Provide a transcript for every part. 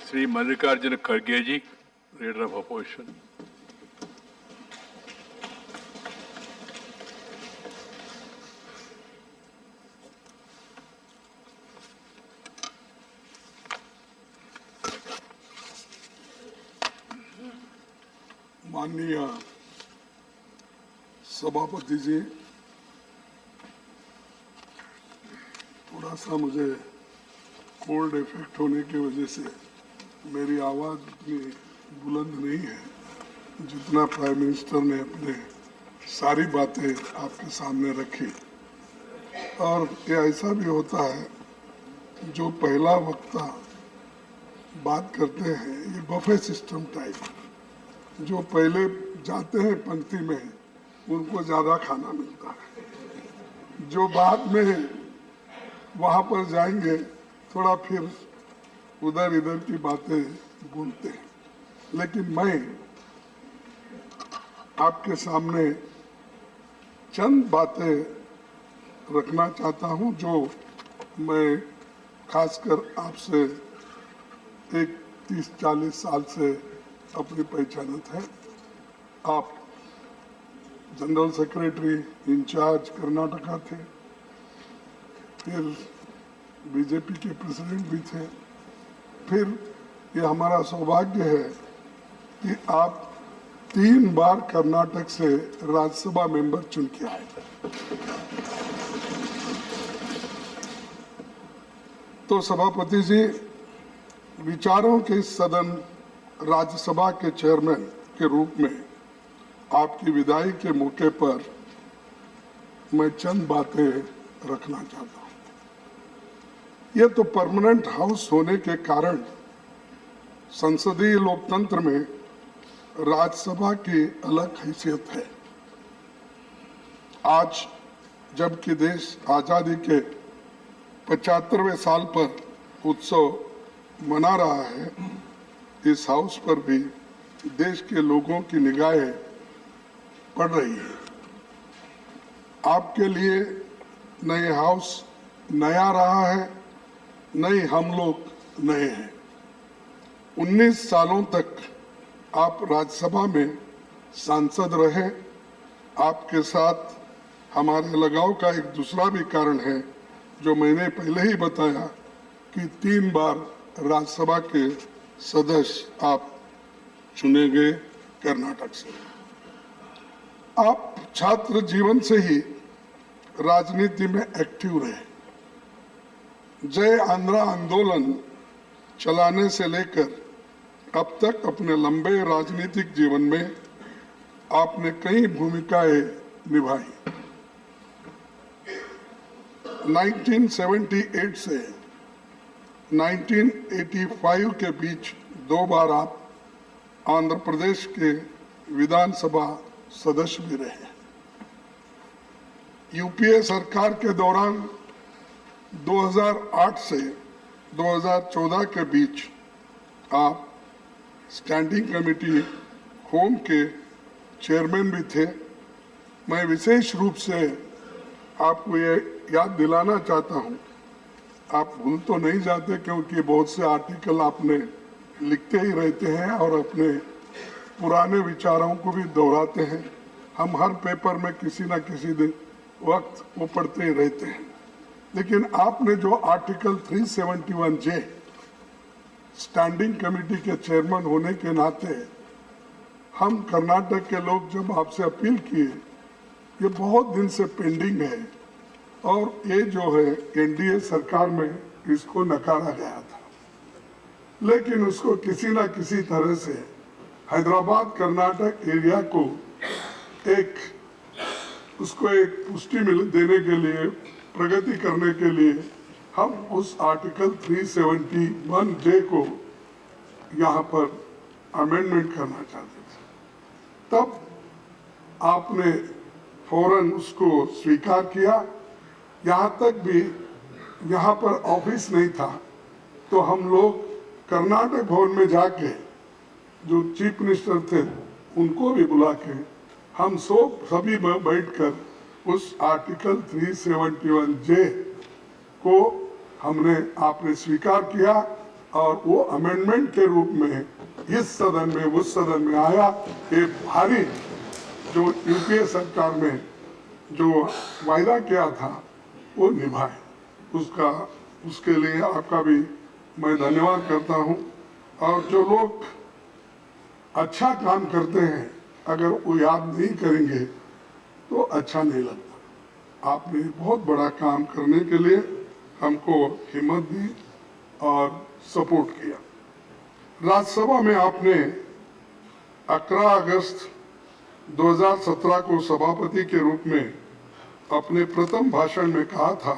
श्री मल्लिकार्जुन खड़गे जी, leader of opposition. माननीय सभापति जी, थोड़ा सा मुझे कोल्ड इफेक्ट होने की वजह से मेरी आवाज़ उतनी बुलंद नहीं है जितना प्राइम मिनिस्टर ने अपने सारी बातें आपके सामने रखी। और ये ऐसा भी होता है, जो पहला वक्ता बात करते हैं ये बफे सिस्टम टाइप, जो पहले जाते हैं पंक्ति में उनको ज़्यादा खाना मिलता है, जो बाद में वहाँ पर जाएंगे थोड़ा फिर उधर इधर की बातें बोलते हैं। लेकिन मैं आपके सामने चंद बातें रखना चाहता हूँ जो मैं खासकर आपसे एक 30-40 साल से अपनी पहचानत है। आप जनरल सेक्रेटरी इंचार्ज कर्नाटका थे, फिर बीजेपी के प्रेसिडेंट भी थे, फिर ये हमारा सौभाग्य है कि आप 3 बार कर्नाटक से राज्यसभा मेंबर चुन के आए। तो सभापति जी, विचारों के सदन राज्यसभा के चेयरमैन के रूप में आपकी विदाई के मौके पर मैं चंद बातें रखना चाहता हूं। यह तो परमानेंट हाउस होने के कारण संसदीय लोकतंत्र में राज्यसभा की अलग हैसियत है। आज जबकि देश आजादी के 75वें साल पर उत्सव मना रहा है, इस हाउस पर भी देश के लोगों की निगाहें पड़ रही है। आपके लिए नए हाउस नया रहा है, नए हम लोग नए हैं। 19 सालों तक आप राज्यसभा में सांसद रहे। आपके साथ हमारे लगाव का एक दूसरा भी कारण है, जो मैंने पहले ही बताया कि 3 बार राज्यसभा के सदस्य आप चुने गए कर्नाटक से। आप छात्र जीवन से ही राजनीति में एक्टिव रहे। जय आंध्रा आंदोलन चलाने से लेकर अब तक अपने लंबे राजनीतिक जीवन में आपने कई भूमिकाएं निभाई। 1978 से 1985 के बीच 2 बार आप आंध्र प्रदेश के विधानसभा सदस्य भी रहे। यूपीए सरकार के दौरान 2008 से 2014 के बीच आप स्टैंडिंग कमेटी होम के चेयरमैन भी थे। मैं विशेष रूप से आपको ये याद दिलाना चाहता हूँ, आप भूल तो नहीं जाते क्योंकि बहुत से आर्टिकल आपने लिखते ही रहते हैं और अपने पुराने विचारों को भी दोहराते हैं। हम हर पेपर में किसी न किसी दिन वक्त वो पढ़ते ही रहते हैं। लेकिन आपने जो आर्टिकल 371J स्टैंडिंग कमेटी के चेयरमैन होने के नाते हम कर्नाटक के लोग जब आपसे अपील किए, ये बहुत दिन से पेंडिंग है और ये जो है एनडीए सरकार में इसको नकारा गया था, लेकिन उसको किसी ना किसी तरह से हैदराबाद कर्नाटक एरिया को उसको एक पुष्टि देने के लिए, प्रगति करने के लिए हम उस आर्टिकल 371J को यहाँ पर अमेंडमेंट करना चाहते थे। तब आपने फौरन उसको स्वीकार किया। यहाँ तक भी यहाँ पर ऑफिस नहीं था तो हम लोग कर्नाटक भवन में जाके जो चीफ मिनिस्टर थे उनको भी बुला के हम सभी बैठकर उस आर्टिकल 371J को आपने स्वीकार किया और वो अमेंडमेंट के रूप में इस सदन में उस सदन में आया। एक भारी जो यूपीए सरकार में जो वायदा किया था वो निभाए, उसके लिए आपका भी मैं धन्यवाद करता हूं। और जो लोग अच्छा काम करते हैं अगर वो याद नहीं करेंगे तो अच्छा नहीं लगता। आपने बहुत बड़ा काम करने के लिए हमको हिम्मत दी और सपोर्ट किया। राज्यसभा में आपने 11 अगस्त 2017 को सभापति के रूप में अपने प्रथम भाषण में कहा था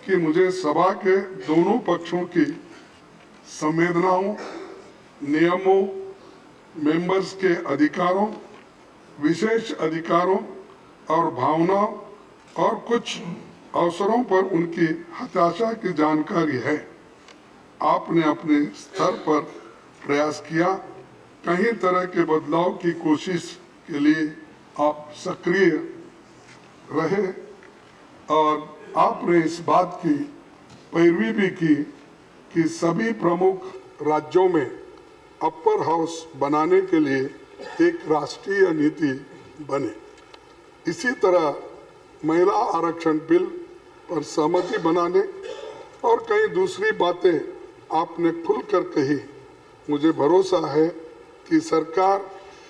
कि मुझे सभा के दोनों पक्षों की संवेदनाओं, नियमों, मेंबर्स के अधिकारों, विशेष अधिकारों और भावनाओं और कुछ अवसरों पर उनकी हताशा की जानकारी है। आपने अपने स्तर पर प्रयास किया, कई तरह के बदलाव की कोशिश के लिए आप सक्रिय रहे और आपने इस बात की पैरवी भी की कि सभी प्रमुख राज्यों में अपर हाउस बनाने के लिए एक राष्ट्रीय नीति बने। इसी तरह महिला आरक्षण बिल पर सहमति बनाने और कई दूसरी बातें आपने खुलकर कही। मुझे भरोसा है कि सरकार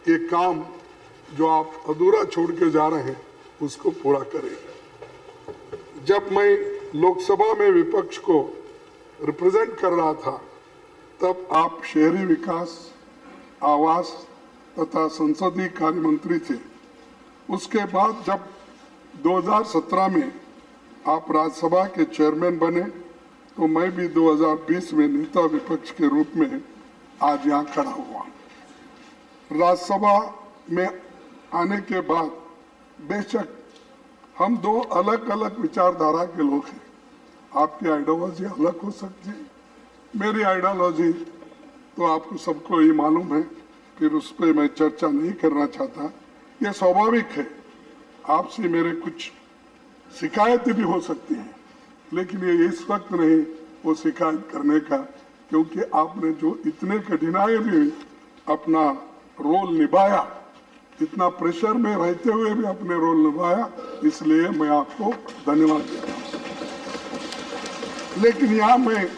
ये काम जो आप अधूरा छोड़ के जा रहे हैं उसको पूरा करेगी। जब मैं लोकसभा में विपक्ष को रिप्रेजेंट कर रहा था तब आप शहरी विकास, आवास तथा संसदीय कार्य मंत्री थे। उसके बाद जब 2017 में आप राज्यसभा के चेयरमैन बने तो मैं भी 2020 में नेता विपक्ष के रूप में आज यहाँ खड़ा हुआ। राज्यसभा में आने के बाद बेशक हम दो अलग अलग विचारधारा के लोग हैं। आपकी आइडियोलॉजी अलग हो सकती है, मेरी आइडियोलॉजी तो आपको सबको ही मालूम है, फिर उस पर मैं चर्चा नहीं करना चाहता। यह स्वाभाविक है, आपसे मेरे कुछ शिकायतें भी हो सकती हैं, लेकिन ये इस वक्त नहीं वो शिकायत करने का, क्योंकि आपने जो इतने कठिनाई भी अपना रोल निभाया, इतना प्रेशर में रहते हुए भी अपने रोल निभाया, इसलिए मैं आपको धन्यवाद देता हूँ। लेकिन यहाँ मैं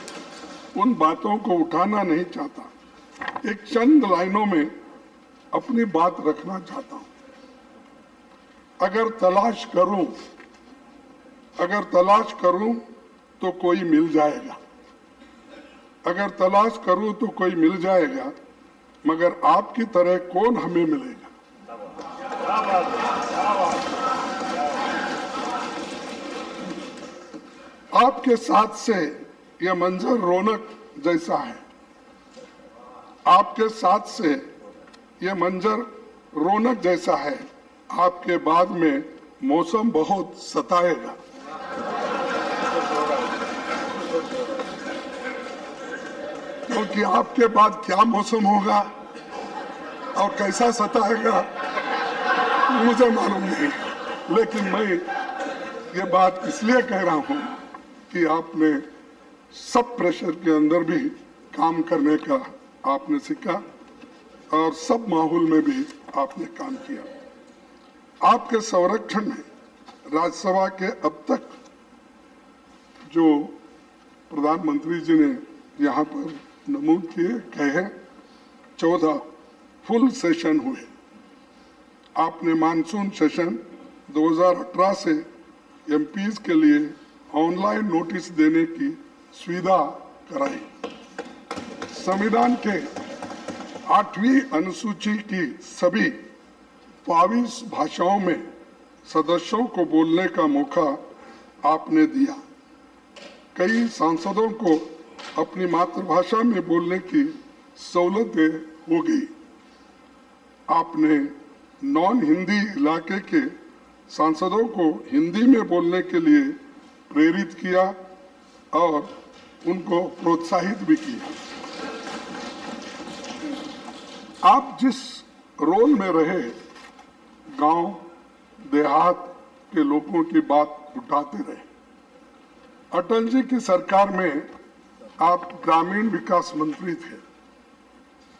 उन बातों को उठाना नहीं चाहता, एक चंद लाइनों में अपनी बात रखना चाहता हूँ। अगर तलाश करूं तो कोई मिल जाएगा, अगर तलाश करूं तो कोई मिल जाएगा, मगर आपकी तरह कौन हमें मिलेगा। आपके साथ से यह मंजर रौनक जैसा है, आपके साथ से यह मंजर रौनक जैसा है, आपके बाद में मौसम बहुत सताएगा। क्योंकि आपके बाद क्या मौसम होगा और कैसा सताएगा मुझे मालूम नहीं, लेकिन मैं ये बात इसलिए कह रहा हूं कि आपने सब प्रेशर के अंदर भी काम करने का आपने सीखा और सब माहौल में भी आपने काम किया। आपके संरक्षण में राज्यसभा के अब तक जो प्रधानमंत्री जी ने यहाँ पर नमूद किए कहे 14 फुल सेशन हुए। आपने मानसून सेशन 2018 से एमपीज के लिए ऑनलाइन नोटिस देने की सुविधा कराई। संविधान के 8वीं अनुसूची की सभी 22 भाषाओं में सदस्यों को बोलने का मौका आपने दिया। कई सांसदों को अपनी मातृभाषा में बोलने की सहूलतें हो गई। आपने नॉन हिंदी इलाके के सांसदों को हिंदी में बोलने के लिए प्रेरित किया और उनको प्रोत्साहित भी किया। आप जिस रोल में रहे, गांव देहात के लोगों की बात उठाते रहे। अटल जी की सरकार में आप ग्रामीण विकास मंत्री थे,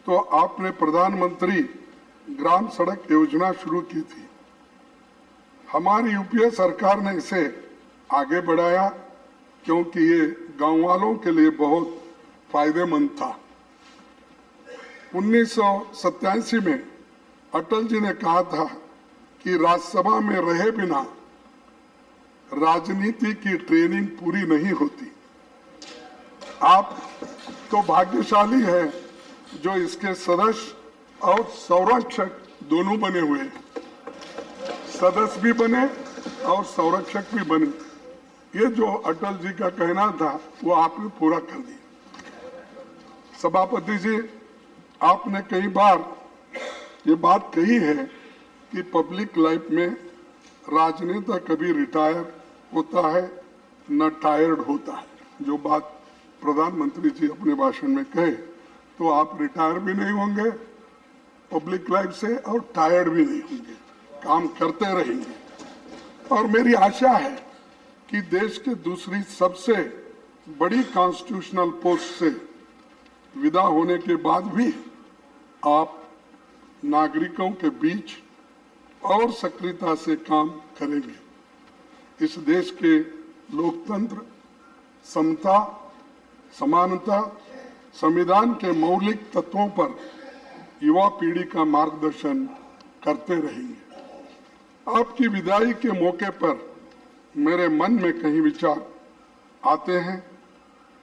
तो आपने प्रधानमंत्री ग्राम सड़क योजना शुरू की थी। हमारी यूपीए सरकार ने इसे आगे बढ़ाया क्योंकि ये गांव वालों के लिए बहुत फायदेमंद था। 1987 में अटल जी ने कहा था कि राज्यसभा में रहे बिना राजनीति की ट्रेनिंग पूरी नहीं होती। आप तो भाग्यशाली हैं जो इसके सदस्य और संरक्षक दोनों बने हुए हैं। सदस्य भी बने और संरक्षक भी बने। ये जो अटल जी का कहना था वो आपने पूरा कर दिया। सभापति जी, आपने कई बार ये बात कही है कि पब्लिक लाइफ में राजनेता कभी रिटायर होता है न टायर्ड होता है। जो बात प्रधानमंत्री जी अपने भाषण में कहे, तो आप रिटायर भी नहीं होंगे पब्लिक लाइफ से और टायर्ड भी नहीं होंगे, काम करते रहेंगे। और मेरी आशा है कि देश के दूसरी सबसे बड़ी कॉन्स्टिट्यूशनल पोस्ट से विदा होने के बाद भी आप नागरिकों के बीच और सक्रियता से काम करेंगे। इस देश के लोकतंत्र, समता, समानता, संविधान के मौलिक तत्वों पर युवा पीढ़ी का मार्गदर्शन करते रहेंगे। आपकी विदाई के मौके पर मेरे मन में कई विचार आते हैं।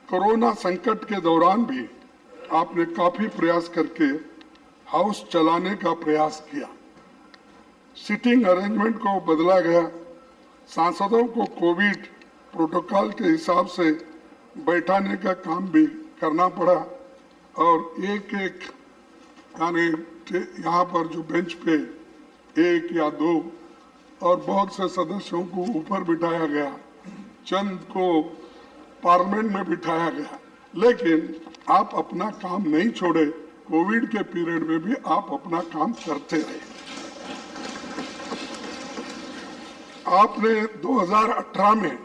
कोरोना संकट के दौरान भी आपने काफी प्रयास करके हाउस चलाने का प्रयास किया। सिटिंग अरेंजमेंट को बदला गया, सांसदों को कोविड प्रोटोकॉल के हिसाब से बैठाने का काम भी करना पड़ा और एक एक यानी यहाँ पर जो बेंच पे एक या दो और बहुत से सदस्यों को ऊपर बिठाया गया, चंद को पार्लियामेंट में बिठाया गया, लेकिन आप अपना काम नहीं छोड़े। कोविड के पीरियड में भी आप अपना काम करते रहे। आपने 2018 में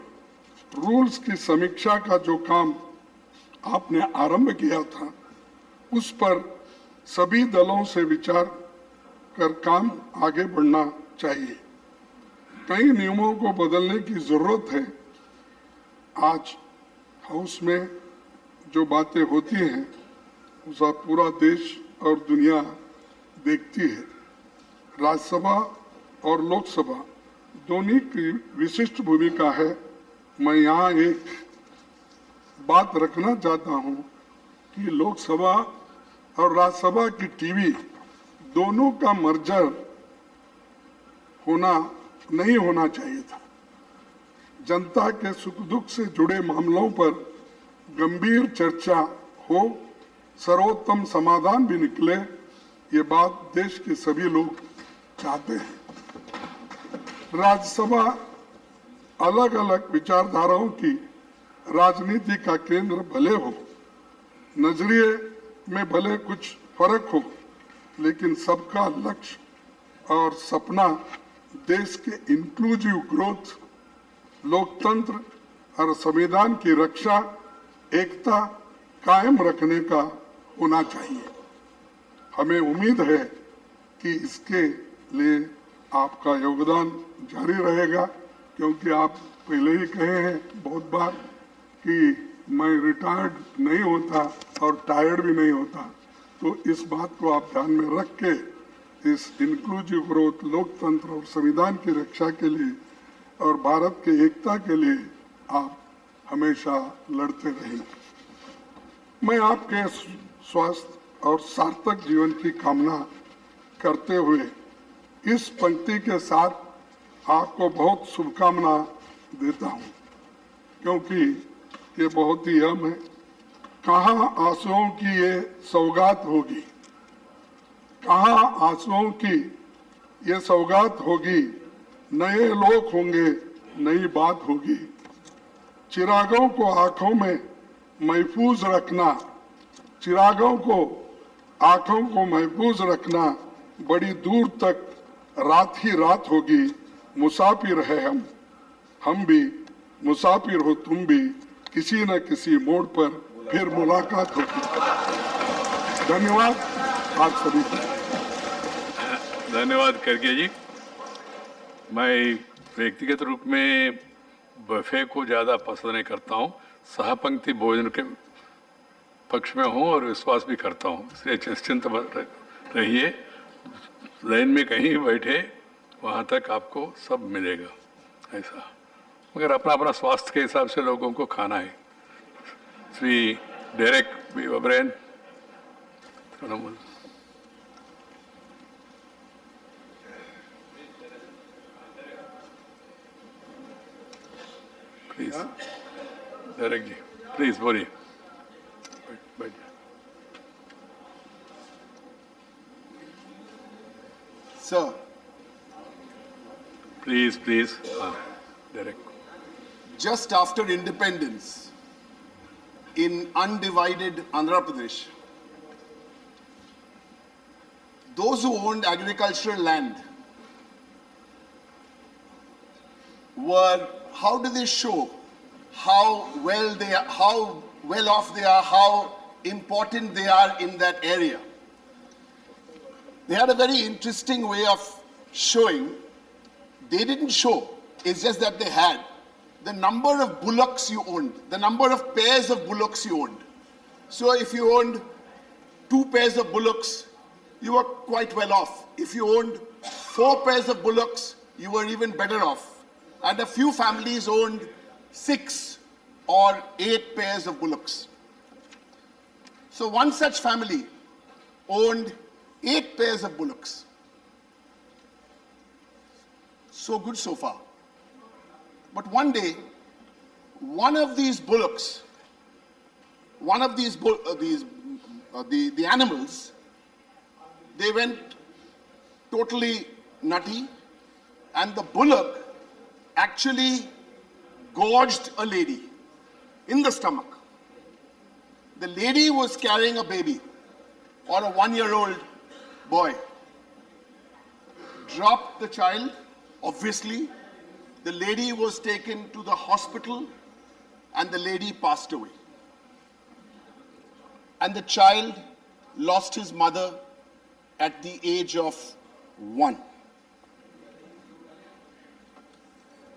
रूल्स की समीक्षा का जो काम आपने आरंभ किया था, उस पर सभी दलों से विचार कर काम आगे बढ़ना चाहिए। कई नियमों को बदलने की जरूरत है। आज हाउस में जो बातें होती हैं उसका पूरा देश और दुनिया देखती है। राज्यसभा और लोकसभा दोनों की विशिष्ट भूमिका है। मैं यहाँ एक बात रखना चाहता हूँ कि लोकसभा और राज्यसभा की टीवी दोनों का मर्जर नहीं होना चाहिए था। जनता के सुख दुख से जुड़े मामलों पर गंभीर चर्चा हो, सर्वोत्तम समाधान भी निकले, ये बात देश के सभी लोग चाहते हैं। राज्यसभा अलग अलग विचारधाराओं की राजनीति का केंद्र भले हो, नजरिए में भले कुछ फर्क हो, लेकिन सबका लक्ष्य और सपना देश के इंक्लूसिव ग्रोथ, लोकतंत्र और संविधान की रक्षा, एकता कायम रखने का होना चाहिए। हमें उम्मीद है कि इसके लिए आपका योगदान जारी रहेगा, क्योंकि आप पहले ही कहे हैं बहुत बार कि मैं रिटायर्ड नहीं होता और टायर्ड भी नहीं होता। तो इस बात को आप ध्यान में रख के इस इंक्लूसिव ग्रोथ, लोकतंत्र और संविधान की रक्षा के लिए और भारत की एकता के लिए आप हमेशा लड़ते रहेंगे। मैं आपके स्वस्थ और सार्थक जीवन की कामना करते हुए इस पंक्ति के साथ आपको बहुत शुभकामना देता हूं, क्योंकि ये बहुत ही अहम है। कहाँ आंसुओं की ये सौगात होगी, कहाँ आंसुओं की ये सौगात होगी, नए लोग होंगे, नई बात होगी। चिरागों को आंखों में महफूज रखना, चिरागों को आंखों को महफूज रखना, बड़ी दूर तक रात ही रात होगी। मुसाफिर है हम भी मुसाफिर हो तुम भी, किसी न किसी मोड़ पर फिर मुलाकात होगी। धन्यवाद आप सभी को। धन्यवाद खड़गे जी। मैं व्यक्तिगत रूप में बफे को ज़्यादा पसंद नहीं करता हूँ, सहपंक्ति भोजन के पक्ष में हूँ और विश्वास भी करता हूँ, इसलिए निश्चिंत रहिए, लाइन में कहीं बैठे वहाँ तक आपको सब मिलेगा ऐसा, मगर अपना अपना स्वास्थ्य के हिसाब से लोगों को खाना है। Shri Derek B O'Brien, Trinamool. Please Derek ji, please बोलिए। बैठ जाइए। Sir, please please Derek. just after independence in undivided Andhra Pradesh, those who owned agricultural land were, how do they show how well off they are, how important they are in that area? They had a very interesting way of showing. They didn't show, it's just that they had the number of bullocks you owned, the number of pairs of bullocks you owned. So if you owned 2 pairs of bullocks, you were quite well off. If you owned 4 pairs of bullocks, you were even better off. And a few families owned 6 or 8 pairs of bullocks. So one such family owned 8 pairs of bullocks. So good so far. But one day, one of these bullocks, the animals, they went totally nutty, and the bullock actually gorged a lady in the stomach. The lady was carrying a baby or a 1-year-old boy. Dropped the child, obviously. The lady was taken to the hospital and the lady passed away. And the child lost his mother at the age of 1.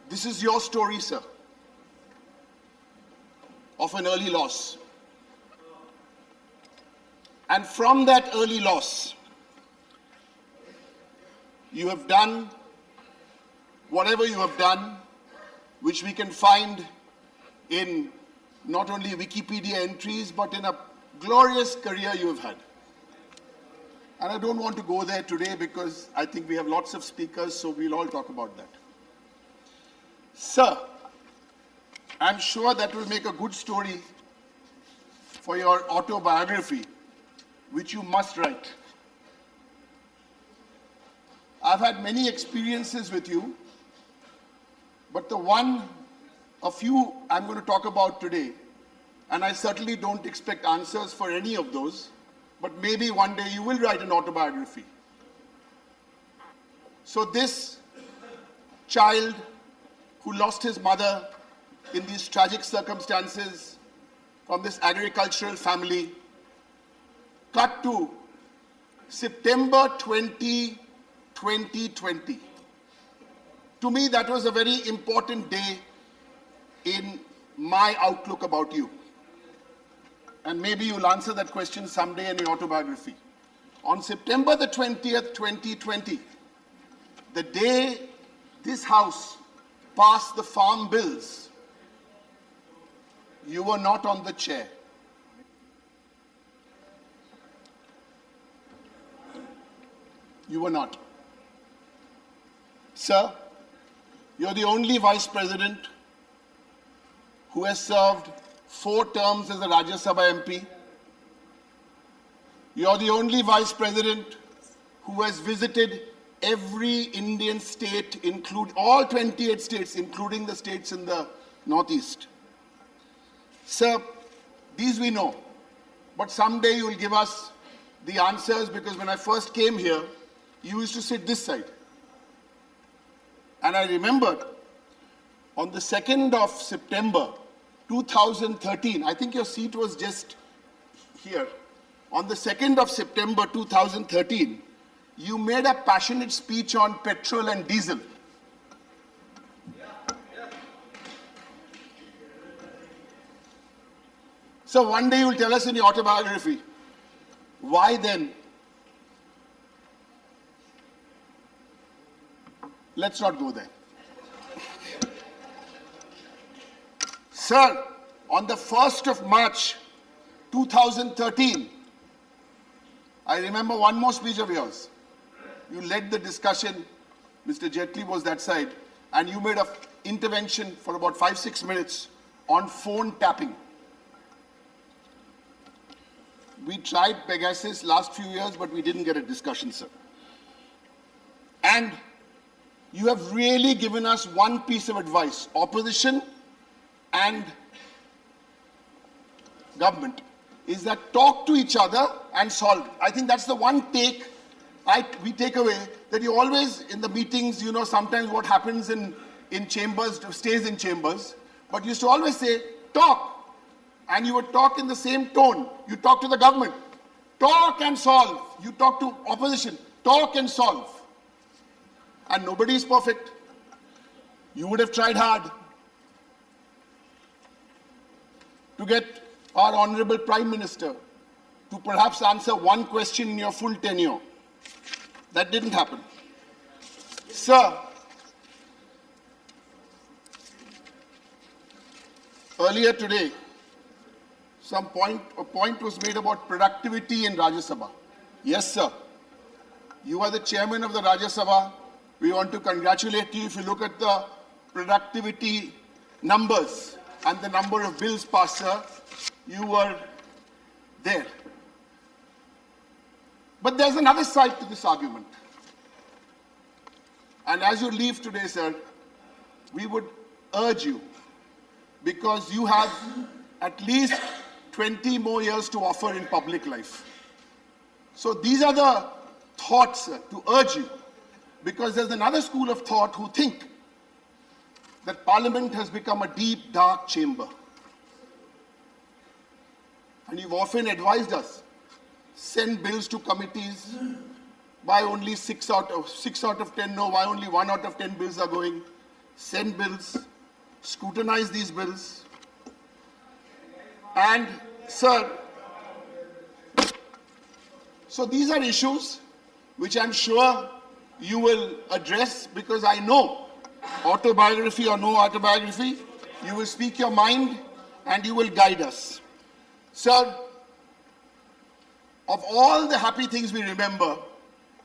This is your story, sir, of an early loss. And from that early loss, you have done whatever you have done, which we can find in not only Wikipedia entries, but in a glorious career you have had. And I don't want to go there today because I think we have lots of speakers, so we'll all talk about that. Sir, I'm sure that will make a good story for your autobiography, which you must write. I've had many experiences with you, but a few I'm going to talk about today, and I certainly don't expect answers for any of those, but maybe one day you will write an autobiography. So this child who lost his mother in these tragic circumstances from this agricultural family, cut to September 20, 2020. To me, that was a very important day in my outlook about you. And maybe you'll answer that question someday in your autobiography. On September the 20th, 2020, the day this House passed the farm bills, you were not on the chair. You were not. Sir, you're the only Vice President who has served 4 terms as a Rajyasabha MP. You're the only Vice President who has visited every Indian state, include all 28 states, including the states in the Northeast. Sir, these we know, but someday you will give us the answers, because when I first came here, you used to sit this side. And I remembered on the 2nd of September 2013, I think your seat was just here. On the 2nd of September 2013, you made a passionate speech on petrol and diesel. So one day you'll tell us in your autobiography, why then? Let's not go there. Sir, on the 1st of March 2013, I remember one more speech of yours. You led the discussion, Mr. Jaitley was that side, and you made an intervention for about 5-6 minutes on phone tapping. We tried Pegasus last few years, but we didn't get a discussion, sir. And you have really given us one piece of advice, opposition and government, is that talk to each other and solve. I think that's the one take we take away, that you always, in the meetings, you know, sometimes what happens in chambers stays in chambers, but you used to always say, talk. And you would talk in the same tone. You talk to the government, talk and solve. You talk to opposition, talk and solve. And nobody is perfect. You would have tried hard to get our Honorable Prime Minister to perhaps answer one question in your full tenure. That didn't happen. Sir, earlier today, a point was made about productivity in Rajyasabha. Yes, sir. You are the chairman of the Rajyasabha. We want to congratulate you. If you look at the productivity numbers and the number of bills passed, sir, you were there. But there's another side to this argument. And as you leave today, sir, we would urge you, because you have at least 20 more years to offer in public life. So these are the thoughts, sir, to urge you, because there's another school of thought who think that Parliament has become a deep, dark chamber. And you've often advised us, send bills to committees, why only 6 out of 10 no, why only 1 out of 10 bills are going, send bills, scrutinize these bills. And, sir, so these are issues which I'm sure you will address, because I know, autobiography or no autobiography, you will speak your mind and you will guide us. Sir, of all the happy things we remember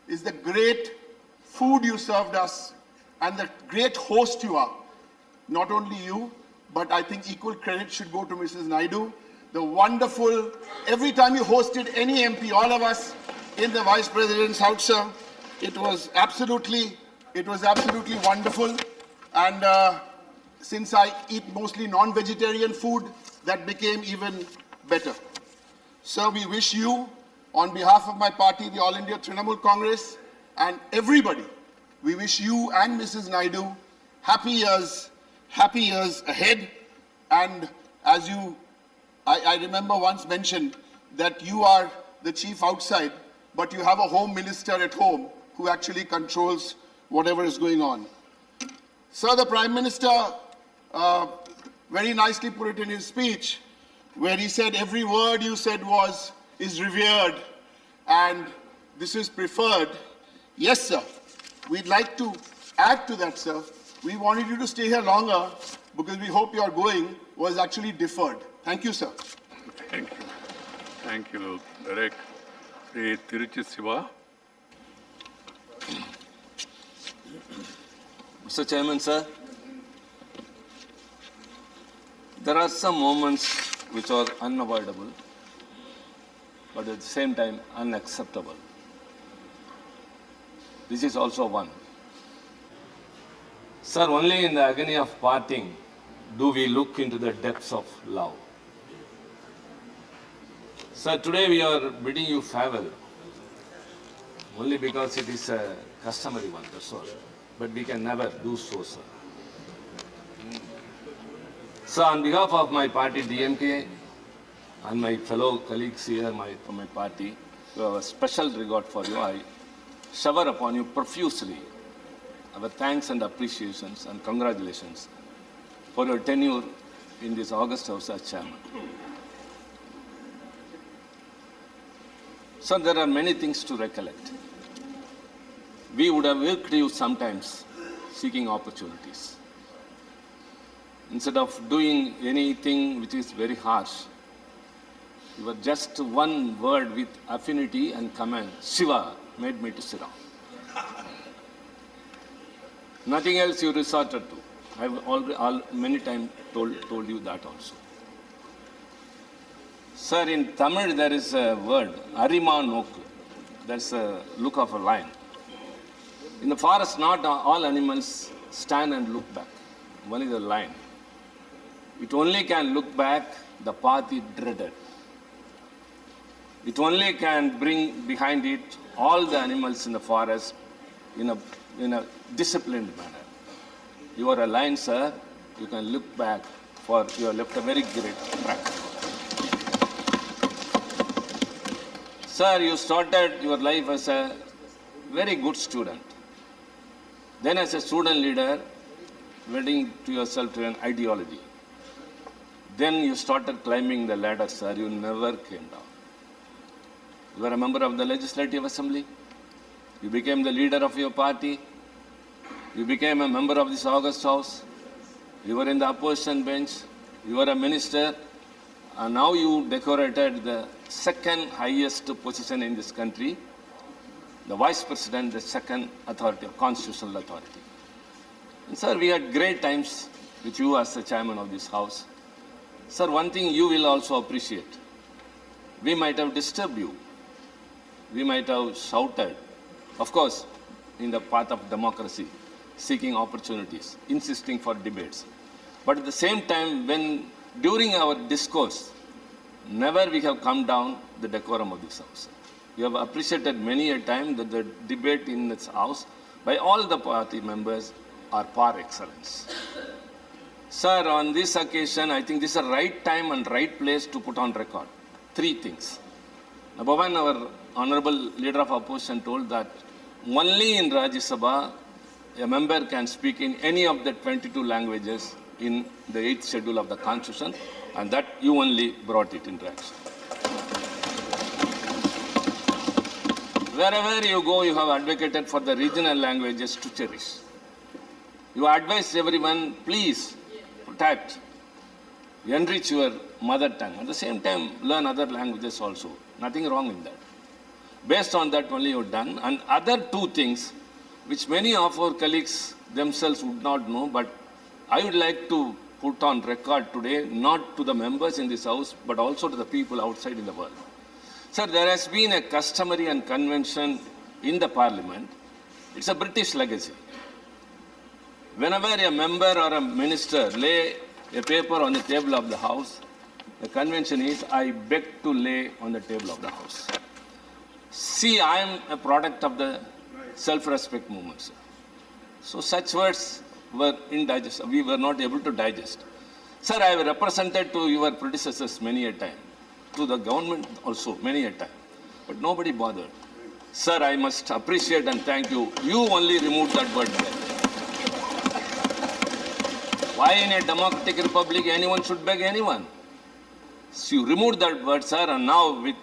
is the great food you served us and the great host you are. Not only you, but I think equal credit should go to Mrs. Naidu. The wonderful, every time you hosted any MP, all of us in the Vice President's house, sir, it was absolutely wonderful. And since I eat mostly non-vegetarian food, that became even better. Sir, we wish you, on behalf of my party, the All India Trinamool Congress, and everybody, we wish you and Mrs. Naidu happy years ahead. And as I remember once mentioned that you are the chief outside, but you have a home minister at home who actually controls whatever is going on. Sir, the Prime Minister very nicely put it in his speech, where he said every word you said is revered and this is preferred. Yes, sir. We'd like to add to that, sir. We wanted you to stay here longer because we hope your going was actually deferred. Thank you, sir. Thank you. Thank you, Derek. Sri Rajyasabha. Mr. Chairman, sir, there are some moments which are unavoidable, but at the same time unacceptable. This is also one. Sir, only in the agony of parting do we look into the depths of love. Sir, today we are bidding you farewell, only because it is a customary one, that's all. But we can never do so, sir. So on behalf of my party DMK and my fellow colleagues here from my party, who have a special regard for you, I shower upon you profusely our thanks and appreciations and congratulations for your tenure in this August House as chairman. So there are many things to recollect. We would have worked you sometimes seeking opportunities. Instead of doing anything which is very harsh, you were just one word with affinity and command, Shiva, made me to sit down. Nothing else you resorted to. I've already many times told you that also. Sir, in Tamil there is a word, Arima Nokku. That's a look of a lion. In the forest, not all animals stand and look back. Only the lion. It only can look back the path it dreaded. It only can bring behind it all the animals in the forest in a disciplined manner. You are a lion, sir. You can look back, for you have left a very great track. Sir, you started your life as a very good student. Then as a student leader, wedding to yourself to an ideology. Then you started climbing the ladder, sir. You never came down. You were a member of the Legislative Assembly. You became the leader of your party. You became a member of this August House. You were in the opposition bench. You were a minister. And now you decorated the second highest position in this country, the Vice President, the second authority, constitutional authority. And sir, we had great times with you as the chairman of this House. Sir, one thing you will also appreciate. We might have disturbed you. We might have shouted. Of course, in the path of democracy, seeking opportunities, insisting for debates. But at the same time, when during our discourse, never we have come down the decorum of this House. You have appreciated many a time that the debate in this House by all the party members are par excellence. Sir, on this occasion, I think this is the right time and right place to put on record three things. Number one, our honorable leader of opposition told that only in Rajyasabha a member can speak in any of the 22 languages in the 8th schedule of the Constitution, and that you only brought it into action. Wherever you go, you have advocated for the regional languages to cherish. You advise everyone, please protect, enrich your mother tongue. At the same time, learn other languages also. Nothing wrong in that. Based on that only you've done. And other two things, which many of our colleagues themselves would not know, but I would like to put on record today, not to the members in this House, but also to the people outside in the world. Sir, there has been a customary and convention in the Parliament. It's a British legacy. Whenever a member or a minister lay a paper on the table of the House, the convention is, I beg to lay on the table of the House. See, I am a product of the self-respect movement, sir. So such words were indigestible. We were not able to digest. Sir, I have represented to your predecessors many a time, to the government also many a time, but nobody bothered. Sir, I must appreciate and thank you. You only removed that word there. Why in a democratic republic anyone should beg anyone? So you removed that word, sir, and now with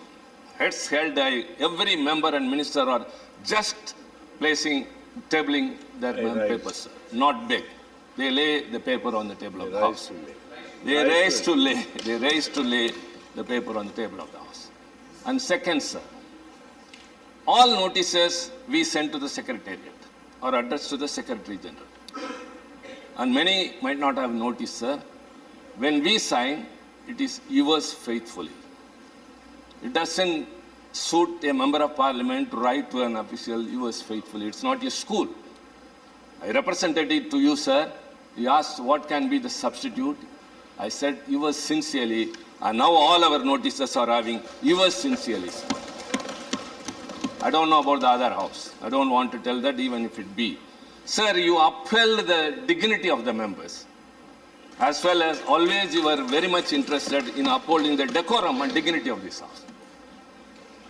heads held high, every member and minister are just tabling their papers, sir. Not beg. They lay the paper on the table of the House. They raise to lay the paper on the table of the House. And second, sir, all notices we send to the Secretariat or addressed to the Secretary General. And many might not have noticed, sir, when we sign, it is yours faithfully. It doesn't suit a member of Parliament to write to an official, yours faithfully. It's not your school. I represented it to you, sir. You asked what can be the substitute. I said yours sincerely, and now all our notices are having yours sincerely, sir. I don't know about the other house. I don't want to tell that even if it be. Sir, you upheld the dignity of the members. as well as always you were very much interested in upholding the decorum and dignity of this house.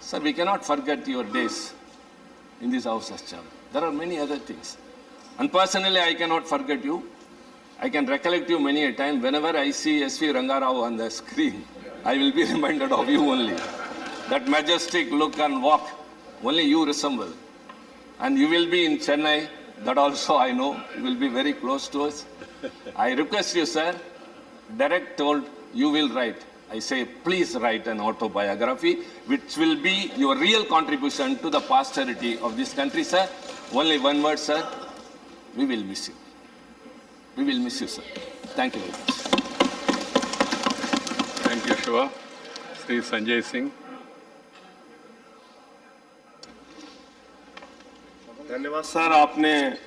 Sir, we cannot forget your days in this house as chairman. There are many other things. And personally, I cannot forget you. I can recollect you many a time. Whenever I see S.V. Rangarao on the screen, I will be reminded of you only. That majestic look and walk, only you resemble. And you will be in Chennai, that also I know. You will be very close to us. I request you, sir, Derek told you will write. I say, please write an autobiography, which will be your real contribution to the posterity of this country, sir. Only one word, sir. We will miss you. We will miss you, sir. Thank you very much. Thank you, Shiva. Sri Sanjay Singh. धन्यवाद sir, आपने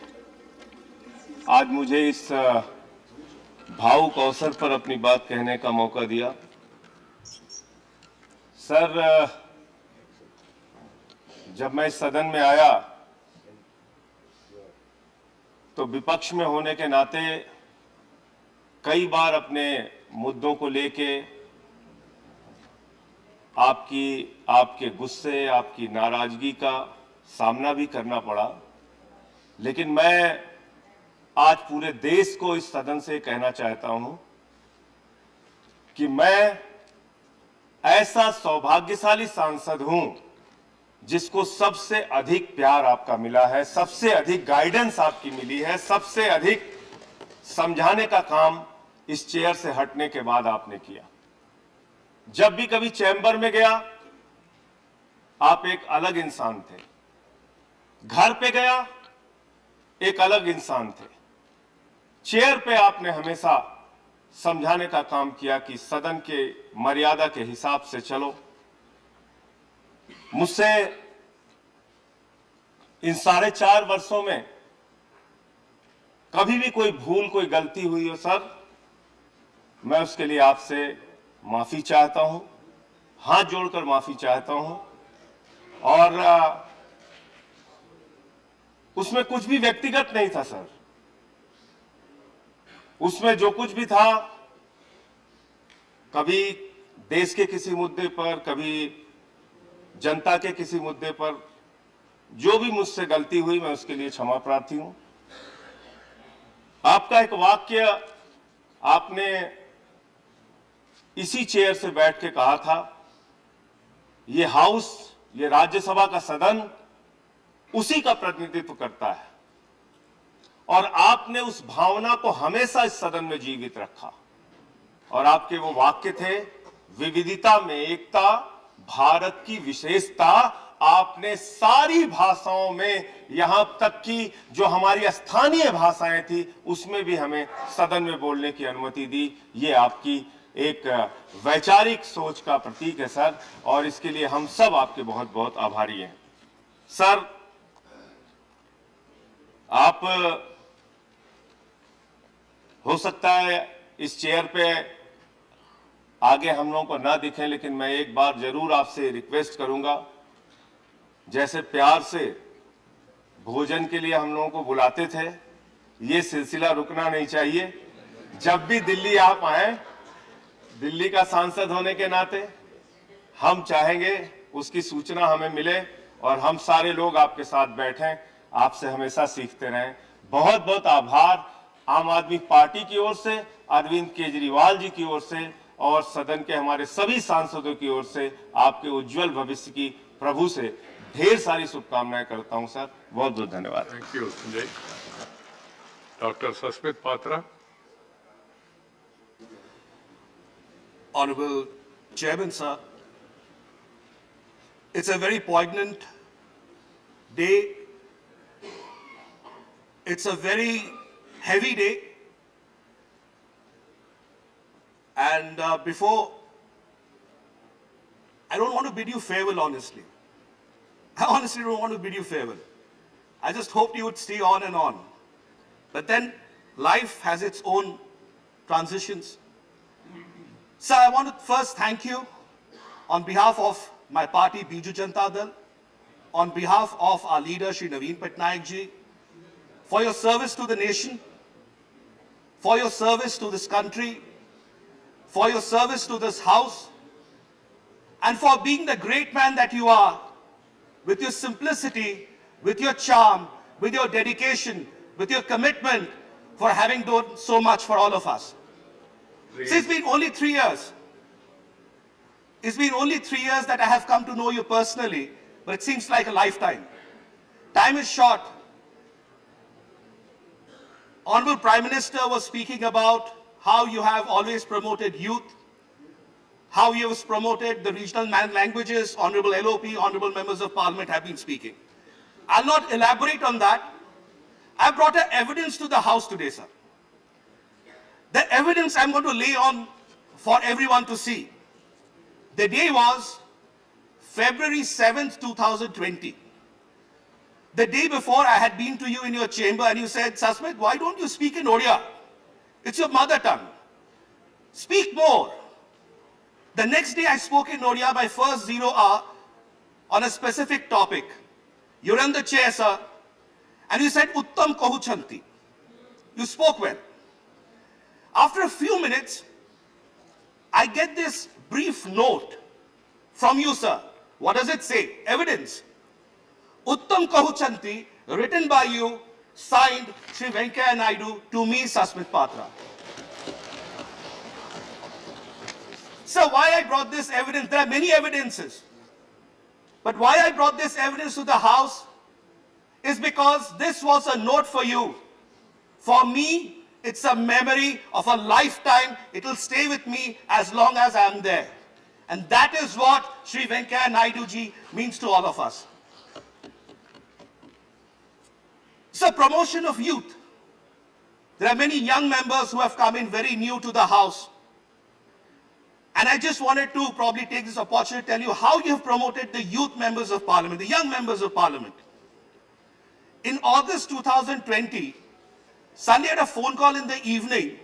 आज मुझे इस भावुक अवसर पर अपनी बात कहने का मौका दिया। सर, जब मैं इस सदन में आया तो विपक्ष में होने के नाते कई बार अपने मुद्दों को लेके आपके गुस्से, आपकी नाराजगी का सामना भी करना पड़ा। लेकिन मैं आज पूरे देश को इस सदन से कहना चाहता हूं कि मैं ऐसा सौभाग्यशाली सांसद हूं जिसको सबसे अधिक प्यार आपका मिला है, सबसे अधिक गाइडेंस आपकी मिली है, सबसे अधिक समझाने का काम इस चेयर से हटने के बाद आपने किया। जब भी कभी चैम्बर में गया, आप एक अलग इंसान थे। घर पे गया, एक अलग इंसान थे। चेयर पे आपने हमेशा समझाने का काम किया कि सदन के मर्यादा के हिसाब से चलो। मुझसे इन 4.5 वर्षों में कभी भी कोई भूल, कोई गलती हुई हो सर, मैं उसके लिए आपसे माफी चाहता हूं, हाथ जोड़कर माफी चाहता हूं। और उसमें कुछ भी व्यक्तिगत नहीं था सर। उसमें जो कुछ भी था, कभी देश के किसी मुद्दे पर, कभी जनता के किसी मुद्दे पर, जो भी मुझसे गलती हुई मैं उसके लिए क्षमा प्रार्थी हूं। आपका एक वाक्य आपने इसी चेयर से बैठ के कहा था, ये हाउस, ये राज्यसभा का सदन उसी का प्रतिनिधित्व करता है। और आपने उस भावना को हमेशा इस सदन में जीवित रखा। और आपके वो वाक्य थे, विविधता में एकता, भारत की विशेषता। आपने सारी भाषाओं में, यहां तक कि जो हमारी स्थानीय भाषाएं थी, उसमें भी हमें सदन में बोलने की अनुमति दी। ये आपकी एक वैचारिक सोच का प्रतीक है सर, और इसके लिए हम सब आपके बहुत बहुत आभारी हैं। सर, आप हो सकता है इस चेयर पे आगे हम लोगों को ना दिखे, लेकिन मैं एक बार जरूर आपसे रिक्वेस्ट करूंगा, जैसे प्यार से भोजन के लिए हम लोगों को बुलाते थे, ये सिलसिला रुकना नहीं चाहिए। जब भी दिल्ली आप आए, दिल्ली का सांसद होने के नाते हम चाहेंगे उसकी सूचना हमें मिले और हम सारे लोग आपके साथ बैठें, आपसे हमेशा सीखते रहें। बहुत बहुत आभार आम आदमी पार्टी की ओर से, अरविंद केजरीवाल जी की ओर से और सदन के हमारे सभी सांसदों की ओर से। आपके उज्जवल भविष्य की प्रभु से ढेर सारी शुभकामनाएं करता हूं सर। बहुत बहुत धन्यवाद। Thank you Sanjay. Doctor Sasmit Patra. Honorable Chairman, sir, it's a very poignant day. It's a very heavy day. And before, I don't want to bid you farewell, honestly. I honestly don't want to bid you farewell. I just hoped you would stay on and on. But then life has its own transitions. Sir, I want to first thank you on behalf of my party, Biju Janata Dal, on behalf of our leader, Shri Naveen Patnaik ji, for your service to the nation. for your service to this country, for your service to this house, and for being the great man that you are, with your simplicity, with your charm, with your dedication, with your commitment, for having done so much for all of us. See, it's been only 3 years. It's been only 3 years that I have come to know you personally, but it seems like a lifetime. Time is short. Honorable Prime Minister was speaking about how you have always promoted youth, how you have promoted the regional languages. Honorable LOP, Honorable Members of Parliament have been speaking. I'll not elaborate on that. I brought evidence to the House today, sir. The evidence I'm going to lay on for everyone to see. The day was February 7th, 2020. The day before, I had been to you in your chamber and you said, Sasmit, why don't you speak in Odia? It's your mother tongue. Speak more. The next day, I spoke in Odia my first 0 hour on a specific topic. You're on the chair, sir, and you said, Uttam Kahuchanti. You spoke well. After a few minutes, I get this brief note from you, sir. What does it say? Evidence. Uttam Kahuchanti, written by you, signed Sri Venkaiah Naidu, to me, Sasmit Patra. So why I brought this evidence? There are many evidences. But why I brought this evidence to the House is because this was a note for you. For me, it's a memory of a lifetime. It will stay with me as long as I am there. And that is what Sri Venkaiah Naidu ji means to all of us. So promotion of youth. There are many young members who have come in very new to the House. And I just wanted to probably take this opportunity to tell you how you have promoted the youth members of Parliament, the young members of Parliament. In August 2020, Sunday had a phone call in the evening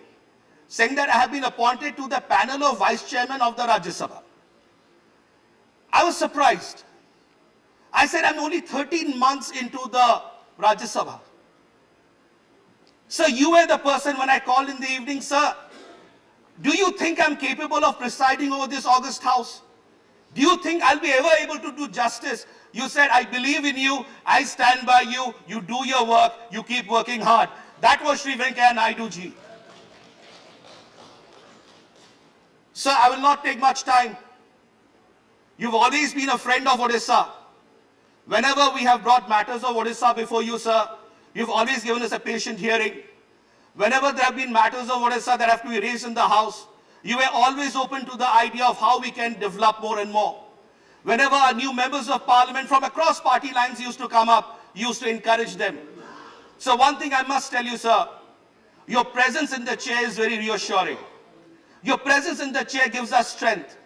saying that I have been appointed to the panel of Vice Chairman of the Rajyasabha. I was surprised. I said, I'm only 13 months into the Rajyasabha. Sir, you were the person when I called in the evening, sir. Do you think I'm capable of presiding over this August House? Do you think I'll be ever able to do justice? You said, I believe in you, I stand by you, you do your work, you keep working hard. That was Sri Venkaiah Naidu ji. Sir, I will not take much time. You've always been a friend of Odisha. Whenever we have brought matters of Odisha before you, sir, you've always given us a patient hearing. Whenever there have been matters of Odisha that have to be raised in the House, you were always open to the idea of how we can develop more and more. Whenever our new members of Parliament from across party lines used to come up, you used to encourage them. So one thing I must tell you, sir, your presence in the chair is very reassuring. Your presence in the chair gives us strength.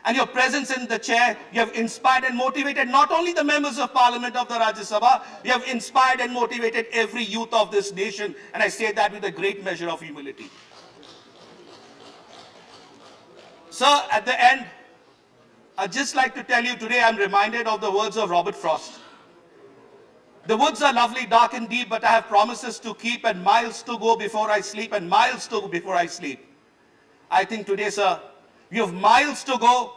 And your presence in the chair, you have inspired and motivated not only the members of Parliament of the Rajyasabha, you have inspired and motivated every youth of this nation. And I say that with a great measure of humility. Sir, at the end, I'd just like to tell you today I'm reminded of the words of Robert Frost. The woods are lovely, dark and deep, but I have promises to keep and miles to go before I sleep and miles to go before I sleep. I think today, sir, you have miles to go,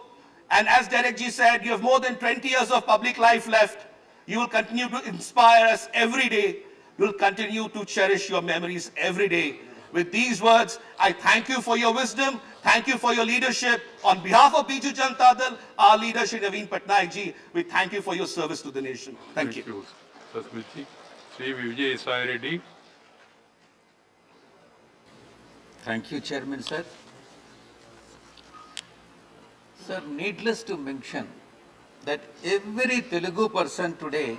and as Derek ji said, you have more than 20 years of public life left. You will continue to inspire us every day. You will continue to cherish your memories every day. With these words, I thank you for your wisdom. Thank you for your leadership. On behalf of Biju Janata Dal, our leader, Shri Naveen Patnaik ji, we thank you for your service to the nation. Thank you. Sasmit ji. Shri Vijay Isai Reddy. Thank you, Chairman, sir. Sir, needless to mention that every Telugu person today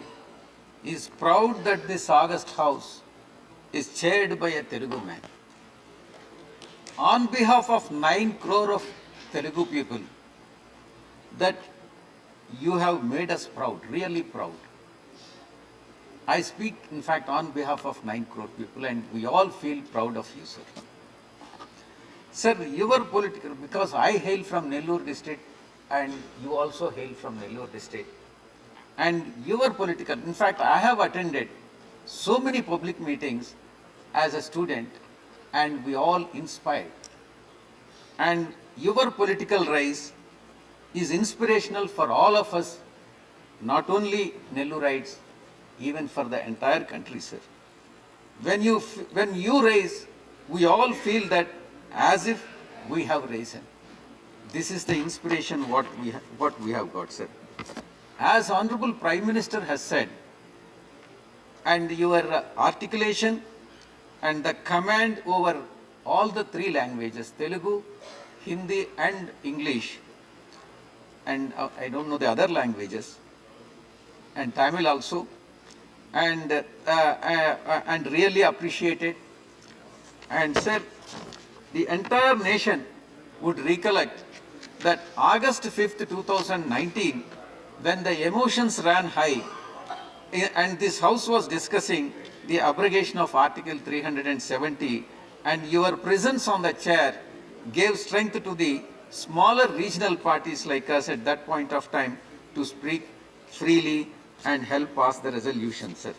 is proud that this August House is chaired by a Telugu man. On behalf of 9 crore of Telugu people, that you have made us proud, really proud. I speak, in fact, on behalf of 9 crore people, and we all feel proud of you, sir. Sir, your political, because I hail from Nellore district and you also hail from Nellore district, and your political, in fact, I have attended so many public meetings as a student, and we all inspired. And your political rise is inspirational for all of us, not only Nellurites, even for the entire country, sir. When you rise, we all feel that as if we have risen. This is the inspiration what we have got, sir. As Honorable Prime Minister has said, and your articulation and the command over all the three languages, Telugu, Hindi and English, and I don't know the other languages, and Tamil also, and really appreciate it. And sir, the entire nation would recollect that August 5th, 2019, when the emotions ran high, and this House was discussing the abrogation of Article 370, and your presence on the chair gave strength to the smaller regional parties like us at that point of time to speak freely and help pass the resolution, sir.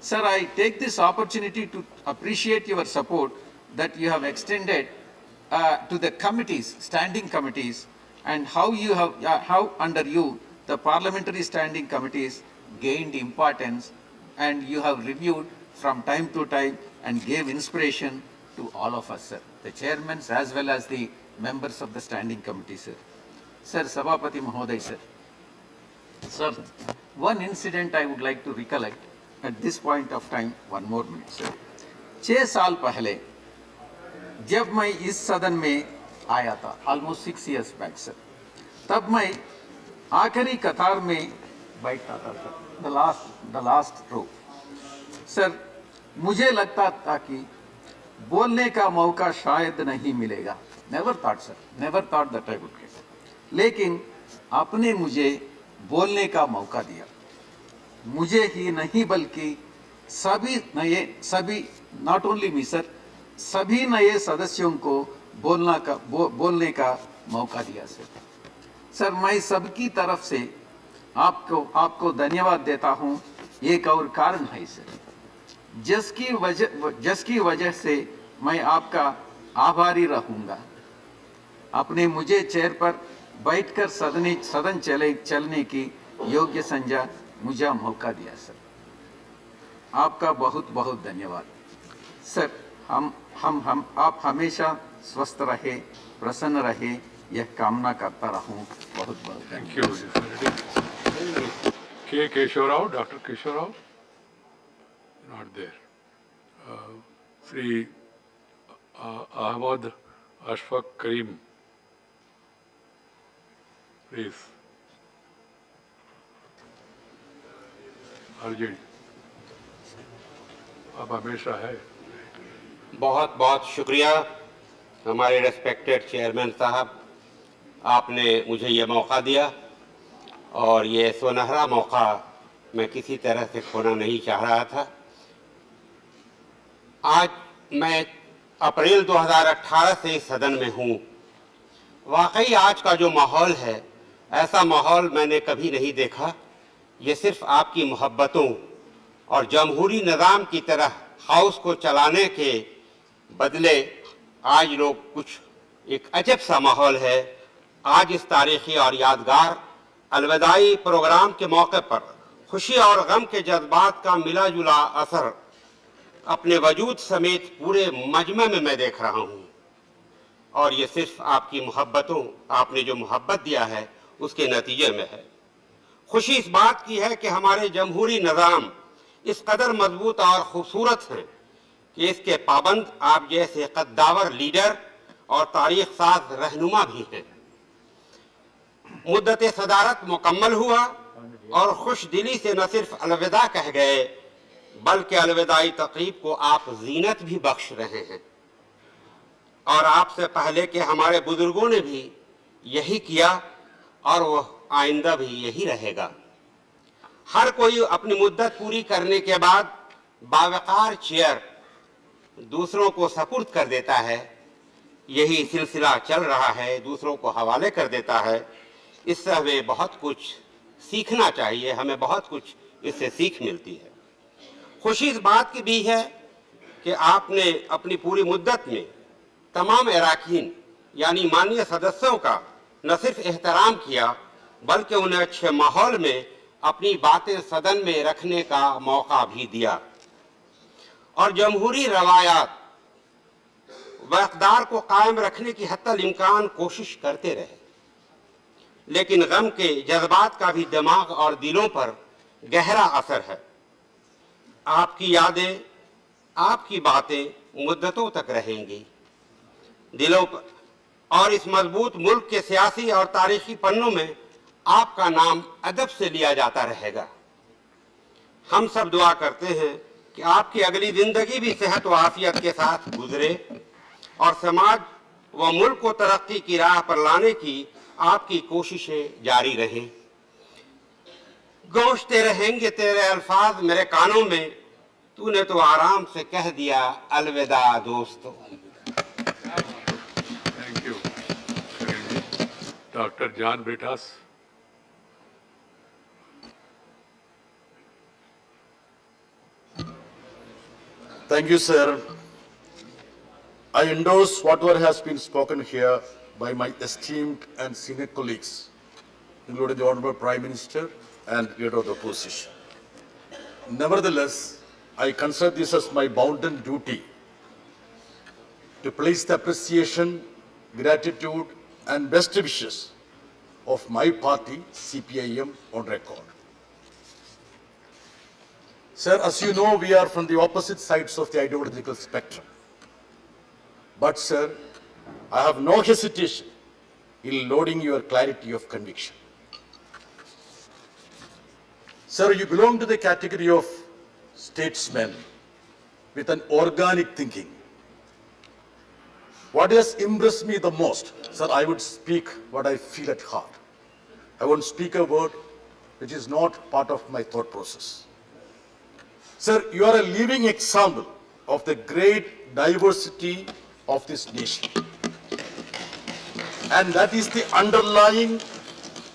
Sir, I take this opportunity to appreciate your support that you have extended to the committees, standing committees, and how under you the parliamentary standing committees gained importance, and you have reviewed from time to time and gave inspiration to all of us, sir, the chairmen as well as the members of the standing committee, sir. Sir, Sabhapati Mahoday, sir. Sir, one incident I would like to recollect at this point of time, 1 more minute, sir. 6 साल पहले जब मैं इस सदन में आया था, almost 6 years back, sir, तब मैं आखिरी कतार में बैठता था, sir, the last row. Sir, मुझे लगता था कि बोलने का मौका शायद नहीं मिलेगा. Never thought, sir. Never thought that I would get. लेकिन आपने मुझे बोलने का मौका दिया. मुझे ही नहीं बल्कि सभी not only me, sir, सभी नए सदस्यों को बोलने का मौका दिया, सर. सर, मैं सबकी तरफ से आपको धन्यवाद देता हूं. एक और कारण है, सर, जिसकी वजह से मैं आपका आभारी रहूंगा. आपने मुझे चेयर पर बैठकर सदन चलने की योग्य समझा, मुझे मौका दिया, सर. आपका बहुत बहुत धन्यवाद, सर. आप हमेशा स्वस्थ रहे, प्रसन्न रहे, यह कामना करता रहूं. बहुत बहुत Thank you. K. Keshavarao, Dr. Keshavarao, not there. Sri Ahmad Ashfaq Karim, please. Urgent आप हमेशा है. बहुत बहुत शुक्रिया हमारे रेस्पेक्टेड चेयरमैन साहब, आपने मुझे ये मौका दिया और ये सुनहरा मौका मैं किसी तरह से खोना नहीं चाह रहा था. आज मैं अप्रैल 2018 से इस सदन में हूँ. वाकई आज का जो माहौल है, ऐसा माहौल मैंने कभी नहीं देखा. ये सिर्फ आपकी मोहब्बतों और जमहूरी निज़ाम की तरह हाउस को चलाने के बदले आज लोग कुछ एक अजब सा माहौल है. आज इस तारीखी और यादगार अलविदाई प्रोग्राम के मौके पर खुशी और गम के जज्बात का मिला जुला असर अपने वजूद समेत पूरे मजमे में मैं देख रहा हूँ. और ये सिर्फ आपकी मोहब्बतों, आपने जो मोहब्बत दिया है उसके नतीजे में है. खुशी इस बात की है कि हमारे जमहूरी निज़ाम इस कदर मजबूत और खूबसूरत हैं कि इसके पाबंद आप जैसे कद्दावर लीडर और तारीख साज रहनुमा भी हैं. मुद्दत सदारत मुकम्मल हुआ और खुश दिली से न सिर्फ अलविदा कह गए, बल्कि अलविदाई तकरीब को आप जीनत भी बख्श रहे हैं. और आपसे पहले के हमारे बुजुर्गों ने भी यही किया और वह आइंदा भी यही रहेगा. हर कोई अपनी मुद्दत पूरी करने के बाद बावकार चेयर दूसरों को सपुर्द कर देता है. यही सिलसिला चल रहा है, दूसरों को हवाले कर देता है. इससे हमें बहुत कुछ सीखना चाहिए, हमें बहुत कुछ इससे सीख मिलती है. खुशी इस बात की भी है कि आपने अपनी पूरी मुद्दत में तमाम अरकान यानी माननीय सदस्यों का न सिर्फ एहतराम किया बल्कि उन्हें अच्छे माहौल में अपनी बातें सदन में रखने का मौका भी दिया और जमहूरी रवायात व इक़्तिदार को कायम रखने की हत्तल इम्कान कोशिश करते रहे। लेकिन गम के जज्बात का भी दिमाग और दिलों पर गहरा असर है। आपकी यादें, आपकी बातें मुद्दतों तक रहेंगी दिलों पर, और इस मजबूत मुल्क के सियासी और तारीखी पन्नों में आपका नाम अदब से लिया जाता रहेगा। हम सब दुआ करते हैं कि आपकी अगली जिंदगी भी सेहत व आफियत के साथ गुजरे और समाज व मुल्क को तरक्की की राह पर लाने की आपकी कोशिशें जारी रहें। गूंजते रहेंगे तेरे अल्फाज मेरे कानों में, तूने तो आराम से कह दिया अलविदा दोस्तों। Thank you. Doctor John Brittas. Thank you, sir. I endorse whatever has been spoken here by my esteemed and senior colleagues, including the Honorable Prime Minister and Leader of the Opposition. Nevertheless, I consider this as my bounden duty to place the appreciation, gratitude, and best wishes of my party, CPIM, on record. Sir, as you know, we are from the opposite sides of the ideological spectrum. But, sir, I have no hesitation in lauding your clarity of conviction. Sir, you belong to the category of statesmen with an organic thinking. What has impressed me the most, sir, I would speak what I feel at heart. I won't speak a word which is not part of my thought process. Sir, you are a living example of the great diversity of this nation. And that is the underlying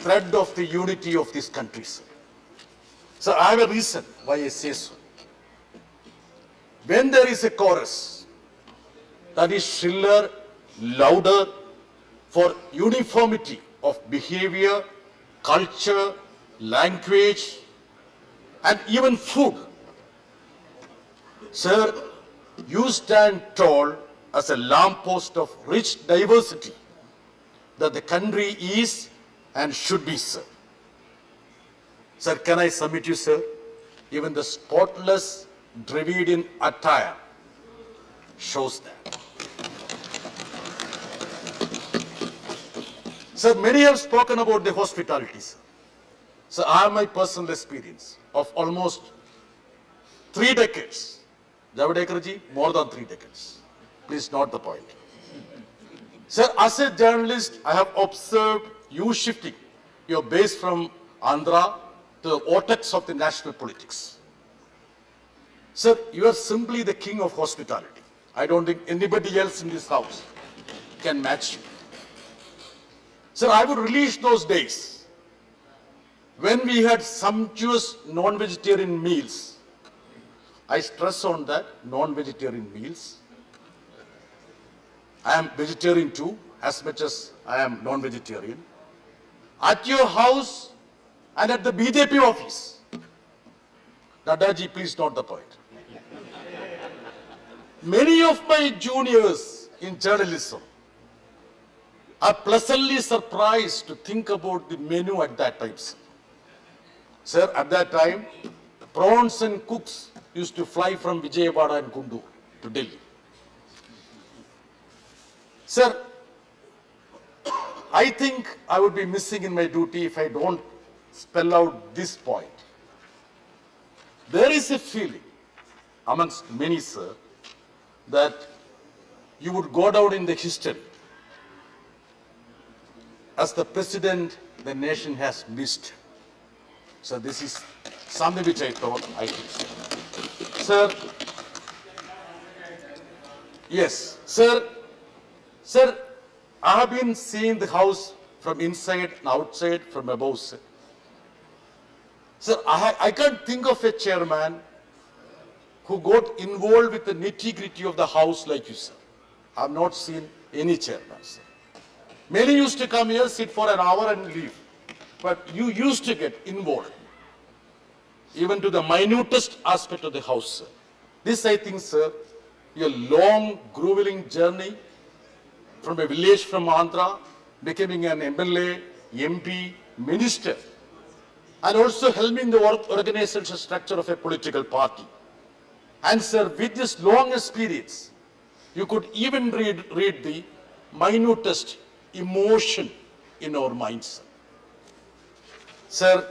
thread of the unity of this country, sir. So I have a reason why I say so. When there is a chorus that is shriller, louder for uniformity of behavior, culture, language, and even food, sir, you stand tall as a lamppost of rich diversity that the country is and should be, sir. Sir, can I submit you, sir? Even the spotless Dravidian attire shows that. Sir, many have spoken about the hospitality, sir. So I have my personal experience of almost 3 decades. Javadekar ji, more than 3 decades. Please note the point. Sir, as a journalist, I have observed you shifting your base from Andhra to the vortex of the national politics. Sir, you are simply the king of hospitality. I don't think anybody else in this house can match you. Sir, I would relish those days when we had sumptuous non-vegetarian meals. I stress on that, non-vegetarian meals. I am vegetarian too, as much as I am non-vegetarian. At your house and at the BJP office. Dadaji, please note the point. Many of my juniors in journalism are pleasantly surprised to think about the menu at that time, sir. Sir, at that time, prawns and cooks used to fly from Vijayawada and Guntur to Delhi. Sir, I think I would be missing in my duty if I don't spell out this point. There is a feeling amongst many, sir, that you would go down in the history as the president the nation has missed. So this is something which I thought I could say. Sir, yes, sir, I have been seeing the house from inside and outside, from above, sir. Sir, I can't think of a chairman who got involved with the nitty-gritty of the house like you, sir. I have not seen any chairman, sir. Many used to come here, sit for an hour and leave. But you used to get involved, even to the minutest aspect of the house, sir. This, I think, sir, your long, grueling journey from a village from Andhra, becoming an MLA, MP, minister, and also helping the organizational structure of a political party. And sir, with this long experience, you could even read the minutest emotion in our minds. Sir,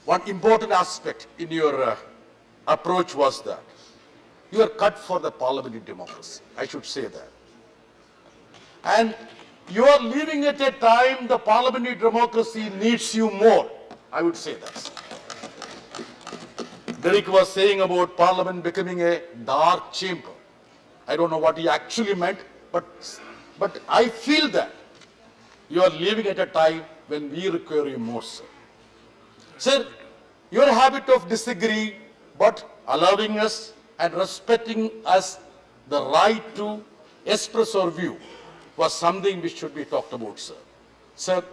one important aspect in your approach was that you are cut for the parliamentary democracy. I should say that. And you are living at a time the parliamentary democracy needs you more. I would say that. Derek was saying about parliament becoming a dark chamber. I don't know what he actually meant, but I feel that you are living at a time when we require you more, sir. Sir, your habit of disagree, but allowing us and respecting us the right to express our view was something which should be talked about, sir. Sir,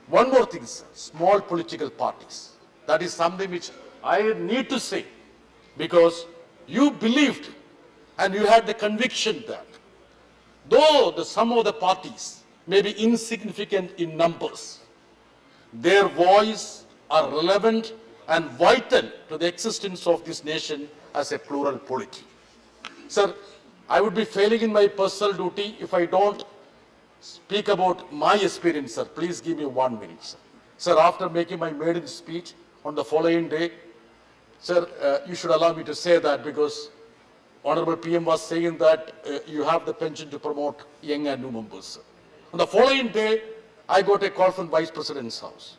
one more thing, sir, small political parties. That is something which I need to say, because you believed and you had the conviction that though some of the parties may be insignificant in numbers, their voice are relevant and vital to the existence of this nation as a plural polity. Sir, I would be failing in my personal duty if I don't speak about my experience, sir. Please give me 1 minute, sir. Sir, after making my maiden speech on the following day, sir, you should allow me to say that because Honorable PM was saying that you have the pension to promote young and new members, sir. On the following day, I got a call from Vice President's house.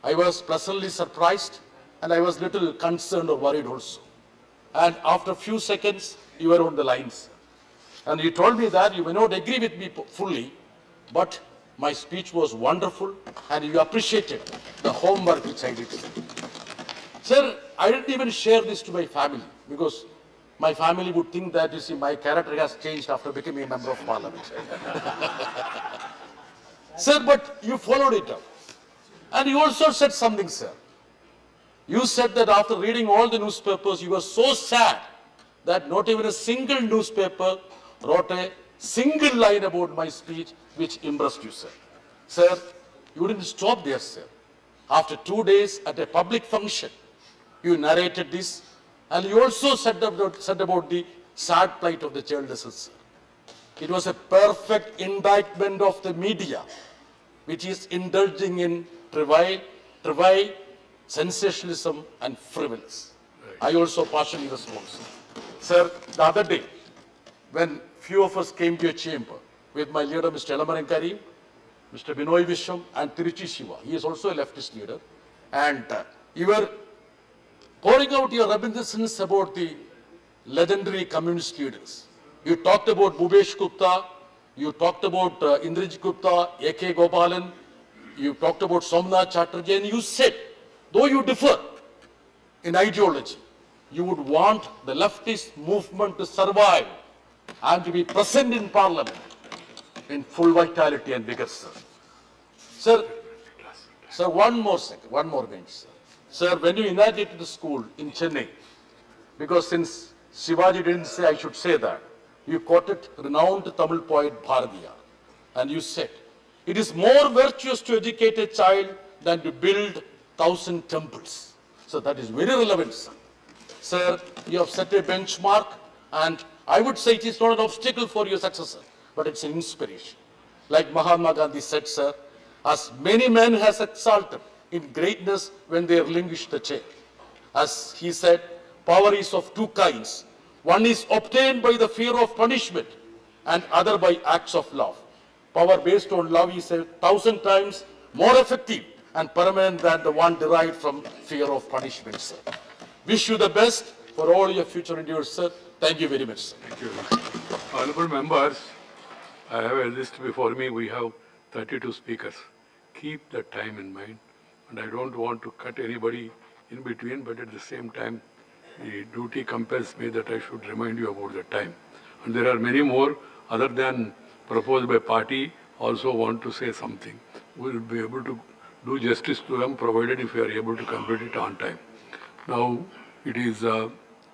I was pleasantly surprised and I was little concerned or worried also. And after a few seconds, you were on the lines. And you told me that you may not agree with me fully, but my speech was wonderful and you appreciated the homework which I did. Sir, I didn't even share this to my family because my family would think that, you see, my character has changed after becoming a member of parliament. Sir, but you followed it up. And you also said something, sir. You said that after reading all the newspapers, you were so sad that not even a single newspaper wrote a single line about my speech which impressed you, sir. Sir, you didn't stop there, sir. After 2 days at a public function, you narrated this and you also said about the sad plight of the childless, sir. It was a perfect indictment of the media, which is indulging in trivial, sensationalism and frivolous. I also partially respond, sir. Sir, the other day, when few of us came to your chamber with my leader, Mr. Elamaran Karim, Mr. Binoy Vishwam and Tiruchi Shiva, he is also a leftist leader, and you were pouring out your reminiscence about the legendary communist leaders. You talked about Bhupesh Gupta, you talked about Indrajit Gupta, A.K. Gopalan, you talked about Somnath Chatterjee, and you said, though you differ in ideology, you would want the leftist movement to survive and to be present in parliament in full vitality and vigor, sir. Sir, one more minute, sir. Sir, when you inaugurated the school in Chennai, because since Shivaji didn't say, I should say that, you quoted renowned Tamil poet Bharatiyar, and you said, it is more virtuous to educate a child than to build 1,000 temples. So that is very relevant, sir. Sir, you have set a benchmark, and I would say it is not an obstacle for your successor, but it's an inspiration. Like Mahatma Gandhi said, sir, as many men has exalted in greatness when they relinquish the chair. As he said, power is of two kinds. One is obtained by the fear of punishment, and other by acts of love. Power based on love is 1,000 times more effective and permanent than the one derived from fear of punishment, sir. Wish you the best for all your future endeavors, sir. Thank you very much, sir. Thank you. Honorable members, I have a list before me. We have 32 speakers. Keep the time in mind. And I don't want to cut anybody in between, but at the same time, the duty compels me that I should remind you about that time. And there are many more other than proposed by party also want to say something. We will be able to do justice to them provided if we are able to complete it on time. Now it is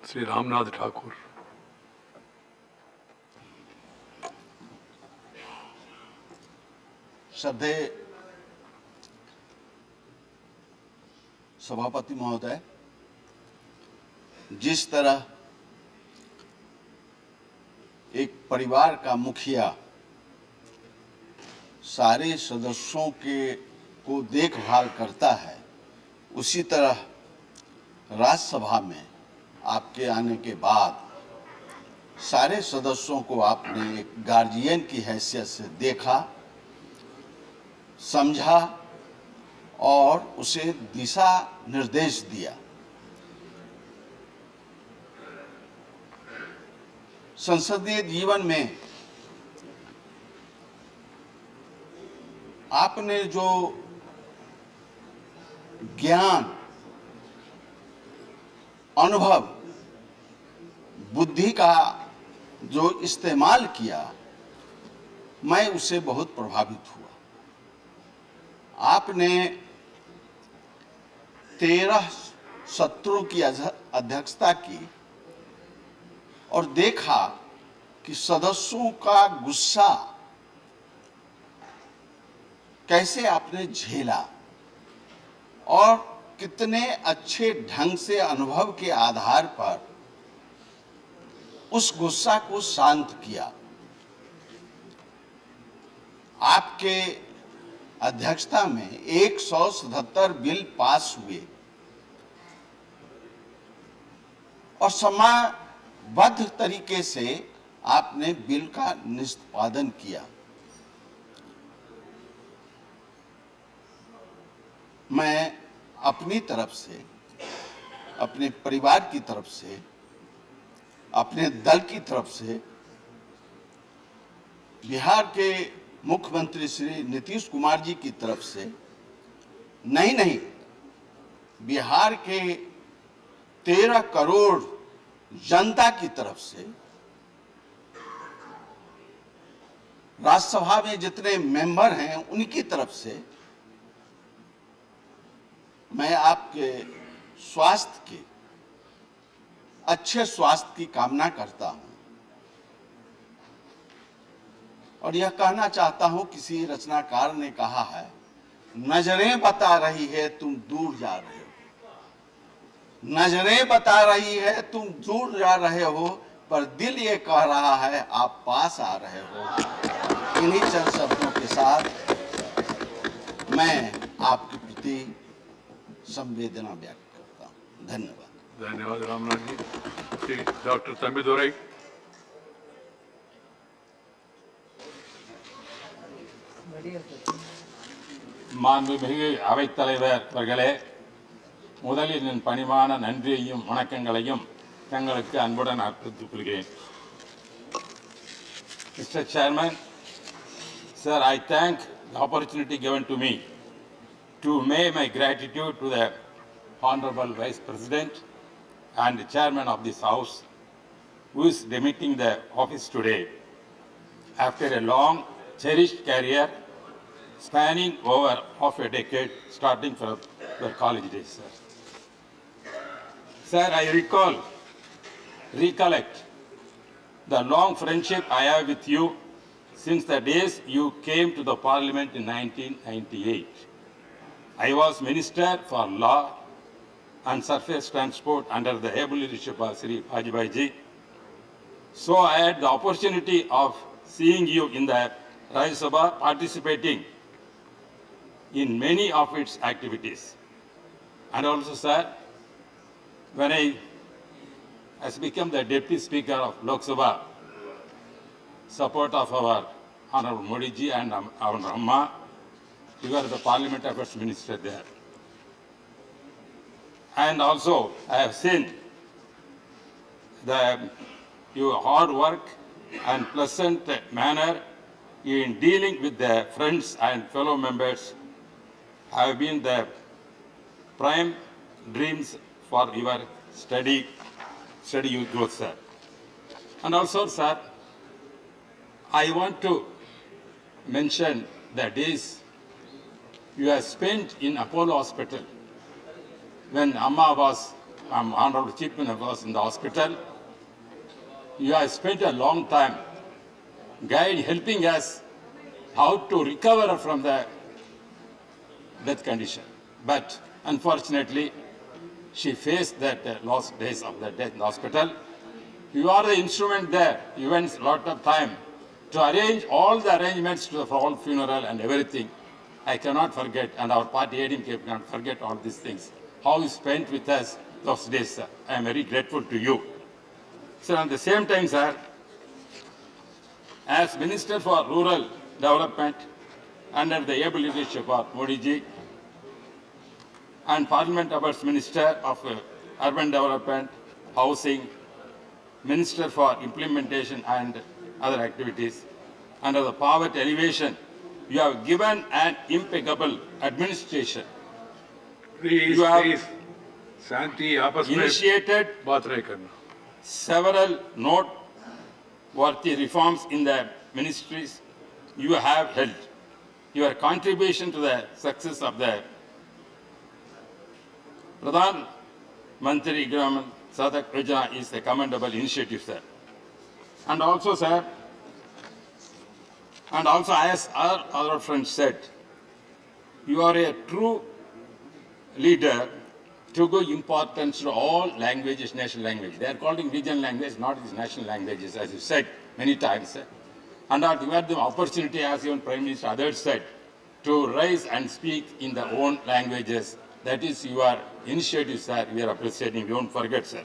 Sri Ramnath Thakur. श्रद्धेय सभापति महोदय, जिस तरह एक परिवार का मुखिया सारे सदस्यों को देखभाल करता है, उसी तरह राज्यसभा में आपके आने के बाद सारे सदस्यों को आपने एक गार्जियन की हैसियत से देखा, समझा और उसे दिशा निर्देश दिया। संसदीय जीवन में आपने जो ज्ञान, अनुभव, बुद्धि का जो इस्तेमाल किया, मैं उससे बहुत प्रभावित हुआ। आपने 13 सत्रों की अध्यक्षता की और देखा कि सदस्यों का गुस्सा कैसे आपने झेला और कितने अच्छे ढंग से अनुभव के आधार पर उस गुस्सा को शांत किया। आपके अध्यक्षता में 177 बिल पास हुए और समयबद्ध तरीके से आपने बिल का निष्पादन किया। मैं अपनी तरफ से, अपने परिवार की तरफ से, अपने दल की तरफ से बिहार के मुख्यमंत्री श्री नीतीश कुमार जी की तरफ से नहीं बिहार के 13 करोड़ जनता की तरफ से, राज्यसभा में जितने मेंबर हैं उनकी तरफ से मैं आपके स्वास्थ्य के अच्छे स्वास्थ्य की कामना करता हूं और यह कहना चाहता हूं, किसी रचनाकार ने कहा है, नजरें बता रही है तुम दूर जा रहे हो, नजरें बता रही है तुम दूर जा रहे हो, पर दिल ये कह रहा है आप पास आ रहे हो। इन्हीं चंद शब्दों के साथ मैं आपके प्रति संवेदना व्यक्त करता हूं। धन्यवाद। धन्यवाद रामनाथ जी। डॉक्टर तंबिदुराई। மாண்புமிகு அவைத்தலைவர் அவர்களே, முதலில் என் பணிவான நன்றியையும் வணக்கங்களையும் தங்களுக்கு அன்புடன் அர்ப்பணித்துக் கொள்கிறேன். Mr. Chairman, sir, I thank the opportunity given to me to pay my gratitude to the Honorable Vice President and the Chairman of this House, who is demitting the office today after a long, cherished career spanning over half a decade, starting from your college days, sir. Sir, I recollect the long friendship I have with you since the days you came to the Parliament in 1998. I was Minister for Law and Surface Transport under the able leadership of Sri Rajyasabha ji. So I had the opportunity of seeing you in the Rajyasabha participating in many of its activities. And also, sir, when I has become the Deputy Speaker of Lok Sabha, support of our Honorable Modi ji and our Amma, you were the Parliament Affairs Minister there. And also, I have seen your hard work and pleasant manner in dealing with the friends and fellow members have been the prime dreams for your study steady growth, sir. And also, sir, I want to mention the days you have spent in Apollo Hospital when Amma was, Honorable Chief Minister was in the hospital. You have spent a long time helping us how to recover from the death condition. But unfortunately, she faced that last days of the death in the hospital. You are the instrument there. You went a lot of time to arrange all the arrangements for all funeral and everything. I cannot forget, and our party ADMK cannot forget all these things. How you spent with us those days, sir. I am very grateful to you. So at the same time, sir, as Minister for Rural Development under the able leadership of Modi ji and Parliament Affairs Minister of Urban Development, Housing, Minister for Implementation and other activities, under the poverty elevation, you have given an impeccable administration. Please, You have please. शांति आपस में Initiated बात नहीं करना. several noteworthy reforms in the ministries you have held. Your contribution to the success of the Pradhan Mantri Gram Sadak Yojana is a commendable initiative, sir. And also, sir, and also as our other friends said, you are a true leader to give importance to all languages, national language. They are called in regional language, not as national languages, as you said many times, sir. And you had the opportunity, as even Prime Minister others said, to rise and speak in their own languages. That is your initiative, sir. We are appreciating. Don't forget, sir.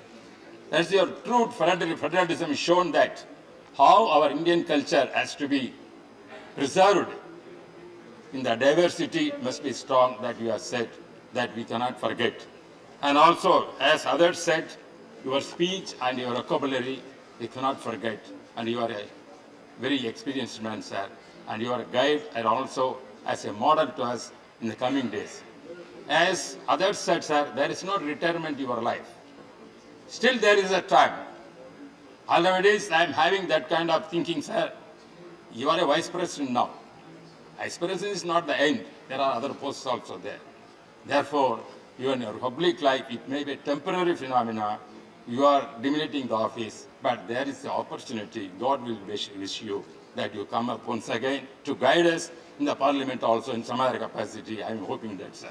That's your true federalism shown that how our Indian culture has to be preserved in the diversity must be strong, that you have said, that we cannot forget. And also, as others said, your speech and your vocabulary, we cannot forget. And you are a very experienced man, sir. And you are a guide and also as a model to us in the coming days. As others said, sir, there is no retirement in your life. Still there is a time. Nowadays, I am having that kind of thinking, sir. You are a vice president now. Vice president is not the end. There are other posts also there. Therefore, you in your public life, it may be a temporary phenomena. You are dominating the office, but there is the opportunity. God will wish you that you come up once again to guide us in the parliament also in some other capacity. I am hoping that, sir.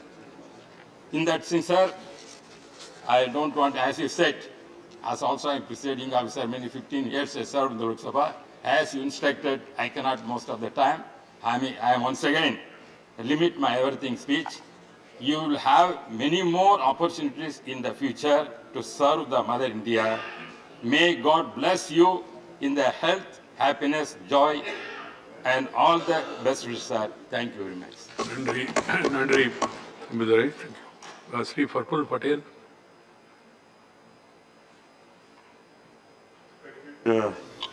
In that sense, sir, I don't want, as you said, as also I am presiding officer, many 15 years I served in the Rajyasabha. As you instructed, I cannot most of the time. I am once again limit my everything speech. You will have many more opportunities in the future to serve the Mother India. May God bless you in the health, happiness, joy, and all the best wishes, sir. Thank you very much. Nandri, Thank you. Sri Farpul Patel.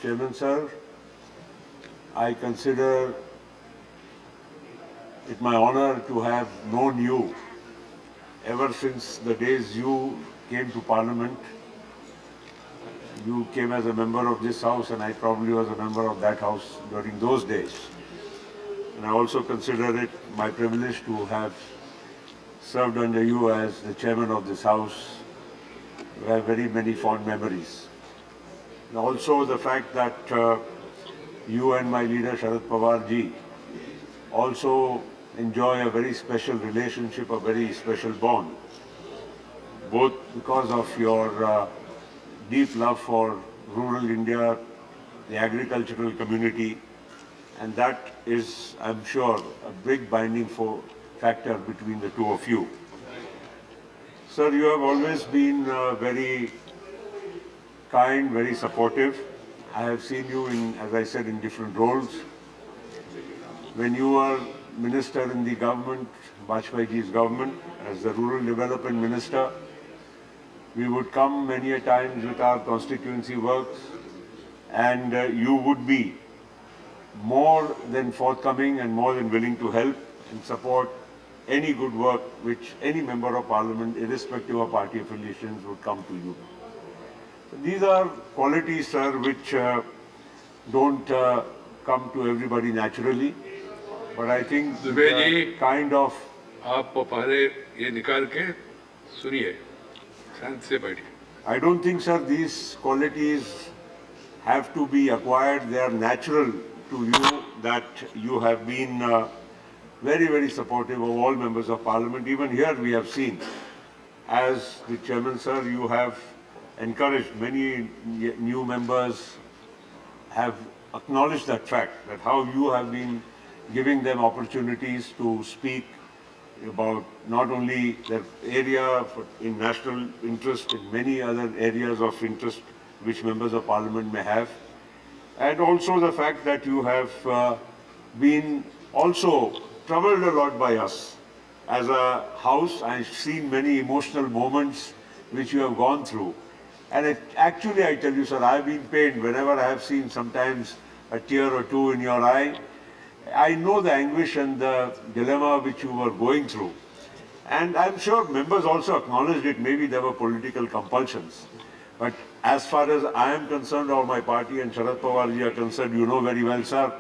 Chairman, sir, I consider it my honor to have known you ever since the days you came to Parliament. You came as a member of this House and I probably was a member of that House during those days. And I also consider it my privilege to have served under you as the Chairman of this House. We have very many fond memories. And also the fact that you and my leader Sharad Pawar ji also enjoy a very special relationship, a very special bond, both because of your deep love for rural India, the agricultural community, and that is, I'm sure, a big binding factor between the two of you. Sir, you have always been very kind, very supportive. I have seen you in, as I said, in different roles. When you were minister in the government, Vajpayee ji's government, as the Rural Development Minister, we would come many a times with our constituency works, and you would be more than forthcoming and more than willing to help and support any good work which any member of parliament, irrespective of party affiliations, would come to you. These are qualities, sir, which don't come to everybody naturally. But I think Dubey kind of... आप पहले ये निकाल के सुनिए, शांति से बैठिए. I don't think, sir, these qualities have to be acquired. They are natural to you, that you have been very, very supportive of all members of parliament. Even here we have seen, as the chairman, sir, you have encouraged many new members, have acknowledged that fact, that how you have been giving them opportunities to speak about not only their area but in national interest, in many other areas of interest which members of parliament may have. And also the fact that you have been also troubled a lot by us as a house. I've seen many emotional moments which you have gone through. And actually, I tell you, sir, I've been pained whenever I have seen sometimes a tear or two in your eye. I know the anguish and the dilemma which you were going through. And I'm sure members also acknowledged it. Maybe there were political compulsions. But as far as I am concerned, or my party and Sharad Pawar ji are concerned, you know very well, sir,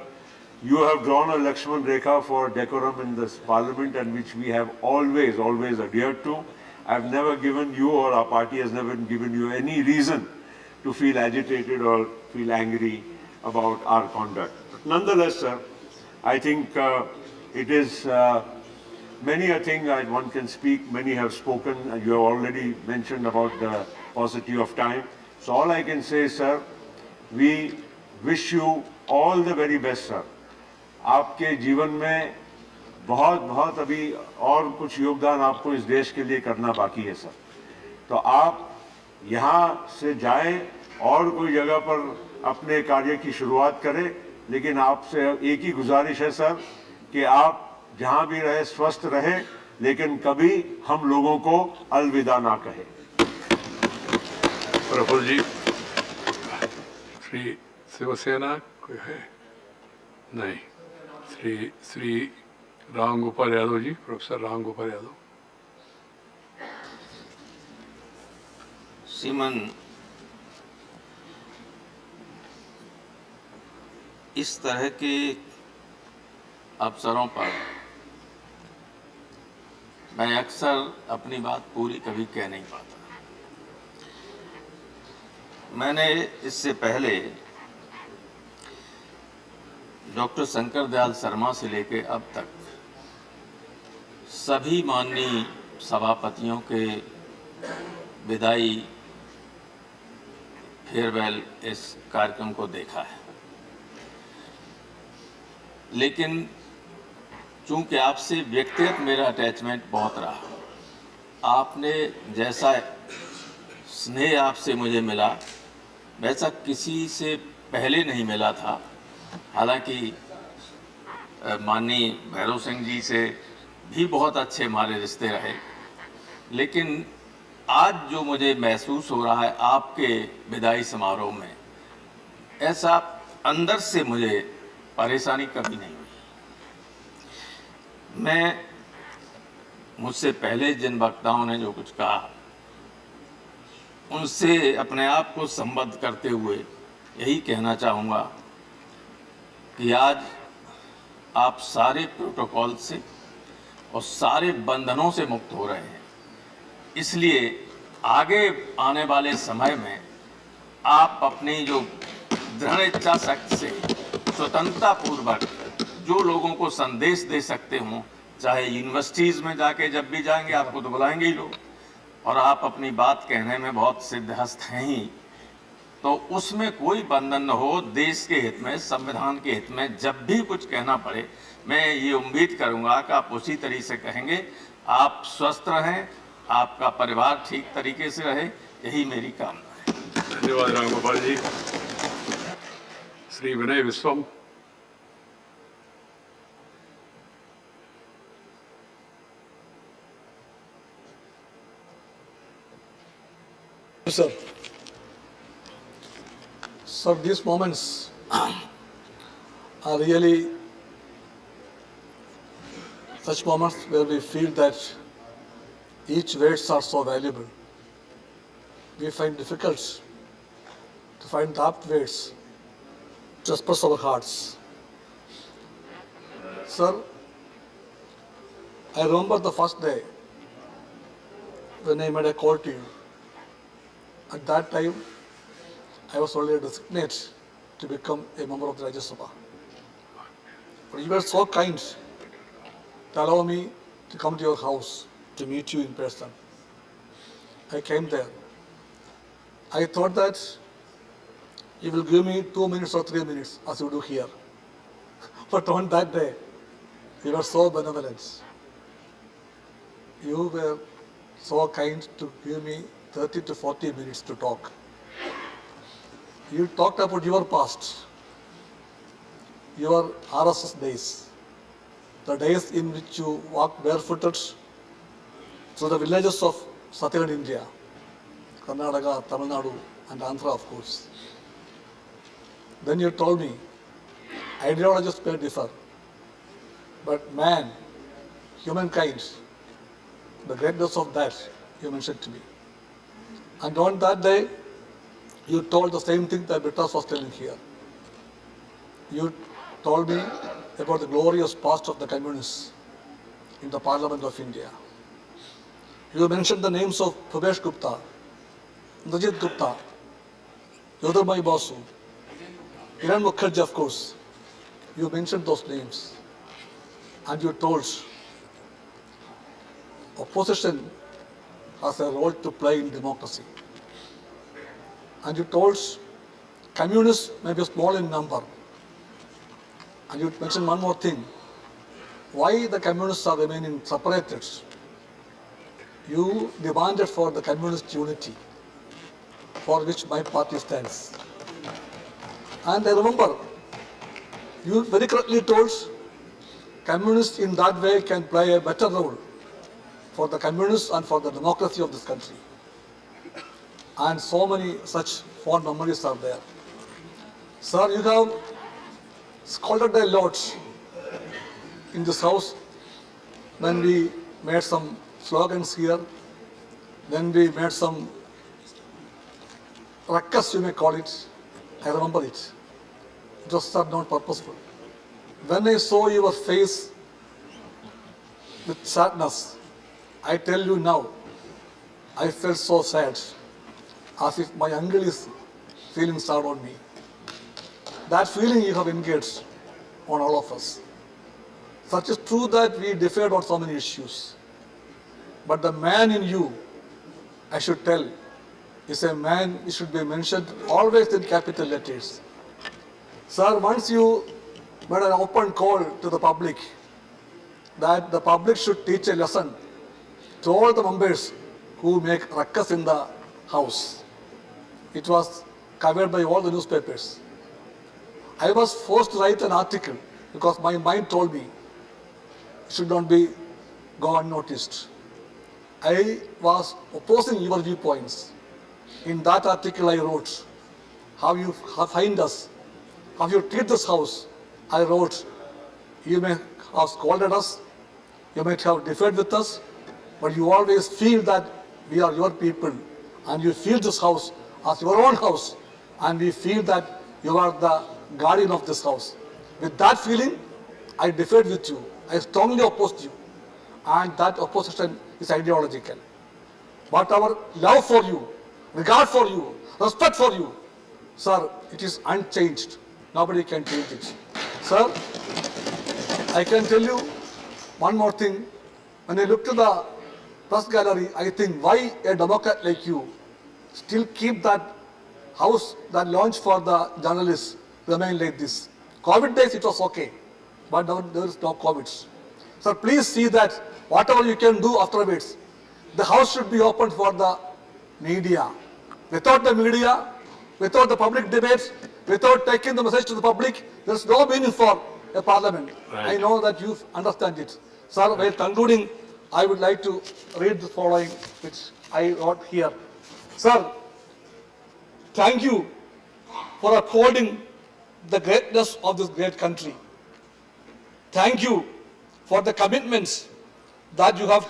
you have drawn a Lakshman Rekha for decorum in this parliament, and which we have always, always adhered to. I've never given you, or our party has never given you, any reason to feel agitated or feel angry about our conduct. But nonetheless, sir, I think it is many a thing one can speak, many have spoken, and you have already mentioned about the paucity of time. So all I can say, sir, we wish you all the very best, sir. आपके जीवन में बहुत बहुत अभी और कुछ योगदान आपको इस देश के लिए करना बाकी है, सर. तो आप यहाँ से जाएं और कोई जगह पर अपने कार्य की शुरुआत करें, लेकिन आपसे एक ही गुजारिश है, सर, कि आप जहाँ भी रहे स्वस्थ रहे, लेकिन कभी हम लोगों को अलविदा ना कहे. प्रफुल्ल जी, श्री शिवसेना कोई है? नहीं. श्री राम गोपाल यादव जी, प्रोफेसर राम गोपाल यादव. श्रीमान, इस तरह के अवसरों पर मैं अक्सर अपनी बात पूरी कभी कह नहीं पाता. मैंने इससे पहले डॉक्टर शंकर दयाल शर्मा से लेकर अब तक सभी माननीय सभापतियों के विदाई फेयरवेल इस कार्यक्रम को देखा है, लेकिन चूंकि आपसे व्यक्तिगत मेरा अटैचमेंट बहुत रहा, आपने जैसा स्नेह आपसे मुझे मिला वैसा किसी से पहले नहीं मिला था. हालांकि माननीय भैरव सिंह जी से भी बहुत अच्छे हमारे रिश्ते रहे, लेकिन आज जो मुझे महसूस हो रहा है आपके विदाई समारोह में, ऐसा अंदर से मुझे परेशानी कभी नहीं हुई. मैं मुझसे पहले जिन वक्ताओं ने जो कुछ कहा उनसे अपने आप को संबद्ध करते हुए यही कहना चाहूँगा कि आज आप सारे प्रोटोकॉल से और सारे बंधनों से मुक्त हो रहे हैं. इसलिए आगे आने वाले समय में आप अपनी जो दृढ़ इच्छा शक्ति से स्वतंत्रता पूर्वक जो लोगों को संदेश दे सकते हों, चाहे यूनिवर्सिटीज़ में जाके जब भी जाएंगे आपको तो बुलाएंगे ही लोग, और आप अपनी बात कहने में बहुत सिद्धहस्त हैं ही, तो उसमें कोई बंधन न हो. देश के हित में, संविधान के हित में जब भी कुछ कहना पड़े, मैं ये उम्मीद करूंगा कि आप उसी तरीके से कहेंगे. आप स्वस्थ रहें, आपका परिवार ठीक तरीके से रहे, यही मेरी कामना है. धन्यवाद राम गोपाल जी. श्री विनय विश्वम. Sir, these moments are really such moments where we feel that each words are so valuable. We find difficult to find the apt words to express our hearts. Sir, I remember the first day when I made a call to you. At that time, I was already designated to become a member of the Rajyasabha. But you were so kind to allow me to come to your house to meet you in person. I came there. I thought that you will give me 2 minutes or 3 minutes as you do here. But on that day, you were so benevolent. You were so kind to give me 30 to 40 minutes to talk. You talked about your past, your RSS days, the days in which you walked barefooted through the villages of southern India, Karnataka, Tamil Nadu, and Andhra, of course. Then you told me, ideologies may differ, but man, humankind, the greatness of that you mentioned to me. And on that day, you told the same thing that Britas was telling here. You told me about the glorious past of the communists in the Parliament of India. You mentioned the names of Bhupesh Gupta, Najit Gupta, Yodharmai Basu, Kiran Mukherjee, of course. You mentioned those names. And you told opposition has a role to play in democracy. And you told communists may be small in number. And you mentioned one more thing. Why the communists are remaining separated? You demanded for the communist unity, for which my party stands. And I remember, you very correctly told communists in that way can play a better role for the communists and for the democracy of this country. And so many such fond memories are there. Sir, you have scolded a lot in this house when we made some slogans here, when we made some ruckus, you may call it. I remember it. It was not purposeful. When I saw your face with sadness, I tell you now, I felt so sad, as if my uncle is feeling sad on me. That feeling you have engaged on all of us. Such is true that we differed on so many issues. But the man in you, I should tell, is a man who should be mentioned always in capital letters. Sir, once you made an open call to the public that the public should teach a lesson to all the members who make ruckus in the house. It was covered by all the newspapers. I was forced to write an article because my mind told me it should not be go unnoticed. I was opposing your viewpoints. In that article I wrote how you find us, how you treat this house. I wrote, you may have scolded us, you might have differed with us, but you always feel that we are your people and you feel this house as your own house and we feel that you are the guardian of this house. With that feeling, I differed with you. I strongly opposed you, and that opposition is ideological. But our love for you, regard for you, respect for you, sir, it is unchanged. Nobody can change it. Sir, I can tell you one more thing. When I look to the press gallery, I think why a Democrat like you still keep that house, that launch for the journalists remain like this. COVID days it was okay, but now there is no COVID. So please see that whatever you can do afterwards, the house should be open for the media. Without the media, without the public debate, without taking the message to the public, there is no meaning for a parliament. Right. I know that you understand it. Sir, while concluding, I would like to read the following, which I wrote here. Sir, thank you for upholding the greatness of this great country. Thank you for the commitments that you have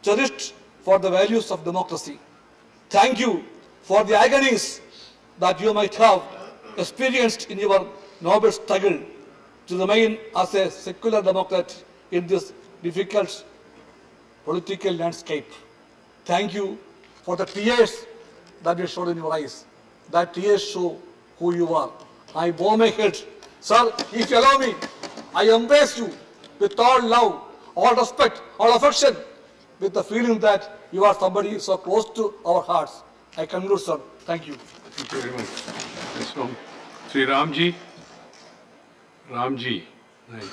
cherished for the values of democracy. Thank you for the agonies that you might have experienced in your noble struggle to remain as a secular democrat in this difficult political landscape. Thank you for the tears that you showed in your eyes. That tears show who you are. I bow my head. Sir, if you allow me, I embrace you with all love, all respect, all affection, with the feeling that you are somebody so close to our hearts. I conclude, sir. Thank you. Thank you very much. Yes, so, Sri Ramji. Ramji. Nice.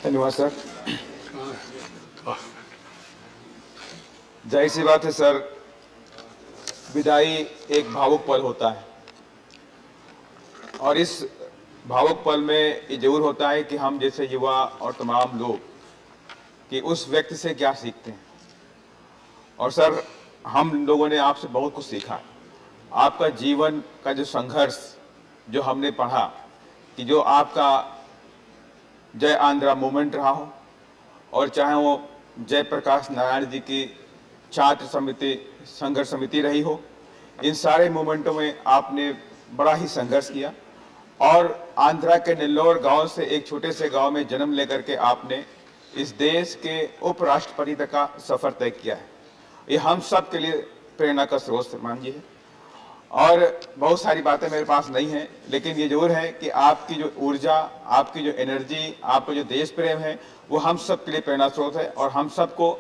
धन्यवाद sir. Oh, जाहिर सी बात है sir, विदाई एक भावुक पल होता है और इस भावुक पल में ये जरूर होता है कि हम जैसे युवा और तमाम लोग कि उस व्यक्ति से क्या सीखते हैं। और सर, हम लोगों ने आपसे बहुत कुछ सीखा। आपका जीवन का जो संघर्ष जो हमने पढ़ा कि जो आपका जय आंध्रा मूवमेंट रहा हो और चाहे वो जयप्रकाश नारायण जी की छात्र समिति संघर्ष समिति रही हो, इन सारे मूवमेंटों में आपने बड़ा ही संघर्ष किया और आंध्रा के नेल्लोर गांव से एक छोटे से गांव में जन्म लेकर के आपने इस देश के उपराष्ट्रपति तक का सफर तय किया है। ये हम सब के लिए प्रेरणा का स्रोत श्रीमान जी है और बहुत सारी बातें मेरे पास नहीं है, लेकिन ये जरूर है कि आपकी जो ऊर्जा, आपकी जो एनर्जी, आपका जो देश प्रेम है वो हम सब के लिए प्रेरणा स्रोत है और हम सबको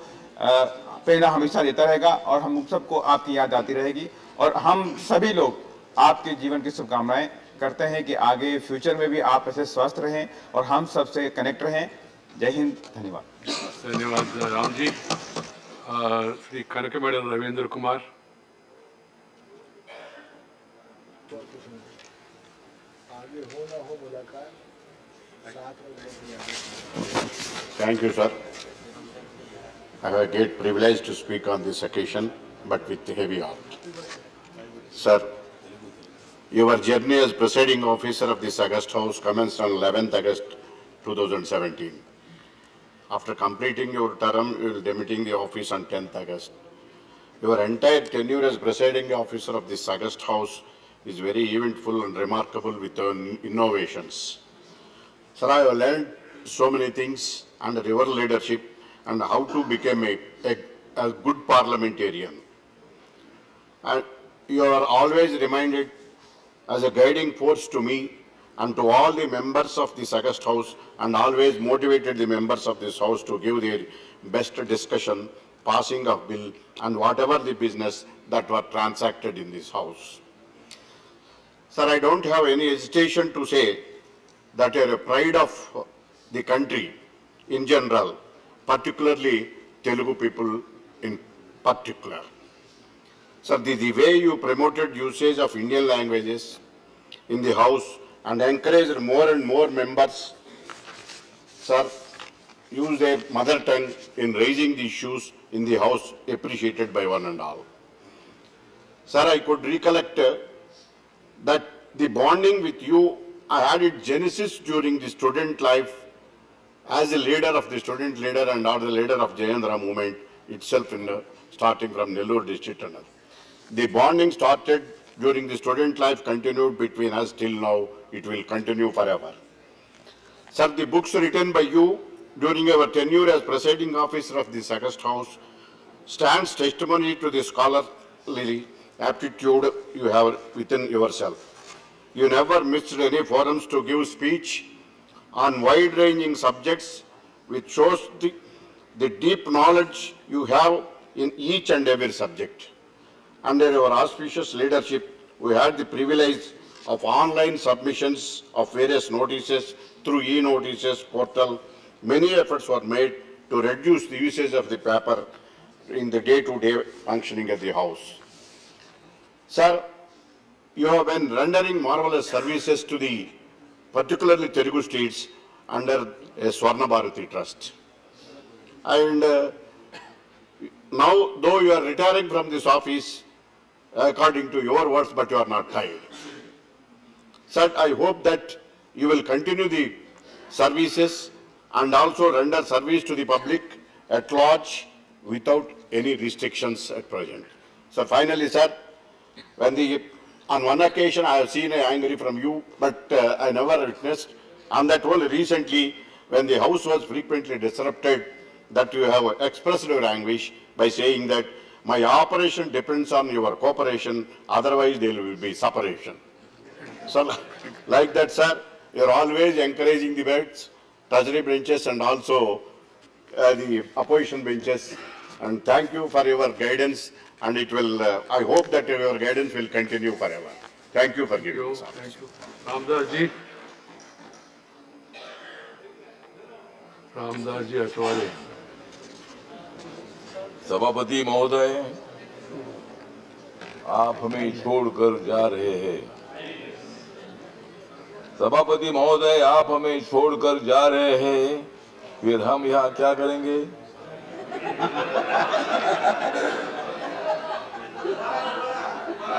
प्रेरणा हमेशा देता रहेगा और हम सबको आपकी याद आती रहेगी और हम सभी लोग आपके जीवन की शुभकामनाएं करते हैं कि आगे फ्यूचर में भी आप ऐसे स्वस्थ रहें और हम सबसे कनेक्ट रहें। जय हिंद, धन्यवाद। धन्यवाद Ram ji. Shri कनकमेडल Ravindra Kumar. Thank you, sir. I have a great privilege to speak on this occasion, but with heavy heart. Sir, your journey as presiding officer of this August House commenced on 11th August 2017. After completing your term, you will be demitting the office on 10th August. Your entire tenure as presiding officer of this August House is very eventful and remarkable with your innovations. Sir, I have learned so many things under your leadership and how to become a good parliamentarian. And you are always reminded as a guiding force to me and to all the members of this August House, and always motivated the members of this House to give their best discussion, passing of bill and whatever the business that were transacted in this House. Sir, I don't have any hesitation to say that you are a pride of the country in general, particularly Telugu people in particular. Sir, the way you promoted usage of Indian languages in the House and encouraged more and more members, sir, use their mother tongue in raising the issues in the House, appreciated by one and all. Sir, I could recollect that the bonding with you, I had its genesis during the student life as a leader of the student leader and or the leader of Jayandra movement itself, starting from Nellore district. The bonding started during the student life, continued between us till now. It will continue forever. Sir, the books written by you during your tenure as presiding officer of this August House stands testimony to the scholarly aptitude you have within yourself. You never missed any forums to give speech on wide-ranging subjects, which shows the deep knowledge you have in each and every subject. Under your auspicious leadership, we had the privilege of online submissions of various notices through e-notices portal. Many efforts were made to reduce the usage of the paper in the day-to-day functioning of the House. Sir, you have been rendering marvelous services to the particularly Telugu states under a Swarna Bharati Trust. And now, though you are retiring from this office, according to your words, but you are not tired. Sir, I hope that you will continue the services and also render service to the public at large without any restrictions at present. So finally, sir, when the On one occasion, I have seen an angry from you, but I never witnessed. On that only recently, when the house was frequently disrupted, that you have expressed your anguish by saying that my operation depends on your cooperation, otherwise there will be separation. So, like that, sir, you are always encouraging the debates, treasury benches and also the opposition benches. And thank you for your guidance, and it will, I hope that your guidance will continue forever. Thank you for giving us. Thank you. Ramdas ji. Ramdas ji Atwale. सभापति महोदय, आप हमें छोड़कर जा रहे हैं। सभापति महोदय, आप हमें छोड़कर जा रहे हैं, फिर हम यहाँ क्या करेंगे?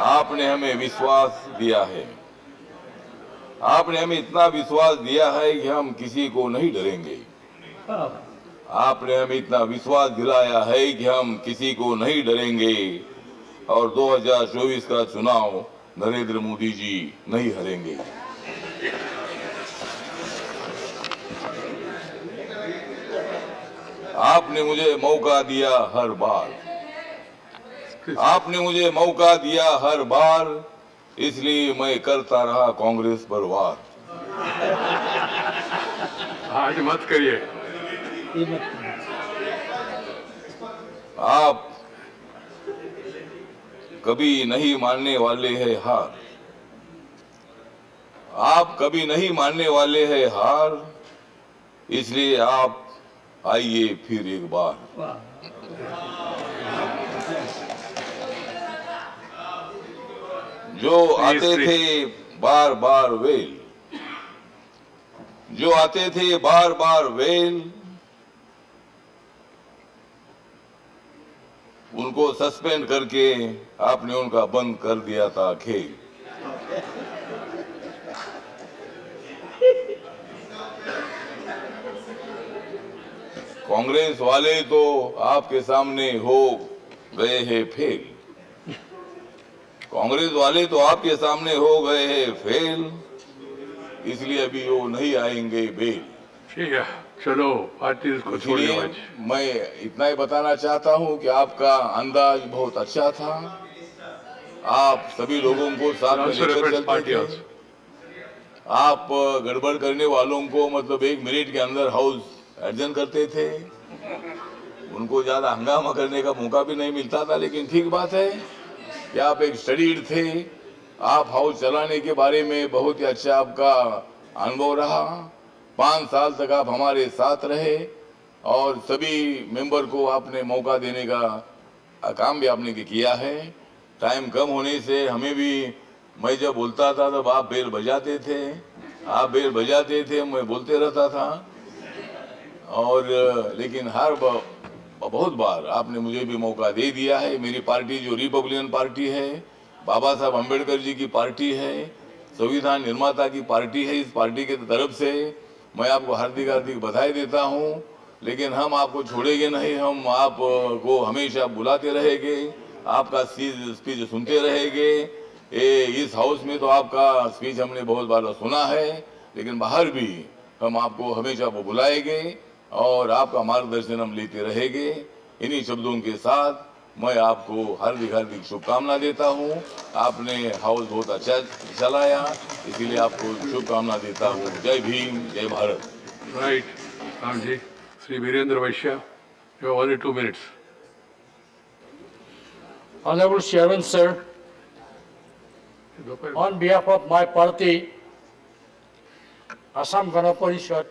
आपने हमें विश्वास दिया है। आपने हमें इतना विश्वास दिया है कि हम किसी को नहीं डरेंगे। आपने हमें इतना विश्वास दिलाया है कि हम किसी को नहीं डरेंगे और 2024 का चुनाव नरेंद्र मोदी जी नहीं हारेंगे। आपने मुझे मौका दिया हर बार, आपने मुझे मौका दिया हर बार, इसलिए मैं करता रहा कांग्रेस पर वार। आज मत करिए। आप कभी नहीं मानने वाले हैं हार, आप कभी नहीं मानने वाले हैं हार, इसलिए आप आइए फिर एक बार। जो आते थे बार बार वेल, जो आते थे बार बार वेल, उनको सस्पेंड करके आपने उनका बंद कर दिया था खेल। कांग्रेस वाले तो आपके सामने हो गए हैं फेल, कांग्रेस वाले तो आपके सामने हो गए हैं फेल, इसलिए अभी वो नहीं आएंगे बेल। ठीक है, चलो पार्टी को छोड़िए। मैं इतना ही बताना चाहता हूं कि आपका अंदाज बहुत अच्छा था, आप सभी लोगों को साथ में लेकर चलते थे। आप गड़बड़ करने वालों को मतलब 1 मिनट के अंदर हाउस एडजन करते थे, उनको ज्यादा हंगामा करने का मौका भी नहीं मिलता था। लेकिन ठीक बात है कि आप एक स्टडीड थे, आप हाउस चलाने के बारे में बहुत ही अच्छा आपका अनुभव रहा। 5 साल तक आप हमारे साथ रहे और सभी मेंबर को आपने मौका देने का काम भी आपने किया है। टाइम कम होने से हमें भी, मैं जब बोलता था तब आप बेल बजाते थे, आप बेल बजाते थे, मैं बोलते रहता था। और लेकिन बहुत बार आपने मुझे भी मौका दे दिया है। मेरी पार्टी जो रिपब्लिकन पार्टी है, बाबा साहब अम्बेडकर जी की पार्टी है, संविधान निर्माता की पार्टी है, इस पार्टी की तरफ से मैं आपको हार्दिक हार्दिक बधाई देता हूं। लेकिन हम आपको छोड़ेंगे नहीं, हम आपको हमेशा बुलाते रहेंगे, आपका स्पीच सुनते रहेंगे। इस हाउस में तो आपका स्पीच हमने बहुत बार सुना है, लेकिन बाहर भी हम आपको हमेशा बुलाएंगे और आपका मार्गदर्शन हम लेते रहेंगे। इन्हीं शब्दों के साथ मैं आपको हार्दिक हार्दिक शुभकामना देता हूं। आपने हाउस बहुत अच्छा चलाया, इसीलिए आपको शुभकामना देता हूं। जय भीम, जय Bharat. Right, Ram ji. Shri Virendra Vysya, you have only 2 minutes. Honorable Chairman, sir, on behalf of my party, Assam Gana Parishad,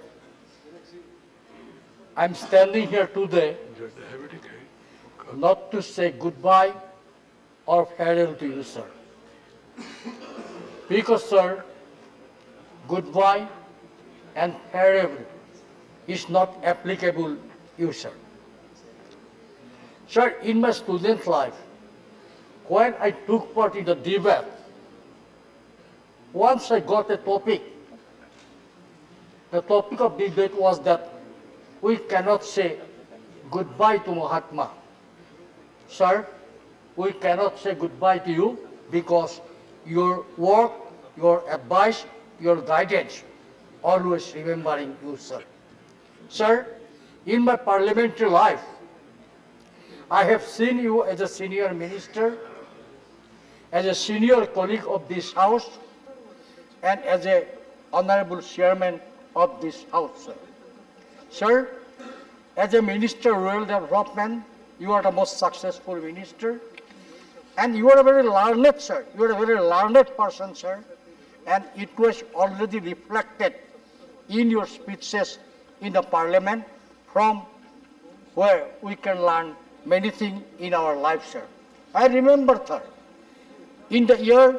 I'm standing here today not to say goodbye or farewell to you, sir. Because, sir, goodbye and farewell is not applicable to you, sir. Sir, in my student life, when I took part in the debate, once I got a topic, the topic of debate was that we cannot say goodbye to Mahatma. Sir, we cannot say goodbye to you because your work, your advice, your guidance, always remembering you, sir. Sir, in my parliamentary life, I have seen you as a senior minister, as a senior colleague of this house, and as a honorable chairman of this house, sir. Sir, as a minister of rural development, you are the most successful minister, and you are a very learned, sir. You are a very learned person, sir, and it was already reflected in your speeches in the parliament, from where we can learn many things in our life, sir. I remember, sir, in the year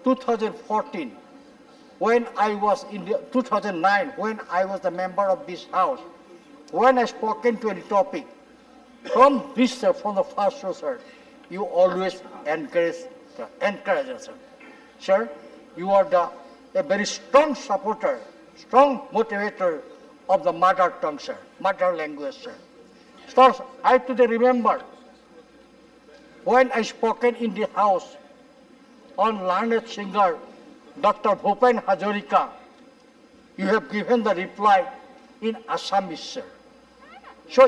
2014, when I was in the 2009, when I was a member of this house, when I spoken to any topic, from this, sir, from the first row, sir, you always encourage us, sir. Sir, you are a very strong supporter, strong motivator of the mother tongue, sir, mother language, sir. So I today remember when I spoken in the house on learned singer Dr. Bhupen Hazarika, you have given the reply in Assamese, sir. So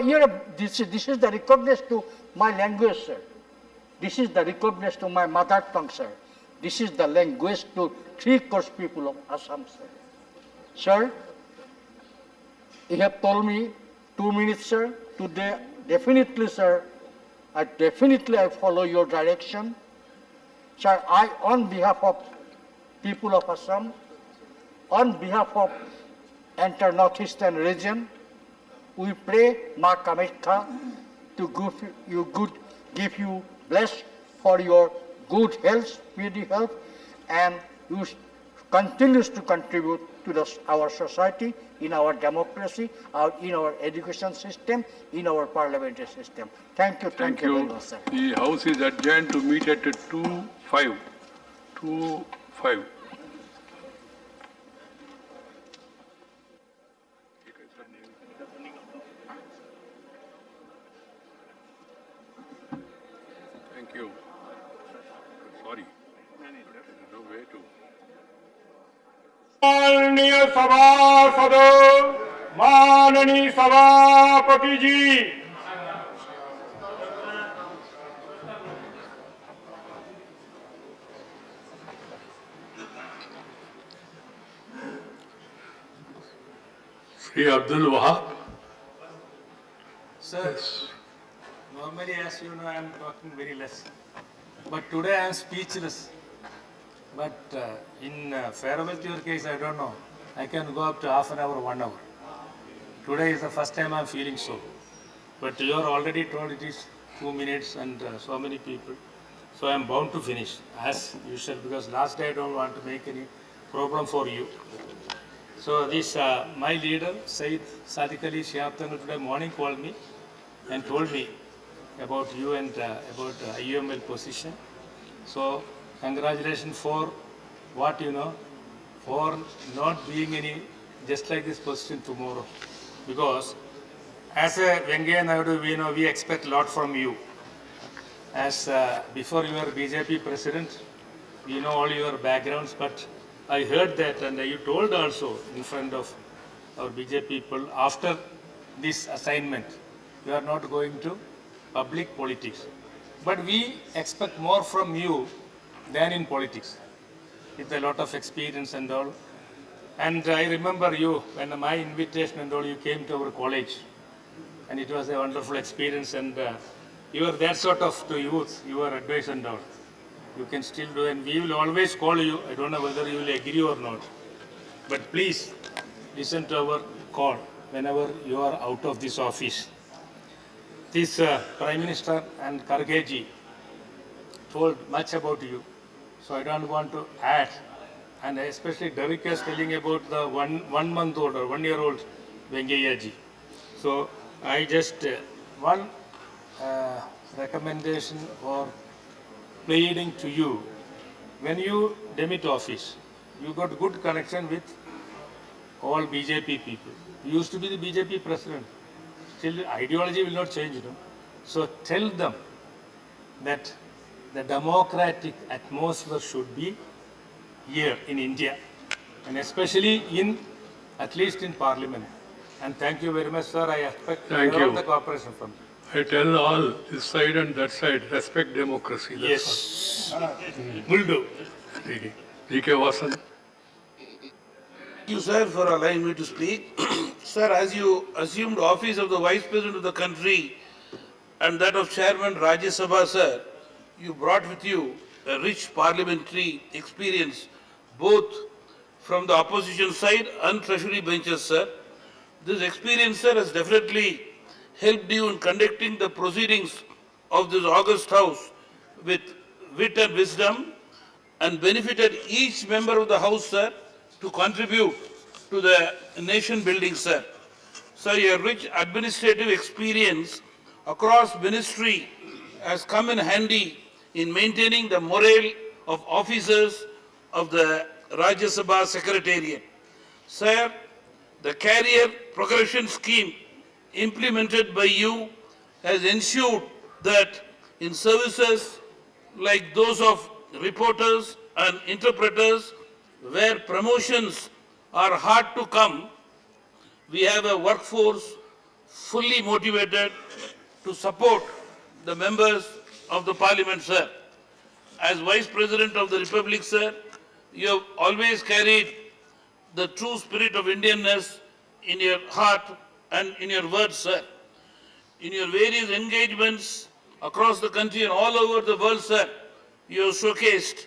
this is the recognition to my language, sir. This is the recognition to my mother tongue, sir. This is the language to 3/4 people of Assam, sir. Sir, you have told me 2 minutes, sir. Today, definitely, sir, I follow your direction. Sir, on behalf of people of Assam, on behalf of entire northeastern region, we pray Ma Kamakya to give you bless for your good health, speedy health, and you continues to contribute to our society, in our democracy, in our education system, in our parliamentary system. Thank you very much, sir. The House is adjourned to meet at 2:05. 2:05. Thank you. Sorry. There's no way to. माननीय सभासदों, माननीय सभापति जी, Sri Abdul Wahab. Sir, normally, as you know, I am talking very less, but today I am speechless. But in farewell to your case, I don't know. I can go up to half an hour, 1 hour. Today is the first time I am feeling so. But you are already told it is 2 minutes and so many people. So I am bound to finish as usual, because last day I don't want to make any problem for you. So this, my leader, Said Sadiq Ali Shihab Thankul, today morning called me and told me about you and about IUML position. So congratulations for what you know, for not being any just like this position tomorrow. Because as a Venkaiah Naidu, we expect a lot from you. As before you were BJP president, we know all your backgrounds, but I heard that, and you told also in front of our BJP people, after this assignment, you are not going to public politics. But we expect more from you than in politics, with a lot of experience and all. And I remember you, when my invitation and all, you came to our college, and it was a wonderful experience, and you are that sort of to youth, you are advice and all. You can still do, and we will always call you. I don't know whether you will agree or not, but please listen to our call whenever you are out of this office. This Prime Minister and Kargeji told much about you, so I don't want to add. And especially Derek is telling about the one month old or 1 year old Venkaiah ji. So I just one recommendation or pleading to you. When you demit office, you got good connection with all BJP people. You used to be the BJP president. Still, ideology will not change, you know. So tell them that the democratic atmosphere should be here in India, and especially at least in Parliament. And thank you very much, sir. I expect Thank all you. the cooperation from you. I tell all this side and that side, respect democracy. That's Yes. all. Will do. D.K. Vasan. Thank you, sir, for allowing me to speak. Sir, as you assumed office of the Vice President of the country and that of Chairman Rajyasabha, sir, you brought with you a rich parliamentary experience, both from the opposition side and treasury benches, sir. This experience, sir, has definitely helped you in conducting the proceedings of this august house with wit and wisdom, and benefited each member of the house, sir, to contribute to the nation building, sir. Sir, your rich administrative experience across ministry has come in handy in maintaining the morale of officers of the Rajyasabha Secretariat. Sir, the career progression scheme implemented by you has ensured that in services like those of reporters and interpreters, where promotions are hard to come, we have a workforce fully motivated to support the members of the Parliament, sir. As Vice President of the Republic, sir, you have always carried the true spirit of Indianness in your heart and in your words, sir. In your various engagements across the country and all over the world, sir, you have showcased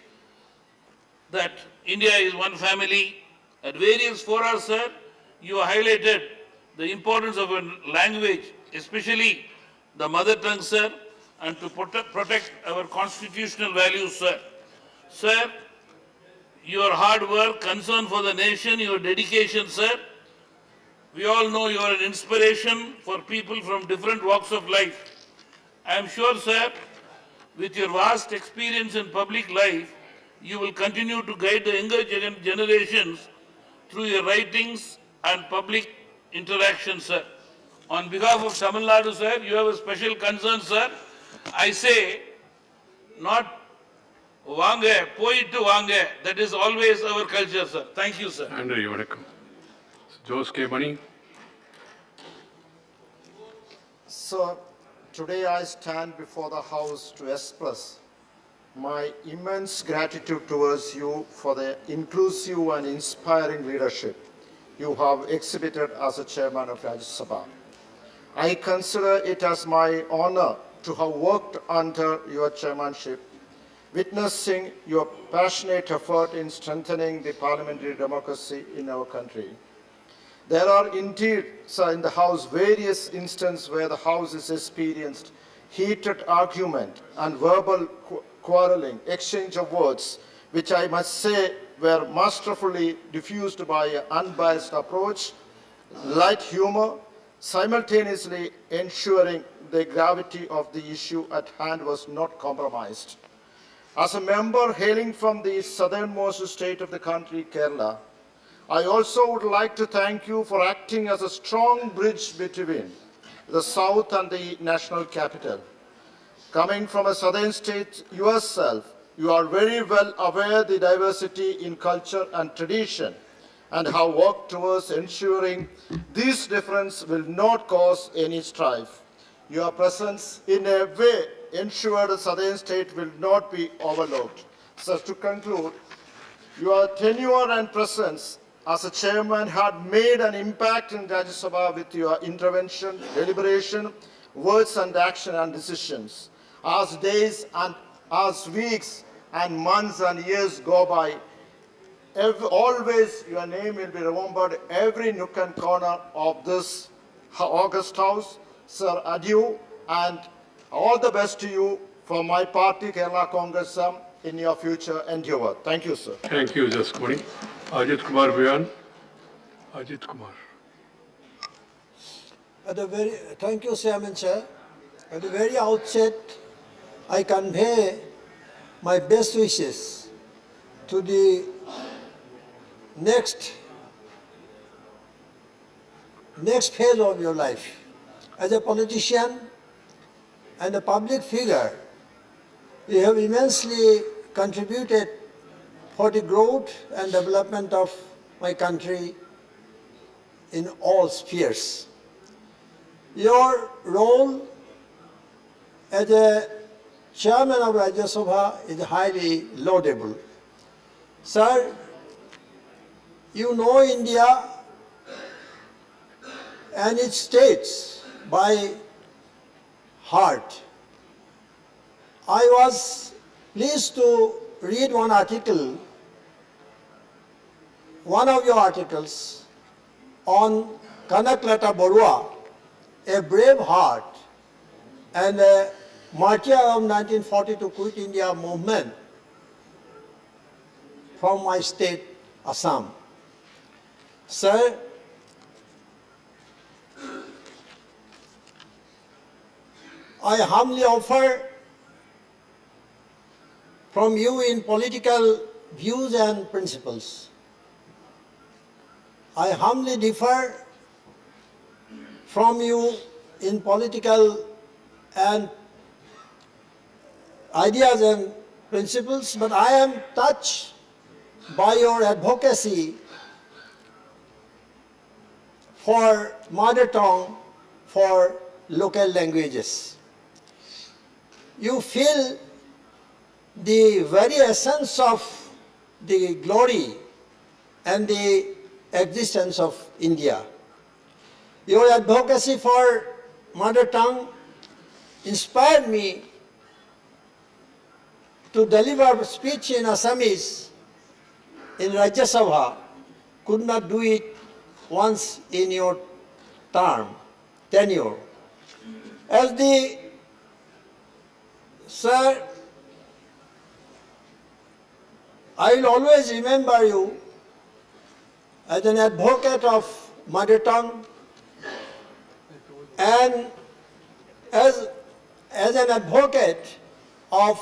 that India is one family. At various fora, sir, you highlighted the importance of a language, especially the mother tongue, sir, and to protect our constitutional values, sir. Sir, your hard work, concern for the nation, your dedication, sir. We all know you are an inspiration for people from different walks of life. I am sure, sir, with your vast experience in public life, you will continue to guide the younger generations through your writings and public interactions, sir. On behalf of Tamil Nadu, sir, you have a special concern, sir. I say, not Vange, poitu Vange. That is always our culture, sir. Thank you, sir. Andrew, vanakkam. Jose K. Mani. Sir, today I stand before the House to express my immense gratitude towards you for the inclusive and inspiring leadership you have exhibited as a chairman of Rajya Sabha. I consider it as my honor to have worked under your chairmanship, witnessing your passionate effort in strengthening the parliamentary democracy in our country. There are indeed, sir, in the House various instances where the House has experienced heated argument and verbal quarreling, exchange of words, which I must say were masterfully diffused by an unbiased approach, light humor, simultaneously ensuring the gravity of the issue at hand was not compromised. As a member hailing from the southernmost state of the country, Kerala, I also would like to thank you for acting as a strong bridge between the south and the national capital. Coming from a southern state yourself, you are very well aware of the diversity in culture and tradition and have worked towards ensuring these differences will not cause any strife. Your presence in a way ensured the southern state will not be overlooked. So to conclude, your tenure and presence as a chairman had made an impact in Rajya Sabha with your intervention, deliberation, words and action and decisions. As days and as weeks and months and years go by, always your name will be remembered every nook and corner of this august house. Sir, adieu and all the best to you from my party, Kerala Congress, in your future endeavor. Thank you, sir. Thank you, Justice Mani. Ajit Kumar Bayan. Ajit Kumar. Thank you, Chairman, sir. At the very outset, I convey my best wishes to the next phase of your life. As a politician and a public figure, You have immensely contributed for the growth and development of my country in all spheres. Your role as a chairman of Rajyasabha is highly laudable. Sir, you know India and its states by heart. I was pleased to read one article, one of your articles on Kanaklata Barua, a brave heart and a martyr of 1940 to Quit India movement from my state, Assam. Sir, I humbly offer from you in political views and principles. I humbly differ from you in political and ideas and principles, but I am touched by your advocacy for mother tongue, for local languages. You feel the very essence of the glory and the existence of India. Your advocacy for mother tongue inspired me to deliver speech in Assamese in Rajyasabha. Could not do it once in your tenure. As the, sir, I will always remember you as an advocate of mother tongue and as an advocate of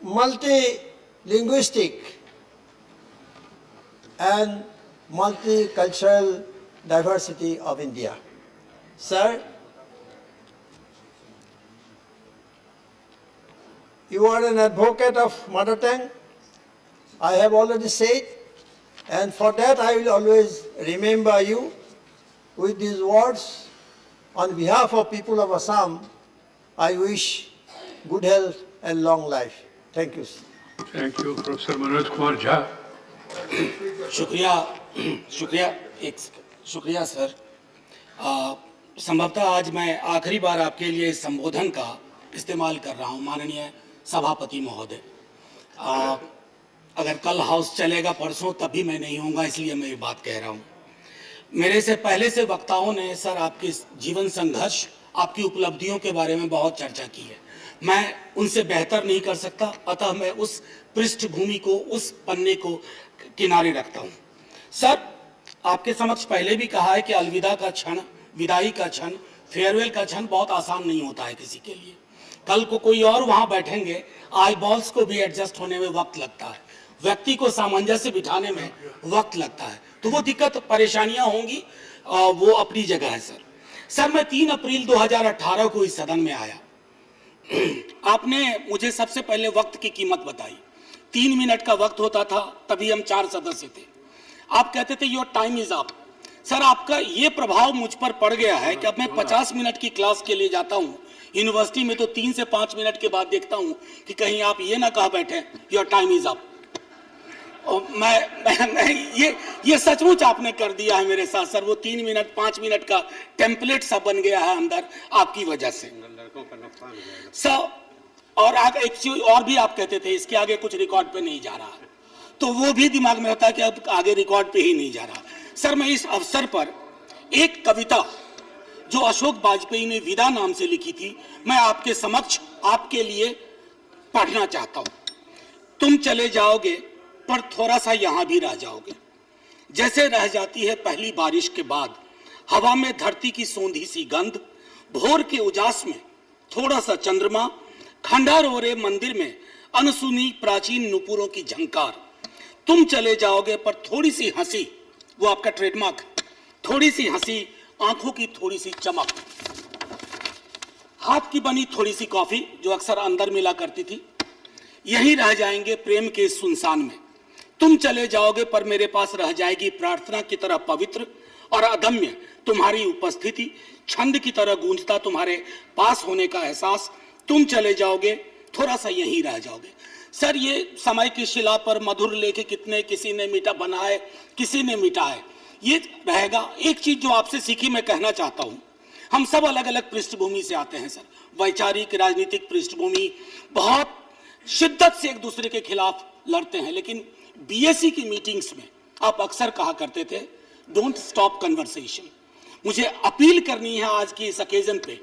multi-linguistic and multicultural diversity of India. Sir, you are an advocate of mother tongue, I have already said, and for that I will always remember you with these words. On behalf of people of Assam, I wish good health and long life. Thank you. Thank you, Professor Manoj Kumar Jha. शुक्रिया sir. संभवतः आज मैं आखिरी बार आपके लिए इस संबोधन का इस्तेमाल कर रहा हूं, माननीय सभापति महोदय। अगर कल हाउस चलेगा परसों तब भी मैं नहीं होऊंगा, इसलिए मैं ये बात कह रहा हूं। मेरे से पहले से वक्ताओं ने सर आपके जीवन संघर्ष, आपकी उपलब्धियों के बारे में बहुत चर्चा की है। मैं उनसे बेहतर नहीं कर सकता, अतः मैं उस पृष्ठभूमि को, उस पन्ने को किनारे रखता हूं। सर, आपके समक्ष पहले भी कहा है कि अलविदा का क्षण, विदाई का क्षण, फेयरवेल का क्षण बहुत आसान नहीं होता है किसी के लिए। कल को कोई और वहां बैठेंगे, आई बॉल्स को भी एडजस्ट होने में वक्त लगता है, व्यक्ति को सामंजस्य बिठाने में वक्त लगता है, तो वो दिक्कत परेशानियां होंगी, वो अपनी जगह है। सर मैं 3 अप्रैल 2018 को इस सदन में आया। आपने मुझे सबसे पहले वक्त की कीमत बताई। 3 मिनट का वक्त होता था, तभी हम 4 सदस्य थे। आप कहते थे your time is up. Sir आपका ये प्रभाव मुझ पर पड़ गया है कि अब मैं 50 मिनट की क्लास के लिए जाता हूँ यूनिवर्सिटी में, तो 3 से 5 मिनट के बाद देखता हूँ कि कहीं आप ये ना कह बैठे योर टाइम इज अप। मैं ये सचमुच आपने कर दिया है मेरे साथ सर। वो 3 मिनट 5 मिनट का टेम्पलेट सा बन गया है अंदर आपकी वजह से सर। और एक चीज और भी आप कहते थे इसके आगे कुछ रिकॉर्ड पे नहीं जा रहा, तो वो भी दिमाग में होता है कि अब आगे रिकॉर्ड पे ही नहीं जा रहा। सर मैं इस अवसर पर एक कविता जो अशोक वाजपेयी ने विदा नाम से लिखी थी, मैं आपके समक्ष आपके लिए पढ़ना चाहता हूं। तुम चले जाओगे पर थोड़ा सा यहां भी रह जाओगे, जैसे रह जाती है पहली बारिश के बाद हवा में धरती की सोंधी सी गंध, भोर के उजास में थोड़ा सा चंद्रमा, खंडहर ओरे मंदिर में अनसुनी प्राचीन नुपुरों की झंकार। तुम चले जाओगे पर थोड़ी सी हंसी, वो आपका ट्रेडमार्क, थोड़ी सी हंसी, आंखों की थोड़ी सी चमक, हाथ की बनी थोड़ी सी कॉफी जो अक्सर अंदर मिला करती थी, यहीं रह जाएंगे प्रेम के इस सुनसान में। तुम चले जाओगे पर मेरे पास रह जाएगी प्रार्थना की तरह पवित्र और अदम्य तुम्हारी उपस्थिति, छंद की तरह गूंजता तुम्हारे पास होने का एहसास। तुम चले जाओगे, थोड़ा सा यहीं रह जाओगे। सर, ये समय की शिला पर मधुर लेख कितने किसी ने मीठा बनाए, किसी ने मिटाए, ये रहेगा। एक चीज जो आपसे सीखी मैं कहना चाहता हूं, हम सब अलग अलग पृष्ठभूमि से आते हैं सर, वैचारिक राजनीतिक पृष्ठभूमि, बहुत शिद्दत से एक दूसरे के खिलाफ लड़ते हैं, लेकिन बीएससी की मीटिंग्स में आप अक्सर कहा करते थे डोंट स्टॉप कन्वर्सेशन। मुझे अपील करनी है आज की इस ओकेजन पे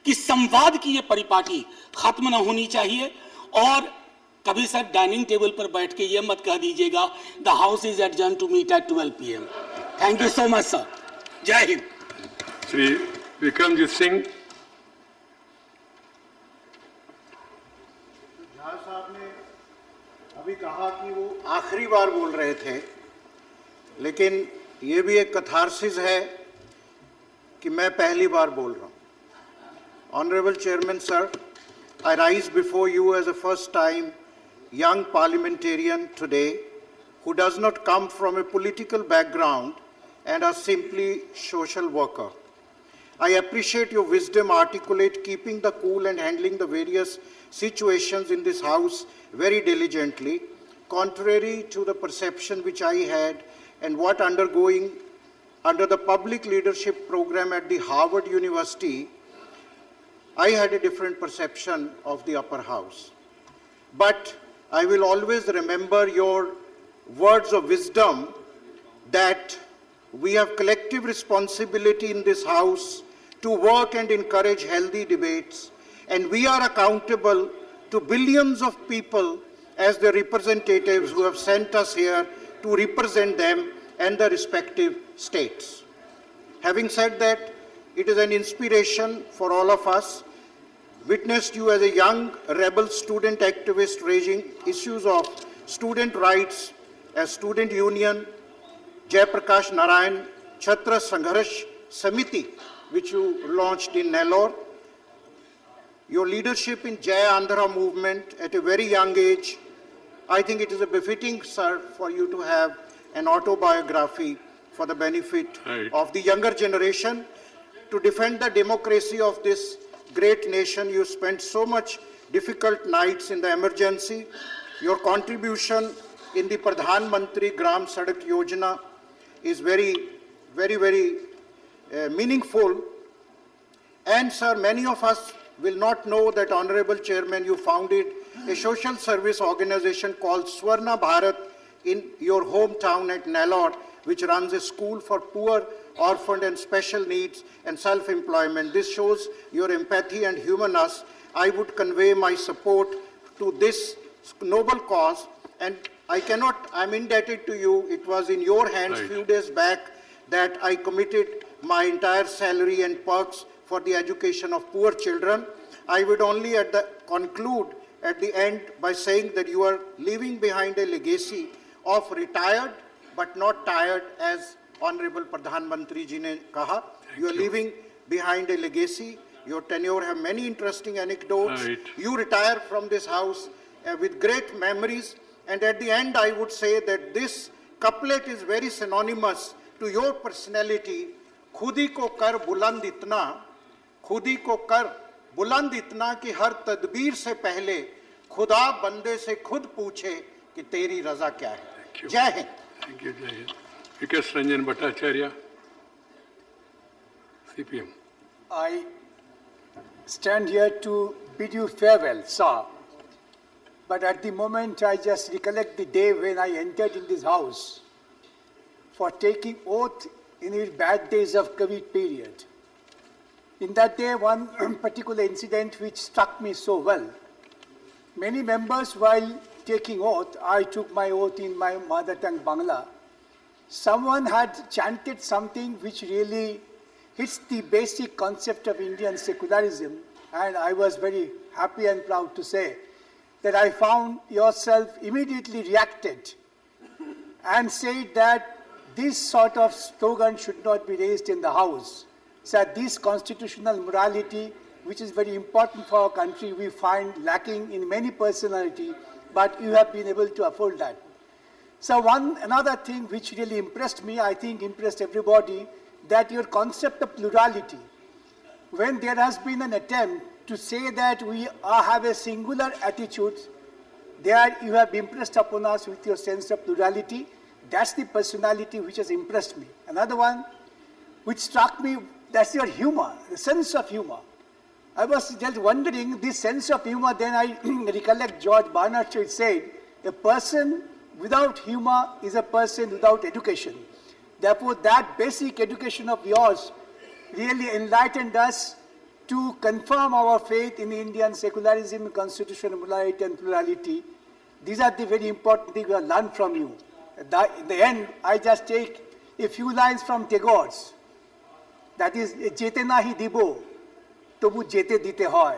कि संवाद की ये परिपाटी खत्म ना होनी चाहिए। और कभी सर डाइनिंग टेबल पर बैठ के ये मत कह दीजिएगा the house is adjourn to meet at 12 PM। Thank you so much sir, जय हिंद। श्री विक्रमजीत सिंह। झा साहब ने अभी कहा कि वो आखिरी बार बोल रहे थे, लेकिन ये भी एक कथारसिस है कि मैं पहली बार बोल रहा हूँ। Honourable chairman sir, I rise before you as a first-time young parliamentarian today who does not come from a political background and are simply social worker. I appreciate your wisdom, articulate, keeping the cool and handling the various situations in this house very diligently, contrary to the perception which I had and what undergoing under the public leadership program at the Harvard University, I had a different perception of the upper house. But I will always remember your words of wisdom that we have collective responsibility in this house to work and encourage healthy debates, and we are accountable to billions of people as the representatives who have sent us here to represent them and the respective states. Having said that, it is an inspiration for all of us. Witnessed you as a young rebel student activist raising issues of student rights as Student Union, Jayaprakash Narayan Chhatra Sangharsh Samiti, which you launched in Nellore. Your leadership in Jaya Andhra movement at a very young age, I think it is a befitting, sir, for you to have an autobiography for the benefit of the younger generation. To defend the democracy of this great nation, you spent so much difficult nights in the emergency. Your contribution in the Pradhan Mantri Gram Sadak Yojana is very meaningful. And sir, many of us will not know that, Honorable Chairman, you founded a social service organization called Swarna Bharat in your hometown at Nellore, which runs a school for poor, orphaned and special needs and self-employment. This shows your empathy and humanness. I would convey my support to this noble cause, and I'm indebted to you. It was in your hands few days back that I committed my entire salary and perks for the education of poor children. I would only conclude at the end by saying that you are leaving behind a legacy of retired but not tired, as Honorable Pradhan Mantri ji ne kaha. You are leaving behind a legacy. Your tenure have many interesting anecdotes. You retire from this house with great memories. And at the end, I would say that this couplet is very synonymous to your personality. खुदी को कर बुलंद इतना, खुदी को कर बुलंद इतना कि हर तदबीर से पहले खुदा बंदे से खुद पूछे कि तेरी रजा क्या है। जय Hind. Thank you, Jai Hind. Vikas Ranjan Bhattacharya, CPM. I stand here to bid you farewell, sir. But at the moment, I just recollect the day when I entered in this house for taking oath in the bad days of COVID period. In that day, one particular incident which struck me so well. Many members, while taking oath, I took my oath in my mother tongue Bangla. Someone had chanted something which really hits the basic concept of Indian secularism, and I was very happy and proud to say that I found yourself immediately reacted and said that this sort of slogan should not be raised in the House. So this constitutional morality which is very important for our country, we find lacking in many personality, but you have been able to afford that. So another thing which really impressed me, I think impressed everybody, that your concept of plurality. When there has been an attempt to say that we have a singular attitude, there you have impressed upon us with your sense of plurality. That's the personality which has impressed me. Another one which struck me, that's your humor, the sense of humor. I was just wondering, this sense of humor, then I recollect George Bernard Shaw said, a person without humor is a person without education. Therefore, that basic education of yours really enlightened us to confirm our faith in Indian secularism, constitutional morality and plurality. These are the very important things we have learned from you. In the end, I just take a few lines from Tagore's. That is, Chetena hi dibo, tobu jete dite hoy.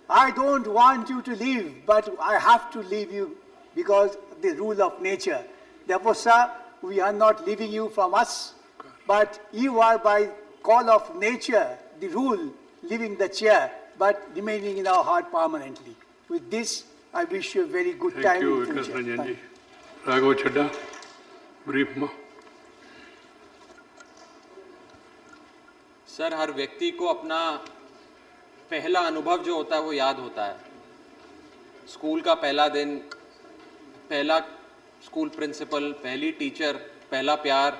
I don't want you to leave, but I have to leave you because of the rule of nature. Therefore, sir, we are not leaving you from us, but you are by call of nature, the rule, leaving the chair, but remaining in our heart permanently. With this, I wish you a very good time in the future. Thank you, Raghav Chadda, brief ma. Sir, हर व्यक्ति को अपना पहला अनुभव जो होता है वो याद होता है. स्कूल का पहला दिन, पहला स्कूल प्रिंसिपल, पहली टीचर, पहला प्यार.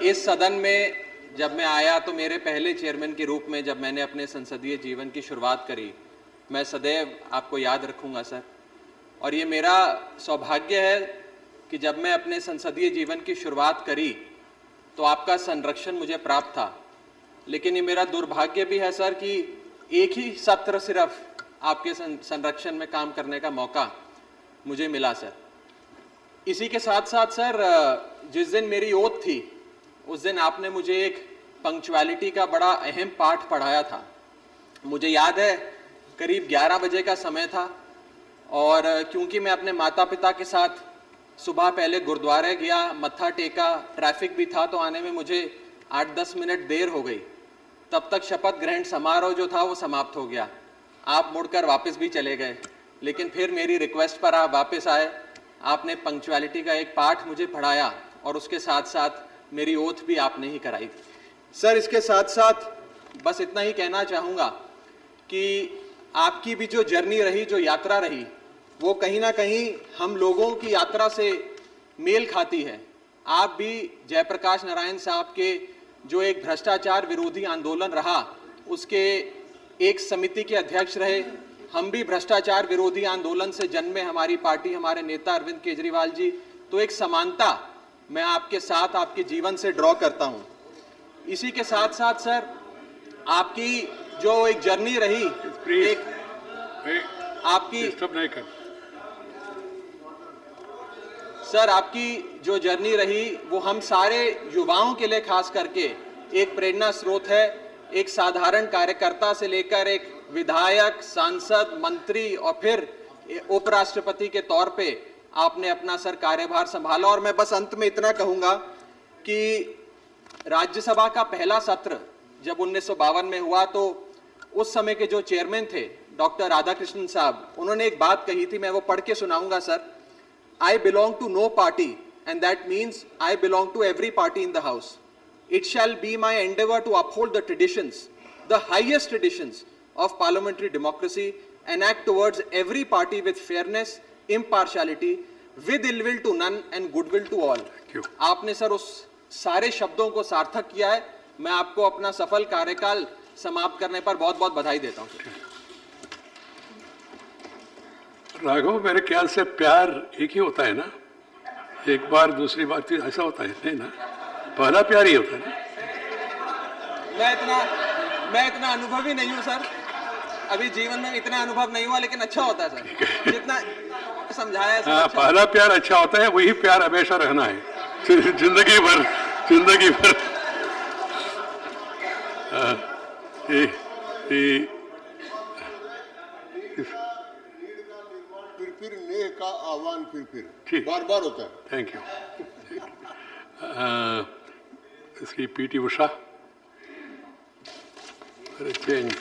इस सदन में जब मैं आया तो मेरे पहले चेयरमैन के रूप में जब मैंने अपने संसदीय जीवन की शुरुआत करी, मैं सदैव आपको याद रखूंगा सर. और ये मेरा सौभाग्य है कि जब मैं अपने संसदीय जीवन की शुरुआत करी तो आपका संरक्षण मुझे प्राप्त था. लेकिन ये मेरा दुर्भाग्य भी है सर कि एक ही सत्र सिर्फ आपके संरक्षण में काम करने का मौका मुझे मिला सर. इसी के साथ साथ सर, जिस दिन मेरी ओथ थी उस दिन आपने मुझे एक पंक्चुअलिटी का बड़ा अहम पाठ पढ़ाया था. मुझे याद है करीब 11 बजे का समय था और क्योंकि मैं अपने माता पिता के साथ सुबह पहले गुरुद्वारे गया, मत्था टेका, ट्रैफिक भी था तो आने में मुझे 8-10 मिनट देर हो गई. तब तक शपथ ग्रहण समारोह जो था वो समाप्त हो गया. आप मुड़कर वापस भी चले गए, लेकिन फिर मेरी रिक्वेस्ट पर आप वापस आए. आपने पंक्चुअलिटी का एक पाठ मुझे पढ़ाया और उसके साथ साथ मेरी ओथ भी आपने ही कराई. सर, इसके साथ साथ बस इतना ही कहना चाहूँगा कि आपकी भी जो जर्नी रही, जो यात्रा रही, वो कहीं ना कहीं हम लोगों की यात्रा से मेल खाती है. आप भी जयप्रकाश नारायण साहब के जो एक भ्रष्टाचार विरोधी आंदोलन रहा उसके एक समिति के अध्यक्ष रहे. हम भी भ्रष्टाचार विरोधी आंदोलन से जन्मे, हमारी पार्टी, हमारे नेता अरविंद केजरीवाल जी. तो एक समानता मैं आपके साथ, आपके जीवन से ड्रॉ करता हूं. इसी के साथ साथ सर, आपकी जो एक जर्नी रही, एक आपकी सर, आपकी जो जर्नी रही वो हम सारे युवाओं के लिए खास करके एक प्रेरणा स्रोत है. एक साधारण कार्यकर्ता से लेकर एक विधायक, सांसद, मंत्री और फिर उपराष्ट्रपति के तौर पे आपने अपना सर कार्यभार संभाला. और मैं बस अंत में इतना कहूंगा कि राज्यसभा का पहला सत्र जब 1952 में हुआ तो उस समय के जो चेयरमैन थे डॉक्टर राधाकृष्णन साहब, उन्होंने एक बात कही थी, मैं वो पढ़ के सुनाऊंगा sir. I belong to no party, and that means I belong to every party in the house. It shall be my endeavor to uphold the traditions, the highest traditions of parliamentary democracy, and act towards every party with fairness, impartiality, with ill will to none and goodwill to all. आपने sir उस सारे शब्दों को सार्थक किया है. मैं आपको अपना सफल कार्यकाल समाप्त करने पर बहुत बहुत बधाई देता हूँ. राघव, मेरे ख्याल से प्यार एक ही होता है ना, एक बार दूसरी बार फिर ऐसा होता है नहीं ना, पहला प्यार ही होता है ना. मैं इतना अनुभवी नहीं हूँ सर, अभी जीवन में इतना अनुभव नहीं हुआ, लेकिन अच्छा होता है सर जितना समझाया. हाँ, पहला प्यार अच्छा होता है, वही प्यार हमेशा रहना है जिंदगी भर. फिर नेह का आह्वान फिर बार बार होता है. Thank you. इसकी P T Usha. for a change.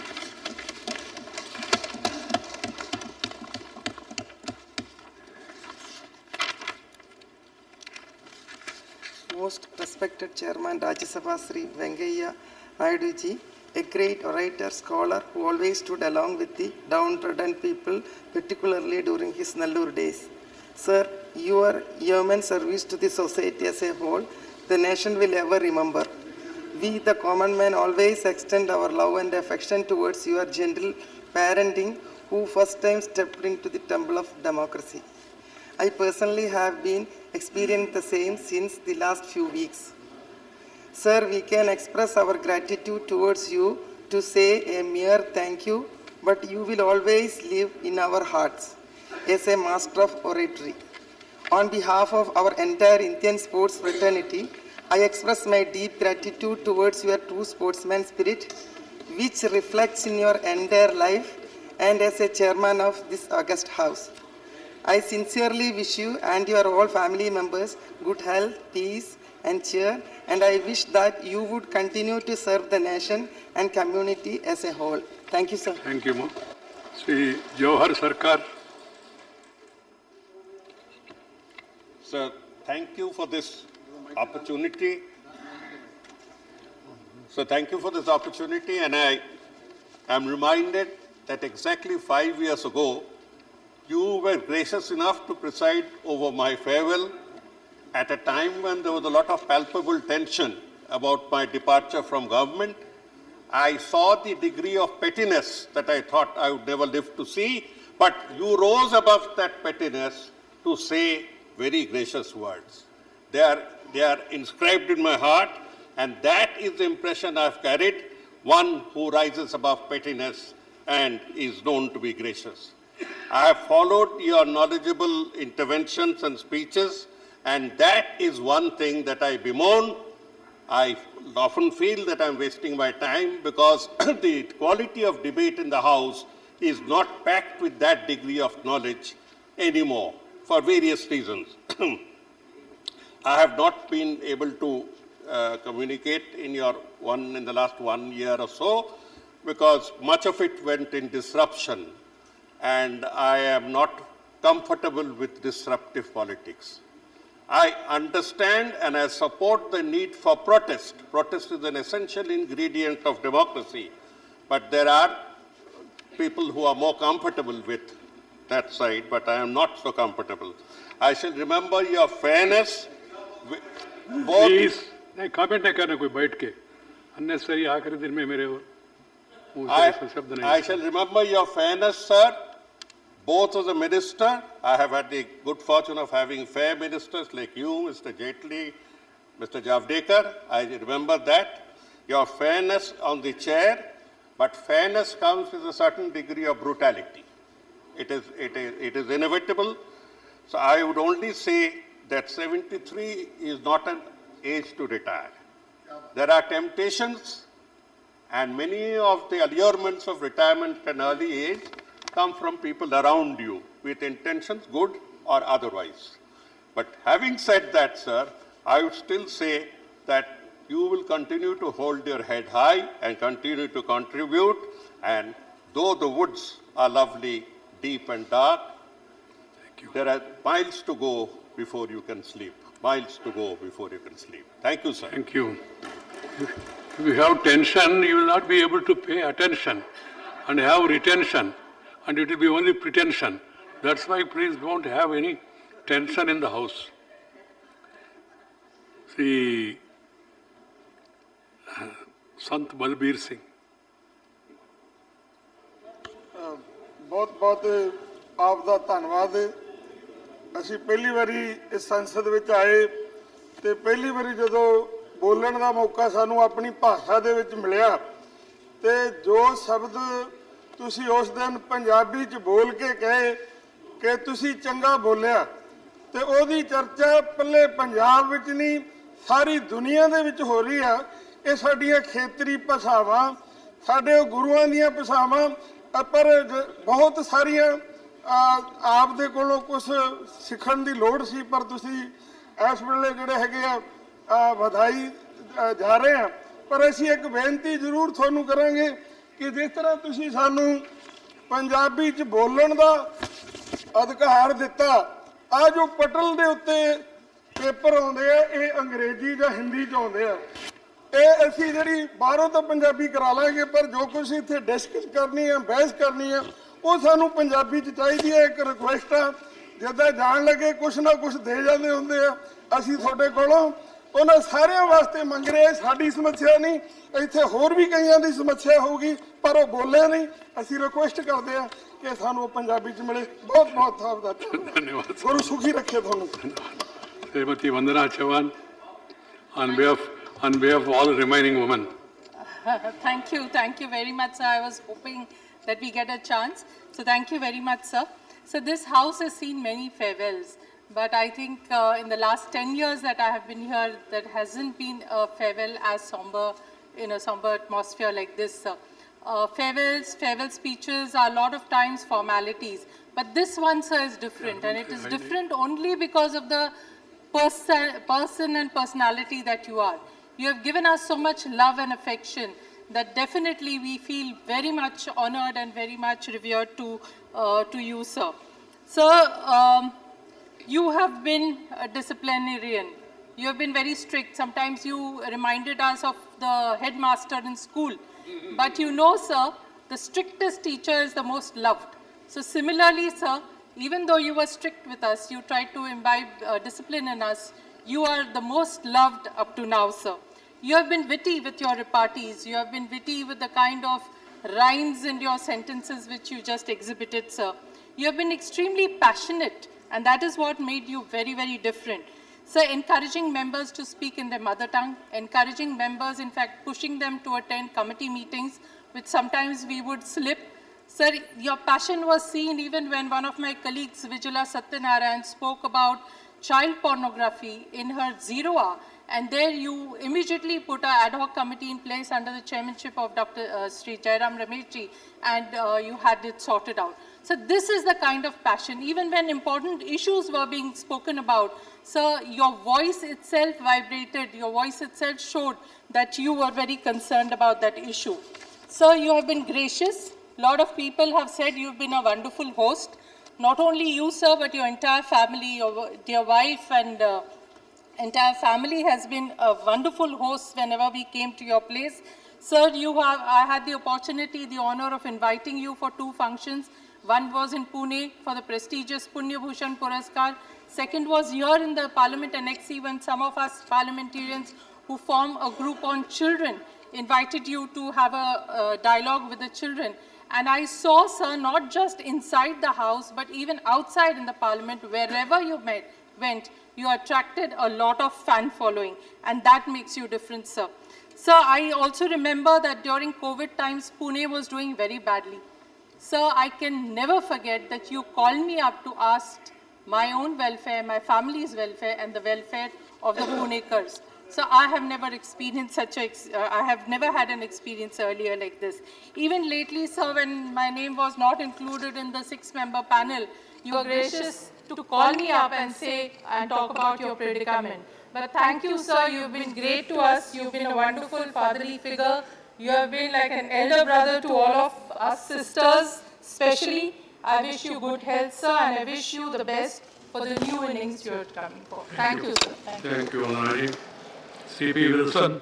Most respected Chairman Rajyasabha Sri Venkaiah Naidu ji, a great orator, scholar who always stood along with the downtrodden people, particularly during his Nellore days. Sir, your yeoman service to the society as a whole, the nation will ever remember. We, the common man, always extend our love and affection towards your gentle parenting, who first time stepped into the temple of democracy. I personally have been experiencing the same since the last few weeks. Sir, we can express our gratitude towards you to say a mere thank you, but you will always live in our hearts as a master of oratory. On behalf of our entire Indian sports fraternity, I express my deep gratitude towards your true sportsman spirit, which reflects in your entire life and as a chairman of this august house. I sincerely wish you and your all family members good health, peace, and cheer, and I wish that you would continue to serve the nation and community as a whole. Thank you, sir. Thank you, Ma. Sri Jawahar Sarkar. Sir, thank you for this opportunity. So thank you for this opportunity, and I am reminded that exactly 5 years ago, you were gracious enough to preside over my farewell at a time when there was a lot of palpable tension about my departure from government. I saw the degree of pettiness that I thought I would never live to see, but you rose above that pettiness to say very gracious words. They are inscribed in my heart, and that is the impression I've carried, one who rises above pettiness and is known to be gracious. I have followed your knowledgeable interventions and speeches, and that is one thing that I bemoan. I often feel that I'm wasting my time because the quality of debate in the House is not packed with that degree of knowledge anymore for various reasons. I have not been able to communicate in the last 1 year or so because much of it went in disruption, and I am not comfortable with disruptive politics. I understand and I support the need for protest. Protest is an essential ingredient of democracy, but there are people who are more comfortable with that side, but I am not so comfortable. I shall remember your fairness. Please, नहीं comment नहीं करना कोई बैठ के unnecessary आखिरी दिन में मेरे I shall remember your fairness, sir. Both as a minister, I have had the good fortune of having fair ministers like you, Mr. Jaitley, Mr. Javadekar. I remember that. Your fairness on the chair, but fairness comes with a certain degree of brutality. It is inevitable. So I would only say that 73 is not an age to retire. There are temptations, and many of the allurements of retirement at an early age come from people around you with intentions, good or otherwise. But having said that, sir, I would still say that you will continue to hold your head high and continue to contribute, and though the woods are lovely, deep and dark, there are miles to go before you can sleep. Miles to go before you can sleep. Thank you, sir. Thank you. If you have tension, you will not be able to pay attention and have retention, and it will be only pretension. That's why please don't have any tension in the house. See, Sant Balbir Singh. बहुत बहुत आप ਦਾ ਧੰਨਵਾਦ। ਅਸੀਂ ਪਹਿਲੀ ਵਾਰੀ ਇਸ ਸੰਸਦ ਵਿੱਚ ਆਏ ਤੇ ਪਹਿਲੀ ਵਾਰੀ ਜਦੋਂ ਬੋਲਣ ਦਾ ਮੌਕਾ ਸਾਨੂੰ ਆਪਣੀ ਭਾਸ਼ਾ ਦੇ ਵਿੱਚ ਮਿਲਿਆ ਤੇ ਜੋ ਸ਼ਬਦ ਤੁਸੀਂ ਉਸ ਦਿਨ ਪੰਜਾਬੀ ਚ ਬੋਲ ਕੇ ਕਹੇ ਕਿ ਤੁਸੀਂ ਚੰਗਾ ਬੋਲਿਆ ਤੇ ਉਹਦੀ ਚਰਚਾ ਪੱਲੇ ਪੰਜਾਬ ਵਿੱਚ ਨਹੀਂ ਸਾਰੀ ਦੁਨੀਆ ਦੇ ਵਿੱਚ ਹੋ ਰਹੀ ਆ। ਇਹ ਸਾਡੀਆਂ ਖੇਤਰੀ ਭਾਸ਼ਾਵਾਂ ਸਾਡੇ ਗੁਰੂਆਂ ਦੀਆਂ ਭਾਸ਼ਾਵਾਂ ਪਰ ਬਹੁਤ ਸਾਰੀਆਂ ਆਪ ਦੇ ਕੋਲੋਂ ਕੁਝ ਸਿੱਖਣ ਦੀ ਲੋੜ ਸੀ ਪਰ ਤੁਸੀਂ ਇਸ ਵੇਲੇ ਜਿਹੜੇ ਹੈਗੇ ਆ ਵਧਾਈ ਜਾ ਰਹੇ ਆ। ਪਰ ਅਸੀਂ ਇੱਕ ਬੇਨਤੀ ਜ਼ਰੂਰ ਤੁਹਾਨੂੰ ਕਰਾਂਗੇ ਕਿ ਜਿਸ ਤਰ੍ਹਾਂ ਤੁਸੀਂ ਸਾਨੂੰ ਪੰਜਾਬੀ 'ਚ ਬੋਲਣ ਦਾ ਅਧਿਕਾਰ ਦਿੱਤਾ, ਆ ਜੋ ਪਟਲ ਦੇ ਉੱਤੇ ਪੇਪਰ ਆਉਂਦੇ ਆ ਇਹ ਅੰਗਰੇਜ਼ੀ ਜਾਂ ਹਿੰਦੀ 'ਚ ਆਉਂਦੇ ਆ। ਇਹ ਅਸੀਂ ਜਿਹੜੀ ਬਾਹਰੋਂ ਤਾਂ ਪੰਜਾਬੀ ਕਰਾ ਲਾਂਗੇ, ਪਰ ਜੋ ਕੁਝ ਇੱਥੇ ਡਿਸਕਸ ਕਰਨੀ ਆ, ਬਹਿਸ ਕਰਨੀ ਆ, ਉਹ ਸਾਨੂੰ ਪੰਜਾਬੀ 'ਚ ਚਾਹੀਦੀ ਹੈ। ਇੱਕ ਰਿਕੁਐਸਟ ਆ, ਜਿੱਦਾਂ ਜਾਣ ਲੱਗੇ ਕੁਛ ਨਾ ਕੁਛ ਦੇ ਜਾਂਦੇ ਹੁੰਦੇ ਆ, ਅਸੀਂ ਤੁਹਾਡੇ ਕੋਲੋਂ ਉਹਨਾਂ ਸਾਰਿਆਂ ਵਾਸਤੇ ਮੰਗ ਰਹੇ। ਸਾਡੀ ਸਮੱਸਿਆ ਨਹੀਂ, ਇੱਥੇ ਹੋਰ ਵੀ ਕਈਆਂ ਦੀ ਸਮੱਸਿਆ ਹੋਊਗੀ, ਪਰ ਉਹ ਬੋਲੇ ਨਹੀਂ। ਅਸੀਂ ਰਿਕੁਐਸਟ ਕਰਦੇ ਆ ਕਿ ਸਾਨੂੰ ਉਹ ਪੰਜਾਬੀ 'ਚ ਮਿਲੇ। ਬਹੁਤ ਬਹੁਤ ਧੰਨਵਾਦ। ਗੁਰੂ ਸੁਖੀ ਰੱਖੇ ਤੁਹਾਨੂੰ। Srimati Vandana Chavan, on behalf of all remaining women. Thank you very much, sir. I was hoping that we get a chance. So thank you very much, sir. So this house has seen many farewells, but I think in the last 10 years that I have been here, there hasn't been a farewell as somber, in a somber atmosphere like this, sir. Farewell speeches are a lot of times formalities, but this one, sir, is different, and it is different only because of the person and personality that you are. You have given us so much love and affection that definitely we feel very much honored and very much revered to you, sir. Sir, you have been a disciplinarian. You have been very strict. Sometimes you reminded us of the headmaster in school. But you know, sir, the strictest teacher is the most loved. So similarly, sir, even though you were strict with us, you tried to imbibe discipline in us. You are the most loved up to now, sir. You have been witty with your repartees. You have been witty with the kind of rhymes in your sentences which you just exhibited, sir. You have been extremely passionate, and that is what made you very, very different. Sir, encouraging members to speak in their mother tongue, encouraging members, in fact, pushing them to attend committee meetings, which sometimes we would slip. Sir, your passion was seen even when one of my colleagues, Vijala Satyanarayan, spoke about child pornography in her 0 hour, and there you immediately put an ad hoc committee in place under the chairmanship of Dr. Sri Jairam Rameshji, and you had it sorted out. So this is the kind of passion. Even when important issues were being spoken about, sir, your voice itself vibrated, your voice itself showed that you were very concerned about that issue. Sir, you have been gracious. A lot of people have said you've been a wonderful host. Not only you, sir, but your entire family, your dear wife and entire family has been a wonderful host whenever we came to your place. Sir, I had the opportunity, the honor of inviting you for 2 functions. One was in Pune for the prestigious Punya Bhushan Puraskar. Second was here in the Parliament Annexi when some of us parliamentarians who form a group on children invited you to have a dialogue with the children. And I saw, sir, not just inside the house, but even outside in the Parliament, wherever you went, you attracted a lot of fan following, and that makes you different, sir. Sir, I also remember that during COVID times, Pune was doing very badly. Sir, I can never forget that you called me up to ask my own welfare, my family's welfare, and the welfare of the Punekars. So I have never experienced I have never had an experience earlier like this. Even lately, sir, when my name was not included in the 6-member panel, you were gracious to call me up and say and talk about your predicament. But thank you, sir. You've been great to us. You've been a wonderful fatherly figure. You have been like an elder brother to all of us sisters, especially. I wish you good health, sir, and I wish you the best for the new innings you're coming for. Thank you, sir. Thank you, Honorary. C.P. Wilson.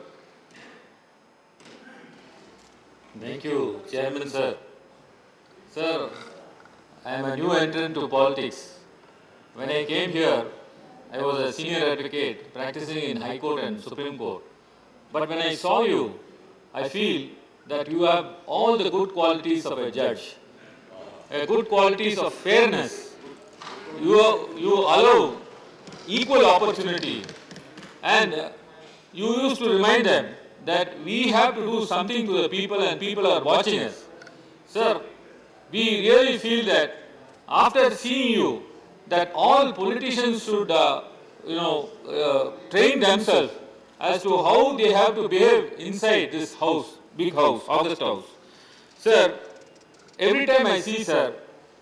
Thank you, Chairman, sir. Sir, I am a new entrant to politics. When I came here, I was a senior advocate practicing in High Court and Supreme Court. But when I saw you, I feel that you have all the good qualities of a judge, good qualities of fairness. You allow equal opportunity, and you used to remind them that we have to do something to the people and people are watching us. Sir, we really feel that after seeing you, that all politicians should train themselves as to how they have to behave inside this house, big house, August House. Sir, every time I see, sir,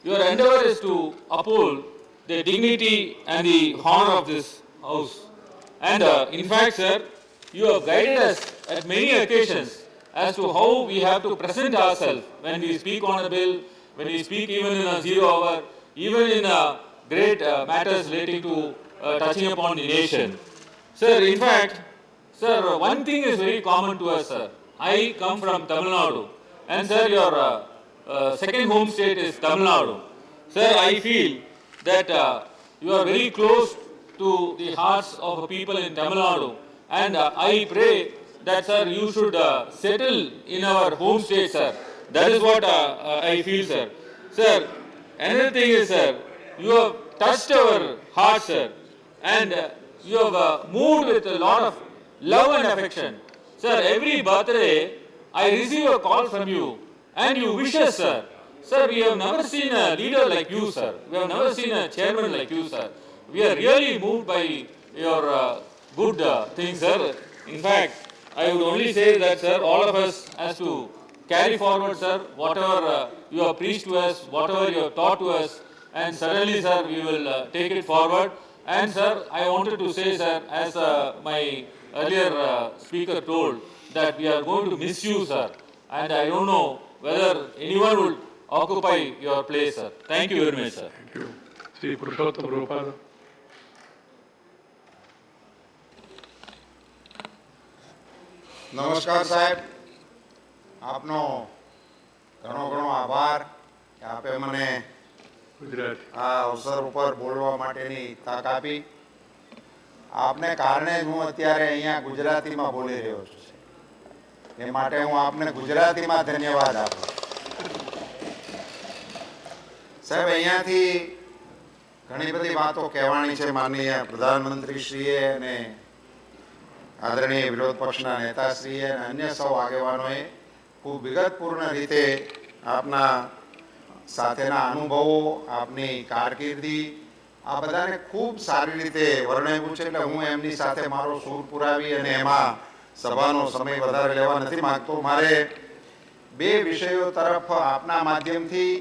your endeavor is to uphold the dignity and the honor of this house. And in fact, sir, you have guided us at many occasions as to how we have to present ourselves when we speak on a bill, when we speak even in a 0 hour, even in great matters relating to touching upon the nation. Sir, in fact, sir, one thing is very common to us, sir. I come from Tamil Nadu, and sir, your second home state is Tamil Nadu. Sir, I feel that you are very close to the hearts of people in Tamil Nadu, and I pray that, sir, you should settle in our home state, sir. That is what I feel, sir. Sir, another thing is, sir, you have touched our hearts, sir, and you have moved with a lot of love and affection. Sir, every birthday, I receive a call from you, and you wish us, sir. Sir, we have never seen a leader like you, sir. We have never seen a chairman like you, sir. We are really moved by your good things, sir. In fact, I would only say that, sir, all of us has to carry forward, sir, whatever you have preached to us, whatever you have taught to us, and certainly, sir, we will take it forward. And, sir, I wanted to say, sir, as my earlier speaker told, that we are going to miss you, sir. And I don't know whether anyone will occupy your place, sir. Thank you very much, sir. Thank you. Sri Purushottam Rupada. નમસ્કાર સાહેબ, આપનો ઘણો ઘણો આભાર કે આપે મને આ અવસર ઉપર બોલવા માટેની તક આપી. આપને કારણે જ હું અત્યારે અહીંયા ગુજરાતીમાં બોલી રહ્યો છું. એ માટે હું આપને ગુજરાતીમાં ધન્યવાદ આપું. સાહેબ, અહીંયાથી ઘણી બધી વાતો કહેવાની છે માનનીય પ્રધાનમંત્રીશ્રીએ અને આદરણીય વિરોધ પક્ષના નેતાશ્રીએ અને અન્ય સૌ આગેવાનોએ ખૂબ વિગતપૂર્ણ રીતે આપના સાથેના અનુભવો, આપની કારકિર્દી, આ બધાને ખૂબ સારી રીતે વર્ણવ્યું છે. એટલે હું એમની સાથે મારો સૂર પુરાવી અને એમાં સભાનો સમય વધારે લેવા નથી માગતો. મારે બે વિષયો તરફ આપના માધ્યમથી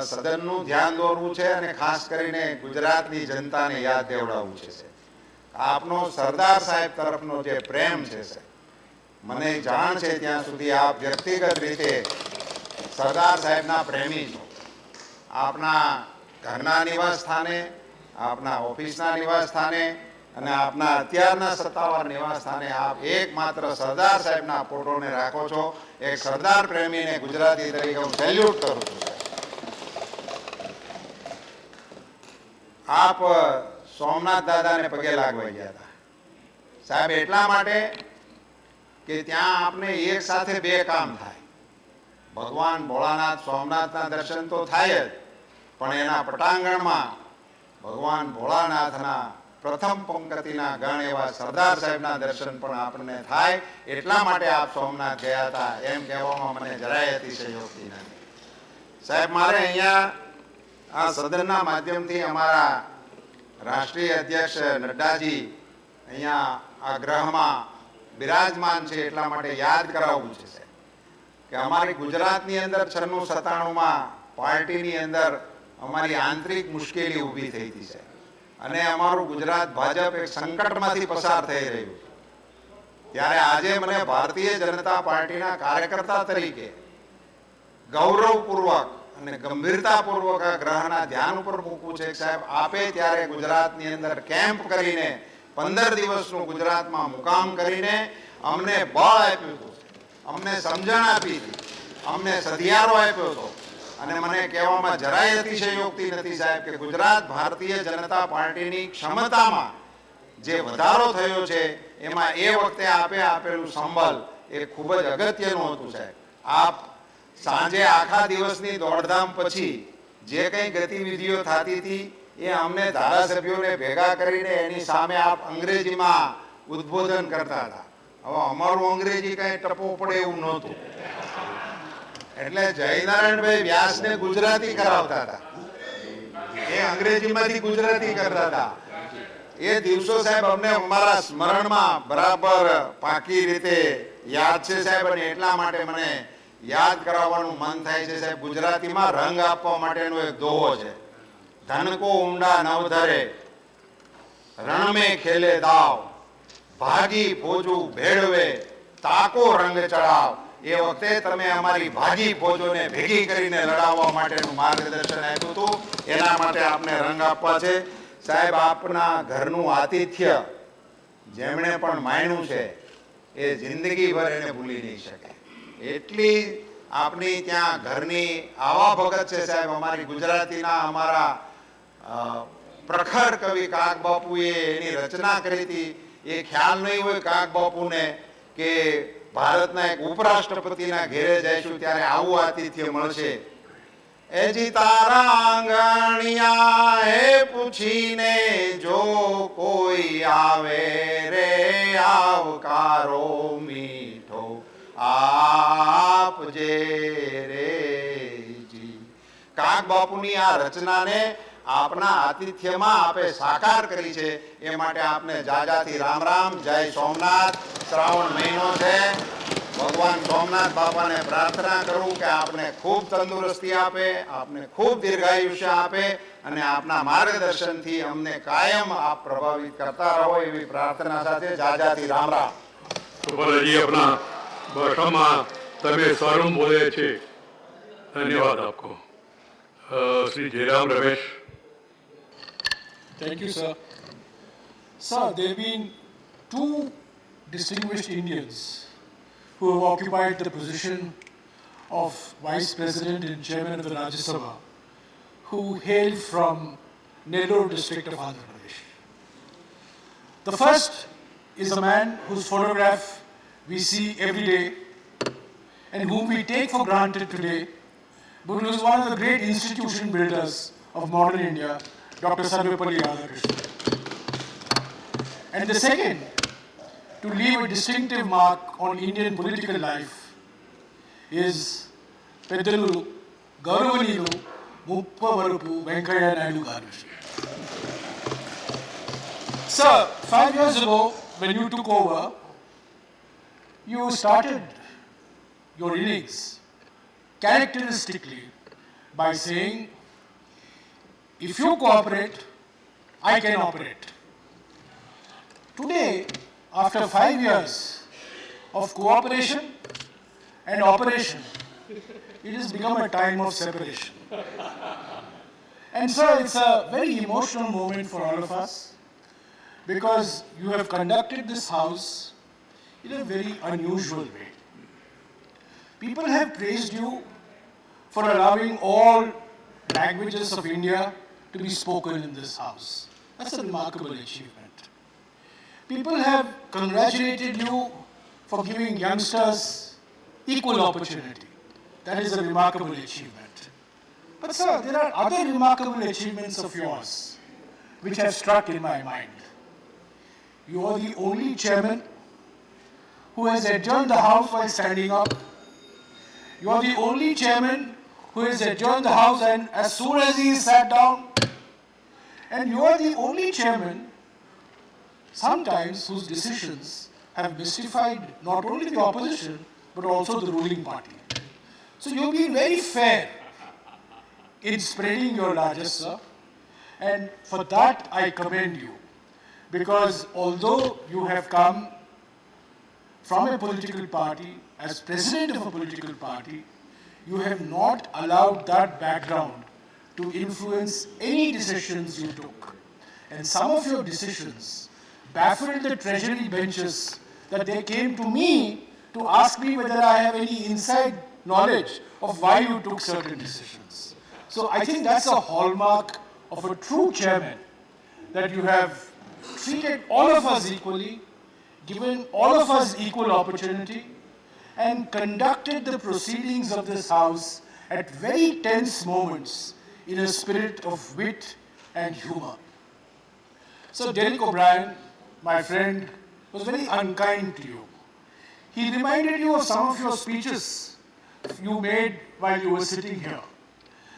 સદનનું ધ્યાન દોરવું છે અને ખાસ કરીને ગુજરાતની જનતાને યાદ દેવડાવવું છે. આપનો સરદાર સાહેબ તરફનો જે પ્રેમ છે, મને જાણ છે ત્યાં સુધી આપ વ્યક્તિગત રીતે સરદાર સાહેબના પ્રેમી છો. આપના ઘરના નિવાસ સ્થાને, આપના ઓફિસના નિવાસ સ્થાને અને આપના અત્યારના સત્તાવાર નિવાસ સ્થાને આપ એકમાત્ર સરદાર સાહેબના ફોટોને રાખો છો. એક સરદાર પ્રેમીને ગુજરાતી તરીકે હું સેલ્યુટ કરું છું. આપ સોમનાથ દાદાને પગે લાગવા ગયા હતા સાહેબ, એટલા માટે કે ત્યાં આપને એક સાથે બે કામ થાય. ભગવાન ભોળાનાથ સોમનાથના દર્શન તો થાય જ, પણ એના પટાંગણમાં ભગવાન ભોળાનાથના પ્રથમ પંક્તિના ગણ એવા સરદાર સાહેબના દર્શન પણ આપણને થાય. એટલા માટે આપ સોમનાથ ગયા હતા એમ કહેવામાં મને જરાય અતિશયોક્તિ નથી. સાહેબ, મારે અહીંયા આ સદનના માધ્યમથી અમારા રાષ્ટ્રીય અધ્યક્ષ નડ્ડાજી અહીંયા આ ગ્રહમાં બિરાજમાન છે એટલા માટે યાદ કરાવવું છે કે અમારી ગુજરાતની અંદર 96-97માં પાર્ટીની અંદર અમારી આંતરિક મુશ્કેલી ઊભી થઈ હતી છે અને અમારું ગુજરાત ભાજપ એક સંકટમાંથી પસાર થઈ રહ્યું છે. ત્યારે આજે મને ભારતીય જનતા પાર્ટીના કાર્યકર્તા તરીકે ગૌરવપૂર્વક અને ગંભીરતાપૂર્વક આ ગ્રહના ધ્યાન ઉપર મૂકવું છે. સાહેબ, આપે ત્યારે ગુજરાતની અંદર કેમ્પ કરીને 15 દિવસનું ગુજરાતમાં મુકામ કરીને અમને બળ આપ્યું હતું, અમને સમજણ આપી હતી, અમને સધિયારો આપ્યો હતો. અને મને કહેવામાં જરાય અતિશયોક્તિ નથી સાહેબ કે ગુજરાત ભારતીય જનતા પાર્ટીની ક્ષમતામાં જે વધારો થયો છે એમાં એ વખતે આપે આપેલું સંબળ એ ખૂબ જ અગત્યનું હતું સાહેબ. આપ સાંજે આખા દિવસની દોડધામ પછી જે કંઈ ગતિવિધિઓ થતી હતી એ અમને ધારાસભ્યોને ભેગા કરીને એની સામે આપ અંગ્રેજીમાં ઉદ્બોધન કરતા હતા. હવે અમારું અંગ્રેજી કંઈ ટપો પડે એવું નહોતું એટલે જયનારાયણભાઈ વ્યાસને ગુજરાતી કરાવતા હતા, એ અંગ્રેજીમાંથી ગુજરાતી કરતા હતા. એ દિવસો સાહેબ અમને અમારા સ્મરણમાં બરાબર પાકી રીતે યાદ છે સાહેબ. અને એટલા માટે મને યાદ કરાવવાનું મન થાય છે સાહેબ. ગુજરાતીમાં રંગ આપવા માટેનો એક દોહો છે. ધનકો ઊંડા નવધરે રણ में ખેલે દાવ, ભાગી ફોજુ ભેળવે તાકો રંગ ચડાવ. એ વખતે તમે અમારી ભાગી ફોજોને ભેગી કરીને લડાવવા માટેનું માર્ગદર્શન આપ્યું હતું. એના માટે આપને રંગ આપવા છે. સાહેબ, આપના ઘરનું આતિથ્ય જેમણે પણ માણ્યું છે એ જિંદગીભર એને ભૂલી નહીં શકે. એટલી આપની ત્યાં ઘરની આવા ભગત છે સાહેબ. અમારી ગુજરાતીના અમારા પ્રખર કવિ કાગ બાપુએ એની રચના કરી હતી. એ ખ્યાલ નહીં હોય કાગ બાપુને કે ભારતના એક ઉપરાષ્ટ્રપતિના ઘેરે જઈશું ત્યારે આવું આતિથ્ય મળશે. એજી તારા આંગણિયા હે પૂછીને જો કોઈ આવે રે આવકારો મીઠો આપજે રે જી. કાગ બાપુની આ રચનાને આપના આતિથ્યમાં આપે સાકાર કરી છે. એ માટે આપને જાજાથી રામ રામ. જય સોમનાથ. શ્રાવણ મહિનો છે. ભગવાન સોમનાથ બાપાને પ્રાર્થના કરું કે આપને ખૂબ તંદુરસ્તી આપે, આપને ખૂબ દીર્ઘાયુષ્ય આપે અને આપના માર્ગદર્શનથી અમને કાયમ આપ પ્રભાવિત કરતા રહો એવી પ્રાર્થના સાથે જાજાથી રામ રામ. સુપરજી, આપના ભાષામાં તમે સારું બોલે છે. ધન્યવાદ આપકો. Shri Jairam Ramesh. Thank you, sir. Sir, there have been two distinguished Indians who have occupied the position of Vice President and Chairman of the Rajyasabha, who hail from Nellore district of Andhra Pradesh. The first is a man whose photograph we see every day and whom we take for granted today, but who is one of the great institution builders of modern India, Dr. Sarvepalli Radhakrishnan. And the second, to leave a distinctive mark on Indian political life, is Peddalu Gauruvanilu Muppavarupu Venkaiah Naidu Garu. Sir, 5 years ago, when you took over, you started your innings characteristically by saying, if you cooperate, I can operate. Today, after 5 years of cooperation and operation, it has become a time of separation. And sir, it's a very emotional moment for all of us because you have conducted this house in a very unusual way. People have praised you for allowing all languages of India to be spoken in this house. That's a remarkable achievement. People have congratulated you for giving youngsters equal opportunity. That is a remarkable achievement. But sir, there are other remarkable achievements of yours which have struck in my mind. You are the only chairman who has adjourned the house while standing up. You are the only chairman who has adjourned the house and as soon as he sat down. And you are the only chairman sometimes whose decisions have mystified not only the opposition but also the ruling party. So you've been very fair in spreading your largesse, and for that I commend you, because although you have come from a political party, as president of a political party, you have not allowed that background to influence any decisions you took. And some of your decisions baffled the treasury benches that they came to me to ask me whether I have any inside knowledge of why you took certain decisions. So I think that's a hallmark of a true chairman, that you have treated all of us equally, given all of us equal opportunity, and conducted the proceedings of this house at very tense moments in a spirit of wit and humor. So Derek O'Brien, my friend, was very unkind to you. He reminded you of some of your speeches you made while you were sitting here.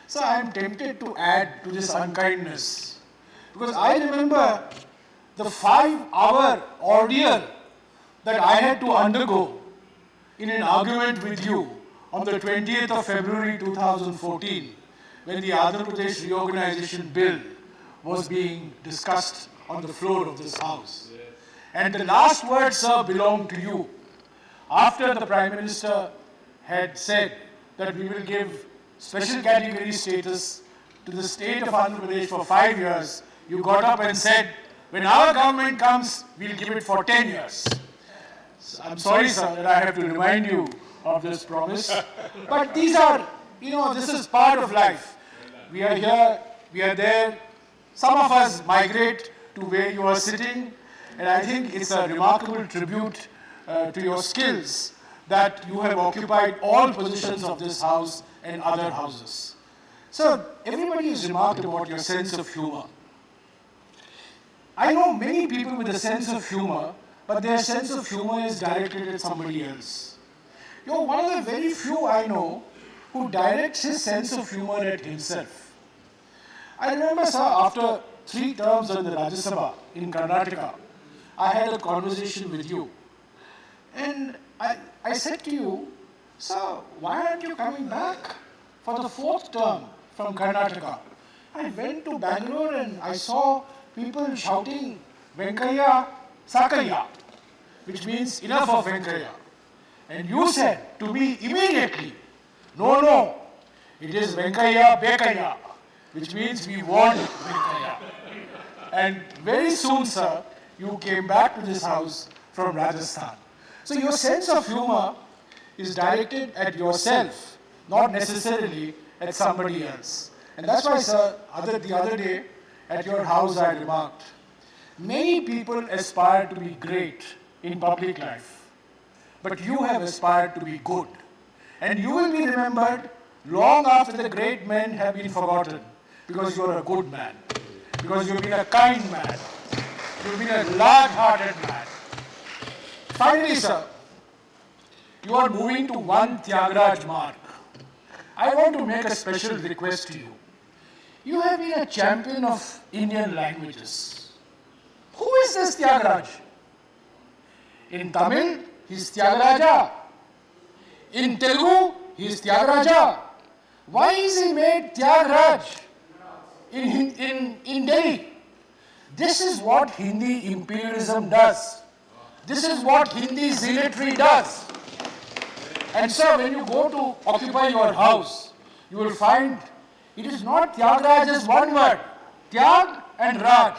So I am tempted to add to this unkindness, because I remember the 5-hour ordeal that I had to undergo in an argument with you on the 20th of February 2014, when the Andhra Pradesh Reorganization Bill was being discussed on the floor of this house. And the last word, sir, belonged to you. after the Prime Minister had said that we will give special category status to the state of Andhra Pradesh for 5 years, you got up and said, when our government comes, we'll give it for 10 years. So I'm sorry, sir, that I have to remind you of this promise. But these are, this is part of life. We are here, we are there. Some of us migrate to where you are sitting, and I think it's a remarkable tribute to your skills that you have occupied all positions of this house and other houses. So everybody is remarked about your sense of humor. I know many people with a sense of humor, but their sense of humor is directed at somebody else. You're one of the very few I know who directs his sense of humor at himself. I remember, sir, after 3 terms in the Rajyasabha in Karnataka, I had a conversation with you. And I said to you, sir, why aren't you coming back for the 4th term from Karnataka? I went to Bangalore and I saw people shouting, Venkaya Sakaya, which means enough of Venkaya. And you said to me immediately, no, it is Venkaya Bekaya, which means we want Venkaya. And very soon, sir, you came back to this house from Rajasthan. So your sense of humor is directed at yourself, not necessarily at somebody else. And that's why, sir, the other day at your house I remarked, many people aspire to be great in public life, but you have aspired to be good. And you will be remembered long after the great men have been forgotten, because you are a good man, because you've been a kind man, you've been a large-hearted man. Finally, sir, you are moving to one Tyagaraj mark. I want to make a special request to you. You have been a champion of Indian languages. Who is this Tyagaraj? In Tamil, he is Tyagaraja. In Telugu, he is Tyagaraja. Why is he made Tyagaraj in Delhi? This is what Hindi imperialism does. This is what Hindi zealotry does. And sir, when you go to occupy your house, you will find it is not Tyagaraj as one word. Tyag and Raj.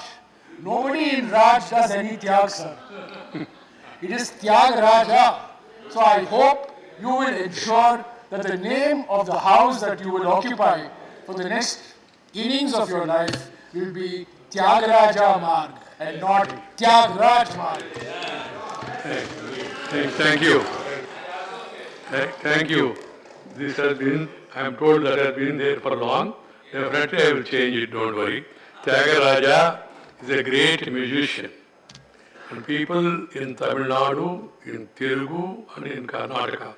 Nobody in Raj does any Tyag, sir. It is Tyagaraja. So I hope you will ensure that the name of the house that you will occupy for the next innings of your life will be Tyagaraja Marg and not Tyagraj Marg. Thank you. Thank you. This has been, I am told that has been there for long. Definitely I will change it, don't worry. Tyagaraja is a great musician. And people in Tamil Nadu, in Telugu and in Karnataka,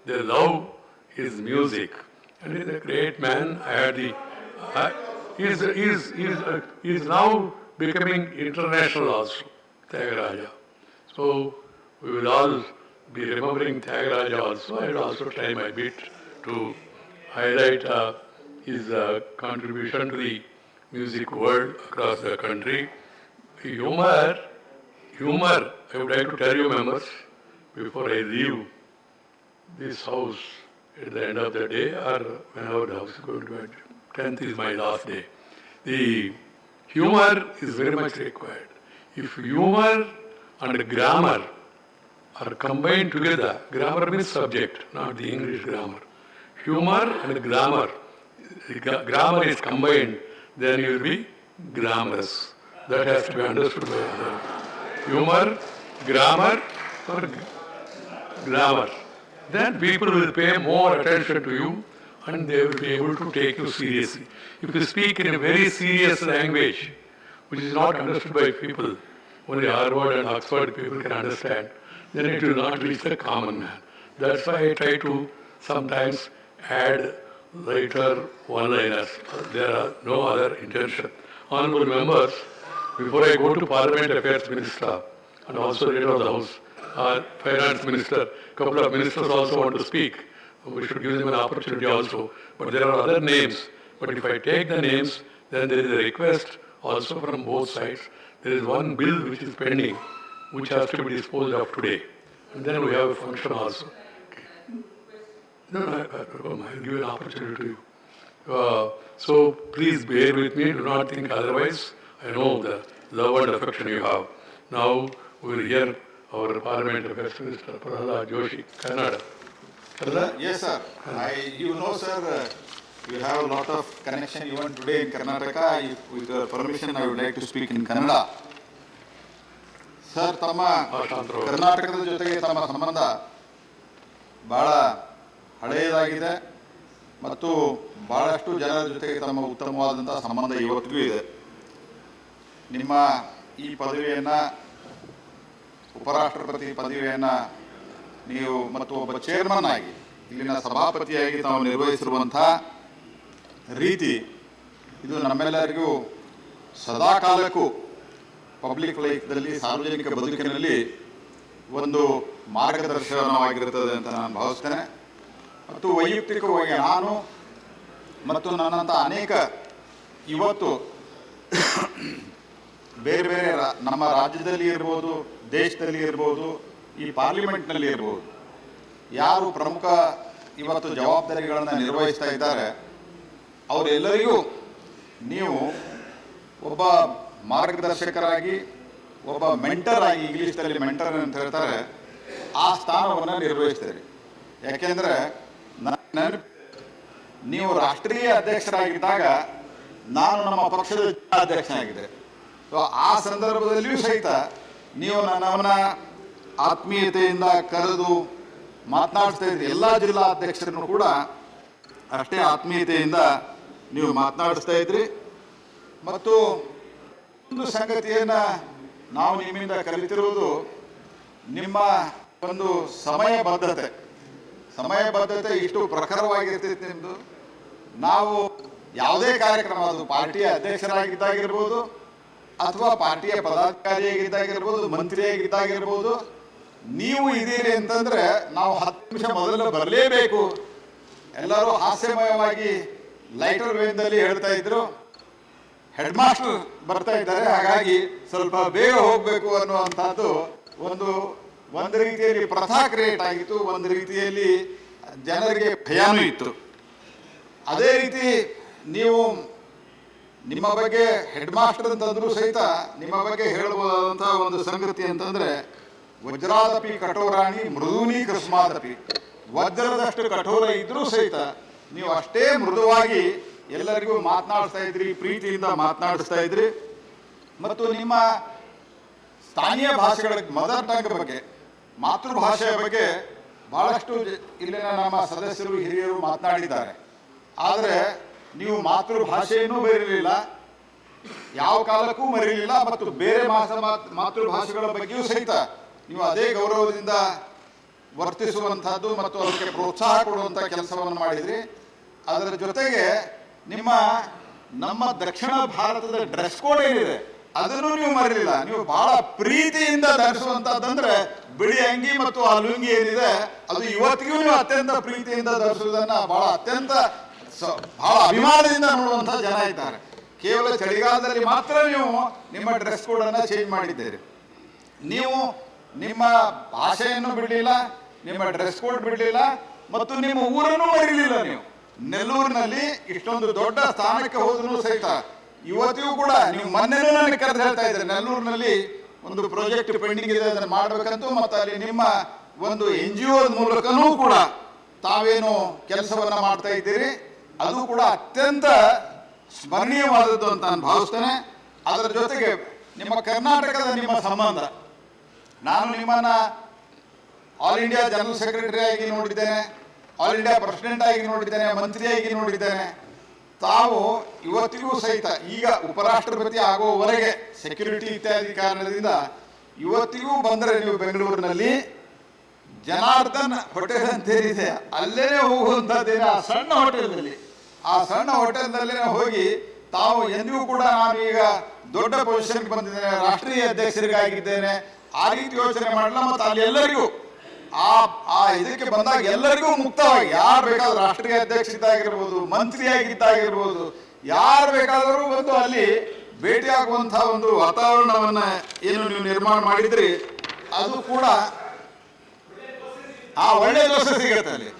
they love his music. And he is a great man. He is now becoming international also, Tyagaraja. So we will all be remembering Tyagaraja also. I will also try my bit to highlight his contribution to the music world across the country. Humor, I would like to tell you members, before I leave this house at the end of the day, or whenever the house is going to end, 10th is my last day. The humor is very much required. If humor and grammar are combined together, grammar means subject, not the English grammar. Humor and grammar, grammar is combined, then you will be grammarous. That has to be understood by others. Humor, grammar, or grammar. Then people will pay more attention to you and they will be able to take you seriously. If you speak in a very serious language, which is not understood by people, only Harvard and Oxford people can understand, then it will not reach the common man. That's why I try to sometimes add lighter one-liners. There are no other intention. Honorable members, before I go to Parliament Affairs Minister and also Leader of the House, Finance Minister, a couple of ministers also want to speak. We should give them an opportunity also. But there are other names. But if I take the names, then there is a request also from both sides. There is one bill which is pending, which has to be disposed of today. and then we have a function also. No, I'll give an opportunity to you. So please bear with me, do not think otherwise. I know the love and affection you have. Now we will hear our Parliament Affairs Minister, Prahlad Joshi, Kannada. Yes, sir. You know, sir, you have a lot of connection even today in Karnataka. With your permission, I would like to speak in Kannada. Sir, ತಮ್ಮ ಕರ್ನಾಟಕದ ಜೊತೆಗೆ ತಮ್ಮ ಸಂಬಂಧ ಬಹಳ ಹಳೆಯದಾಗಿದೆ ಮತ್ತು ಬಹಳಷ್ಟು ಜನರ ಜೊತೆಗೆ ತಮ್ಮ ಉತ್ತಮವಾದಂಥ ಸಂಬಂಧ ಇವತ್ತಿಗೂ ಇದೆ. ನಿಮ್ಮ ಈ ಪದವಿಯನ್ನು, ಉಪರಾಷ್ಟ್ರಪತಿ ಪದವಿಯನ್ನು ನೀವು ಮತ್ತು ಒಬ್ಬ ಚೇರ್ಮನ್ ಆಗಿ ಇಲ್ಲಿನ ಸಭಾಪತಿಯಾಗಿ ತಾವು ನಿರ್ವಹಿಸಿರುವಂಥ ರೀತಿ ಇದು ನಮ್ಮೆಲ್ಲರಿಗೂ ಸದಾಕಾಲಕ್ಕೂ ಪಬ್ಲಿಕ್ ಲೈಫ್ದಲ್ಲಿ, ಸಾರ್ವಜನಿಕ ಬದುಕಿನಲ್ಲಿ ಒಂದು ಮಾರ್ಗದರ್ಶನವಾಗಿರುತ್ತದೆ ಅಂತ ನಾನು ಭಾವಿಸ್ತೇನೆ. ಮತ್ತು ವೈಯಕ್ತಿಕವಾಗಿ ನಾನು ಮತ್ತು ನನ್ನಂಥ ಅನೇಕ ಇವತ್ತು ಬೇರೆ ಬೇರೆ ನಮ್ಮ ರಾಜ್ಯದಲ್ಲಿ ಇರ್ಬೋದು, ದೇಶದಲ್ಲಿ ಇರ್ಬೋದು, ಈ ಪಾರ್ಲಿಮೆಂಟ್ನಲ್ಲಿ ಇರ್ಬೋದು, ಯಾರು ಪ್ರಮುಖ ಇವತ್ತು ಜವಾಬ್ದಾರಿಗಳನ್ನು ನಿರ್ವಹಿಸ್ತಾ ಇದ್ದಾರೆ ಅವರೆಲ್ಲರಿಗೂ ನೀವು ಒಬ್ಬ ಮಾರ್ಗದರ್ಶಕರಾಗಿ, ಒಬ್ಬ ಮೆಂಟರ್ ಆಗಿ, ಇಂಗ್ಲೀಷ್ನಲ್ಲಿ ಮೆಂಟರ್ ಅಂತ ಹೇಳ್ತಾರೆ, ಆ ಸ್ಥಾನವನ್ನು ನಿರ್ವಹಿಸ್ತೀರಿ. ಯಾಕೆಂದರೆ ನೀವು ರಾಷ್ಟ್ರೀಯ ಅಧ್ಯಕ್ಷರಾಗಿದ್ದಾಗ ನಾನು ನಮ್ಮ ಪಕ್ಷದ ಅಧ್ಯಕ್ಷನಾಗಿದ್ದೆ. ಸೊ ಆ ಸಂದರ್ಭದಲ್ಲಿಯೂ ಸಹಿತ ನೀವು ನನ್ನವನ್ನ ಆತ್ಮೀಯತೆಯಿಂದ ಕರೆದು ಮಾತನಾಡಿಸ್ತಾ ಇದ್ರಿ. ಎಲ್ಲ ಜಿಲ್ಲಾ ಅಧ್ಯಕ್ಷರನ್ನು ಕೂಡ ಅಷ್ಟೇ ಆತ್ಮೀಯತೆಯಿಂದ ನೀವು ಮಾತನಾಡಿಸ್ತಾ ಇದ್ರಿ. ಮತ್ತು ಒಂದು ಸಂಗತಿಯನ್ನು ನಾವು ನಿಮ್ಮಿಂದ ಕಲಿತಿರುವುದು ನಿಮ್ಮ ಒಂದು ಸಮಯಬದ್ಧತೆ ಇಷ್ಟು ಪ್ರಖರವಾಗಿರ್ತೈತೆ ನಿಮ್ಮದು. ನಾವು ಯಾವುದೇ ಕಾರ್ಯಕ್ರಮ, ಅದು ಪಾರ್ಟಿಯ ಅಧ್ಯಕ್ಷರಾಗಿದ್ದಾಗಿರ್ಬೋದು ಅಥವಾ ಪಾರ್ಟಿಯ ಪದಾಧಿಕಾರಿಯಾಗಿದ್ದಾಗಿರ್ಬೋದು, ಮಂತ್ರಿಯಾಗಿದ್ದಾಗಿರ್ಬೋದು, ನೀವು ಇದ್ದೀರಿ ಅಂತಂದರೆ ನಾವು 10 ನಿಮಿಷ ಮೊದಲು ಬರಲೇಬೇಕು. ಎಲ್ಲರೂ ಹಾಸ್ಯಮಯವಾಗಿ ಲೈಟರ್ ವೇನ್ದಲ್ಲಿ ಹೇಳ್ತಾ ಇದ್ರು, ಹೆಡ್ ಮಾಸ್ಟರ್ ಬರ್ತಾ ಇದ್ದಾರೆ, ಹಾಗಾಗಿ ಸ್ವಲ್ಪ ಬೇಗ ಹೋಗಬೇಕು ಅನ್ನುವಂಥದ್ದು ಒಂದು ರೀತಿಯಲ್ಲಿ ಪ್ರಥಾ ಕ್ರಿಯೇಟ್ ಆಗಿತ್ತು, ಒಂದು ರೀತಿಯಲ್ಲಿ ಜನರಿಗೆ ಭಯನೂ ಇತ್ತು. ಅದೇ ರೀತಿ ನೀವು ನಿಮ್ಮ ಬಗ್ಗೆ ಹೆಡ್ ಮಾಸ್ಟರ್ ಅಂತಂದ್ರೂ ಸಹಿತ ನಿಮ್ಮ ಬಗ್ಗೆ ಹೇಳಬಹುದಾದಂಥ ಒಂದು ಸಂಗತಿ ಅಂತಂದರೆ, ವಜ್ರಾದಪಿ ಕಠೋರಾಣಿ ಮೃದೂನಿ ಕಸ್ಮಾದಪಿ, ವಜ್ರದಷ್ಟು ಕಠೋರ ಇದ್ರೂ ಸಹಿತ ನೀವು ಅಷ್ಟೇ ಮೃದುವಾಗಿ ಎಲ್ಲರಿಗೂ ಮಾತನಾಡಿಸ್ತಾ ಇದ್ರಿ, ಪ್ರೀತಿಯಿಂದ ಮಾತನಾಡಿಸ್ತಾ ಇದ್ರಿ. ಮತ್ತು ನಿಮ್ಮ ಸ್ಥಾನೀಯ ಭಾಷೆಗಳ, ಮದರ್ ಟಂಗ್ ಬಗ್ಗೆ, ಮಾತೃಭಾಷೆಯ ಬಗ್ಗೆ ಬಹಳಷ್ಟು ಇಲ್ಲಿನ ನಮ್ಮ ಸದಸ್ಯರು, ಹಿರಿಯರು ಮಾತನಾಡಿದ್ದಾರೆ. ಆದರೆ ನೀವು ಮಾತೃಭಾಷೆಯನ್ನೂ ಮರೀಲಿಲ್ಲ, ಯಾವ ಕಾಲಕ್ಕೂ ಮರೀಲಿಲ್ಲ. ಮತ್ತು ಬೇರೆ ಮಾತೃಭಾಷೆಗಳ ಬಗ್ಗೆಯೂ ಸಹಿತ ನೀವು ಅದೇ ಗೌರವದಿಂದ ವರ್ತಿಸುವಂಥದ್ದು ಮತ್ತು ಅದಕ್ಕೆ ಪ್ರೋತ್ಸಾಹ ಕೊಡುವಂಥ ಕೆಲಸವನ್ನು ಮಾಡಿದ್ರಿ. ಅದರ ಜೊತೆಗೆ ನಮ್ಮ ದಕ್ಷಿಣ ಭಾರತದ ಡ್ರೆಸ್ ಕೋಡ್ ಏನಿದೆ ಅದನ್ನು ನೀವು ಮರೀಲಿಲ್ಲ. ನೀವು ಬಹಳ ಪ್ರೀತಿಯಿಂದ ಧರಿಸುವಂಥದ್ದಂದ್ರೆ ಬಿಳಿ ಅಂಗಿ ಮತ್ತು ಆ ಲುಂಗಿ ಏನಿದೆ ಅದು ಇವತ್ತಿಗೂ ನೀವು ಅತ್ಯಂತ ಪ್ರೀತಿಯಿಂದ ಧರಿಸುವುದನ್ನು ಬಹಳ ಅಭಿಮಾನದಿಂದ ನೋಡುವಂಥ ಜನ ಇದ್ದಾರೆ. ಕೇವಲ ಚಳಿಗಾಲದಲ್ಲಿ ಮಾತ್ರ ನೀವು ನಿಮ್ಮ ಡ್ರೆಸ್ ಕೋಡನ್ನು ಚೇಂಜ್ ಮಾಡಿದ್ದೀರಿ. ನೀವು ನಿಮ್ಮ ಭಾಷೆಯನ್ನು ಬಿಡಲಿಲ್ಲ, ನಿಮ್ಮ ಡ್ರೆಸ್ ಕೋಡ್ ಬಿಡಲಿಲ್ಲ ಮತ್ತು ನಿಮ್ಮ ಊರನ್ನು ಮರೀಲಿಲ್ಲ. ನೀವು ನೆಲ್ಲೂರಿನಲ್ಲಿ ಇಷ್ಟೊಂದು ದೊಡ್ಡ ಸ್ಥಾನಕ್ಕೆ ಹೋದ್ರೂ ಸಹಿತ ಇವತ್ತಿಗೂ ಕೂಡ ನೀವು ಮೊನ್ನೆನೂ ನನಗೆ ಕರೆದು ಹೇಳ್ತಾ ಇದ್ದೀರಿ, ನೆಲ್ಲೂರಿನಲ್ಲಿ ಒಂದು ಪ್ರಾಜೆಕ್ಟ್ ಪೆಂಡಿಂಗ್ ಇದೆ, ಅದನ್ನು ಮಾಡಬೇಕಂತೂ, ಮತ್ತು ಅಲ್ಲಿ ನಿಮ್ಮ ಒಂದು NGO ಮೂಲಕನೂ ಕೂಡ ತಾವೇನು ಕೆಲಸವನ್ನು ಮಾಡ್ತಾ ಇದ್ದೀರಿ. ಅದು ಕೂಡ ಅತ್ಯಂತ ಸ್ಮರಣೀಯವಾದದ್ದು ಅಂತ ನಾನು ಭಾವಿಸ್ತೇನೆ. ಅದರ ಜೊತೆಗೆ ನಿಮ್ಮ ಕರ್ನಾಟಕದ ನಿಮ್ಮ ಸಂಬಂಧ, ನಾನು ನಿಮ್ಮನ್ನು ಆಲ್ ಇಂಡಿಯಾ ಜನರಲ್ ಸೆಕ್ರೆಟರಿ ಆಗಿ ನೋಡಿದ್ದೇನೆ, ಆಲ್ ಇಂಡಿಯಾ ಪ್ರೆಸಿಡೆಂಟ್ ಆಗಿ ನೋಡಿದ್ದೇನೆ, ಮಂತ್ರಿಯಾಗಿ ನೋಡಿದ್ದೇನೆ. ತಾವು ಇವತ್ತಿಗೂ ಸಹಿತ ಈಗ ಉಪರಾಷ್ಟ್ರಪತಿ ಆಗುವವರೆಗೆ ಸೆಕ್ಯೂರಿಟಿ ಇತ್ಯಾದಿ ಕಾರಣದಿಂದ ಇವತ್ತಿಗೂ ಬಂದರೆ ನೀವು ಬೆಂಗಳೂರಿನಲ್ಲಿ ಜನಾರ್ದನ್ ಹೋಟೆಲ್ ಅಂತೇನಿದೆ ಅಲ್ಲೇನೆ ಹೋಗುವಂಥದ್ದೇನೆ, ಆ ಸಣ್ಣ ಹೋಟೆಲ್ನಲ್ಲೇ ಹೋಗಿ ತಾವು ಎಂದಿಗೂ ಕೂಡ ನಾನು ಈಗ ದೊಡ್ಡ ಪೊಸಿಷನ್ಗೆ ಬಂದಿದ್ದೇನೆ, ರಾಷ್ಟ್ರೀಯ ಅಧ್ಯಕ್ಷರಿಗಾಗಿದ್ದೇನೆ, ಆ ರೀತಿ ಯೋಚನೆ ಮಾಡಲ್ಲ. ಮತ್ತು ಅಲ್ಲಿ ಎಲ್ಲರಿಗೂ ಆ ಇದಕ್ಕೆ ಬಂದಾಗ ಎಲ್ಲರಿಗೂ ಮುಕ್ತವಾಗಿ ಯಾರು ಬೇಕಾದ್ರೂ ರಾಷ್ಟ್ರೀಯ ಅಧ್ಯಕ್ಷರಿದ್ದಾಗಿರ್ಬೋದು, ಮಂತ್ರಿಯಾಗಿದ್ದಾಗಿರ್ಬೋದು, ಯಾರು ಬೇಕಾದರೂ ಬಂದು ಅಲ್ಲಿ ಭೇಟಿಯಾಗುವಂತಹ ಒಂದು ವಾತಾವರಣವನ್ನ ಏನು ನೀವು ನಿರ್ಮಾಣ ಮಾಡಿದ್ರಿ, ಅದು ಕೂಡ ಆ ಒಳ್ಳೆ ದೋಸೆ ಸಿಗತ್ತೆ ಅಲ್ಲಿ,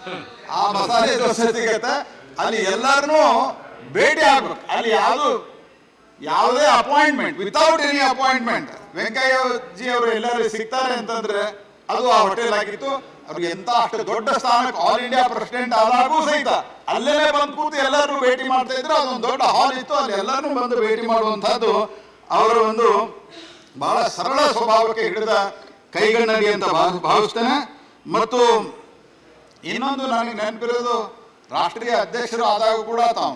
ಆ ಮಸಾಲೆ ದೋಸೆ ಸಿಗತ್ತೆ ಅಲ್ಲಿ. ಎಲ್ಲರನ್ನೂ ಭೇಟಿ ಆಗ್ಬೇಕು ಅಲ್ಲಿ. ಯಾವುದೇ ಅಪಾಯಿಂಟ್ಮೆಂಟ್, ವಿತೌಟ್ ಎನಿ ಅಪಾಯಿಂಟ್ಮೆಂಟ್ ವೆಂಕಯ್ಯಜಿ ಅವರು ಎಲ್ಲರೂ ಸಿಗ್ತಾರೆ ಅಂತಂದ್ರೆ ಅದು ಆ ಹೋಟೆಲ್ ಆಗಿತ್ತು. ಅವ್ರಿಗೆ ಎಂತ ಅಷ್ಟು ದೊಡ್ಡ ಸ್ಥಾನಕ್ಕೆ ಆಲ್ ಇಂಡಿಯಾ ಪ್ರೆಸಿಡೆಂಟ್ ಆದಾಗೂ ಸಹಿತ ಅಲ್ಲೇ ಬಂದು ಕೂತು ಎಲ್ಲರನ್ನೂ ಭೇಟಿ ಮಾಡ್ತಾ ಇದ್ರು. ಅದೊಂದು ದೊಡ್ಡ ಹಾಲ್ ಇತ್ತು, ಅಲ್ಲಿ ಎಲ್ಲರನ್ನೂ ಬಂದು ಭೇಟಿ ಮಾಡುವಂತಹದ್ದು ಅವರ ಒಂದು ಬಹಳ ಸರಳ ಸ್ವಭಾವಕ್ಕೆ ಹಿಡಿದ ಕೈಗನ್ನಡಿ ಅಂತ ಭಾವಿಸ್ತೇನೆ. ಮತ್ತು ಇನ್ನೊಂದು ನನಗೆ ನೆನಪಿರೋದು, ರಾಷ್ಟ್ರೀಯ ಅಧ್ಯಕ್ಷರು ಆದಾಗ ಕೂಡ ತಾವು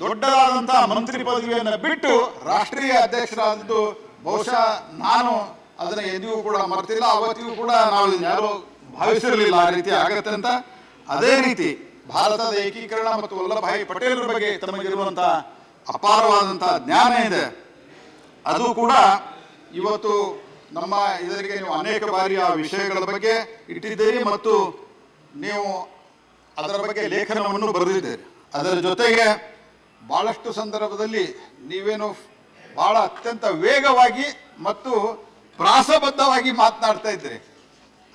ದೊಡ್ಡದಾದಂತಹ ಮಂತ್ರಿ ಪದವಿಯನ್ನು ಬಿಟ್ಟು ರಾಷ್ಟ್ರೀಯ ಅಧ್ಯಕ್ಷರಾದದ್ದು ಬಹುಶಃ ನಾನು ಅದನ್ನ ಎಂದಿಗೂ ಕೂಡ ಮರ್ತಿಲ್ಲ. ಅವತ್ತಿಗೂ ಕೂಡ ನಾವು ಯಾರು ಭಾವಿಸಿರಲಿಲ್ಲ ಆ ರೀತಿ ಆಗತ್ತೆ ಅಂತ. ಅದೇ ರೀತಿ ಭಾರತದ ಏಕೀಕರಣ ಮತ್ತು ವಲ್ಲಭಭಾಯಿ ಪಟೇಲರ ಬಗ್ಗೆ ತಮಗಿರುವಂತಹ ಅಪಾರವಾದಂತಹ ಜ್ಞಾನ ಇದೆ. ಅದು ಕೂಡ ಇವತ್ತು ನಮ್ಮ ಇದರಿಗೆ ನೀವು ಅನೇಕ ಬಾರಿ ಆ ವಿಷಯಗಳ ಬಗ್ಗೆ ಇಟ್ಟಿದ್ದೀರಿ ಮತ್ತು ನೀವು ಅದರ ಬಗ್ಗೆ ಲೇಖನವನ್ನು ಬರೆದಿದ್ದೀರಿ. ಅದರ ಜೊತೆಗೆ ಬಹಳಷ್ಟು ಸಂದರ್ಭದಲ್ಲಿ ನೀವೇನು ಬಹಳ ಅತ್ಯಂತ ವೇಗವಾಗಿ ಮತ್ತು ಪ್ರಾಸಬದ್ಧವಾಗಿ ಮಾತನಾಡ್ತಾ ಇದ್ದೀರಿ.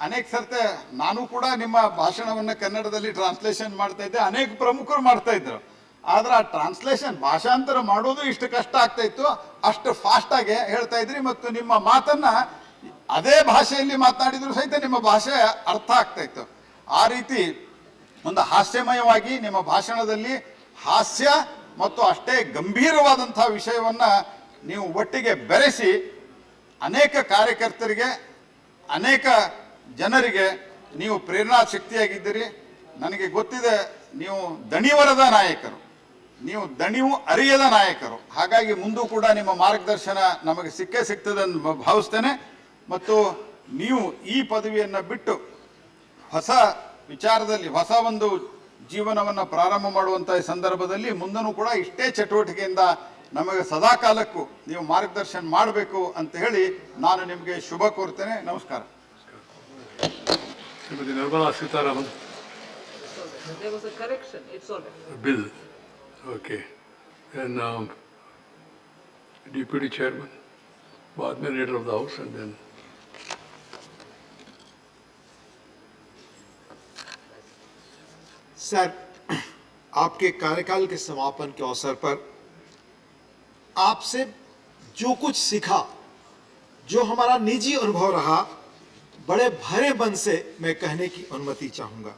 ಅನೇಕ ಸರ್ತೆ ನಾನು ಕೂಡ ನಿಮ್ಮ ಭಾಷಣವನ್ನು ಕನ್ನಡದಲ್ಲಿ ಟ್ರಾನ್ಸ್ಲೇಷನ್ ಮಾಡ್ತಾ ಇದ್ದೆ, ಅನೇಕ ಪ್ರಮುಖರು ಮಾಡ್ತಾ ಇದ್ರು. ಆದ್ರೆ ಆ ಟ್ರಾನ್ಸ್ಲೇಷನ್ ಭಾಷಾಂತರ ಮಾಡೋದು ಇಷ್ಟು ಕಷ್ಟ ಆಗ್ತಾ ಇತ್ತು, ಅಷ್ಟು ಫಾಸ್ಟ್ ಆಗಿ ಹೇಳ್ತಾ ಇದ್ರಿ. ಮತ್ತು ನಿಮ್ಮ ಮಾತನ್ನ ಅದೇ ಭಾಷೆಯಲ್ಲಿ ಮಾತನಾಡಿದ್ರು ಸಹಿತ ನಿಮ್ಮ ಭಾಷೆ ಅರ್ಥ ಆಗ್ತಾ ಇತ್ತು. ಆ ರೀತಿ ಒಂದು ಹಾಸ್ಯಮಯವಾಗಿ ನಿಮ್ಮ ಭಾಷಣದಲ್ಲಿ ಹಾಸ್ಯ ಮತ್ತು ಅಷ್ಟೇ ಗಂಭೀರವಾದಂತಹ ವಿಷಯವನ್ನ ನೀವು ಒಟ್ಟಿಗೆ ಬೆರೆಸಿ ಅನೇಕ ಕಾರ್ಯಕರ್ತರಿಗೆ, ಅನೇಕ ಜನರಿಗೆ ನೀವು ಪ್ರೇರಣಾ ಶಕ್ತಿಯಾಗಿದ್ದೀರಿ. ನನಗೆ ಗೊತ್ತಿದೆ ನೀವು ದಣಿವರದ ನಾಯಕರು, ನೀವು ದಣಿವು ಅರಿಯದ ನಾಯಕರು. ಹಾಗಾಗಿ ಮುಂದೂ ಕೂಡ ನಿಮ್ಮ ಮಾರ್ಗದರ್ಶನ ನಮಗೆ ಸಿಕ್ಕೇ ಸಿಗ್ತದೆ ಅಂತ ಭಾವಿಸ್ತೇನೆ. ಮತ್ತು ನೀವು ಈ ಪದವಿಯನ್ನು ಬಿಟ್ಟು ಹೊಸ ವಿಚಾರದಲ್ಲಿ ಹೊಸ ಒಂದು ಜೀವನವನ್ನು ಪ್ರಾರಂಭ ಮಾಡುವಂತಹ ಸಂದರ್ಭದಲ್ಲಿ ಮುಂದೂ ಕೂಡ ಇಷ್ಟೇ ಚಟುವಟಿಕೆಯಿಂದ ನಮಗೆ ಸದಾ ಕಾಲಕ್ಕೂ ನೀವು ಮಾರ್ಗದರ್ಶನ ಮಾಡಬೇಕು ಅಂತ ಹೇಳಿ ನಾನು ನಿಮಗೆ ಶುಭ ಕೋರ್ತೇನೆ. ನಮಸ್ಕಾರ. Shrimati Nirmala Sitharaman. There was a correction. It's all right. Bill. Okay. And Deputy Chairman, बाद में Leader of the House, and then sir, आपके कार्यकाल के समापन के अवसर पर आपसे जो कुछ सीखा, जो हमारा निजी अनुभव रहा, बड़े भरे मन से मैं कहने की अनुमति चाहूंगा।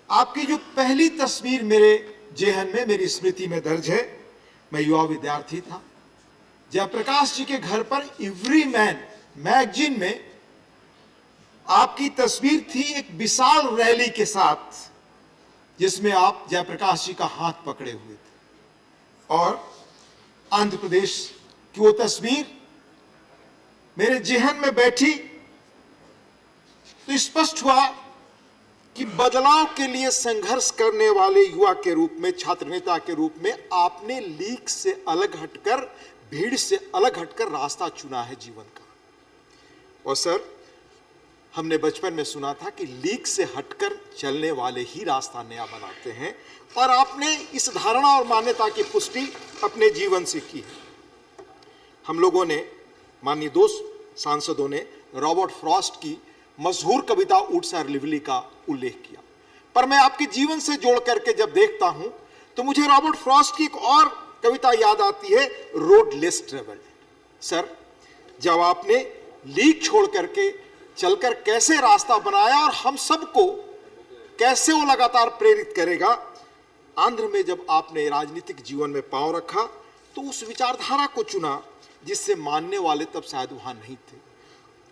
आपकी जो पहली तस्वीर मेरे जेहन में, मेरी स्मृति में दर्ज है, मैं युवा विद्यार्थी था। जयप्रकाश जी के घर पर एवरी मैन मैगजीन में आपकी तस्वीर थी एक विशाल रैली के साथ, जिसमें आप जयप्रकाश जी का हाथ पकड़े हुए थे। और आंध्र प्रदेश की वो तस्वीर मेरे जेहन में बैठी तो स्पष्ट हुआ कि बदलाव के लिए संघर्ष करने वाले युवा के रूप में, छात्र नेता के रूप में आपने लीग से अलग हटकर, भीड़ से अलग हटकर रास्ता चुना है जीवन का। और सर, हमने बचपन में सुना था कि लीग से हटकर चलने वाले ही रास्ता नया बनाते हैं, और आपने इस धारणा और मान्यता की पुष्टि अपने जीवन से की है। हम लोगों ने, माननीय दो सांसदों ने रॉबर्ट फ्रॉस्ट की मशहूर कविता ऊट्स आर लिवली का उल्लेख किया, पर मैं आपके जीवन से जोड़ करके जब देखता हूं तो मुझे रॉबर्ट फ्रॉस्ट की एक और कविता याद आती है, रोड लेस ट्रेवल्ड। सर, जब आपने लीग छोड़ करके चलकर कैसे रास्ता बनाया और हम सबको कैसे वो लगातार प्रेरित करेगा, आंध्र में जब आपने राजनीतिक जीवन में पांव रखा तो उस विचारधारा को चुना जिससे मानने वाले तब शायद वहां नहीं थे।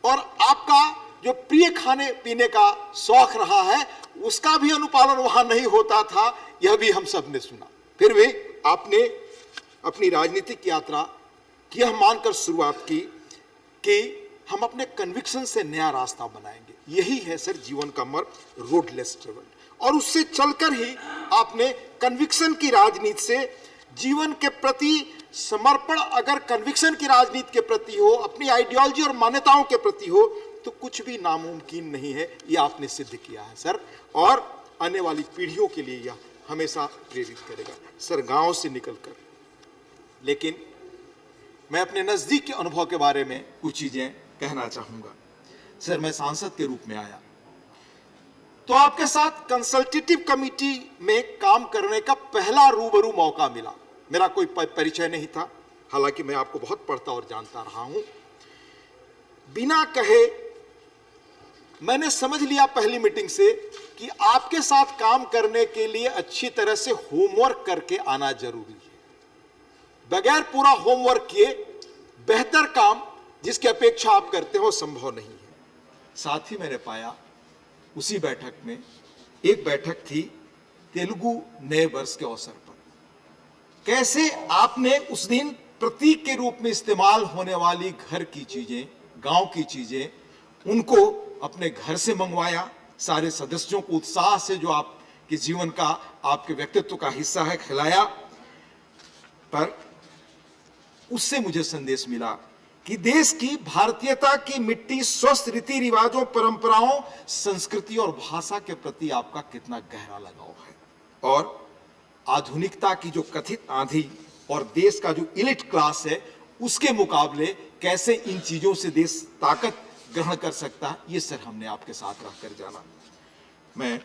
और आपका जो प्रिय खाने पीने का शौक रहा है, उसका भी अनुपालन वहां नहीं होता था, यह भी हम सब ने सुना। फिर भी आपने अपनी राजनीतिक यात्रा की यह मानकर शुरुआत की कि हम अपने कन्विक्शन से नया रास्ता बनाएंगे। यही है सर जीवन का मर्म, रोड लेस ट्रेवल्ड। और उससे चलकर ही आपने कन्विक्शन की राजनीति से जीवन के प्रति समर्पण, अगर कन्विक्शन की राजनीति के प्रति हो, अपनी आइडियोलॉजी और मान्यताओं के प्रति हो, तो कुछ भी नामुमकिन नहीं है। ये आपने सिद्ध किया है सर, और आने वाली पीढ़ियों के लिए यह हमेशा प्रेरित करेगा। सर, गांव से निकलकर, लेकिन मैं अपने नजदीक के अनुभव के बारे में कुछ चीजें कहना चाहूंगा। सर, मैं सांसद के रूप में आया, तो आपके साथ कंसल्टेटिव कमेटी में काम करने का पहला रूबरू मौका मिला। मेरा कोई परिचय नहीं था, हालांकि मैं आपको बहुत पढ़ता और जानता रहा हूं। बिना कहे मैंने समझ लिया पहली मीटिंग से कि आपके साथ काम करने के लिए अच्छी तरह से होमवर्क करके आना जरूरी है। बगैर पूरा होमवर्क किए बेहतर काम जिसकी अपेक्षा आप करते हो संभव नहीं है। साथ ही मैंने पाया उसी बैठक में एक बैठक थी तेलुगु नए वर्ष के अवसर पर, कैसे आपने उस दिन प्रतीक के रूप में इस्तेमाल होने वाली घर की चीजें, गांव की चीजें, उनको अपने घर से मंगवाया। सारे सदस्यों को उत्साह से जो आपके जीवन का, आपके व्यक्तित्व का हिस्सा है, खिलाया। पर उससे मुझे संदेश मिला कि देश की भारतीयता की मिट्टी, स्वस्थ रीति रिवाजों, परंपराओं, संस्कृति और भाषा के प्रति आपका कितना गहरा लगाव है, और आधुनिकता की जो कथित आंधी और देश का जो इलिट क्लास है उसके मुकाबले कैसे इन चीजों से देश ताकत ग्रहण कर सकता है, ये सर हमने आपके साथ रहकर जाना। मैं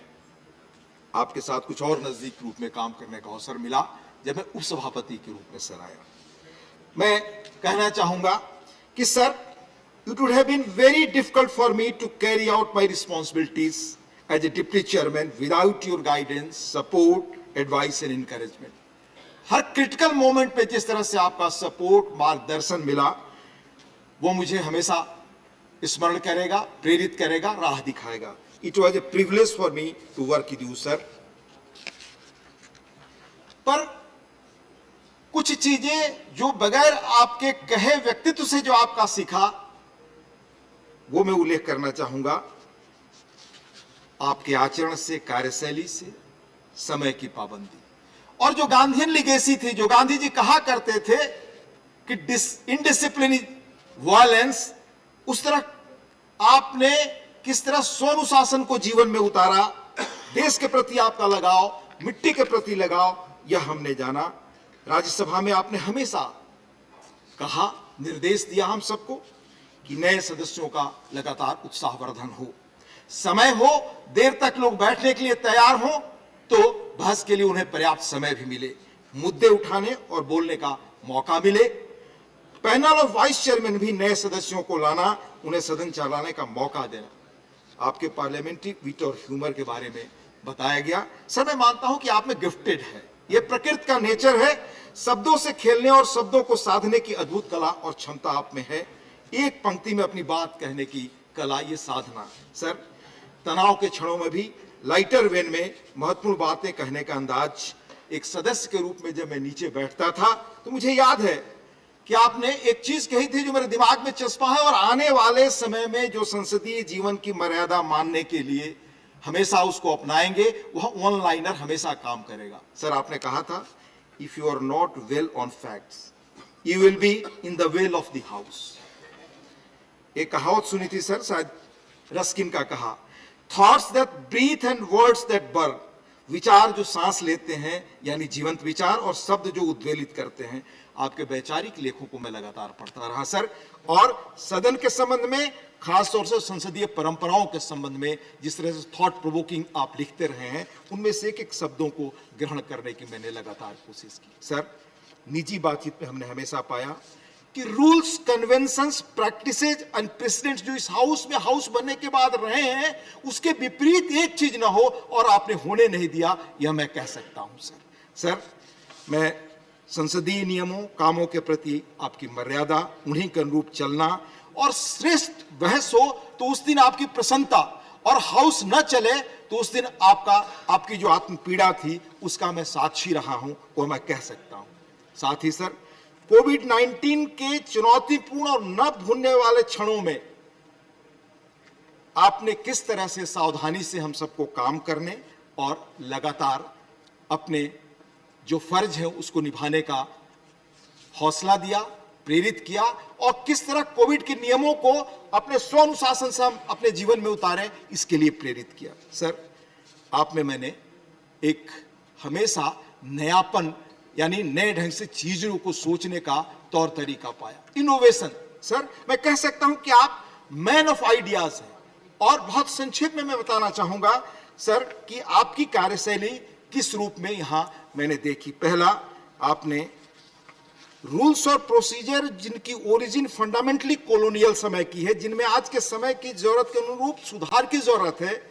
आपके साथ कुछ और नजदीक रूप में काम करने का अवसर मिला जब मैं उपसभापति के रूप में सर आया। मैं कहना चाहूंगा कि sir, it would have been very difficult for me to carry out my responsibilities as a deputy chairman without your guidance, support, advice and encouragement. Her critical moment पे जिस तरह से आपका सपोर्ट, मार्गदर्शन मिला, वो मुझे हमेशा स्मरण करेगा, प्रेरित करेगा, राह दिखाएगा। It was a privilege for me to work with you, sir. पर कुछ चीजें जो बगैर आपके कहे व्यक्तित्व से जो आपका सीखा, वो मैं उल्लेख करना चाहूंगा। आपके आचरण से, कार्यशैली से, समय की पाबंदी, और जो गांधीयन लिगेसी थी, जो गांधी जी कहा करते थे कि इनडिसिप्लिन इज वायलेंस, उस तरह आपने किस तरह स्वानुशासन को जीवन में उतारा। देश के प्रति आपका लगाव, मिट्टी के प्रति लगाव, यह हमने जाना। राज्यसभा में आपने हमेशा कहा, निर्देश दिया हम सबको कि नए सदस्यों का लगातार उत्साहवर्धन हो, समय हो, देर तक लोग बैठने के लिए तैयार हो तो बहस के लिए उन्हें पर्याप्त समय भी मिले, मुद्दे उठाने और बोलने का मौका मिले। पैनल ऑफ वाइस चेयरमैन भी नए सदस्यों को लाना, उन्हें सदन चलाने का मौका देना। आपके पार्लियामेंट्री विट और ह्यूमर के बारे में बताया गया। सर, मैं मानता हूं कि आप में गिफ्टेड है, यह प्रकृति का नेचर है। शब्दों से खेलने और शब्दों को साधने की अद्भुत कला और क्षमता आप में है। एक पंक्ति में अपनी बात कहने की कला, ये साधना। सर, तनाव के क्षणों में भी लाइटर वेन में महत्वपूर्ण बातें कहने का अंदाज। एक सदस्य के रूप में जब मैं नीचे बैठता था तो मुझे याद है कि आपने एक चीज कही थी जो मेरे दिमाग में चस्पा है, और आने वाले समय में जो संसदीय जीवन की मर्यादा मानने के लिए हमेशा उसको अपनाएंगे, वह वन लाइनर हमेशा काम करेगा। सर, आपने कहा था, if you are not well on facts you will be in the well of the house. एक कहावत सुनी थी सर, शायद रस्किन का कहा, thoughts that breathe and words that burn. विचार जो सांस लेते हैं, यानी जीवंत विचार, और शब्द जो उद्वेलित करते हैं। आपके वैचारिक लेखों को मैं लगातार पढ़ता रहा सर, और सदन के संबंध में, खासतौर से संसदीय परंपराओं के संबंध में जिस तरह से थॉट प्रोवोकिंग आप लिखते रहे हैं, उनमें से एक एक शब्दों को ग्रहण करने की मैंने लगातार कोशिश की। सर, निजी बातचीत में हमने हमेशा पाया कि rules, conventions, practices and precedents जो इस हाउस में हाउस बनने के बाद रहे हैं, उसके विपरीत एक चीज ना हो, और आपने होने नहीं दिया, यह मैं कह सकता हूं सर। सर, मैं संसदीय नियमों, कामों के प्रति आपकी मर्यादा, उन्हीं के अनुरूप चलना, और श्रेष्ठ बहस हो तो उस दिन आपकी प्रसन्नता, और हाउस न चले तो उस दिन आपकी जो आत्म पीड़ा थी उसका मैं साक्षी रहा हूं, वो मैं कह सकता हूं। साथ ही सर, कोविड-19 के चुनौतीपूर्ण और न भूलने वाले क्षणों में आपने किस तरह से सावधानी से हम सबको काम करने और लगातार अपने जो फर्ज है उसको निभाने का हौसला दिया, प्रेरित किया, और किस तरह कोविड के नियमों को अपने स्वानुशासन से हम अपने जीवन में उतारें, इसके लिए प्रेरित किया। सर, आप में मैंने एक हमेशा नयापन, यानी नए ढंग से चीजों को सोचने का तौर तरीका पाया, इनोवेशन। सर, मैं कह सकता हूं कि आप मैन ऑफ आइडियाज हैं। और बहुत संक्षेप में मैं बताना चाहूंगा सर कि आपकी कार्यशैली किस रूप में यहाँ मैंने देखी। पहला, आपने रूल्स और प्रोसीजर जिनकी ओरिजिन फंडामेंटली कॉलोनियल समय की है, जिनमें आज के समय की जरूरत के अनुरूप सुधार की जरूरत है,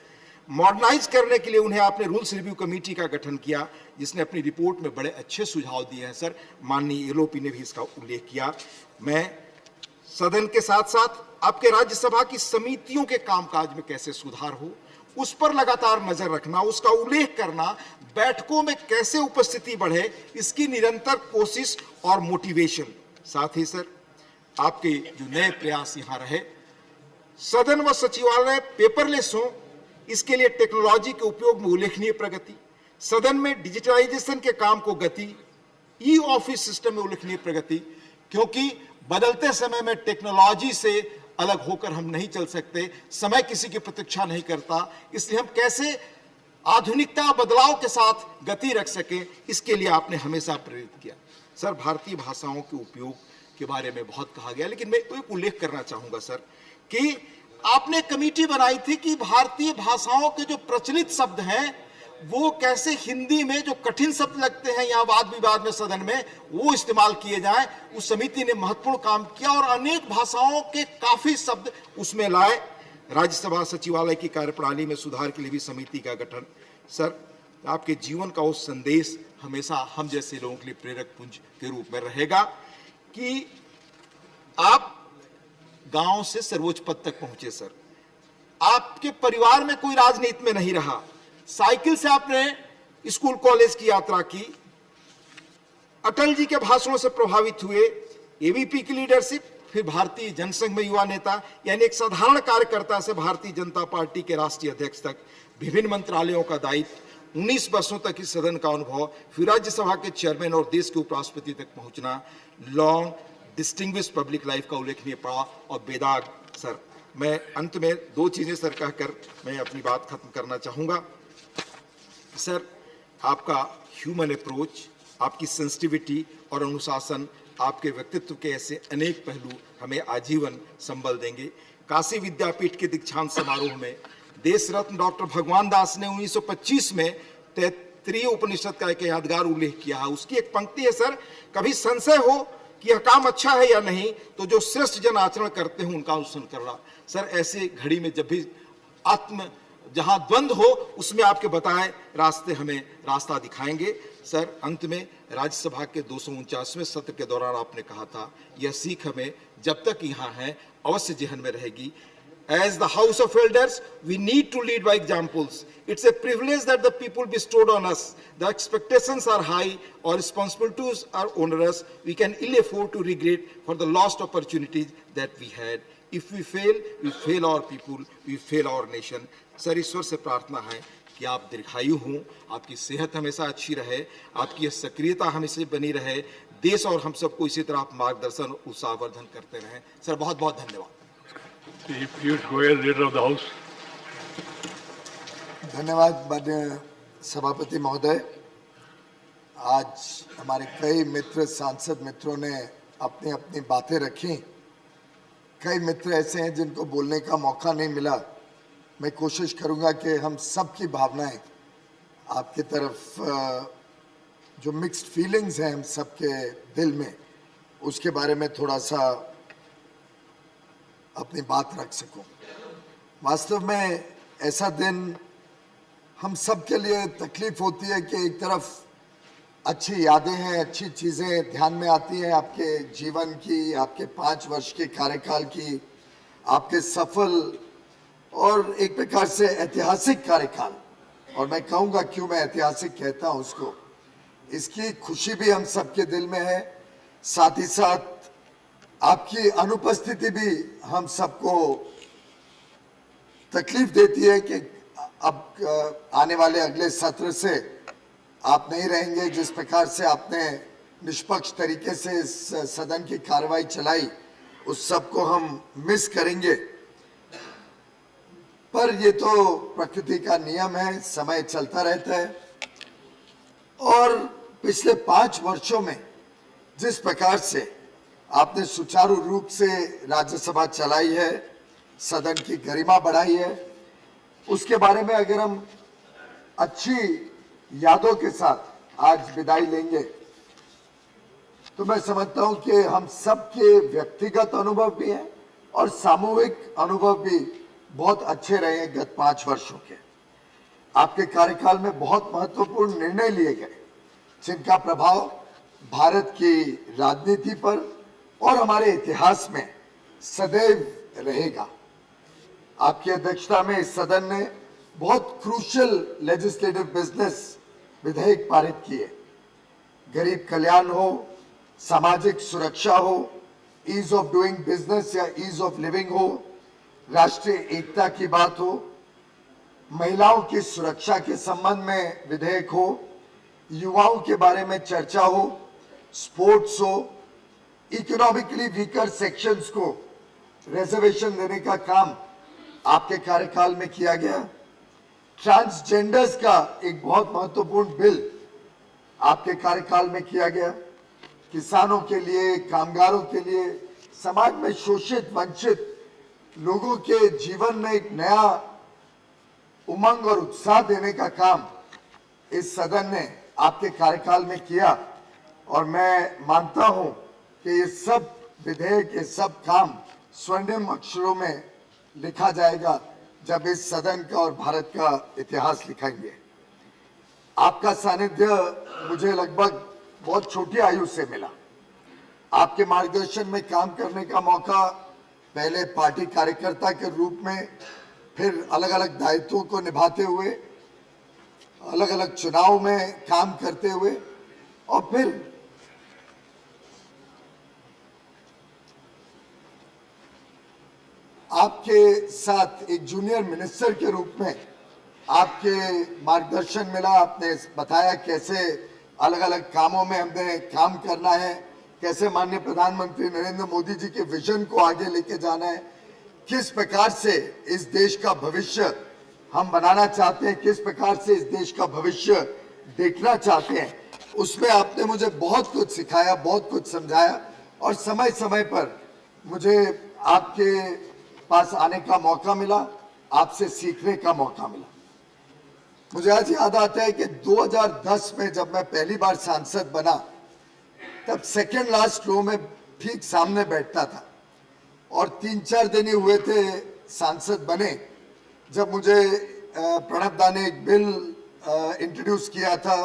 मॉडर्नाइज करने के लिए उन्हें आपने रूल्स रिव्यू कमेटी का गठन किया, जिसने अपनी रिपोर्ट में बड़े अच्छे सुझाव दिए हैं। सर, माननीय एलओपी ने भी इसका उल्लेख किया। मैं सदन के साथ साथ आपके राज्यसभा की समितियों के कामकाज में कैसे सुधार हो, उस पर लगातार नजर रखना, उसका उल्लेख करना, बैठकों में कैसे उपस्थिति बढ़े, इसकी निरंतर कोशिश और मोटिवेशन। साथ ही सर, आपके जो नए प्रयास यहां रहे, सदन व सचिवालय पेपरलेस हो, इसके लिए टेक्नोलॉजी के उपयोग में उल्लेखनीय प्रगति, सदन में डिजिटलाइजेशन के काम को गति, ई ऑफिस सिस्टम में उल्लेखनीय प्रगति, क्योंकि बदलते समय में टेक्नोलॉजी से अलग होकर हम नहीं चल सकते, समय किसी की प्रतीक्षा नहीं करता, इसलिए हम कैसे आधुनिकता बदलाव के साथ गति रख सकें, इसके लिए आपने हमेशा प्रेरित किया। सर, भारतीय भाषाओं के उपयोग के बारे में बहुत कहा गया, लेकिन मैं एक उल्लेख करना चाहूंगा सर कि आपने कमेटी बनाई थी कि भारतीय भाषाओं के जो प्रचलित शब्द हैं वो कैसे हिंदी में जो कठिन शब्द लगते हैं यहाँ वाद विवाद में सदन में, वो इस्तेमाल किए जाएं। उस समिति ने महत्वपूर्ण काम किया और अनेक भाषाओं के काफी शब्द उसमें लाए। राज्यसभा सचिवालय की कार्यप्रणाली में सुधार के लिए भी समिति का गठन। सर, आपके जीवन का वो संदेश हमेशा हम जैसे लोगों के लिए प्रेरक पुंज के रूप में रहेगा कि आप गांव से सर्वोच्च पद तक पहुंचे। सर, आपके परिवार में कोई राजनीति में नहीं रहा, साइकिल से आपने स्कूल कॉलेज की यात्रा की, अटल जी के भाषणों से प्रभावित हुए, एबीपी की लीडरशिप, फिर भारतीय जनसंघ में युवा नेता, यानी एक साधारण कार्यकर्ता से भारतीय जनता पार्टी के राष्ट्रीय अध्यक्ष तक, विभिन्न मंत्रालयों का दायित्व, 19 वर्षों तक इस सदन का अनुभव, फिर राज्यसभा के चेयरमैन और देश के उपराष्ट्रपति तक पहुंचना, लॉन्ग डिस्टिंग्विश्ड पब्लिक लाइफ का उल्लेखनीय पड़ाव और बेदाग। सर, मैं अंत में 2 चीजें सर कहकर मैं अपनी बात खत्म करना चाहूंगा। सर, आपका ह्यूमन अप्रोच, आपकी सेंसिटिविटी और अनुशासन, आपके व्यक्तित्व के ऐसे अनेक पहलू हमें आजीवन संबल देंगे। काशी विद्यापीठ के दीक्षांत समारोह में देश रत्न डॉक्टर भगवान दास ने 1925 में तैत्तिरीय उपनिषद का एक यादगार उल्लेख किया है। उसकी एक पंक्ति है सर, कभी संशय हो कि यह काम अच्छा है या नहीं, तो जो श्रेष्ठ जन आचरण करते हैं उनका अनुसरण करना। सर, ऐसे घड़ी में जब भी जहां द्वंद्व हो, उसमें आपके बताए रास्ते हमें रास्ता दिखाएंगे। सर, अंत में राज्यसभा के 249वें सत्र के दौरान आपने कहा था, यह सीख हमें जब तक यहाँ है अवश्य जेहन में रहेगी। As the House of Elders, we need to lead by examples. It's a privilege that the people bestowed on us. The expectations are high, our responsibilities are onerous. We can ill afford to regret for the lost opportunities that we had. If we fail our people, we fail our nation. Sir, ईश्वर से प्रार्थना है कि आप दीर्घायु हों, आपकी सेहत हमेशा अच्छी रहे, आपकी यह सक्रियता हमेशा बनी रहे, देश और हम सबको इसी तरह आप मार्गदर्शन उत्साहवर्धन करते रहें। सर, बहुत बहुत धन्यवाद। धन्यवाद माननीय सभापति महोदय। आज हमारे कई मित्र, सांसद मित्रों ने अपनी अपनी बातें रखी। कई मित्र ऐसे हैं जिनको बोलने का मौका नहीं मिला। मैं कोशिश करूंगा कि हम सबकी भावनाएं आपकी तरफ, जो मिक्स्ड फीलिंग्स हैं हम सबके दिल में, उसके बारे में थोड़ा सा अपनी बात रख सकूं। वास्तव में ऐसा दिन हम सब के लिए तकलीफ होती है कि एक तरफ अच्छी यादें हैं, अच्छी चीज़ें ध्यान में आती हैं आपके जीवन की, आपके 5 वर्ष के कार्यकाल की, आपके सफल और एक प्रकार से ऐतिहासिक कार्यकाल। और मैं कहूँगा क्यों मैं ऐतिहासिक कहता हूँ उसको, इसकी खुशी भी हम सबके दिल में है। साथ ही साथ आपकी अनुपस्थिति भी हम सबको तकलीफ देती है कि अब आने वाले अगले सत्र से आप नहीं रहेंगे। जिस प्रकार से आपने निष्पक्ष तरीके से इस सदन की कार्रवाई चलाई, उस सबको हम मिस करेंगे। पर ये तो प्रकृति का नियम है, समय चलता रहता है। और पिछले 5 वर्षों में जिस प्रकार से आपने सुचारू रूप से राज्यसभा चलाई है, सदन की गरिमा बढ़ाई है, उसके बारे में अगर हम अच्छी यादों के साथ आज विदाई लेंगे, तो मैं समझता हूं कि हम सबके व्यक्तिगत अनुभव भी हैं और सामूहिक अनुभव भी बहुत अच्छे रहे हैं गत 5 वर्षों के। आपके कार्यकाल में बहुत महत्वपूर्ण निर्णय लिए गए जिनका प्रभाव भारत की राजनीति पर और हमारे इतिहास में सदैव रहेगा। आपकी अध्यक्षता में इस सदन ने बहुत क्रूशियल लेजिस्लेटिव बिजनेस विधेयक पारित किए। गरीब कल्याण हो, सामाजिक सुरक्षा हो, ईज ऑफ डूइंग बिजनेस या ईज ऑफ लिविंग हो, राष्ट्रीय एकता की बात हो, महिलाओं की सुरक्षा के संबंध में विधेयक हो, युवाओं के बारे में चर्चा हो, स्पोर्ट्स हो, इकोनॉमिकली वीकर सेक्शंस को रिजर्वेशन देने का काम आपके कार्यकाल में किया गया। ट्रांसजेंडर्स का एक बहुत महत्वपूर्ण बिल आपके कार्यकाल में किया गया। किसानों के लिए, कामगारों के लिए, समाज में शोषित वंचित लोगों के जीवन में एक नया उमंग और उत्साह देने का काम इस सदन ने आपके कार्यकाल में किया। और मैं मानता हूं कि ये सब विधेयक, ये सब काम स्वर्णिम अक्षरों में लिखा जाएगा जब इस सदन का और भारत का इतिहास लिखेंगे। आपका सानिध्य मुझे लगभग बहुत छोटी आयु से मिला। आपके मार्गदर्शन में काम करने का मौका पहले पार्टी कार्यकर्ता के रूप में, फिर अलग अलग दायित्वों को निभाते हुए, अलग अलग चुनाव में काम करते हुए, और फिर आपके साथ एक जूनियर मिनिस्टर के रूप में आपके मार्गदर्शन मिला। आपने बताया कैसे अलग अलग कामों में हमने काम करना है, कैसे माननीय प्रधानमंत्री नरेंद्र मोदी जी के विजन को आगे लेके जाना है, किस प्रकार से इस देश का भविष्य हम बनाना चाहते हैं, किस प्रकार से इस देश का भविष्य देखना चाहते हैं। उसमें आपने मुझे बहुत कुछ सिखाया, बहुत कुछ समझाया, और समय समय पर मुझे आपके पास आने का मौका मिला, आपसे सीखने का मौका मिला। मुझे आज याद आता है कि 2010 में जब मैं पहली बार सांसद बना, तब सेकेंड लास्ट रो में ठीक सामने बैठता था, और 3-4 दिन ही हुए थे सांसद बने जब मुझे प्रणब दा ने एक बिल इंट्रोड्यूस किया था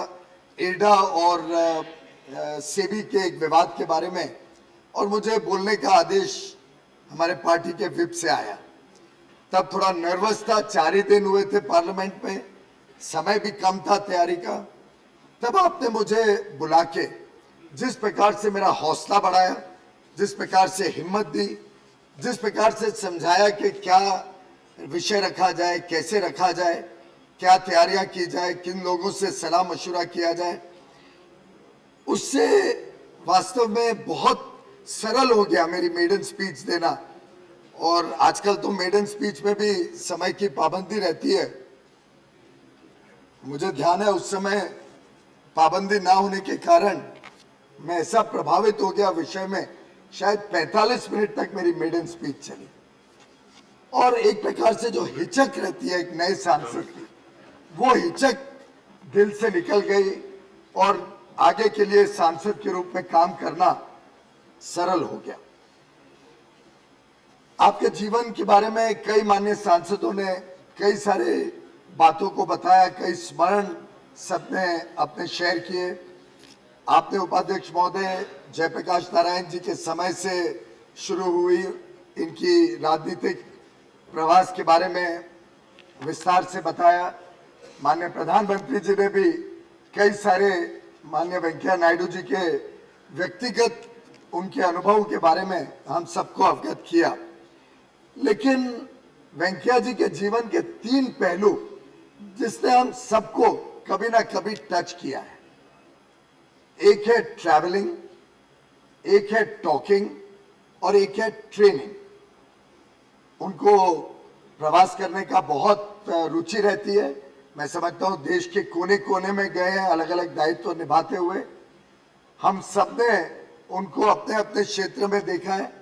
एडा और सेबी के एक विवाद के बारे में, और मुझे बोलने का आदेश हमारे पार्टी के विप से आया। तब थोड़ा नर्वस था, 4 ही दिन हुए थे पार्लियामेंट में, समय भी कम था तैयारी का। तब आपने मुझे बुला के जिस प्रकार से मेरा हौसला बढ़ाया, जिस प्रकार से हिम्मत दी, जिस प्रकार से समझाया कि क्या विषय रखा जाए, कैसे रखा जाए, क्या तैयारियां की जाए, किन लोगों से सलाह मशुरा किया जाए, उससे वास्तव में बहुत सरल हो गया मेरी मेडन स्पीच देना। और आजकल तो मेडन स्पीच में भी समय की पाबंदी रहती है। मुझे ध्यान है उस समय पाबंदी ना होने के कारण मैं ऐसा प्रभावित हो गया विषय में, शायद 45 मिनट तक मेरी मेडन स्पीच चली। और एक प्रकार से जो हिचक रहती है एक नए सांसद की, वो हिचक दिल से निकल गई, और आगे के लिए सांसद के रूप में काम करना सरल हो गया। आपके जीवन के बारे में कई माननीय सांसदों ने कई सारे बातों को बताया, कई स्मरण सबने अपने शेयर किए। आपने उपाध्यक्ष महोदय जयप्रकाश नारायण जी के समय से शुरू हुई इनकी राजनीतिक प्रवास के बारे में विस्तार से बताया। माननीय प्रधानमंत्री जी ने भी कई सारे माननीय वेंकैया नायडू जी के व्यक्तिगत उनके अनुभवों के बारे में हम सबको अवगत किया। लेकिन वेंकैया जी के जीवन के 3 पहलू जिसने हम सबको कभी ना कभी टच किया है, एक है ट्रैवलिंग, एक है टॉकिंग, और एक है ट्रेनिंग। उनको प्रवास करने का बहुत रुचि रहती है। मैं समझता हूँ देश के कोने कोने में गए हैं अलग अलग दायित्व निभाते हुए। हम सबने उनको अपने अपने क्षेत्र में देखा है,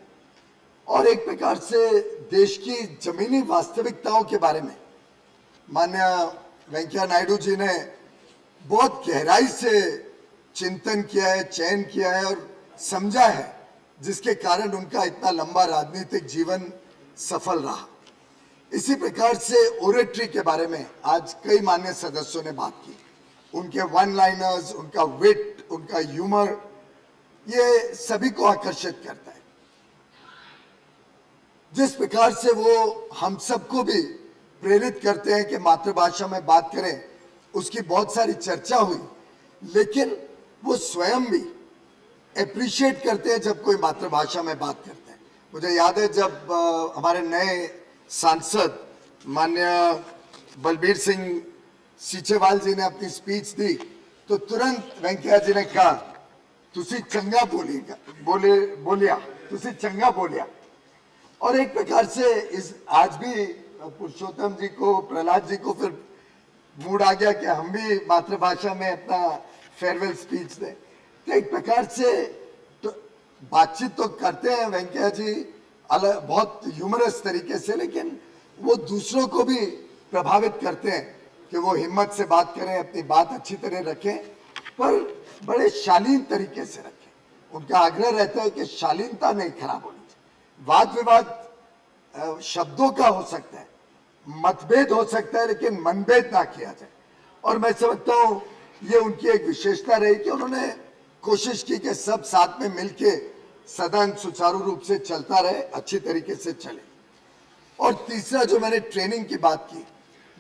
और एक प्रकार से देश की जमीनी वास्तविकताओं के बारे में माननीय वेंकैया नायडू जी ने बहुत गहराई से चिंतन किया है, चयन किया है और समझा है, जिसके कारण उनका इतना लंबा राजनीतिक जीवन सफल रहा। इसी प्रकार से ओरेटरी के बारे में आज कई मान्य सदस्यों ने बात की। उनके वन लाइनर्स, उनका विट, उनका ह्यूमर, ये सभी को आकर्षित करता है। जिस प्रकार से वो हम सबको भी प्रेरित करते हैं कि मातृभाषा में बात करें, उसकी बहुत सारी चर्चा हुई, लेकिन वो स्वयं भी एप्रिशिएट करते हैं जब कोई मातृभाषा में बात करते हैं। मुझे याद है जब हमारे नए सांसद माननीय बलबीर सिंह सीचेवाल जी ने अपनी स्पीच दी, तो तुरंत वेंकैया जी ने कहा, तुसी चंगा बोलिया, तुसी चंगा बोलिया। और एक प्रकार से इस आज भी पुरुषोत्तम जी को, प्रहलाद जी को फिर मूड आ गया कि हम भी मातृभाषा में अपना फेयरवेल स्पीच दें। तो एक प्रकार से तो बातचीत तो करते हैं वेंकैया जी अलग बहुत ह्यूमरस तरीके से, लेकिन वो दूसरों को भी प्रभावित करते हैं कि वो हिम्मत से बात करें, अपनी बात अच्छी तरह रखें, पर बड़े शालीन तरीके से रखें। उनका आग्रह रहता है कि शालीनता नहीं खराब होनी चाहिए। वाद विवाद शब्दों का हो सकता है, मतभेद हो सकता है, लेकिन मनभेद ना किया जाए। और मैं समझता हूँ ये उनकी एक विशेषता रही कि उन्होंने कोशिश की कि सब साथ में मिलके सदन सुचारू रूप से चलता रहे, अच्छी तरीके से चले। और तीसरा जो मैंने ट्रेनिंग की बात की,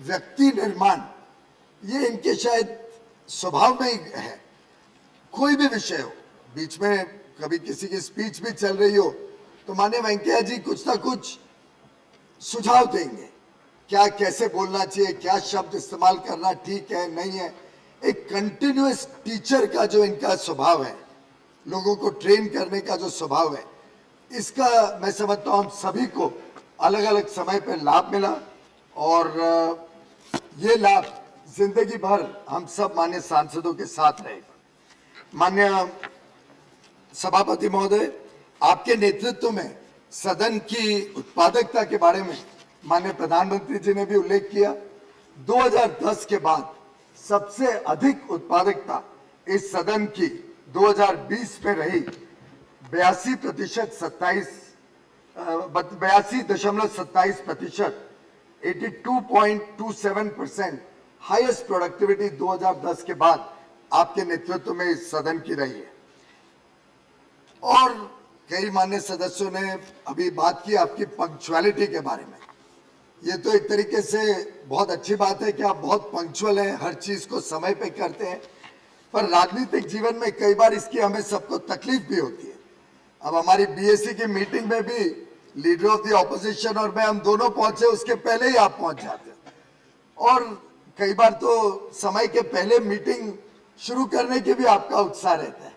व्यक्ति निर्माण, ये इनके शायद स्वभाव में ही है। कोई भी विषय हो, बीच में कभी किसी की स्पीच भी चल रही हो तो माननीय वेंकैया जी कुछ ना कुछ सुझाव देंगे, क्या कैसे बोलना चाहिए, क्या शब्द इस्तेमाल करना ठीक है नहीं है। एक कंटिन्यूअस टीचर का जो इनका स्वभाव है, लोगों को ट्रेन करने का जो स्वभाव है, इसका मैं समझता हूँ हम सभी को अलग अलग समय पर लाभ मिला और ये लाभ जिंदगी भर हम सब माननीय सांसदों के साथ रहेगा। माननीय सभापति महोदय, आपके नेतृत्व में सदन की उत्पादकता के बारे में माननीय प्रधानमंत्री जी ने भी उल्लेख किया। 2010 के बाद सबसे अधिक उत्पादकता इस सदन की 2020 में रही 82.27%, 82.27% हाईएस्ट प्रोडक्टिविटी 2010 के बाद आपके नेतृत्व में इस सदन की रही है। और कई मान्य सदस्यों ने अभी बात की आपकी पंक्चुअलिटी के बारे में। ये तो एक तरीके से बहुत अच्छी बात है कि आप बहुत पंक्चुअल हैं, हर चीज को समय पे करते हैं, पर राजनीतिक जीवन में कई बार इसकी हमें सबको तकलीफ भी होती है। अब हमारी बीएससी की मीटिंग में भी लीडर ऑफ द ऑपोजिशन और मैं, हम दोनों पहुंचे, उसके पहले ही आप पहुंच जाते हैं। और कई बार तो समय के पहले मीटिंग शुरू करने की भी आपका उत्साह रहता है।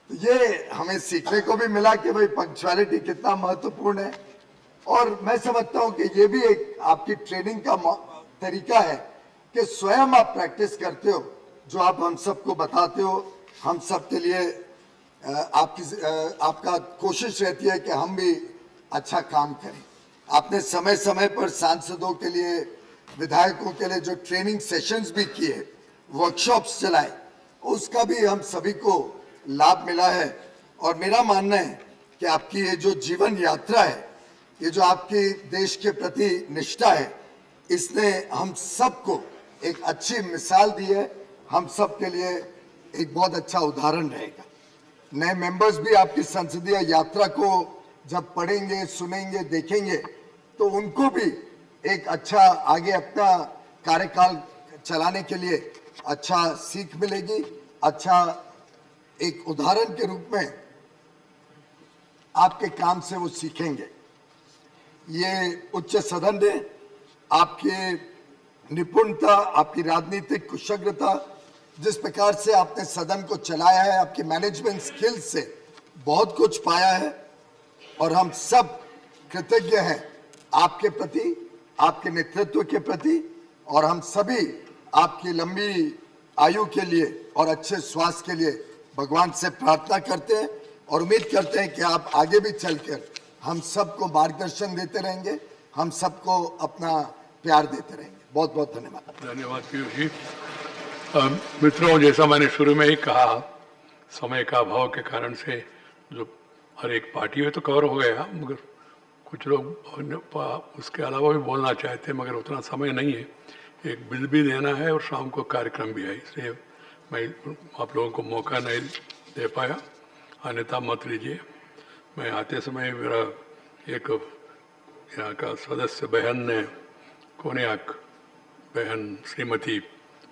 तो ये हमें सीखने को भी मिला कि भाई पंक्चुअलिटी कितना महत्वपूर्ण है। और मैं समझता हूं कि ये भी एक आपकी ट्रेनिंग का तरीका है कि स्वयं आप प्रैक्टिस करते हो, जो आप हम सबको बताते हो। हम सब के लिए आपका कोशिश रहती है कि हम भी अच्छा काम करें। आपने समय समय पर सांसदों के लिए, विधायकों के लिए जो ट्रेनिंग सेशंस भी किए, वर्कशॉप्स चलाए, उसका भी हम सभी को लाभ मिला है। और मेरा मानना है कि आपकी ये जो जीवन यात्रा है, ये जो आपकी देश के प्रति निष्ठा है, इसने हम सबको एक अच्छी मिसाल दी है। हम सब के लिए एक बहुत अच्छा उदाहरण रहेगा। नए मेंबर्स भी आपकी संसदीय यात्रा को जब पढ़ेंगे, सुनेंगे, देखेंगे, तो उनको भी एक अच्छा आगे अपना कार्यकाल चलाने के लिए अच्छा सीख मिलेगी, अच्छा एक उदाहरण के रूप में आपके काम से वो सीखेंगे। ये उच्च सदन ने आपके निपुणता, आपकी राजनीतिक कुशलता, जिस प्रकार से आपने सदन को चलाया है, आपकी मैनेजमेंट स्किल्स से बहुत कुछ पाया है। और हम सब कृतज्ञ हैं आपके प्रति, आपके नेतृत्व के प्रति। और हम सभी आपकी लंबी आयु के लिए और अच्छे स्वास्थ्य के लिए भगवान से प्रार्थना करते हैं और उम्मीद करते हैं कि आप आगे भी चलकर हम सबको मार्गदर्शन देते रहेंगे, हम सबको अपना प्यार देते रहेंगे। बहुत बहुत धन्यवाद। धन्यवाद पीयूष जी। मित्रों, जैसा मैंने शुरू में ही कहा, समय का अभाव के कारण से जो हर एक पार्टी में तो कवर हो गया, मगर कुछ लोग उसके अलावा भी बोलना चाहते हैं, मगर उतना समय नहीं है। एक बिल भी देना है और शाम को कार्यक्रम भी है, इसलिए मैं आप लोगों को मौका नहीं दे पाया, अन्यथा मत लीजिए। मैं आते समय मेरा एक यहाँ का सदस्य बहन ने, कोनियाक बहन श्रीमती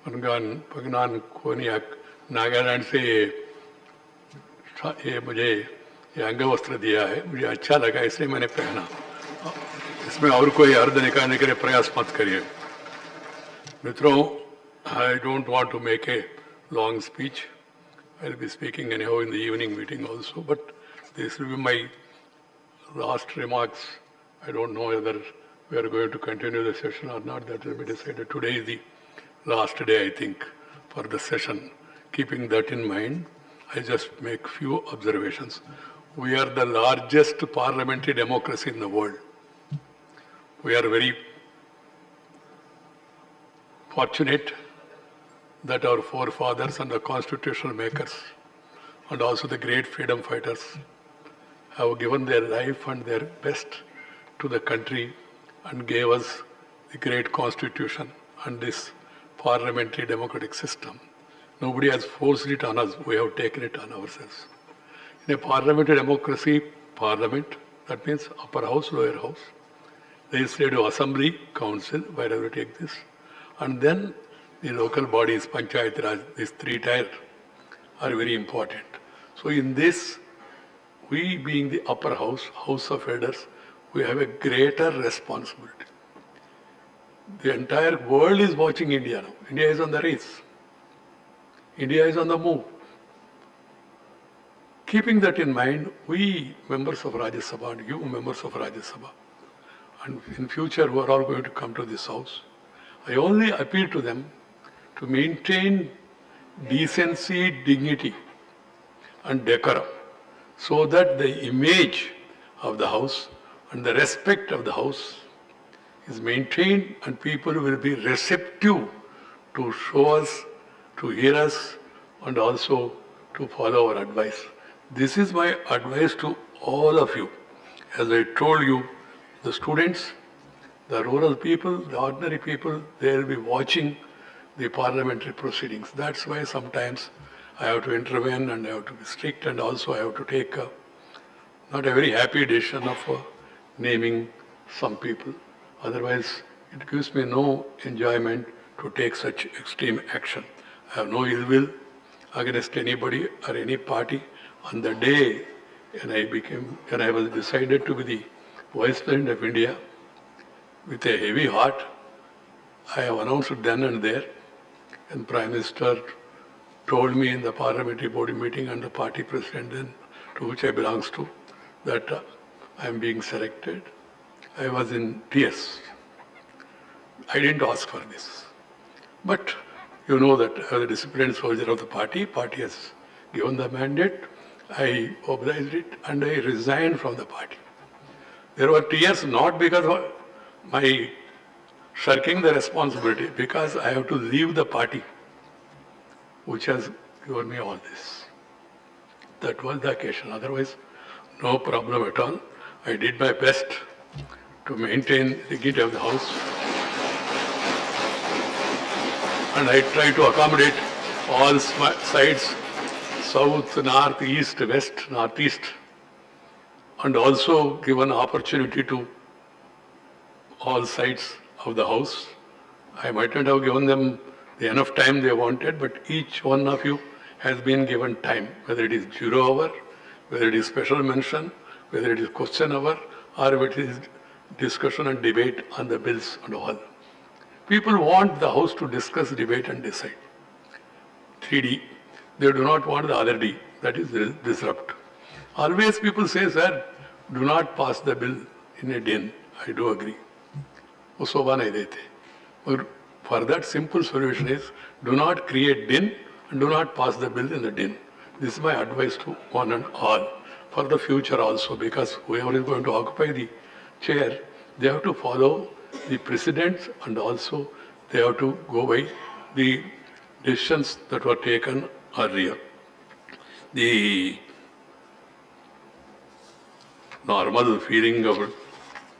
पगनान कोनियाक, नागालैंड से ये मुझे ये अंग वस्त्र दिया है, मुझे अच्छा लगा इसलिए मैंने पहना। इसमें और कोई अर्थ निकालने के लिए प्रयास मत करिए। मित्रों, I don't want to make a long speech. I'll be speaking anyhow in the evening meeting also, but this will be my last remarks. I don't know whether we are going to continue the session or not. That will be decided. Today is the last day, I think, for the session. Keeping that in mind, I just make few observations. We are the largest parliamentary democracy in the world. We are very fortunate that our forefathers and the constitutional makers and also the great freedom fighters have given their life and their best to the country and gave us the great constitution and this parliamentary democratic system. Nobody has forced it on us, we have taken it on ourselves. In a parliamentary democracy, parliament, that means upper house, lower house, legislative assembly, council, wherever you take this, and then the local bodies, Panchayat Raj, these three tier are very important. So in this, we being the upper house, House of Elders, we have a greater responsibility. The entire world is watching India now. India is on the race. India is on the move. Keeping that in mind, we members of Rajyasabha and you members of Rajyasabha, and in future who are all going to come to this house, I only appeal to them to maintain decency, dignity and decorum so that the image of the house and the respect of the house is maintained and people will be receptive to show us, to hear us and also to follow our advice. This is my advice to all of you. As I told you, the students, the rural people, the ordinary people, they will be watching the parliamentary proceedings. That's why sometimes I have to intervene and I have to be strict and also I have to take not a very happy decision of naming some people. Otherwise, it gives me no enjoyment to take such extreme action. I have no ill will against anybody or any party. On the day when I was decided to be the Vice President of India, with a heavy heart, I have announced then and there, and Prime Minister told me in the parliamentary body meeting and the party president then, to which I belongs to, that I am being selected. I was in tears. I didn't ask for this. But you know that as a disciplined soldier of the party has given the mandate, I obliged it and I resigned from the party. There were tears not because of my shirking the responsibility, because I have to leave the party which has given me all this. That was the occasion. Otherwise, no problem at all. I did my best to maintain the dignity of the house. And I tried to accommodate all sides, south, north, east, west, northeast, and also give an opportunity to all sides of the house. I might not have given them enough time they wanted, but each one of you has been given time, whether it is zero hour, whether it is special mention, whether it is question hour, or whether it is discussion and debate on the bills and all. People want the house to discuss, debate and decide. 3D. They do not want the other D, that is disrupt. Always people say, sir, do not pass the bill in a din. I do agree. वो शोभा नहीं देते. But for that simple solution is, do not create din and do not pass the bill in the din. This is my advice to one and all. For the future also, because whoever is going to occupy the chair, they have to follow the precedents and also They have to go by the decisions that were taken earlier. The normal feeling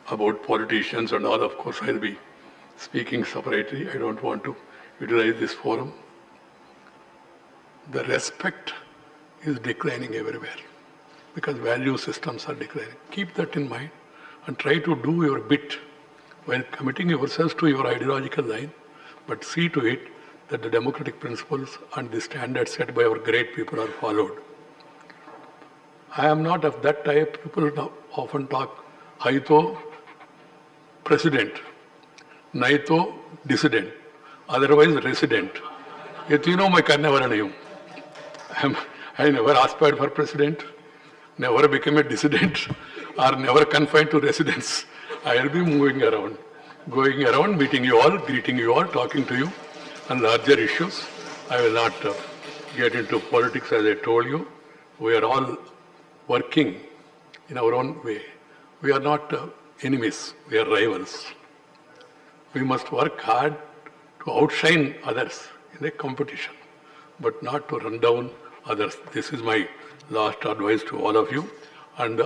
about politicians and all, of course, I'll be speaking separately. I don't want to utilize this forum. The respect is declining everywhere because value systems are declining. Keep that in mind and try to do your bit while committing yourselves to your ideological line, but see to it that the democratic principles and the standards set by our great people are followed. I am not of that type. People often talk, Haito president, Naito dissident, otherwise resident. Yet you know my Karnavaranayum. I never aspired for president, never became a dissident, or never confined to residence. I will be moving around, going around, meeting you all, greeting you all, talking to you on larger issues. I will not get into politics as I told you. We are all working in our own way. We are not enemies, we are rivals. We must work hard to outshine others in a competition, but not to run down others. This is my last advice to all of you. And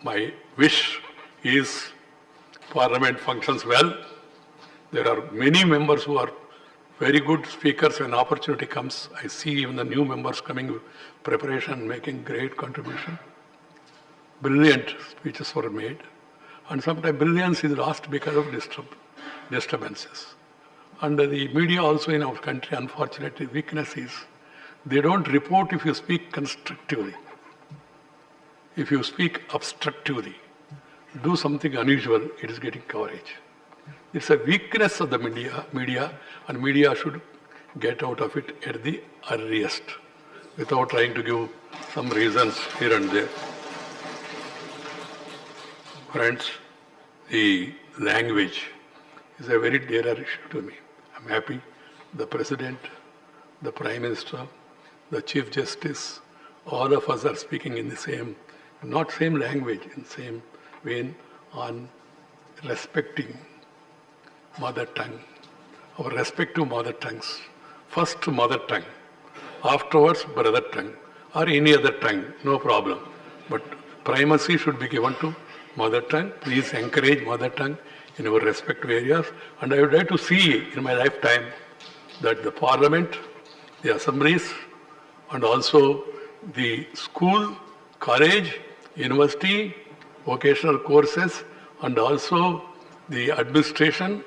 my wish is Parliament functions well. There are many members who are very good speakers when opportunity comes. I see even the new members coming with preparation, making great contribution. Brilliant speeches were made. And sometimes brilliance is lost because of disturbances. And the media also in our country, unfortunately, weakness is they don't report if you speak constructively. If you speak obstructively, do something unusual, it is getting coverage. It's a weakness of the media, and media should get out of it at the earliest, without trying to give some reasons here and there. Friends, the language is a very dear issue to me. I'm happy the President, the Prime Minister, the Chief Justice, all of us are speaking in the same, not same language, in same vein on respecting mother tongue, our respective mother tongues. First mother tongue, afterwards brother tongue, or any other tongue, no problem. But primacy should be given to mother tongue. Please encourage mother tongue in our respective areas. And I would like to see in my lifetime that the Parliament, the assemblies, and also the school, college, university, vocational courses, and also the administration,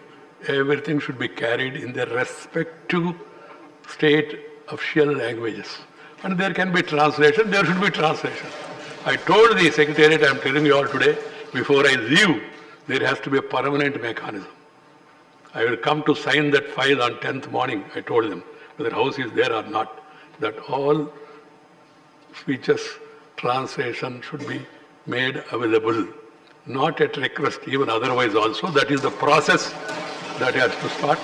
everything should be carried in their respective state official languages. And there can be translation, there should be translation. I told the Secretariat, I am telling you all today, before I leave, there has to be a permanent mechanism. I will come to sign that file on 10th morning, I told them, whether house is there or not, that all speeches, translation should be made available, not at request, even otherwise also. That is the process that has to start.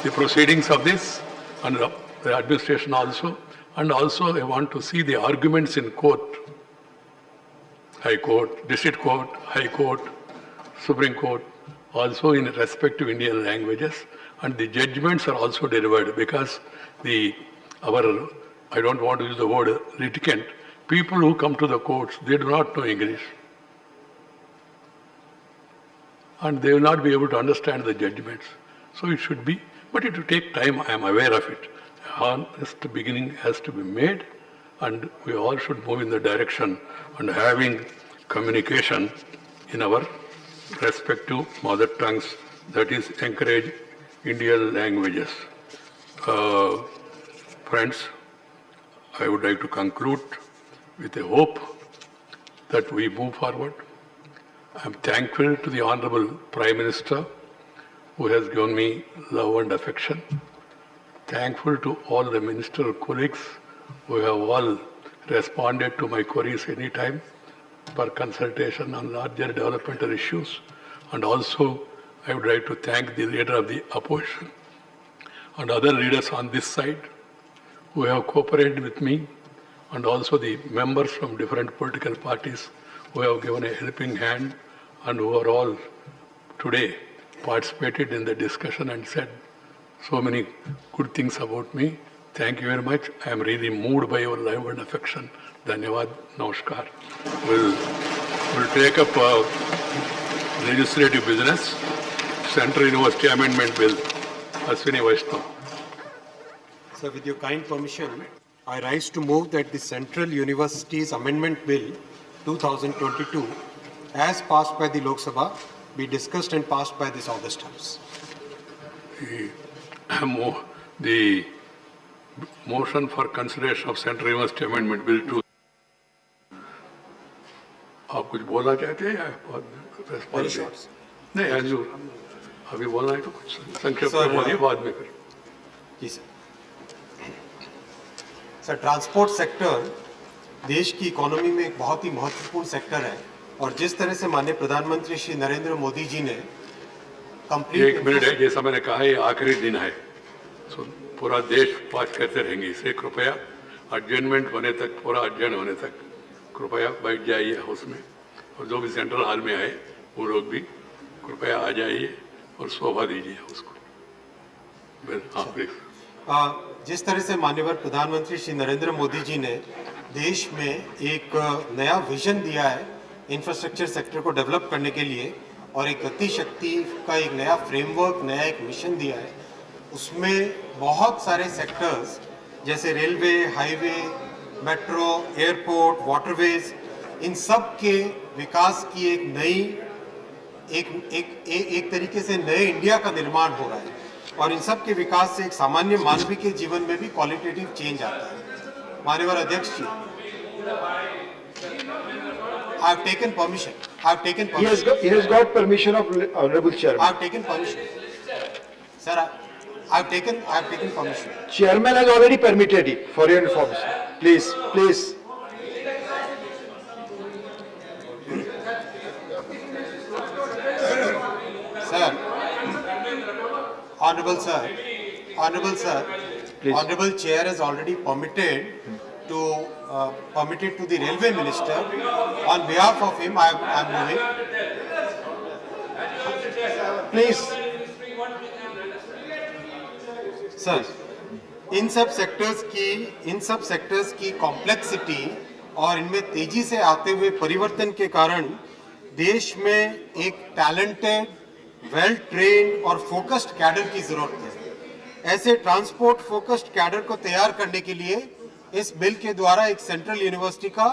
The proceedings of this and the administration also. And also I want to see the arguments in court, High Court, District Court, High Court, Supreme Court, also in respective Indian languages. And the judgments are also delivered because I don't want to use the word litigant, people who come to the courts, they do not know English. And they will not be able to understand the judgments. So it should be, but it will take time, I am aware of it. A honest beginning has to be made, and we all should move in the direction and having communication in our respective mother tongues, that is, encourage Indian languages. Friends, I would like to conclude with a hope that we move forward. I am thankful to the Honorable Prime Minister who has given me love and affection. Thankful to all the ministerial colleagues who have all responded to my queries anytime for consultation on larger developmental issues. And also, I would like to thank the leader of the opposition and other leaders on this side who have cooperated with me, and also the members from different political parties who have given a helping hand and who are all today participated in the discussion and said so many good things about me. Thank you very much. I am really moved by your love and affection. Dhanyavad. Namaskar. We'll take up legislative business. Central University Amendment Bill. Ashwini Vaishnav. Sir, with your kind permission, I rise to move that the Central Universities Amendment Bill 2022, as passed by the Lok Sabha, be discussed and passed by this August House. The motion for consideration of Central University Amendment Bill 2. आप कुछ बोलना चाहते हैं या नहीं? अभी बोलना है तो कुछ संक्षेप में बोलिए, बाद में फिर। जी सर। सर, ट्रांसपोर्ट सेक्टर देश की इकोनॉमी में एक बहुत ही महत्वपूर्ण सेक्टर है और जिस तरह से माननीय प्रधानमंत्री श्री नरेंद्र मोदी जी ने कंप्लीट 1 मिनट है, जैसा मैंने कहा ये आखिरी दिन है, पूरा देश बात करते रहेंगे, इसलिए कृपया एडजमेंट होने तक, पूरा एडजन होने तक कृपया बैठ जाइए हाउस में, और जो भी सेंट्रल हॉल में आए वो लोग भी कृपया आ जाइए और शोभा दीजिए उसको। जिस तरह से माननीय प्रधानमंत्री श्री नरेंद्र मोदी जी ने देश में एक नया विजन दिया है इंफ्रास्ट्रक्चर सेक्टर को डेवलप करने के लिए और एक गति शक्ति का एक नया फ्रेमवर्क, नया एक मिशन दिया है, उसमें बहुत सारे सेक्टर्स जैसे railway, highway, metro, airport, waterways, इन सब के विकास की एक नई एक तरीके से नए इंडिया का निर्माण हो रहा है और इन सब के विकास से एक सामान्य मानवीय के जीवन में भी क्वालिटेटिव चेंज आता है। माननीय अध्यक्ष जी, I have taken permission. I have taken permission. He has got permission of Honorable Chairman. I have taken permission. Sir, I have taken permission. Chairman has already permitted it for your information. Please, please. Sir, Honorable Sir, Please. Honorable Chair has already permitted to the Railway Minister. On behalf of him, I am moving. Please. Sir, इन सब sectors की complexity और इनमें तेजी से आते हुए परिवर्तन के कारण देश में एक टैलेंटेड, वेल ट्रेन्ड और फोकस्ड कैडर की जरूरत है। ऐसे ट्रांसपोर्ट फोकस्ड कैडर को तैयार करने के लिए इस बिल के द्वारा एक सेंट्रल यूनिवर्सिटी का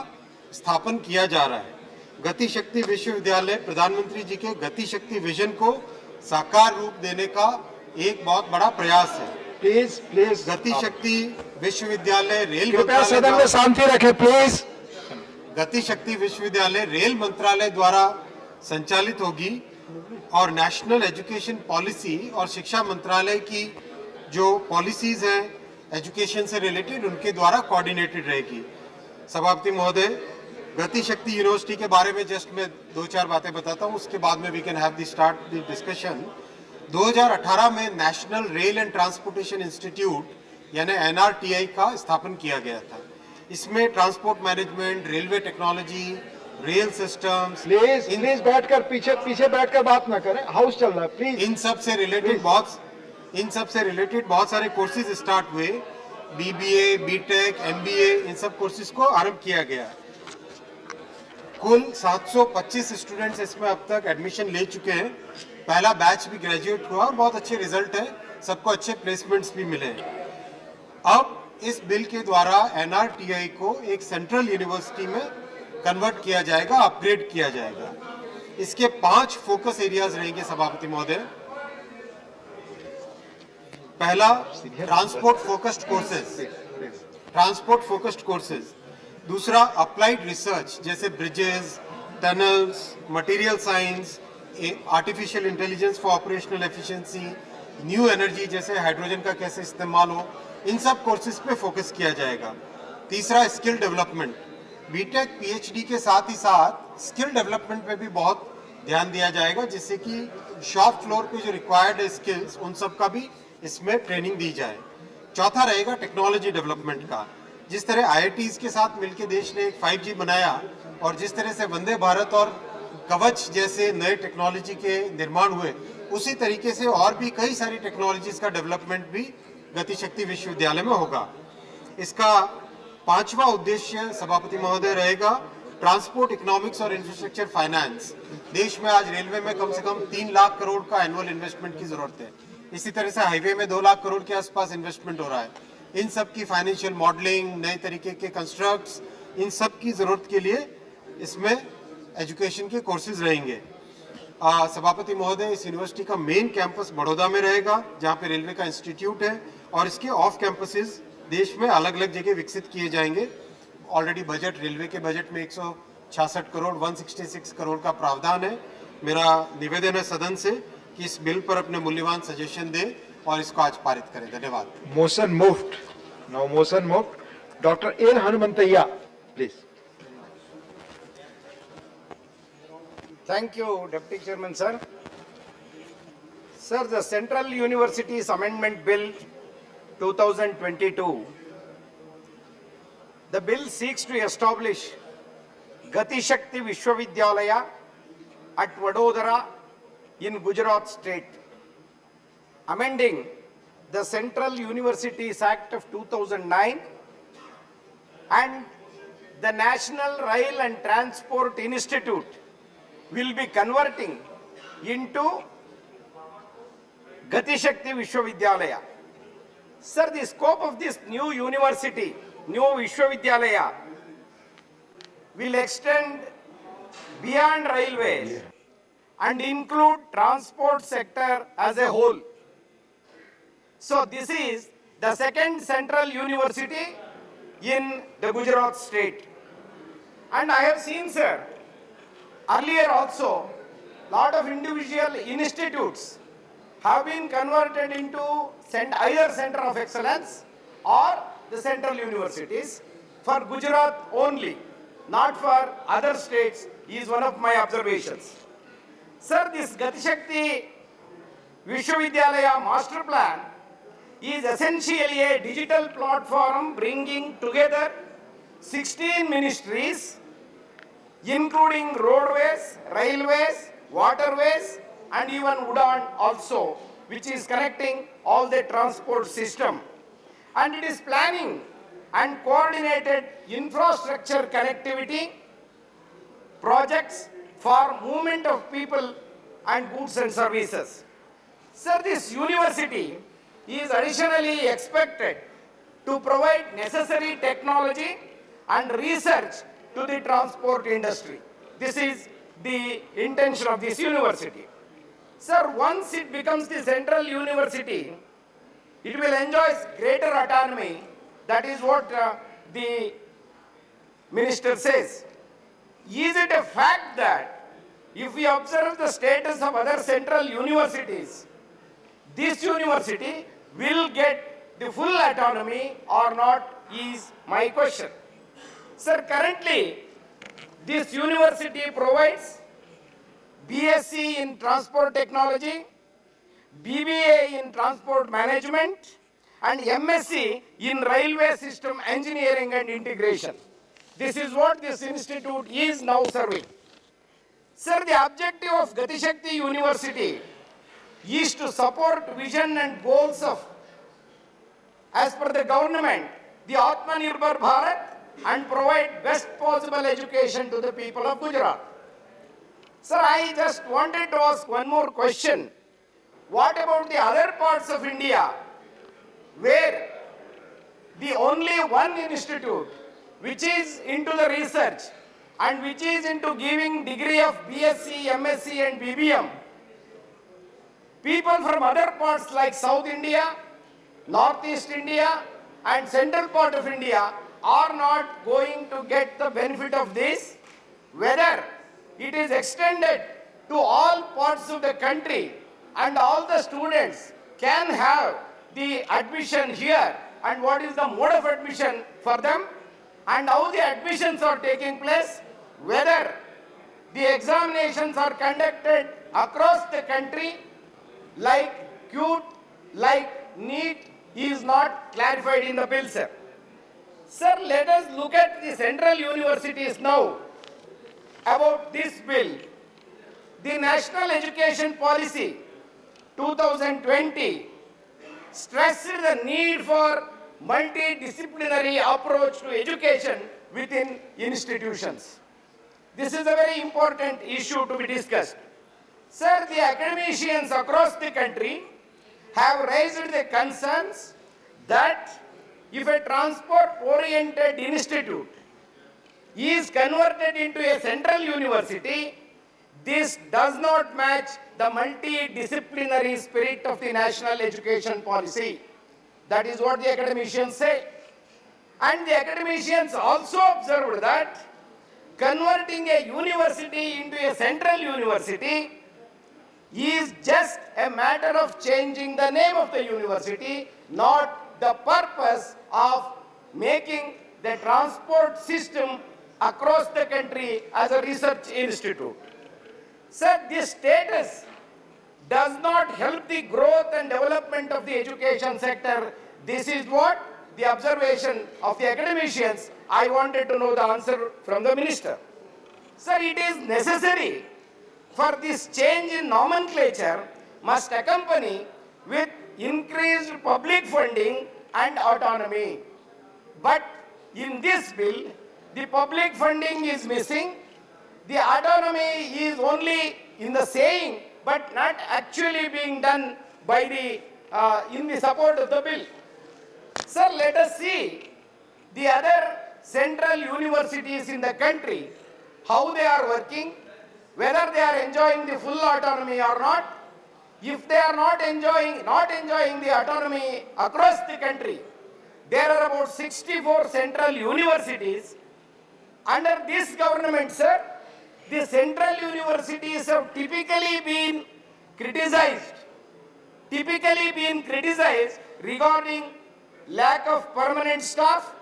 स्थापन किया जा रहा है। गति शक्ति विश्वविद्यालय प्रधानमंत्री जी के गति शक्ति विजन को साकार रूप देने का एक बहुत बड़ा प्रयास है। प्लीज गति शक्ति विश्वविद्यालय रेल कृपया सदन में शांति रखें प्लीज। गति शक्ति विश्वविद्यालय रेल मंत्रालय द्वारा संचालित होगी और नेशनल एजुकेशन पॉलिसी और शिक्षा मंत्रालय की जो पॉलिसीज हैं एजुकेशन से रिलेटेड उनके द्वारा कोऑर्डिनेटेड रहेगी। सभापति महोदय, गति शक्ति यूनिवर्सिटी के बारे में जस्ट मैं 2-4 बातें बताता हूँ, उसके बाद में we can have the start the discussion. 2018 में national rail and transportation institute यानी NRTI का स्थापन किया गया था। इसमें transport management, railway technology, rail systems, please बैठकर पीछे बैठकर बात ना करें, हाउस चल रहा है प्लीज। इन सब से रिलेटेड बहुत सारे कोर्सेज स्टार्ट हुए, BBA, BTech, MBA, इन सब कोर्सेज को आरंभ किया गया। कुल 725 स्टूडेंट्स इसमें अब तक एडमिशन ले चुके हैं। पहला बैच भी ग्रेजुएट हुआ और बहुत अच्छे रिजल्ट है, सबको अच्छे प्लेसमेंट्स भी मिले। अब इस बिल के द्वारा NRTI को एक सेंट्रल यूनिवर्सिटी में कन्वर्ट किया जाएगा, अपग्रेड किया जाएगा। इसके 5 फोकस एरियाज रहेंगे सभापति महोदय। पहला, ट्रांसपोर्ट फोकस्ड कोर्सेज। दूसरा, अप्लाइड रिसर्च जैसे bridges, tunnels, material science, artificial intelligence for operational efficiency, new energy जैसे हाइड्रोजन का कैसे इस्तेमाल हो, इन सब कोर्सेज पे फोकस किया जाएगा। तीसरा, स्किल डेवलपमेंट। बीटेक PhD के साथ ही साथ स्किल डेवलपमेंट पे भी बहुत ध्यान दिया जाएगा, जिससे कि शॉप फ्लोर पे जो रिक्वायर्ड स्किल्स उन सब का भी इसमें ट्रेनिंग दी जाए। चौथा रहेगा टेक्नोलॉजी डेवलपमेंट का। जिस तरह IITs के साथ मिलकर देश ने एक 5G बनाया और जिस तरह से वंदे भारत और कवच जैसे नए टेक्नोलॉजी के निर्माण हुए, उसी तरीके से और भी कई सारी टेक्नोलॉजीज का डेवलपमेंट भी गतिशक्ति विश्वविद्यालय में होगा। इसका 5वां उद्देश्य सभापति महोदय रहेगा ट्रांसपोर्ट इकोनॉमिक्स और इंफ्रास्ट्रक्चर फाइनेंस। देश में आज रेलवे में कम से कम 3 लाख करोड़ का एनुअल इन्वेस्टमेंट की जरूरत है। इसी तरह से हाईवे में 2 लाख करोड़ के आसपास इन्वेस्टमेंट हो रहा है। इन सब की फाइनेंशियल मॉडलिंग, नए तरीके के कंस्ट्रक्ट्स, इन सब की जरूरत के लिए इसमें एजुकेशन के कोर्सेज रहेंगे। सभापति महोदय, इस यूनिवर्सिटी का मेन कैंपस बड़ौदा में रहेगा, जहाँ पे रेलवे का इंस्टीट्यूट है, और इसके ऑफ कैंपसेस देश में अलग अलग जगह विकसित किए जाएंगे। ऑलरेडी बजट, रेलवे के बजट में 166 करोड़ 166 करोड़ का प्रावधान है। मेरा निवेदन है सदन से कि इस बिल पर अपने मूल्यवान सजेशन दें और इसको आज पारित करें। धन्यवाद। Motion moved. Now motion moved. Dr. A. Hanumantayya, please. Thank you, Deputy Chairman, sir. Sir, the Central Universities Amendment Bill 2022, the bill seeks to establish Gati Shakti Vishwavidyalaya at Vadodara in Gujarat state, amending the Central Universities Act of 2009 and the National Rail and Transport Institute will be converting into Gati Shakti Vishwavidyalaya. Sir, the scope of this new university, new Vishwavidyalaya, will extend beyond railways and include transport sector as a whole. So this is the second central university in the Gujarat state. And I have seen, sir, earlier also, lot of individual institutes have been converted into either center of excellence or the central universities for Gujarat only, not for other states, is one of my observations. Sir, this Gati Shakti Vishwavidyalaya master plan is essentially a digital platform bringing together 16 ministries, including roadways, railways, waterways, and even Udan also, which is connecting all the transport system. And it is planning and coordinated infrastructure connectivity projects for movement of people and goods and services. Sir, this university is additionally expected to provide necessary technology and research to the transport industry. This is the intention of this university. Sir, once it becomes the central university, it will enjoy greater autonomy. That is what the minister says. Is it a fact that if we observe the status of other central universities, this university will get the full autonomy or not, is my question. Sir, currently, this university provides BSc in Transport Technology, BBA in Transport Management, and MSc in Railway System Engineering and Integration. This is what this institute is now serving. Sir, the objective of Gati Shakti University is to support vision and goals of, as per the government, the Atmanirbhar Bharat, and provide best possible education to the people of Gujarat. Sir, I just wanted to ask one more question. What about the other parts of India where the only one institute which is into the research and which is into giving degree of BSc, MSc and BBM, people from other parts like South India, Northeast India and central part of India are not going to get the benefit of this? Whether it is extended to all parts of the country and all the students can have the admission here, and what is the mode of admission for them, and how the admissions are taking place, whether the examinations are conducted across the country like CUT, like NEET, is not clarified in the bill, sir. Sir, let us look at the central universities now. About this bill, The National Education Policy 2020 stressed the need for multidisciplinary approach to education within institutions. This is a very important issue to be discussed. Sir, the academicians across the country have raised the concerns that if a transport-oriented institute is converted into a central university, this does not match the multidisciplinary spirit of the national education policy. That is what the academicians say. And the academicians also observed that converting a university into a central university is just a matter of changing the name of the university, not the purpose of making the transport system across the country as a research institute. Sir, this status does not help the growth and development of the education sector. This is what the observation of the academicians. I wanted to know the answer from the minister. Sir, it is necessary for this change in nomenclature must accompany with increased public funding and autonomy. But in this bill, the public funding is missing. The autonomy is only in the saying, but not actually being done by the in the support of the bill. Sir, let us see the other central universities in the country, how they are working, whether they are enjoying the full autonomy or not. If they are not enjoying the autonomy across the country, there are about 64 central universities. Under this government, sir, the central universities have typically been criticized regarding lack of permanent staff,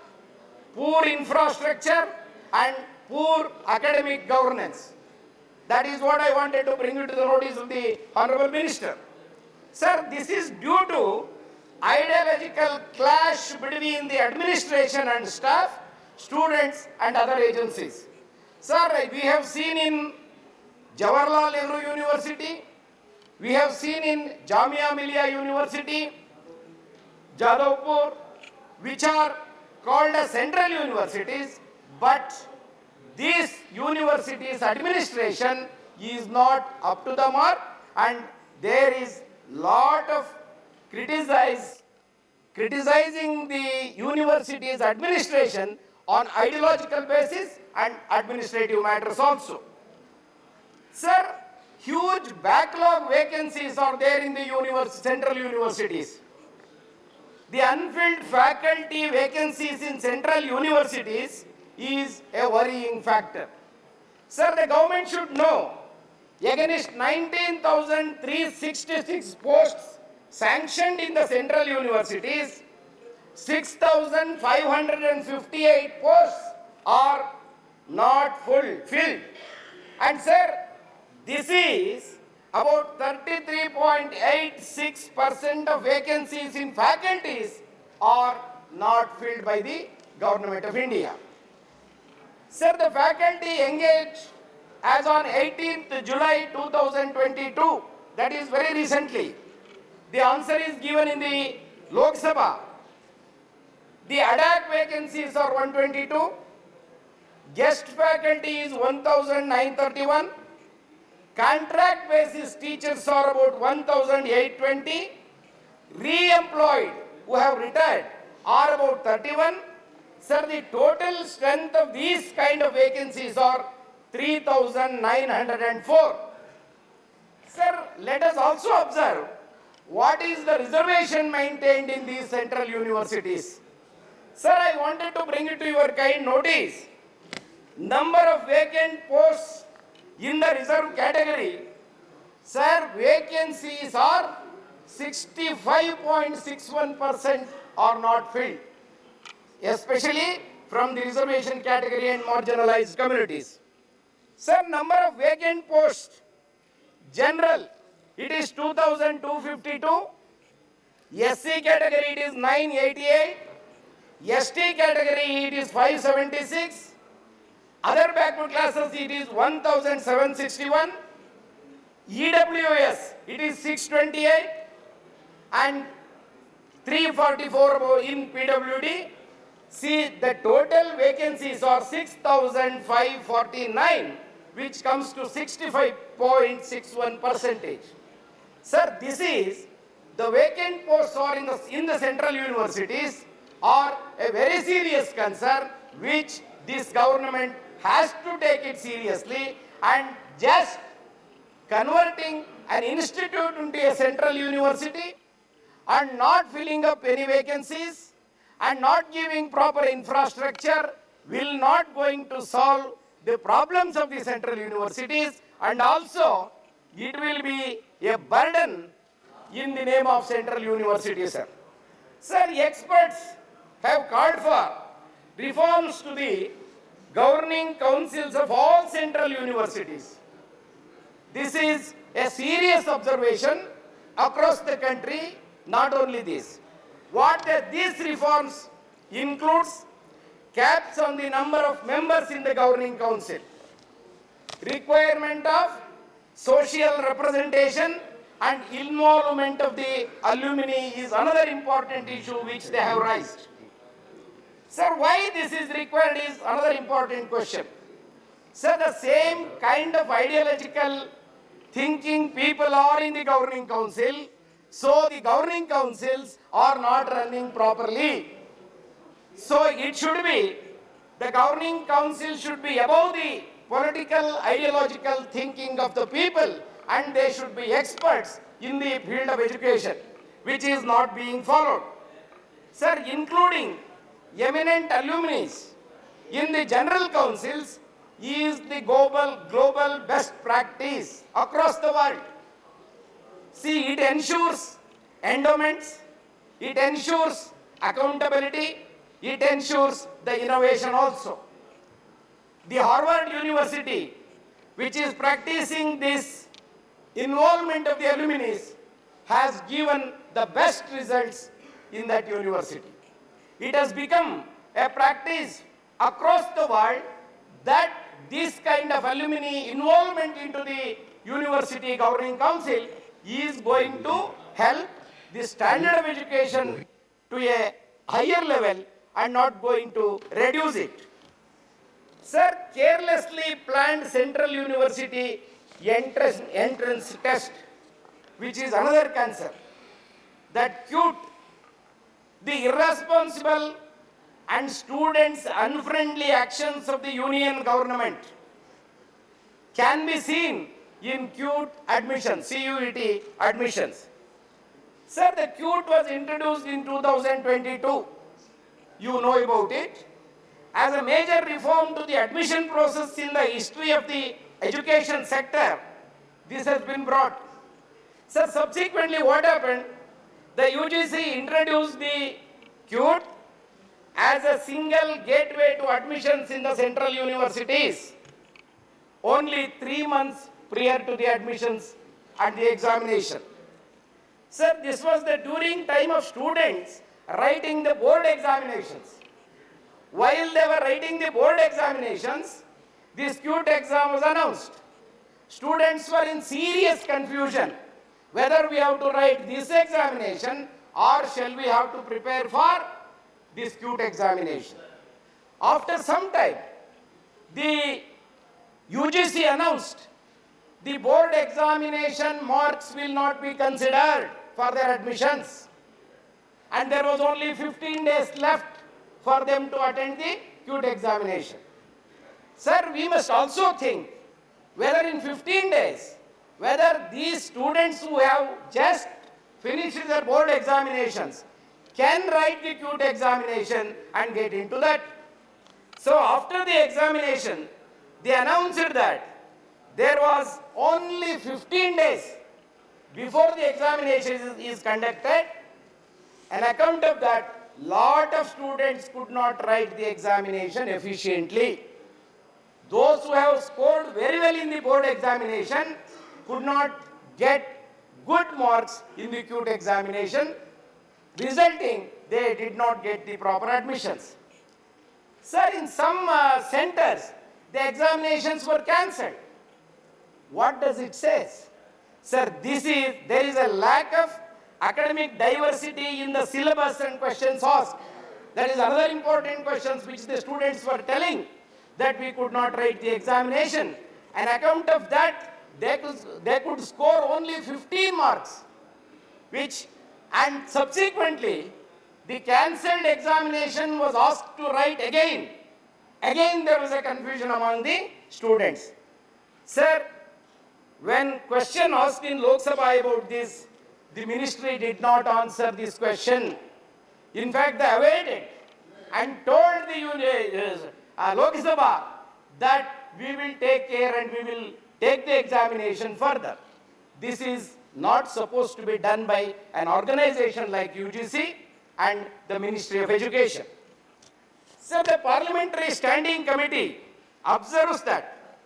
poor infrastructure, and poor academic governance. That is what I wanted to bring you to the notice of the Honorable Minister. Sir, this is due to ideological clash between the administration and staff, students and other agencies. Sir, we have seen in Jawaharlal Nehru University, we have seen in Jamia Millia University, Jadavpur, which are called as central universities, but these universities' administration is not up to the mark, and there is lot of criticizing the university's administration on ideological basis and administrative matters also. Sir, huge backlog vacancies are there in the central universities. The unfilled faculty vacancies in central universities is a worrying factor. Sir, the government should know, against 19,366 posts sanctioned in the central universities, 6,558 posts are not filled. And sir, this is about 33.86% of vacancies in faculties are not filled by the Government of India. Sir, the faculty engaged as on 18th July 2022, that is very recently. The answer is given in the Lok Sabha. The ADAC vacancies are 122, guest faculty is 1,931, contract basis teachers are about 1,820, re-employed who have retired are about 31. Sir, the total strength of these kind of vacancies are 3,904. Sir, let us also observe what is the reservation maintained in these central universities. Sir, I wanted to bring it to your kind notice. Number of vacant posts in the reserve category, sir, vacancies are 65.61% are not filled, especially from the reservation category and marginalized communities. Sir, number of vacant posts, general, it is 2,252, SC category it is 988, ST category it is 576, other backward classes it is 1,761, EWS, it is 628 and 344 in PWD. See, the total vacancies are 6,549, which comes to 65.61%. Sir, this is the vacant posts are in the central universities are a very serious concern which this government has to take it seriously, and just converting an institute into a central university and not filling up any vacancies and not giving proper infrastructure will not going to solve the problems of the central universities, and also it will be a burden in the name of central universities, sir. Sir, experts have called for reforms to the governing councils of all central universities. This is a serious observation across the country. Not only this, these reforms includes caps on the number of members in the governing council, requirement of social representation and involvement of the alumni is another important issue which they have raised. Sir, why this is required is another important question. Sir, the same kind of ideological thinking people are in the governing council, so the governing councils are not running properly. So it should be, the governing council should be above the political ideological thinking of the people, and they should be experts in the field of education, which is not being followed. Sir, including eminent alumni in the general councils is the global best practice across the world. See, it ensures endowments, it ensures accountability, it ensures the innovation also. The Harvard University, which is practicing this involvement of the alumni, has given the best results in that university. It has become a practice across the world that this kind of alumni involvement into the university governing council is going to help the standard of education to a higher level and not going to reduce it. Sir, carelessly planned central university entrance test, which is another concern, that CUTE, the irresponsible and students' unfriendly actions of the union government can be seen in CUTE admissions, CUET admissions. Sir, the CUTE was introduced in 2022. You know about it. As a major reform to the admission process in the history of the education sector, this has been brought. Sir, subsequently what happened? The UGC introduced the CUTE as a single gateway to admissions in the central universities only 3 months prior to the admissions and the examination. Sir, this was the during time of students writing the board examinations. While they were writing the board examinations, this CUTE exam was announced. Students were in serious confusion whether we have to write this examination or shall we have to prepare for this CUTE examination. After some time, the UGC announced the board examination marks will not be considered for their admissions, and there was only 15 days left for them to attend the CUTE examination. Sir, we must also think whether in 15 days, whether these students who have just finished their board examinations can write the CUTE examination and get into that. So after the examination, they announced that there was only 15 days before the examination is conducted. An account of that, lot of students could not write the examination efficiently. Those who have scored very well in the board examination could not get good marks in the CUTE examination, resulting they did not get the proper admissions. Sir, in some centers, the examinations were cancelled. What does it say? Sir, there is a lack of academic diversity in the syllabus and questions asked. That is another important questions which the students were telling that we could not write the examination. On account of that, they could score only 15 marks, and subsequently, the cancelled examination was asked to write again. Again, there was a confusion among the students. Sir, when question asked in Lok Sabha about this, the ministry did not answer this question. In fact, they avoided and told the Lok Sabha that we will take care and we will take the examination further. This is not supposed to be done by an organization like UGC and the Ministry of Education. So the Parliamentary Standing Committee observes that,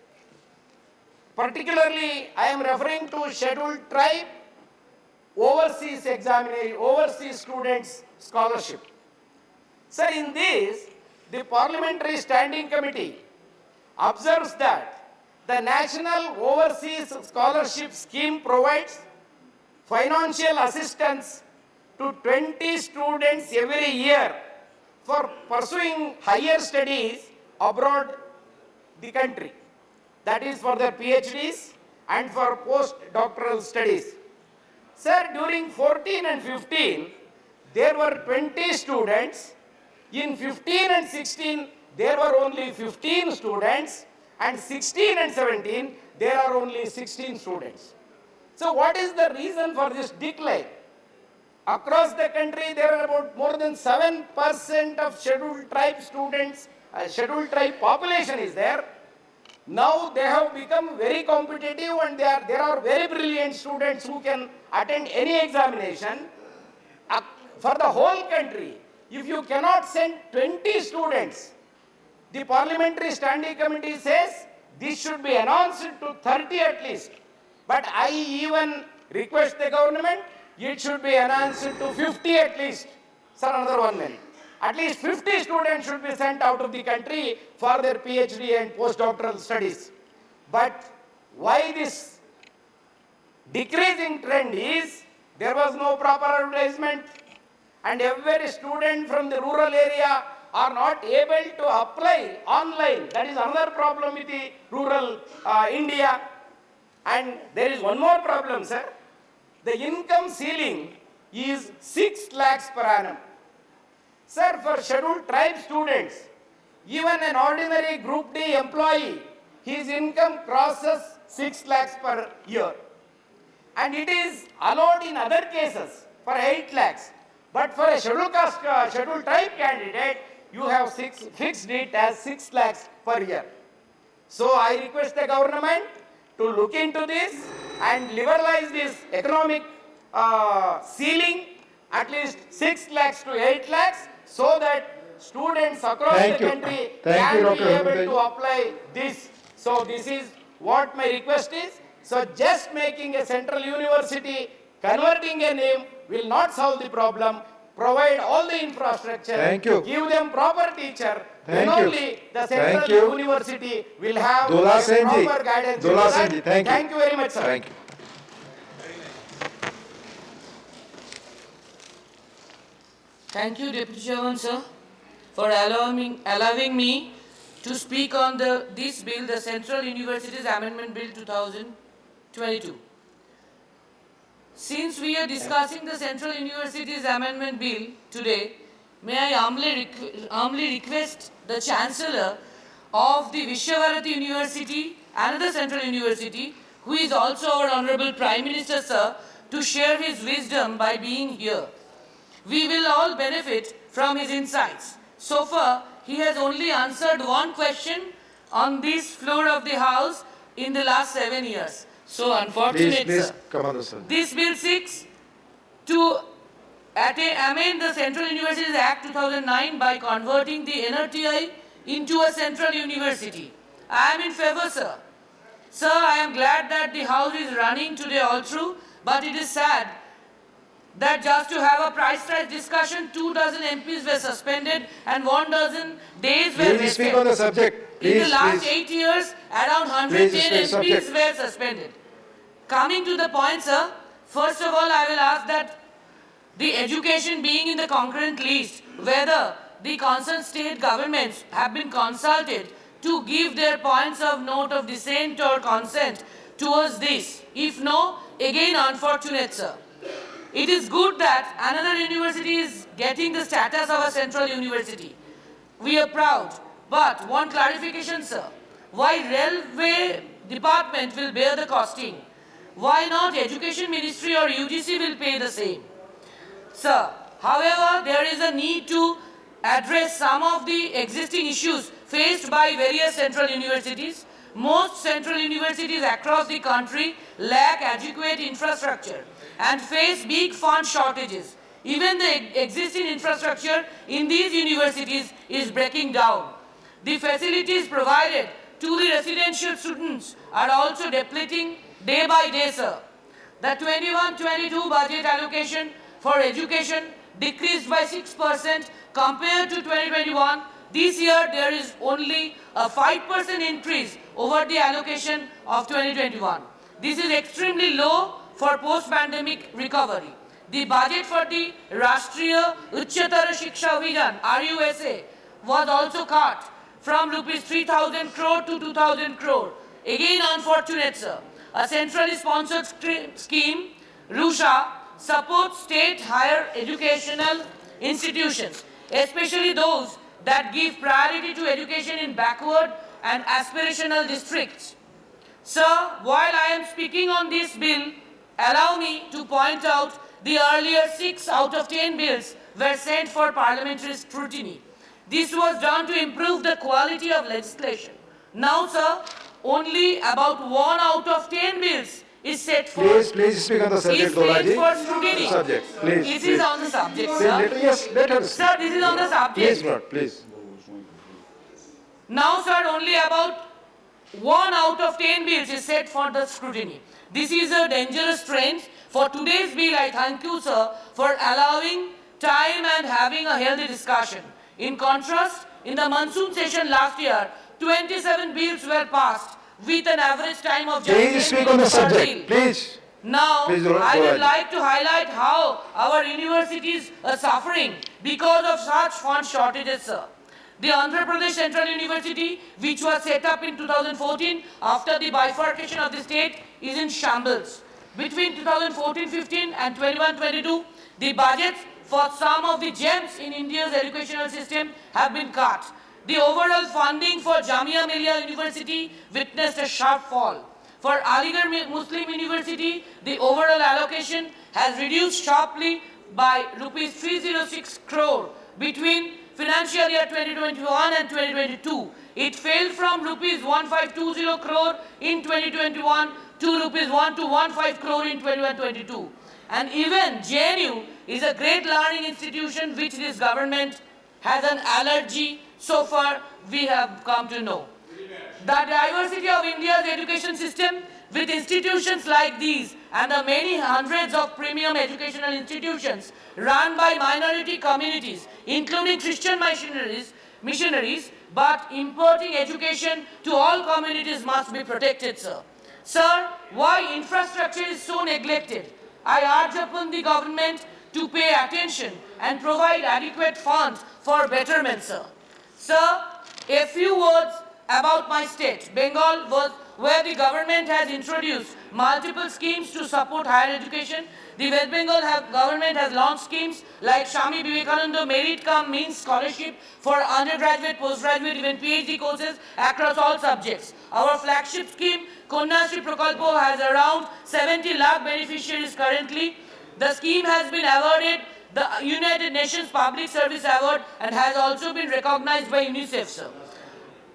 particularly I am referring to Scheduled Tribe overseas examination, overseas students scholarship. Sir, in this, the Parliamentary Standing Committee observes that the National Overseas Scholarship Scheme provides financial assistance to 20 students every year for pursuing higher studies abroad the country. That is for their PhDs and for postdoctoral studies. Sir, during 14 and 15, there were 20 students. In 15 and 16, there were only 15 students. And 16 and 17, there are only 16 students. So what is the reason for this decline? Across the country, there are about more than 7% of scheduled tribe students, scheduled tribe population is there. Now they have become very competitive and there are very brilliant students who can attend any examination. For the whole country, if you cannot send 20 students, the Parliamentary Standing Committee says this should be announced to 30 at least. But I even request the government, it should be announced to 50 at least. Sir, another 1 minute. At least 50 students should be sent out of the country for their PhD and postdoctoral studies. But why this decreasing trend is, there was no proper advertisement and every student from the rural area are not able to apply online. That is another problem with the rural India. And there is one more problem, sir. The income ceiling is 6 lakhs per annum. Sir, for scheduled tribe students, even an ordinary Group D employee, his income crosses 6 lakhs per year. And it is allowed in other cases for 8 lakhs. But for a scheduled caste, scheduled tribe candidate, you have fixed it as 6 lakhs per year. So I request the government to look into this and liberalize this economic ceiling at least 6 lakhs to 8 lakhs so that students across the country can be able to apply this. So this is what my request is. So just making a central university, converting a name will not solve the problem. Provide all the infrastructure, give them proper teacher, then only the central university will have proper guidance. Thank you very much, sir. Thank you. Thank you, Deputy Chairman, sir, for allowing me to speak on this bill, the Central Universities Amendment Bill 2022. Since we are discussing the Central Universities Amendment Bill today, may I humbly request the Chancellor of the Vishwavarati University, another Central University, who is also our Honorable Prime Minister, sir, to share his wisdom by being here. We will all benefit from his insights. So far, he has only answered one question on this floor of the House in the last 7 years. So unfortunate, Please, Commander, sir. This bill seeks to amend the Central Universities Act 2009 by converting the NRTI into a central university. I am in favor, sir. Sir, I am glad that the House is running today all through, but it is sad that just to have a price rise discussion, 2 dozen MPs were suspended and 1 dozen days were wasted. Please speak on the subject. In the last 8 years, around 110 MPs were suspended. Coming to the point, sir, first of all, I will ask that the education being in the concurrent list, whether the concerned state governments have been consulted to give their points of note of dissent or consent towards this. If no, again unfortunate, sir. It is good that another university is getting the status of a central university. We are proud. But one clarification, sir. Why Railway Department will bear the costing? Why not Education Ministry or UGC will pay the same? Sir, however, there is a need to address some of the existing issues faced by various central universities. Most central universities across the country lack adequate infrastructure and face big fund shortages. Even the existing infrastructure in these universities is breaking down. The facilities provided to the residential students are also depleting day by day, sir. The 21-22 budget allocation for education decreased by 6% compared to 2021. This year there is only a 5% increase over the allocation of 2021. This is extremely low for post-pandemic recovery. The budget for the Rashtriya Uchchatar Shiksha Abhiyan RUSA was also cut from rupees 3,000 crore to 2,000 crore. Again unfortunate, sir. A centrally sponsored scheme, RUSHA, supports state higher educational institutions, especially those that give priority to education in backward and aspirational districts. Sir, while I am speaking on this bill, allow me to point out the earlier 6 out of 10 bills were sent for parliamentary scrutiny. This was done to improve the quality of legislation. Now, sir, only about 1 out of 10 bills is set for Please speak on the subject, Dolaji. for scrutiny. Subject, please. It is on the subject, Please, sir. yes, let her Sir, this is on the subject. Please, not, please. Now, sir, only about 1 out of 10 bills is set for the scrutiny. This is a dangerous trend. For today's bill, I thank you, sir, for allowing time and having a healthy discussion. In contrast, in the monsoon session last year, 27 bills were passed with an average time of just 10 Please speak on the minutes per subject, bill. please. Now, Please, I would Dolaji. like to highlight how our universities are suffering because of such fund shortages, sir. The Andhra Pradesh Central University, which was set up in 2014 after the bifurcation of the state, is in shambles. Between 2014-15 and 21-22, the budgets for some of the gems in India's educational system have been cut. The overall funding for Jamia Millia University witnessed a sharp fall. For Aligarh Muslim University, the overall allocation has reduced sharply by rupees 306 crore between financial year 2021 and 2022. It fell from rupees 1520 crore in 2021 to rupees 1215 crore in 21-22. And even JNU is a great learning institution which this government has an allergy, so far we have come to know. The diversity of India's education system with institutions like these and the many hundreds of premium educational institutions run by minority communities, including Christian missionaries, but importing education to all communities must be protected, sir. Sir, why infrastructure is so neglected? I urge upon the government to pay attention and provide adequate funds for betterment, sir. Sir, a few words about my state. Bengal was where the government has introduced multiple schemes to support higher education. The West Bengal government has launched schemes like Swami Vivekananda Merit Cum Means Scholarship for undergraduate, postgraduate, even PhD courses across all subjects. Our flagship scheme, Konyasri Prakalpo, has around 70 lakh beneficiaries currently. The scheme has been awarded the United Nations Public Service Award and has also been recognized by UNICEF, sir.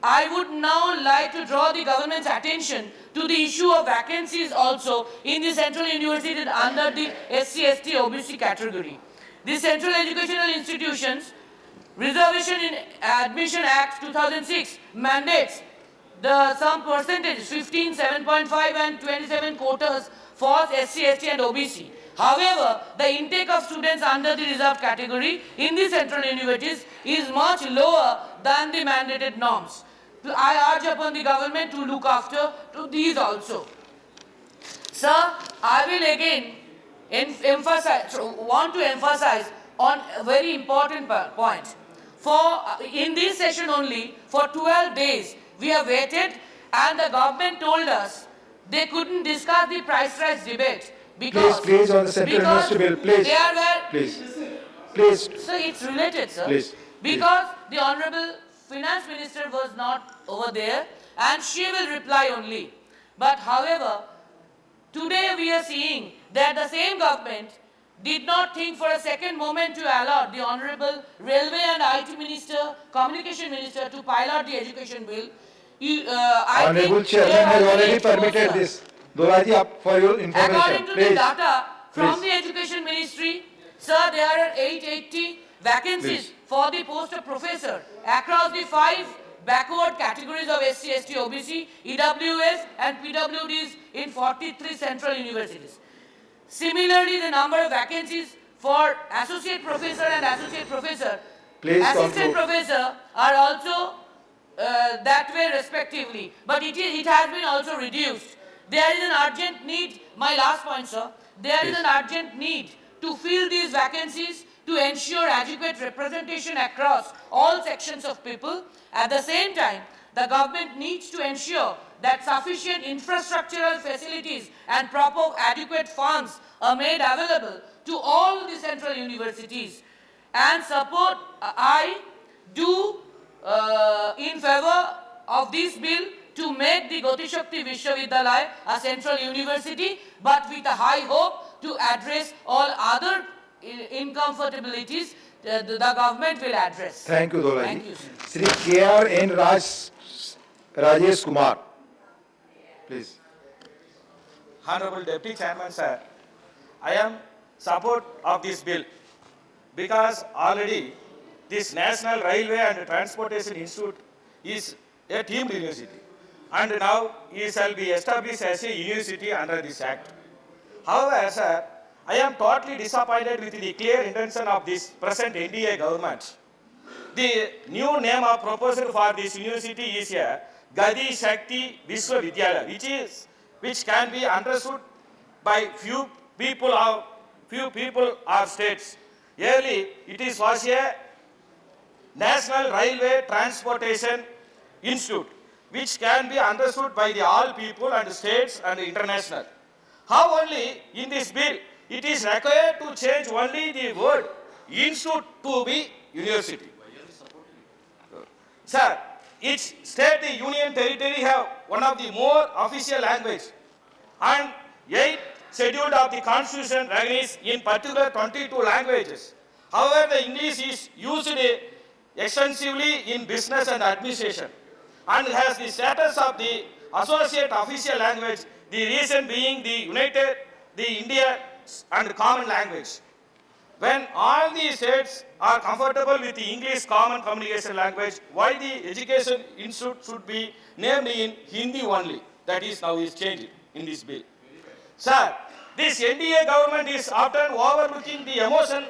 I would now like to draw the government's attention to the issue of vacancies also in the central universities under the SC/ST OBC category. The Central Educational Institutions Reservation in Admission Act 2006 mandates some percentages, 15, 7.5 and 27 quotas for SC/ST and OBC. However, the intake of students under the reserved category in the central universities is much lower than the mandated norms. I urge upon the government to look after to these also. Sir, I will again want to emphasize on a very important point. In this session only, for 12 days, we have waited and the government told us they couldn't discuss the price rise debate because... Please, on the Central University Bill, please. Please. Sir, it's related, sir. Please. Because the Honorable Finance Minister was not over there and she will reply only. But however, today we are seeing that the same government did not think for a second moment to allow the Honorable Railway and IT Minister, Communication Minister to pilot the education bill. Honorable Chairman has already permitted this. Dolaji, for your information. According to the data from the Education Ministry, sir, there are 880 vacancies for the post of professor across the 5 backward categories of SC, ST, OBC, EWS and PWDs in 43 central universities. Similarly, the number of vacancies for associate professor and associate professor, assistant professor are also that way respectively, but it has been also reduced. There is an urgent need, my last point, sir, there is an urgent need to fill these vacancies to ensure adequate representation across all sections of people. At the same time, the government needs to ensure that sufficient infrastructural facilities and proper adequate funds are made available to all the central universities. And support, I do in favor of this bill to make the Gati Shakti Vishwavidyalaya a central university, but with a high hope to address all other incomfortabilities the government will address. Thank you, Dolaji. Thank you, sir. Sri K.R. N. Rajesh Kumar. Please. Honorable Deputy Chairman, sir, I am support of this bill because already this National Railway and Transportation Institute is a deemed university and now it shall be established as a university under this act. However, sir, I am totally disappointed with the clear intention of this present NDA government. The new name of proposal for this university is a Gati Shakti Vishwavidyalaya, which can be understood by few people or states. Earlier, it was a National Railway Transportation Institute, which can be understood by the all people and states and international. How only in this bill, it is required to change only the word institute to be university. Sir, each state, the union territory have one of the more official language and 8 scheduled of the constitution recognizes in particular 22 languages. However, the English is used extensively in business and administration and has the status of the associate official language, the reason being the India and common language. When all the states are comfortable with the English common communication language, why the education institute should be named in Hindi only? That is now is changed in this bill. Sir, this NDA government is often overlooking the emotion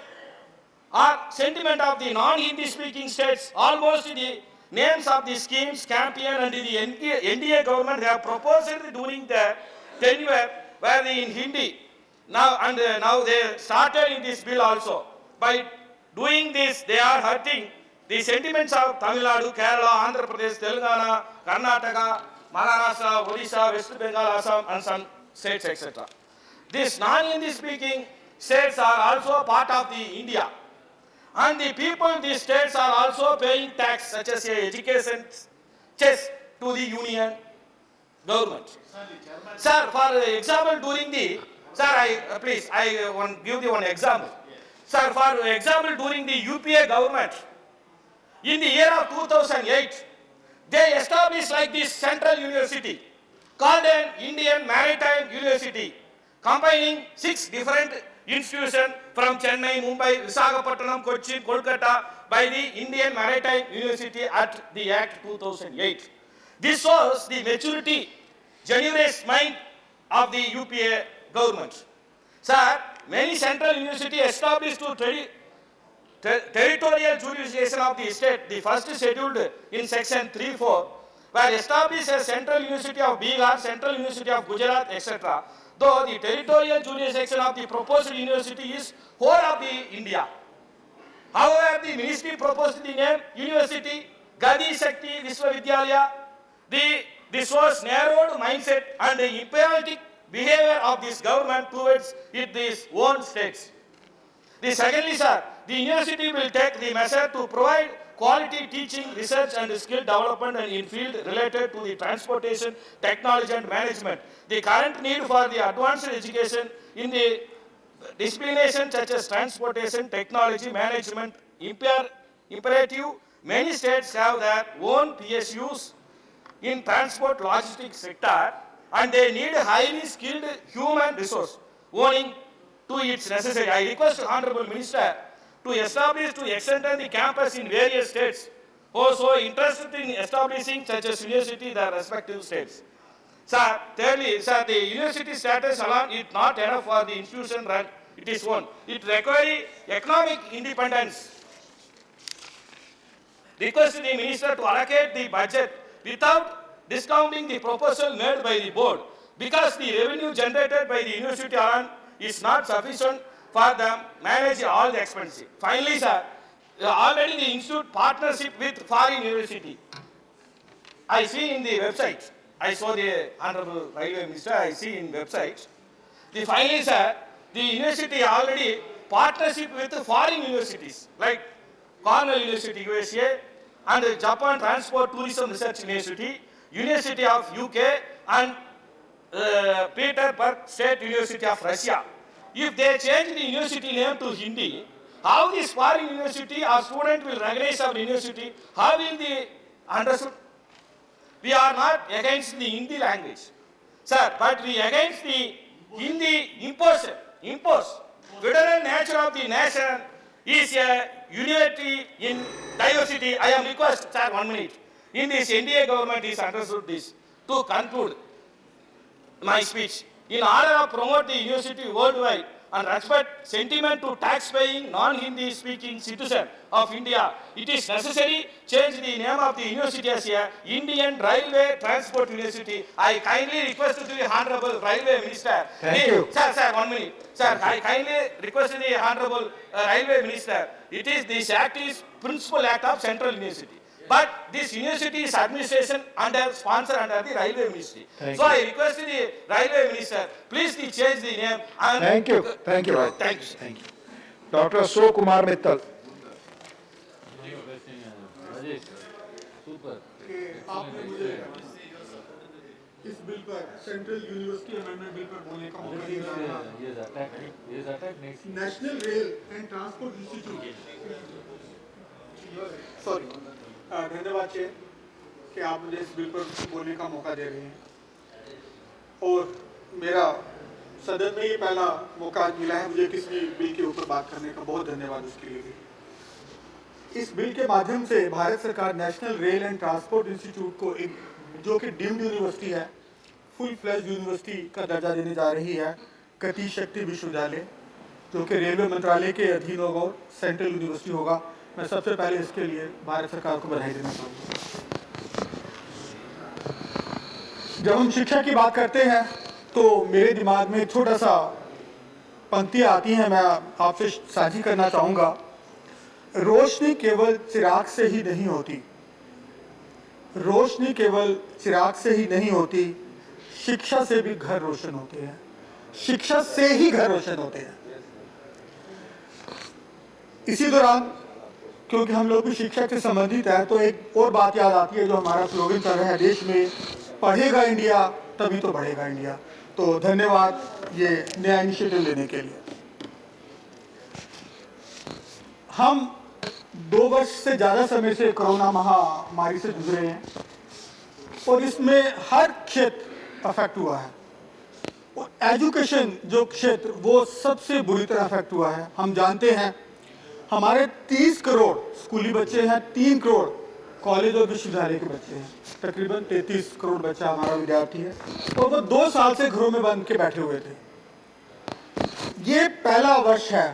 or sentiment of the non-Hindi speaking states. Almost the names of the schemes campaign and the NDA government have proposed during the tenure were in Hindi. Now they started in this bill also. By doing this, they are hurting the sentiments of Tamil Nadu, Kerala, Andhra Pradesh, Telangana, Karnataka, Maharashtra, Odisha, West Bengal, Assam, and some states, etc. These non-Hindi speaking states are also part of the India. And the people in these states are also paying tax, such as education cess to the union government. Sir, for example, during the I want give you one example. Sir, for example, during the UPA government, in the year of 2008, they established like this central university called an Indian Maritime University, combining 6 different institutions from Chennai, Mumbai, Visakhapatnam, Kochi, Kolkata by the Indian Maritime University at the Act 2008. This shows the maturity, generous mind of the UPA government. Sir, many central universities established to territorial jurisdiction of the state, the first scheduled in section 3.4, were established as Central University of Bihar, Central University of Gujarat, etc. Though the territorial jurisdiction of the proposed university is whole of the India. However, the ministry proposed the name University Gadi Shakti Vishwavidyalaya. This was narrowed mindset and the imperialistic behavior of this government towards its own states. Secondly, sir, the university will take the measure to provide quality teaching, research and skill development and in field related to the transportation, technology and management. The current need for the advanced education in the disciplines such as transportation, technology, management, imperative. Many states have their own PSUs in transport logistics sector and they need highly skilled human resource owing to its necessary. I request Honorable Minister to establish, to extend the campus in various states also interested in establishing such a university in their respective states. Sir, thirdly, sir, the university status alone is not enough for the institution run it is own. It requires economic independence. Request the minister to allocate the budget without discounting the proposal made by the board because the revenue generated by the university alone is not sufficient for them manage all the expenses. Finally, sir, already the institute partnership with foreign university. I see in the website. I saw the Honorable Railway Minister. I see in website. Finally, sir, the university already partnership with foreign universities like Cornell University, USA, and Japan Transport Tourism Research University, University of UK, and Petersburg State University of Russia. If they change the university name to Hindi, how this foreign university or student will recognize our university? How will they understood? We are not against the Hindi language, sir, but we against the Hindi imposition. Federal nature of the nation is a unity in diversity. I am request, sir, 1 minute. In this NDA government is understood this. To conclude my speech, in order to promote the university worldwide and respect sentiment to tax-paying non-Hindi speaking citizen of India, it is necessary change the name of the university as a Indian Railway Transport University. I kindly request to the Honorable Railway Minister. Thank you. Sir, 1 minute. Sir, I kindly request the Honorable Railway Minister. This act is principal act of Central University. But this university is administration sponsor under the Railway Ministry. I request the Railway Minister, please change the name. Thank you. Thank you. Thank you. Thank you. Dr. Ashok Kumar Mittal. इस bill पर central university amendment bill पर बोलने का मौका दिया national rail and transport institute sorry धन्यवाद chair कि आप मुझे इस बिल पर बोलने का मौका दे रहे हैं और मेरा सदन में ये पहला मौका मिला है मुझे किसी बिल के ऊपर बात करने का बहुत धन्यवाद उसके लिए भी इस बिल के माध्यम से भारत सरकार national rail and transport institute को एक जो कि डीम्ड यूनिवर्सिटी है फुल फ्लैश यूनिवर्सिटी का दर्जा देने जा रही है गति शक्ति विश्वविद्यालय जो कि रेलवे मंत्रालय के अधीन होगा और सेंट्रल यूनिवर्सिटी होगा। मैं सबसे पहले इसके लिए भारत सरकार को बधाई देना चाहूँगा। जब हम शिक्षा की बात करते हैं तो मेरे दिमाग में छोटा सा पंक्तियाँ आती हैं, मैं आपसे साझी करना चाहूँगा। रोशनी केवल चिराग से ही नहीं होती, रोशनी केवल चिराग से ही नहीं होती, शिक्षा से भी घर रोशन होते हैं, शिक्षा से ही घर रोशन होते हैं। इसी दौरान क्योंकि हम लोग भी शिक्षा से संबंधित है तो एक और बात याद आती है जो हमारा स्लोगन चल रहा है देश में, पढ़ेगा इंडिया तभी तो बढ़ेगा इंडिया। तो धन्यवाद ये नया इनिशिएटिव लेने के लिए। हम 2 वर्ष से ज़्यादा समय से कोरोना महामारी से जूझ रहे हैं और इसमें हर क्षेत्र अफेक्ट हुआ है और एजुकेशन जो क्षेत्र वो सबसे बुरी तरह अफेक्ट हुआ है। हम जानते हैं हमारे 30 करोड़ स्कूली बच्चे हैं, 3 करोड़ कॉलेज और विश्वविद्यालय के बच्चे हैं, तकरीबन 33 करोड़ बच्चा हमारा विद्यार्थी है और वो 2 साल से घरों में बंद के बैठे हुए थे। ये पहला वर्ष है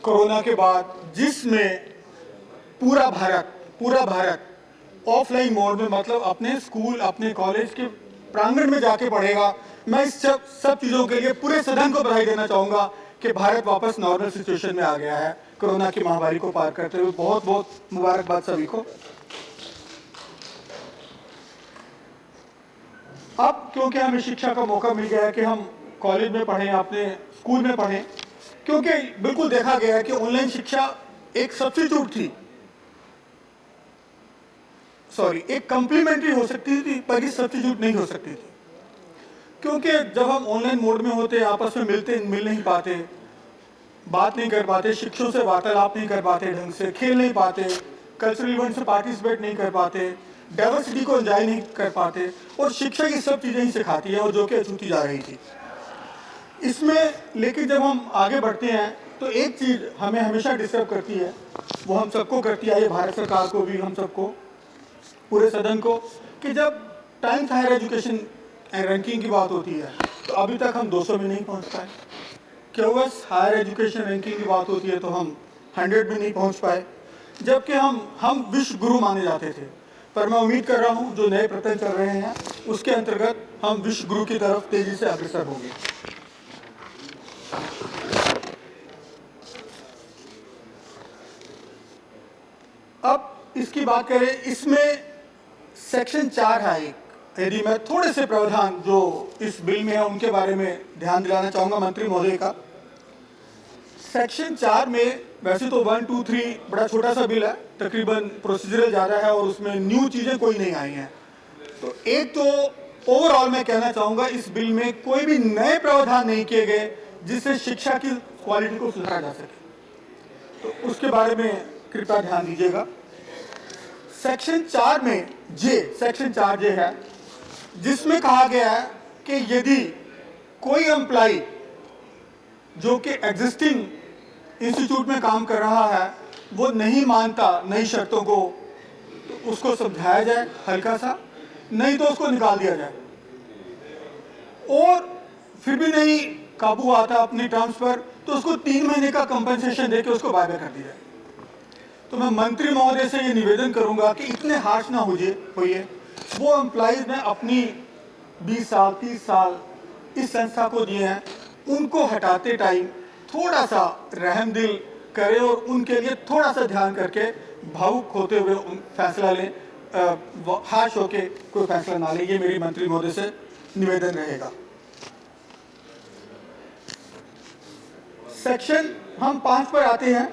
कोरोना के बाद जिसमें पूरा भारत ऑफलाइन मोड में, मतलब अपने स्कूल अपने कॉलेज के प्रांगण में जाके पढ़ेगा। मैं इस सब चीज़ों के लिए पूरे सदन को बधाई देना चाहूँगा कि भारत वापस नॉर्मल सिचुएशन में आ गया है कोरोना की महामारी को पार करते हुए। बहुत बहुत मुबारकबाद सभी को। अब क्योंकि हमें शिक्षा का मौका मिल गया है कि हम कॉलेज में पढ़ें, अपने स्कूल में पढ़ें, क्योंकि बिल्कुल देखा गया है कि ऑनलाइन शिक्षा एक सब्स्टिट्यूट थी, सॉरी एक कम्प्लीमेंट्री हो सकती थी, पर ये सब्स्टिट्यूट नहीं हो सकती थी। क्योंकि जब हम ऑनलाइन मोड में होते, आपस में मिल नहीं पाते, बात नहीं कर पाते, शिक्षकों से वार्तालाप नहीं कर पाते, ढंग से खेल नहीं पाते, कल्चरल इवेंट में पार्टिसिपेट नहीं कर पाते, डाइवर्सिटी को एंजॉय नहीं कर पाते, और शिक्षा ये सब चीज़ें ही सिखाती है और जो कि अछूती जा रही थी इसमें। लेकिन जब हम आगे बढ़ते हैं तो एक चीज़ हमें हमेशा डिस्टर्ब करती है, वो हम सबको करती है, ये भारत सरकार को भी, हम सबको, पूरे सदन को, कि जब टाइम्स हायर एजुकेशन रैंकिंग की बात होती है तो अभी तक हम 200 में नहीं पहुंच पाए। क्यूएस हायर एजुकेशन रैंकिंग की बात होती है तो हम 100 में नहीं पहुंच पाए, जबकि हम विश्व गुरु माने जाते थे। पर मैं उम्मीद कर रहा हूं जो नए प्रयत्न चल रहे हैं उसके अंतर्गत हम विश्व गुरु की तरफ तेजी से अग्रसर होंगे। अब इसकी बात करें, इसमें सेक्शन 4 है एक, यदि मैं थोड़े से प्रावधान जो इस बिल में है उनके बारे में ध्यान दिलाना चाहूँगा मंत्री महोदय का। सेक्शन 4 में वैसे तो 1, 2, 3 बड़ा छोटा सा बिल है, तकरीबन प्रोसीजरल ज़्यादा है और उसमें न्यू चीज़ें कोई नहीं आई हैं। तो एक तो ओवरऑल मैं कहना चाहूँगा इस बिल में कोई भी नए प्रावधान नहीं किए गए जिससे शिक्षा की क्वालिटी को सुधारा जा सके, तो उसके बारे में कृपया ध्यान दीजिएगा। सेक्शन 4 में सेक्शन 4J है, जिसमें कहा गया है कि यदि कोई एम्प्लॉय जो कि एग्जिस्टिंग इंस्टीट्यूट में काम कर रहा है वो नहीं मानता नई शर्तों को, तो उसको समझाया जाए हल्का सा, नहीं तो उसको निकाल दिया जाए, और फिर भी नहीं काबू आता अपनी टर्म्स पर तो उसको 3 महीने का कंपनसेशन देके उसको बाय कर दिया जाए। तो मैं मंत्री महोदय से ये निवेदन करूंगा कि इतने हार्श ना होइए। वो एम्प्लॉइज ने अपनी 20 साल 30 साल इस संस्था को दिए हैं, उनको हटाते टाइम थोड़ा सा रहम दिल करें और उनके लिए थोड़ा सा ध्यान करके भावुक होते हुए फैसला लें, हाश होके कोई फैसला ना ले। ये मेरी मंत्री महोदय से निवेदन रहेगा। सेक्शन हम 5 पर आते हैं,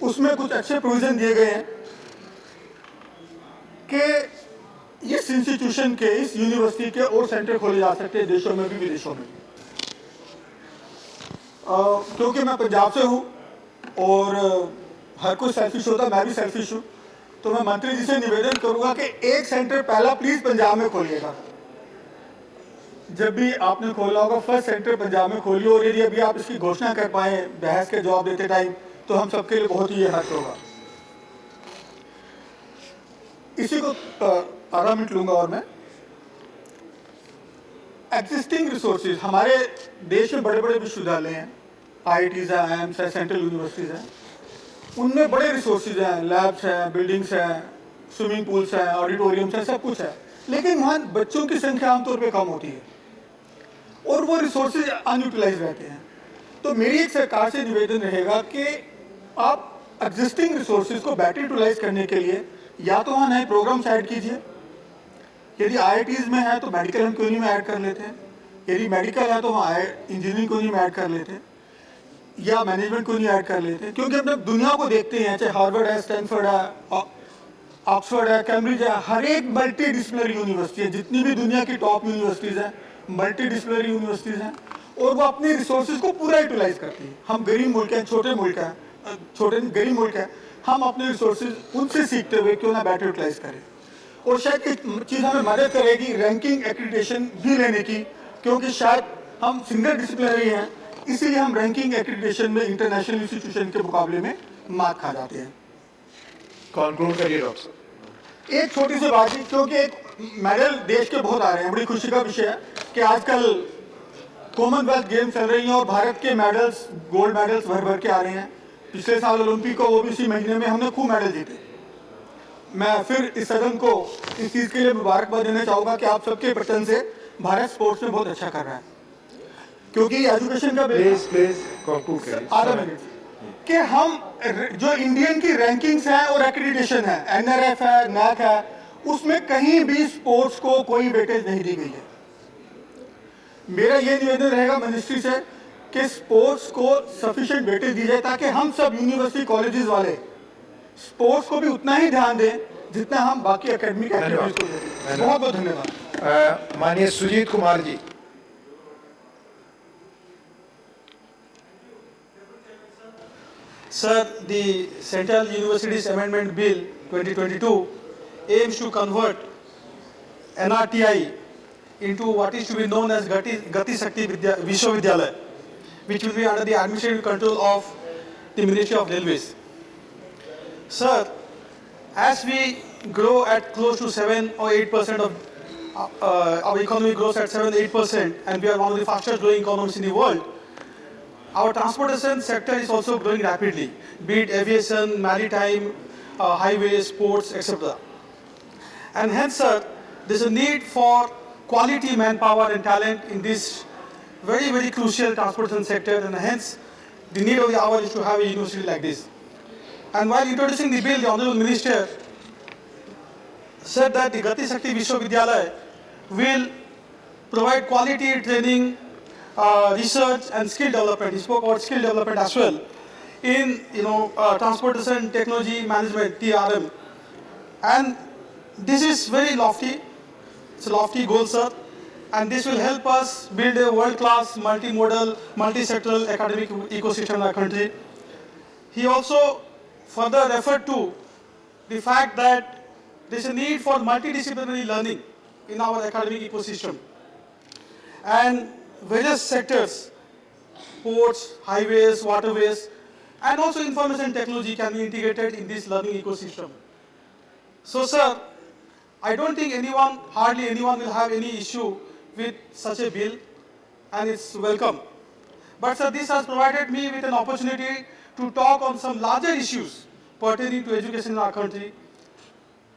उसमें कुछ अच्छे प्रोविजन दिए गए हैं कि इस इंस्टीट्यूशन के, इस यूनिवर्सिटी के और सेंटर खोले जा सकते हैं देशों में भी विदेशों में। क्योंकि मैं पंजाब से हूँ और हर कोई सेल्फिश होता, मैं भी सेल्फिश हूँ, तो मैं मंत्री जी से निवेदन करूँगा कि एक सेंटर पहला प्लीज़ पंजाब में खोलिएगा। जब भी आपने खोला होगा फर्स्ट सेंटर पंजाब में खोलिए, और यदि अभी आप इसकी घोषणा कर पाए बहस के जवाब देते टाइम तो हम सबके लिए बहुत ही ये हर्ष होगा। इसी को 12 मिनट लूंगा और मैं एग्जिस्टिंग रिसोर्सेज, हमारे देश में बड़े बड़े विश्वविद्यालय हैं, IITs हैं, IIMs हैं, सेंट्रल यूनिवर्सिटीज़ हैं, उनमें बड़े रिसोर्सेज हैं, लैब्स हैं, बिल्डिंग्स हैं, स्विमिंग पूल्स हैं, ऑडिटोरियम्स हैं, सब कुछ है, लेकिन वहाँ बच्चों की संख्या आमतौर पे कम होती है और वो रिसोर्सेज अनयूटिलाइज रहते हैं। तो मेरी एक सरकार से निवेदन रहेगा कि आप एग्जिस्टिंग रिसोर्सेज को बेटर यूटिलाइज करने के लिए या तो वहाँ नए प्रोग्राम्स ऐड कीजिए, यदि IITs में है तो मेडिकल हम क्यों नहीं में ऐड कर लेते हैं, यदि मेडिकल है तो वहाँ इंजीनियरिंग को नहीं में ऐड कर लेते या मैनेजमेंट को नहीं ऐड कर लेते, क्योंकि हम जब दुनिया को देखते हैं, चाहे हार्वर्ड है, स्टैनफोर्ड है, ऑक्सफोर्ड है, कैम्ब्रिज है, हर एक मल्टी डिसिप्लिनरी यूनिवर्सिटी है, जितनी भी दुनिया की टॉप यूनिवर्सिटीज़ हैं मल्टी डिसिप्लिनरी यूनिवर्सिटीज़ हैं और वो अपने रिसोर्सेज को पूरा यूटिलाइज करती है। हम गरीब मुल्क हैं, छोटे मुल्क हैं, गरीब मुल्क हैं, हम अपने रिसोर्सेज उनसे सीखते हुए क्यों ना बेटर यूटिलाइज करें। और शायद एक चीज़ हमें मदद करेगी रैंकिंग एक्रीडिटेशन भी लेने की, क्योंकि शायद हम सिंगल डिसिप्लिनरी हैं, इसीलिए हम रैंकिंग एक्रीडिटेशन में इंटरनेशनल इंस्टीट्यूशन के मुकाबले में मात खा जाते हैं। कंक्लूड करिए डॉक्टर साहब। एक छोटी सी बात है, क्योंकि एक मेडल देश के बहुत आ रहे हैं, बड़ी खुशी का विषय है कि आजकल कॉमनवेल्थ गेम चल रही हैं और भारत के मेडल्स, गोल्ड मेडल्स भर भर के आ रहे हैं। पिछले साल ओलंपिक को वो भी इसी महीने में हमने खूब मेडल जीते। मैं फिर इस सदन को इस चीज़ के लिए मुबारकबाद देना चाहूँगा कि आप सबके बटन से भारत स्पोर्ट्स में बहुत अच्छा कर रहा है, क्योंकि एजुकेशन का आधा मिनट कि हम जो इंडियन की रैंकिंग्स हैं और एक्रेडिटेशन है, NRF है, NAC है, उसमें कहीं भी स्पोर्ट्स को कोई वेटेज नहीं दी गई है। मेरा ये निवेदन रहेगा मिनिस्ट्री से कि स्पोर्ट्स को सफिशिएंट वेटेज दी जाए ताकि हम सब यूनिवर्सिटी कॉलेजेस वाले स्पोर्ट्स को भी उतना ही ध्यान दें जितना हम बाकी एकेडमिक एक्टिविटीज को दें। बहुत बहुत धन्यवाद। माननीय Sujit Kumar ji. Sir, the Central Universities Amendment Bill 2022 aims to convert NRTI into what is to be known as Gati Shakti Vishwavidyalaya, which will be under the administrative control of the Ministry of Railways. Sir, as we grow at close to 7 or 8% of our economy grows at 7-8%, and we are one of the fastest growing economies in the world, our transportation sector is also growing rapidly, be it aviation, maritime, highways, ports, etc. And hence, sir, there is a need for quality manpower and talent in this very, very crucial transportation sector, and hence the need of the hour is to have a university like this. And while introducing the bill, the Honorable Minister said that the Gati Shakti Vishwavidyalaya will provide quality training, research and skill development. He spoke about skill development as well in transportation technology management, TRM. And this is very lofty. It's a lofty goal, sir. And this will help us build a world-class, multimodal, multi-sectoral academic ecosystem in our country. He also further referred to the fact that there is a need for multidisciplinary learning in our academic ecosystem. And various sectors, ports, highways, waterways, and also information technology can be integrated in this learning ecosystem. So, sir, I don't think hardly anyone will have any issue with such a bill, and it's welcome. But, sir, this has provided me with an opportunity to talk on some larger issues pertaining to education in our country.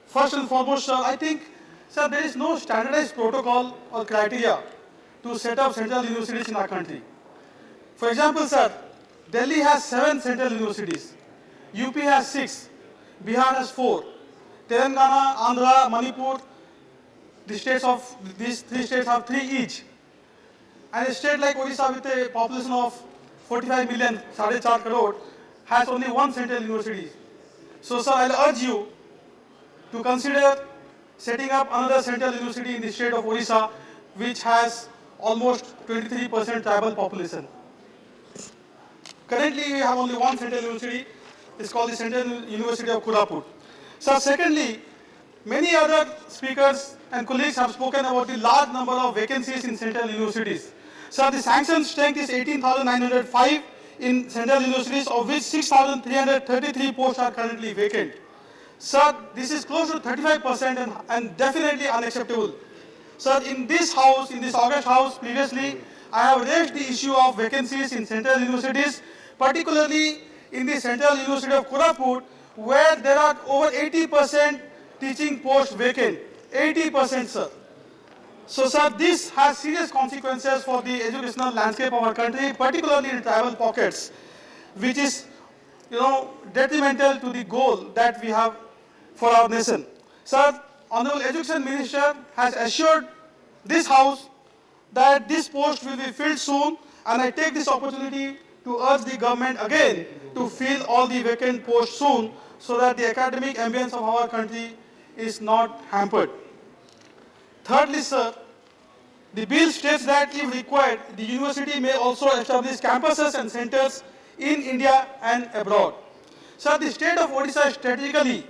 First and foremost, sir, I think, sir, there is no standardized protocol or criteria to set up central universities in our country. For example, sir, Delhi has 7 central universities, UP has 6, Bihar has 4, Telangana, Andhra, Manipur, these 3 states have 3 each. And a state like Odisha with a population of 45 million, 4.5 crore, has only 1 central university. So, sir, I'll urge you to consider setting up another central university in the state of Odisha, which has almost 23% tribal population. Currently, we have only 1 central university. It's called the Central University of Koraput. So, secondly, many other speakers and colleagues have spoken about the large number of vacancies in central universities. So, the sanctioned strength is 18,905 in central universities, of which 6,333 posts are currently vacant. Sir, this is close to 35% and definitely unacceptable. Sir, in this house, in this August house previously, I have raised the issue of vacancies in central universities, particularly in the Central University of Koraput, where there are over 80% teaching posts vacant. 80%, sir. So, sir, this has serious consequences for the educational landscape of our country, particularly in tribal pockets, which is, detrimental to the goal that we have for our nation. Sir, Honorable Education Minister has assured this House that this post will be filled soon, and I take this opportunity to urge the government again to fill all the vacant posts soon, so that the academic ambience of our country is not hampered. Thirdly, sir, the bill states that if required, the university may also establish campuses and centers in India and abroad. Sir, the state of Odisha is strategically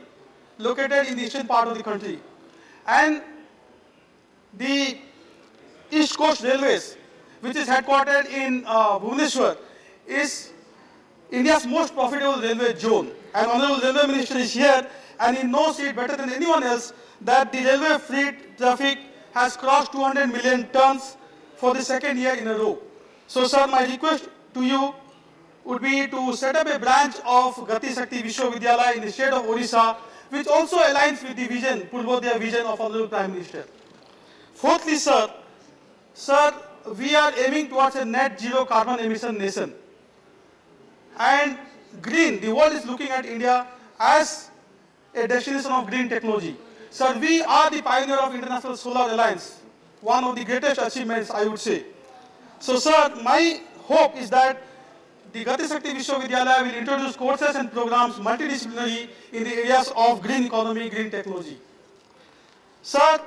located in the eastern part of the country, and the East Coast Railways, which is headquartered in Bhubaneswar, is India's most profitable railway zone. And Honorable Railway Minister is here, and he knows it better than anyone else that the railway fleet traffic has crossed 200 million tons for the 2nd year in a row. So, sir, my request to you would be to set up a branch of Gati Shakti Vishwavidyalaya in the state of Odisha, which also aligns with the vision, Purvodaya vision of Honorable Prime Minister. Fourthly, sir, we are aiming towards a net zero carbon emission nation. And green, the world is looking at India as a destination of green technology. Sir, we are the pioneer of International Solar Alliance, one of the greatest achievements, I would say. So, sir, my hope is that the Gati Shakti Vishwavidyalaya will introduce courses and programs multidisciplinary in the areas of green economy, green technology. Sir,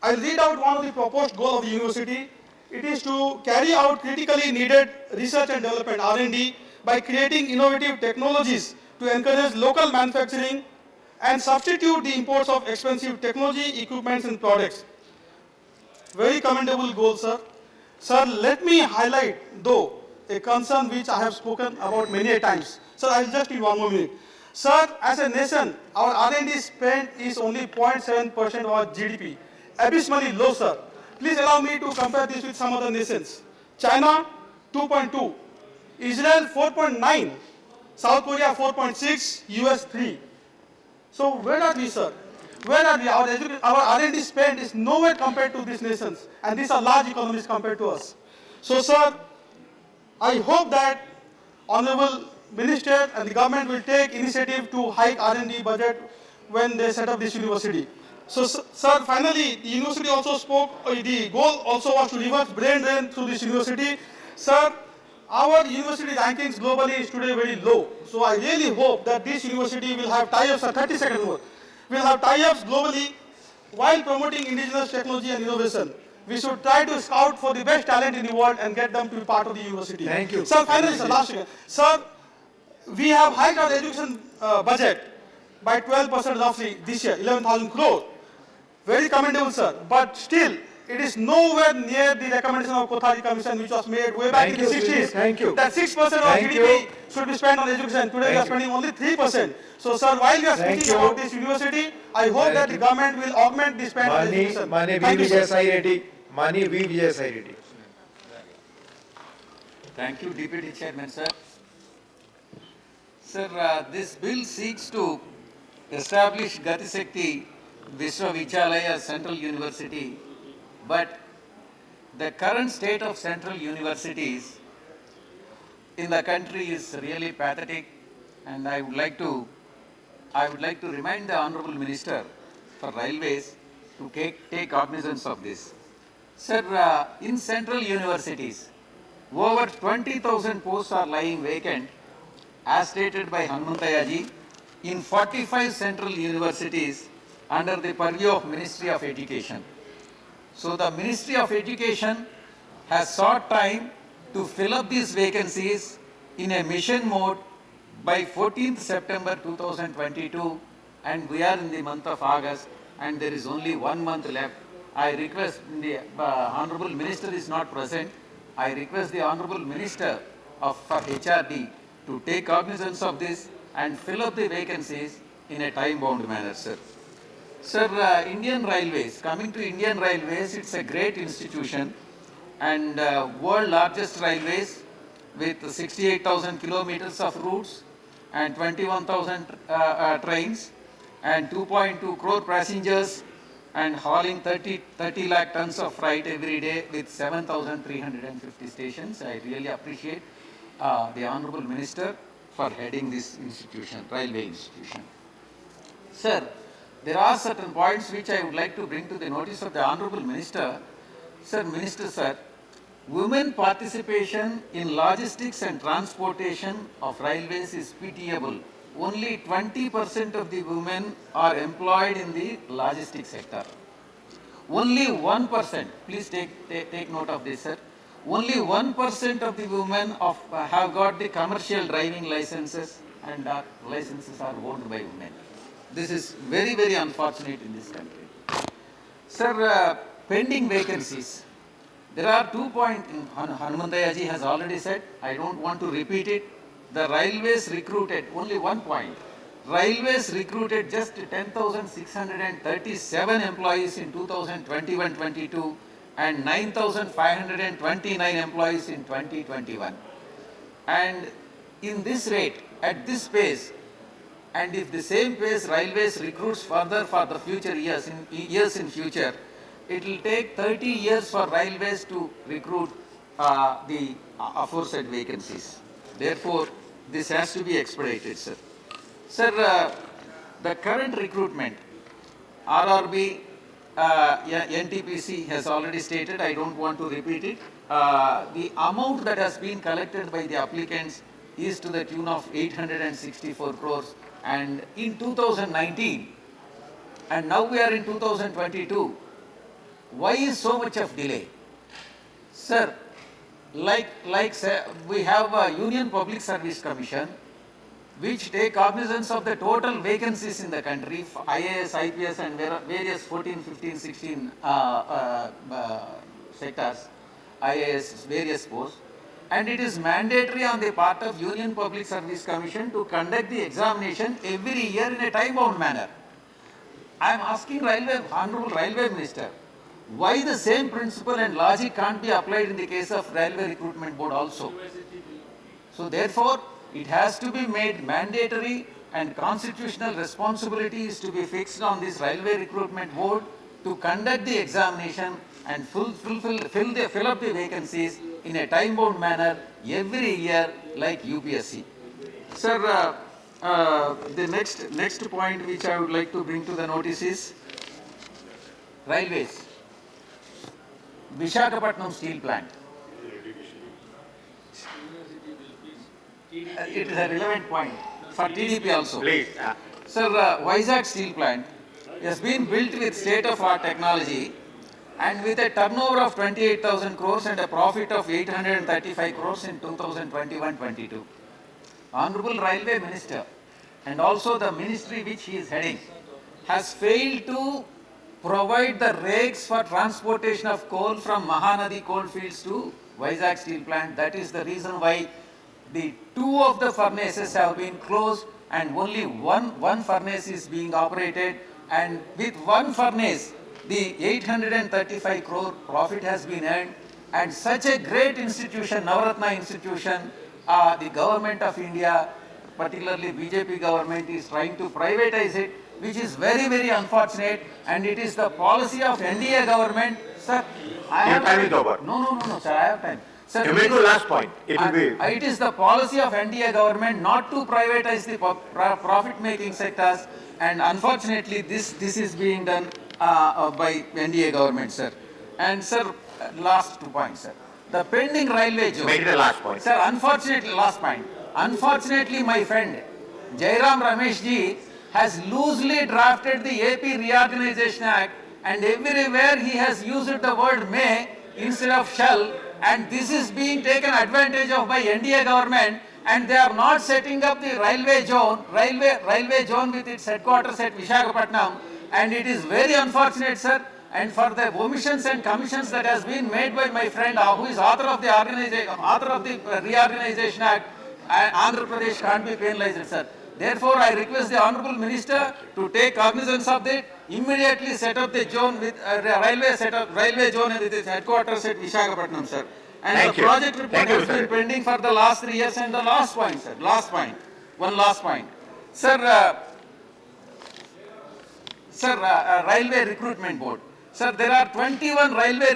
I'll read out one of the proposed goals of the university. It is to carry out critically needed research and development, R&D, by creating innovative technologies to encourage local manufacturing and substitute the imports of expensive technology, equipments and products. Very commendable goal, sir. Sir, let me highlight, though, a concern which I have spoken about many times. Sir, I will just need one more minute. Sir, as a nation, our R&D spend is only 0.7% of our GDP. Abysmally low, sir. Please allow me to compare this with some other nations. China, 2.2. Israel, 4.9. South Korea, 4.6. US, 3. So where are we, sir? Where are we? Our R&D spend is nowhere compared to these nations. And these are large economies compared to us. So, sir, I hope that Honorable Minister and the government will take initiative to hike R&D budget when they set up this university. So, sir, finally, the university also spoke, the goal also was to reverse brain drain through this university. Sir, our university rankings globally is today very low. So I really hope that this university will have tie-ups, 30 seconds more, will have tie-ups globally while promoting indigenous technology and innovation. We should try to scout for the best talent in the world and get them to be part of the university. Thank you. Sir, finally, sir, last again. Sir, we have hiked our education budget by 12% roughly this year, 11,000 crore. Very commendable, sir. But still, it is nowhere near the recommendation of Kothari Commission, which was made way back in the 60s. Thank you. That 6% of GDP should be spent on education. Today we are spending only 3%. So, sir, while we are speaking about this university, I hope that the government will augment the spend on education. Thank you, sir. Mani V. Vijay Sai Reddy. Thank you, Deputy Chairman, sir. Sir, this bill seeks to establish Gati Shakti Vishwavidyalaya Central University, but the current state of central universities in the country is really pathetic, and I would like to remind the Honorable Minister for Railways to take cognizance of this. Sir, in central universities, over 20,000 posts are lying vacant, as stated by Hanumantayaji, in 45 central universities under the purview of Ministry of Education. So the Ministry of Education has sought time to fill up these vacancies in a mission mode by 14th September 2022, and we are in the month of August and there is only 1 month left. I request, the Honorable Minister is not present, I request the Honorable Minister for HRD to take cognizance of this and fill up the vacancies in a time-bound manner, sir. Sir, Indian Railways, coming to Indian Railways, it's a great institution and world largest railways with 68,000 kilometers of routes and 21,000 trains and 2.2 crore passengers and hauling 30 lakh tons of freight every day with 7,350 stations. I really appreciate the Honorable Minister for heading this institution, railway institution. Sir, there are certain points which I would like to bring to the notice of the Honorable Minister. Sir, Minister, sir, women participation in logistics and transportation of railways is pitiable. Only 20% of the women are employed in the logistics sector. Only 1%, please take note of this, sir. Only 1% of the women have got the commercial driving licenses, and licenses are owned by women. This is very, very unfortunate in this country. Sir, pending vacancies. There are 2 points, Hanumantayaji has already said, I don't want to repeat it. The railways recruited, only 1 point. Railways recruited just 10,637 employees in 2021-22 and 9,529 employees in 2021. And in this rate, at this pace, and if the same pace railways recruits further for the future years in future, it will take 30 years for railways to recruit the aforesaid vacancies. Therefore, this has to be expedited, sir. Sir, the current recruitment, RRB, NTPC has already stated, I don't want to repeat it. The amount that has been collected by the applicants is to the tune of 864 crores. And in 2019, and now we are in 2022, why is so much of delay? Sir, we have a Union Public Service Commission which take cognizance of the total vacancies in the country, IAS, IPS and various 14, 15, 16 sectors, IAS, various posts. And it is mandatory on the part of Union Public Service Commission to conduct the examination every year in a time-bound manner. I am asking Honorable Railway Minister, why the same principle and logic can't be applied in the case of Railway Recruitment Board also? So therefore, it has to be made mandatory and constitutional responsibility is to be fixed on this Railway Recruitment Board to conduct the examination and fill up the vacancies in a time-bound manner every year like UPSC. Sir, the next point which I would like to bring to the notice is railways. Visakhapatnam Steel Plant. It is a relevant point for TDP also. Please. Sir, Vizag Steel Plant has been built with state-of-art technology and with a turnover of 28,000 crores and a profit of 835 crores in 2021-22. Honorable Railway Minister and also the ministry which he is heading has failed to provide the rakes for transportation of coal from Mahanadi coalfields to Vizag Steel Plant. That is the reason why the two of the furnaces have been closed and only one furnace is being operated, and with one furnace the 835 crore profit has been earned, and such a great institution, Navaratna institution, the government of India, particularly BJP government, is trying to privatize it, which is very, very unfortunate, and it is the policy of NDA government. Sir, I have time. No, sir, I have time. Sir, you make the last point. It will be. It is the policy of NDA government not to privatize the profit-making sectors, and unfortunately, this is being done by NDA government, sir. And sir, last 2 points, sir. The pending railway job. Make it the last point. Sir, unfortunately, last point. Unfortunately, my friend Jairam Ramesh ji has loosely drafted the AP Reorganization Act, and everywhere he has used the word may instead of shall, and this is being taken advantage of by NDA government, and they are not setting up the railway zone with its headquarters at Visakhapatnam, and it is very unfortunate, sir. And for the omissions and commissions that has been made by my friend who is author of the Reorganization Act, Andhra Pradesh can't be penalized, sir. Therefore, I request the Honorable Minister to take cognizance of that, immediately set up the zone with railway zone with its headquarters at Visakhapatnam, sir. And the project report has been pending for the last 3 years. And the last point, sir, one last point. Sir, Railway Recruitment Board. Sir, there are 21 railway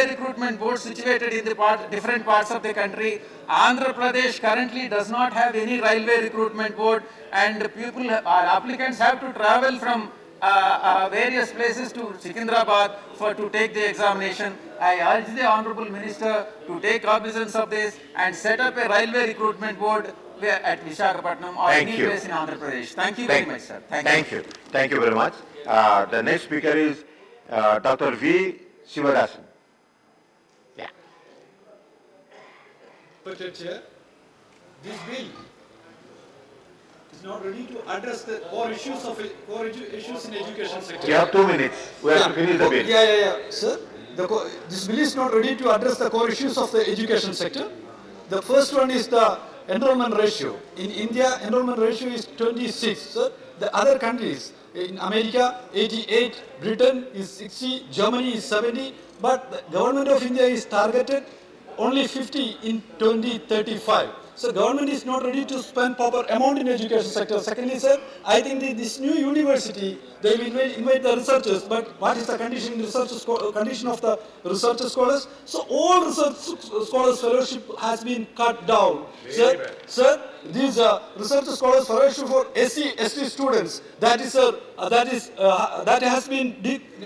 recruitment boards situated in the different parts of the country. Andhra Pradesh currently does not have any railway recruitment board, and applicants have to travel from various places to Secunderabad to take the examination. I urge the Honorable Minister to take cognizance of this and set up a railway recruitment board at Visakhapatnam or any place in Andhra Pradesh. Thank you very much, sir. Thank you. Thank you very much. The next speaker is Dr. V. Sivadasan. Yeah. Chair, this bill is not ready to address the core issues in education sector. You have 2 minutes. We have to finish the bill. Yeah. Sir, this bill is not ready to address the core issues of the education sector. The first one is the enrollment ratio. In India, enrollment ratio is 26. Sir, the other countries, in America, 88, Britain is 60, Germany is 70, but the government of India is targeted only 50 in 2035. So government is not ready to spend proper amount in education sector. Secondly, sir, I think this new university, they will invite the researchers, but what is the condition condition of the research scholars? So all research scholars fellowship has been cut down. Sir, these research scholars fellowship for ST students, that has been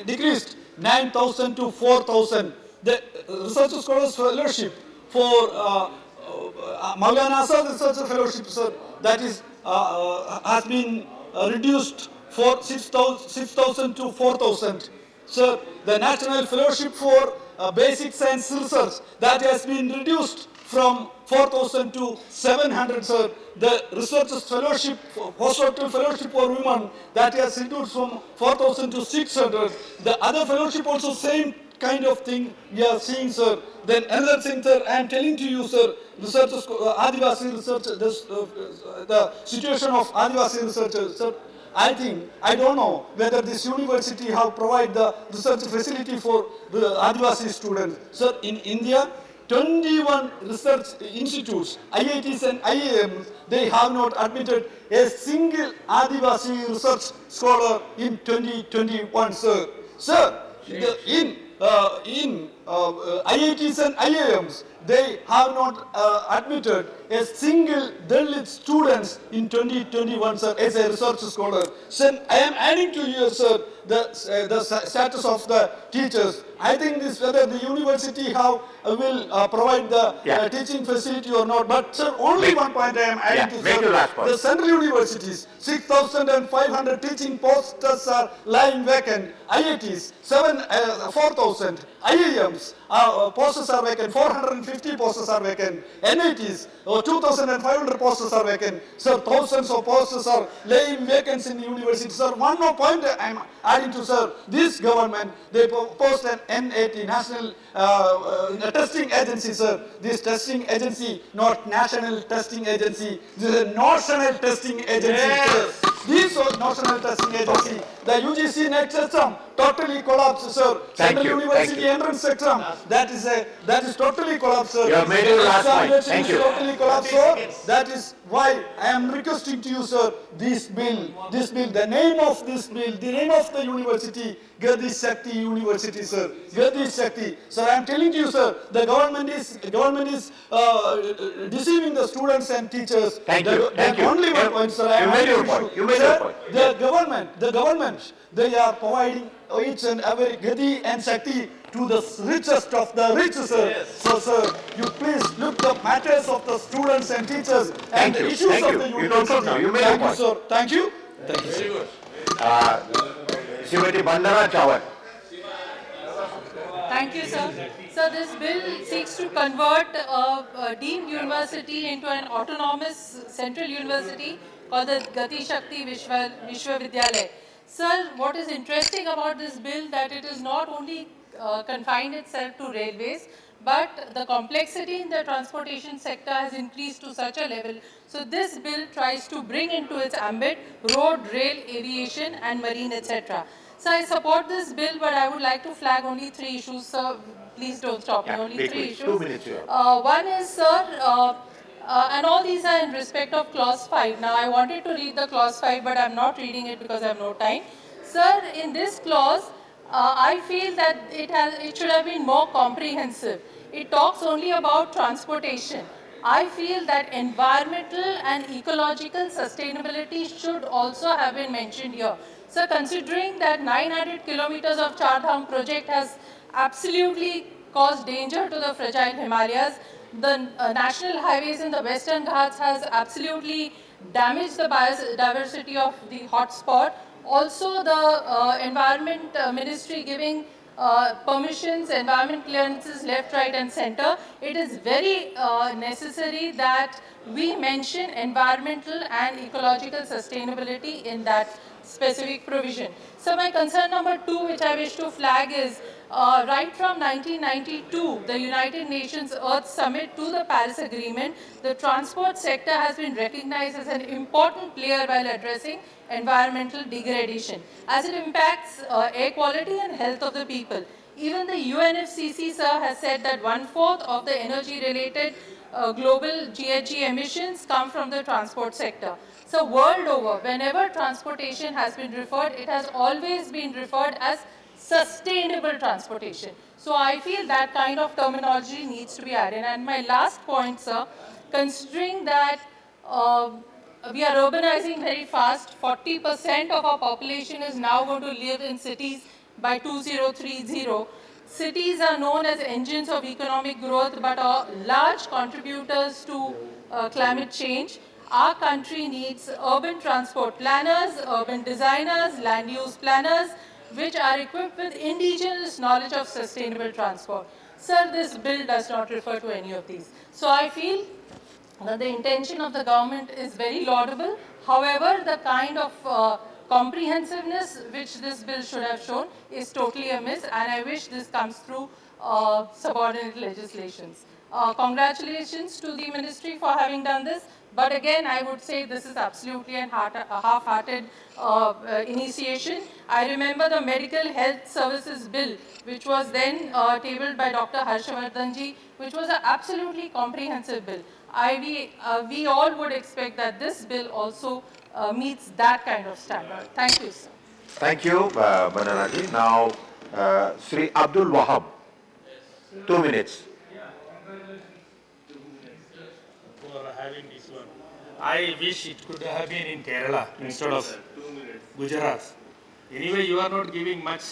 decreased 9,000 to 4,000. The research scholars fellowship for Maulana Azad Research Fellowship, sir, that is has been reduced for 6,000 to 4,000. Sir, the National Fellowship for Basic Science Research, that has been reduced from 4,000 to 700, sir. The Research Fellowship, Postdoctoral Fellowship for Women, that has reduced from 4,000 to 600. The other fellowship also same kind of thing we are seeing, sir. Then another thing, sir, I am telling to you, sir, researchers, Adivasi research, the situation of Adivasi researchers, sir. I don't know whether this university have provided the research facility for the Adivasi students. Sir, in India, 21 research institutes, IITs and IIMs, they have not admitted a single Adivasi research scholar in 2021, sir. Sir, in IITs and IIMs, they have not admitted a single Dalit students in 2021, sir, as a research scholar. So I am adding to you, sir, the status of the teachers. I think this whether the university will provide the teaching facility or not. But sir, only one point I am adding to, sir. The central universities, 6,500 teaching posts are lying vacant. IITs, 4,000. IIMs, posts are vacant. 450 posts are vacant. NITs, 2,500 posts are vacant. Sir, thousands of posts are laying vacant in the university. Sir, one more point I am adding to, sir. This government, they proposed an NAT, National Testing Agency, sir. This testing agency, not National Testing Agency. This is a National Testing Agency, sir. This was National Testing Agency. The UGC net system totally collapsed, sir. Central University entrance exam, that is totally collapsed, sir. You have made your last point. Thank you. Totally collapsed, sir. That is why I am requesting to you, sir, this bill, the name of this bill, the name of the university, Gadi Shakti University, sir. Gadi Shakti. Sir, I am telling you, sir, the government is deceiving the students and teachers. Thank you. Only one point, sir. You made your point. You made your point. The government, they are providing each and every Gadi and Shakti to the richest of the rich, sir. Yes. So, sir, you please look the matters of the students and teachers and the issues of the university. You made your point. Sir. Thank you. Thank you, sir. Srimati Bandana Chawat. Thank you, sir. So this bill seeks to convert a deemed university into an autonomous central university called the Gati Shakti Vishwavidyalaya. Sir, what is interesting about this bill that it is not only confined itself to railways, but the complexity in the transportation sector has increased to such a level. So this bill tries to bring into its ambit road, rail, aviation and marine, etc. So I support this bill, but I would like to flag only 3 issues, sir. Please don't stop me, only 3 issues. 2 minutes here. One is, sir, and all these are in respect of clause 5. Now I wanted to read the clause 5, but I'm not reading it because I have no time. Sir, in this clause, I feel that it should have been more comprehensive. It talks only about transportation. I feel that environmental and ecological sustainability should also have been mentioned here. So considering that 900 kilometers of Char Dham project has absolutely caused danger to the fragile Himalayas, the national highways in the Western Ghats has absolutely damaged the biodiversity of the hotspot. Also the Environment Ministry giving permissions, environment clearances left, right and center. It is very necessary that we mention environmental and ecological sustainability in that specific provision. So my concern number 2 which I wish to flag is right from 1992, the United Nations Earth Summit to the Paris Agreement, the transport sector has been recognized as an important player while addressing environmental degradation, as it impacts air quality and health of the people. Even the UNFCCC, sir, has said that 1/4 of the energy-related global GHG emissions come from the transport sector. So world over, whenever transportation has been referred, it has always been referred as sustainable transportation. So I feel that kind of terminology needs to be added. And my last point, sir, considering that we are urbanizing very fast, 40% of our population is now going to live in cities by 2030. Cities are known as engines of economic growth, but are large contributors to climate change. Our country needs urban transport planners, urban designers, land use planners, which are equipped with indigenous knowledge of sustainable transport. Sir, this bill does not refer to any of these. So I feel that the intention of the government is very laudable. However, the kind of comprehensiveness which this bill should have shown is totally amiss, and I wish this comes through subordinate legislations. Congratulations to the ministry for having done this. But again, I would say this is absolutely a half-hearted initiation. I remember the Medical Health Services Bill, which was then tabled by Dr. Harshavardhanji, which was an absolutely comprehensive bill. We all would expect that this bill also meets that kind of standard. Thank you, sir. Thank you, Bananaji. Now, Sri Abdul Wahab, 2 minutes. For having this one. I wish it could have been in Kerala instead of Gujarat. Anyway, you are not giving much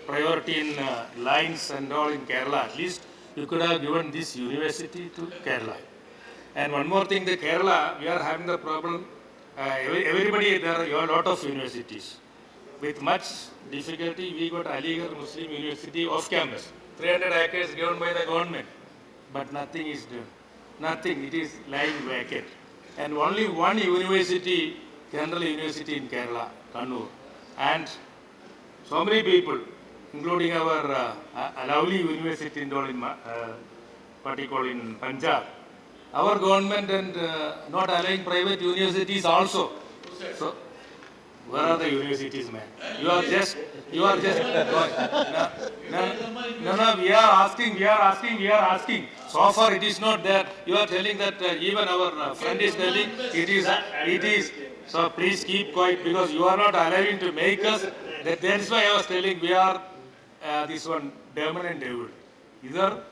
priority in lines and all in Kerala. At least you could have given this university to Kerala. And one more thing, the Kerala, we are having the problem, everybody, there are a lot of universities. With much difficulty, we got Aligarh Muslim University off campus. 300 acres given by the government, but nothing is done. Nothing, it is lying vacant. And only one university, Kendall University in Kerala, Kannur. And so many people, including our lovely university in particularly in Punjab, our government and not allowing private universities also. So, where are the universities, man? You are just no, we are asking. So far it is not there. You are telling that even our friend is telling it is. So please keep quiet because you are not allowing to make us. That is why I was telling we are this one devil and devil. Either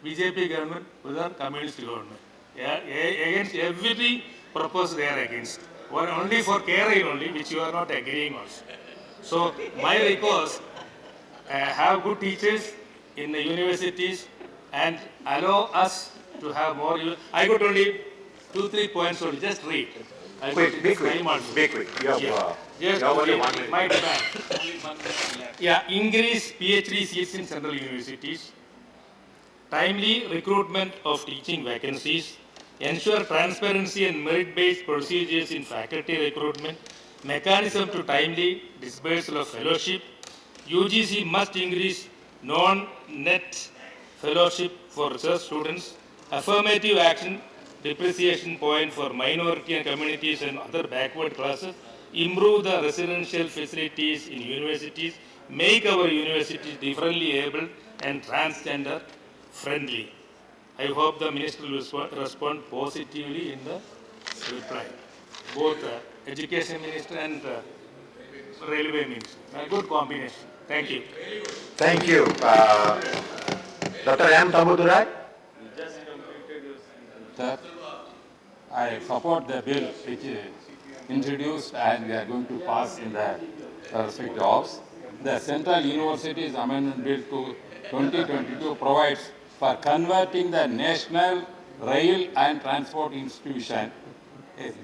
BJP government, either communist government. Yeah, against every purpose they are against. Or only for Kerala only, which you are not agreeing also. So my request, have good teachers in the universities and allow us to have more. I got only 2-3 points only. Just read. Be quick. You have only 1 minute. My demand. Yeah, increase PhD seats in central universities. Timely recruitment of teaching vacancies. Ensure transparency and merit-based procedures in faculty recruitment. Mechanism to timely disbursal of fellowship. UGC must increase non-net fellowship for research students. Affirmative action depreciation point for minority and communities and other backward classes. Improve the residential facilities in universities. Make our universities differently abled and transgender friendly. I hope the minister will respond positively in the reply. Both education minister and railway minister. A good combination. Thank you. Thank you. Dr. M. Tambudurai. Sir, I support the bill which is introduced and we are going to pass in the respective house. The Central Universities Amendment Bill to 2022 provides for converting the National Rail and Transport Institution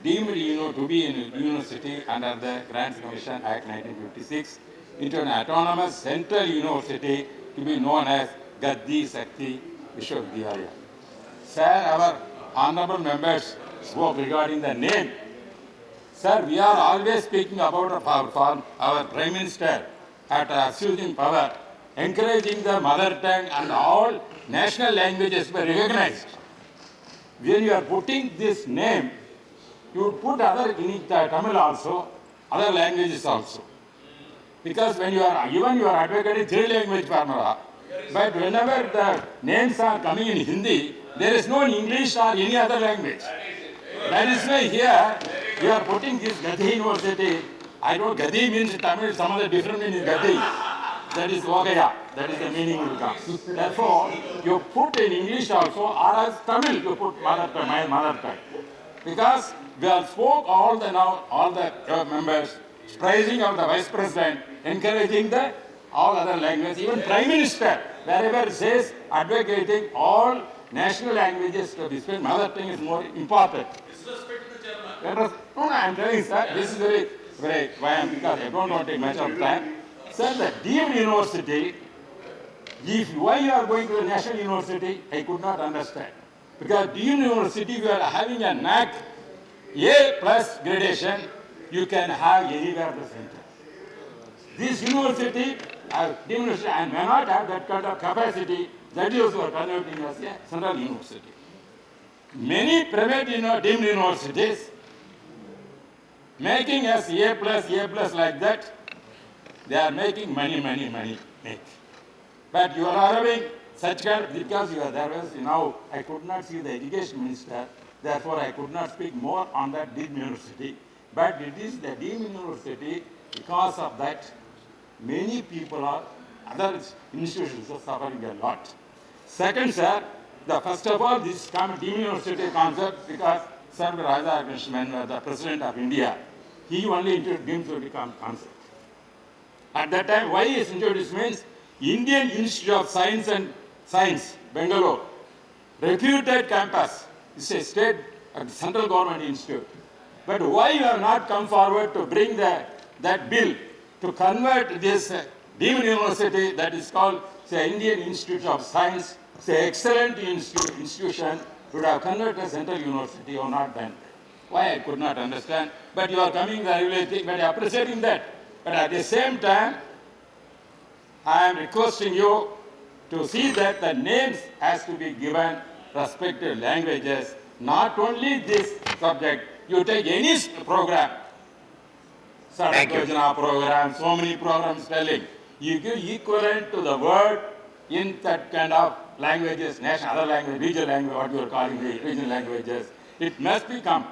deemed to be a university under the Grants Commission Act 1956 into an autonomous central university to be known as Gaddi Sakti Vishwavidyalaya. Sir, our honorable members spoke regarding the name. Sir, we are always speaking about our Prime Minister at assuming power, encouraging the mother tongue and all national languages to be recognized. When you are putting this name, you put other in Tamil also, other languages also. Because when you are advocating 3 language formula, But whenever the names are coming in Hindi, there is no English or any other language. That is why here we are putting this Gadi University. I know Gadi means Tamil, some other different meaning Gadi. That is Vagaya. That is the meaning will come. Therefore, you put in English also, or as Tamil, you put mother tongue, my mother tongue. Because we have spoke all the members, praising of the Vice President, encouraging the all other languages, even Prime Minister, wherever it says, advocating all national languages to be spoken, mother tongue is more important. No, I am telling you, sir, this is very, because I don't want to take much of time. Sir, the deemed university, why you are going to the national university, I could not understand. Because deemed university, we are having a NAC A plus gradation, you can have anywhere the center. This university, deemed university, and may not have that kind of capacity, that is what converting as a central university. Many private deemed universities, making us A plus like that, they are making money. But you are having such kind, because you are there was, now I could not see the education minister, therefore I could not speak more on that deemed university. But it is the deemed university, because of that, many people are, other institutions are suffering a lot. Second, sir, first of all, this deemed university concept, because Sir Rajyasabha, the President of India, he only introduced deemed university concept. At that time, why he is introduced means Indian Institute of Science, Bangalore, reputed campus. It's a state, central government institute. But why you have not come forward to bring that bill to convert this deemed university that is called, say, Indian Institute of Science, say, excellent institution, would have converted central university or not done. Why I could not understand. But you are coming the regulating, but appreciating that. But at the same time, I am requesting you to see that the names has to be given respective languages, not only this subject. You take any program, Sadhana program, so many programs telling, you give equivalent to the word in that kind of languages, national, other language, regional language, what you are calling the regional languages. It must become.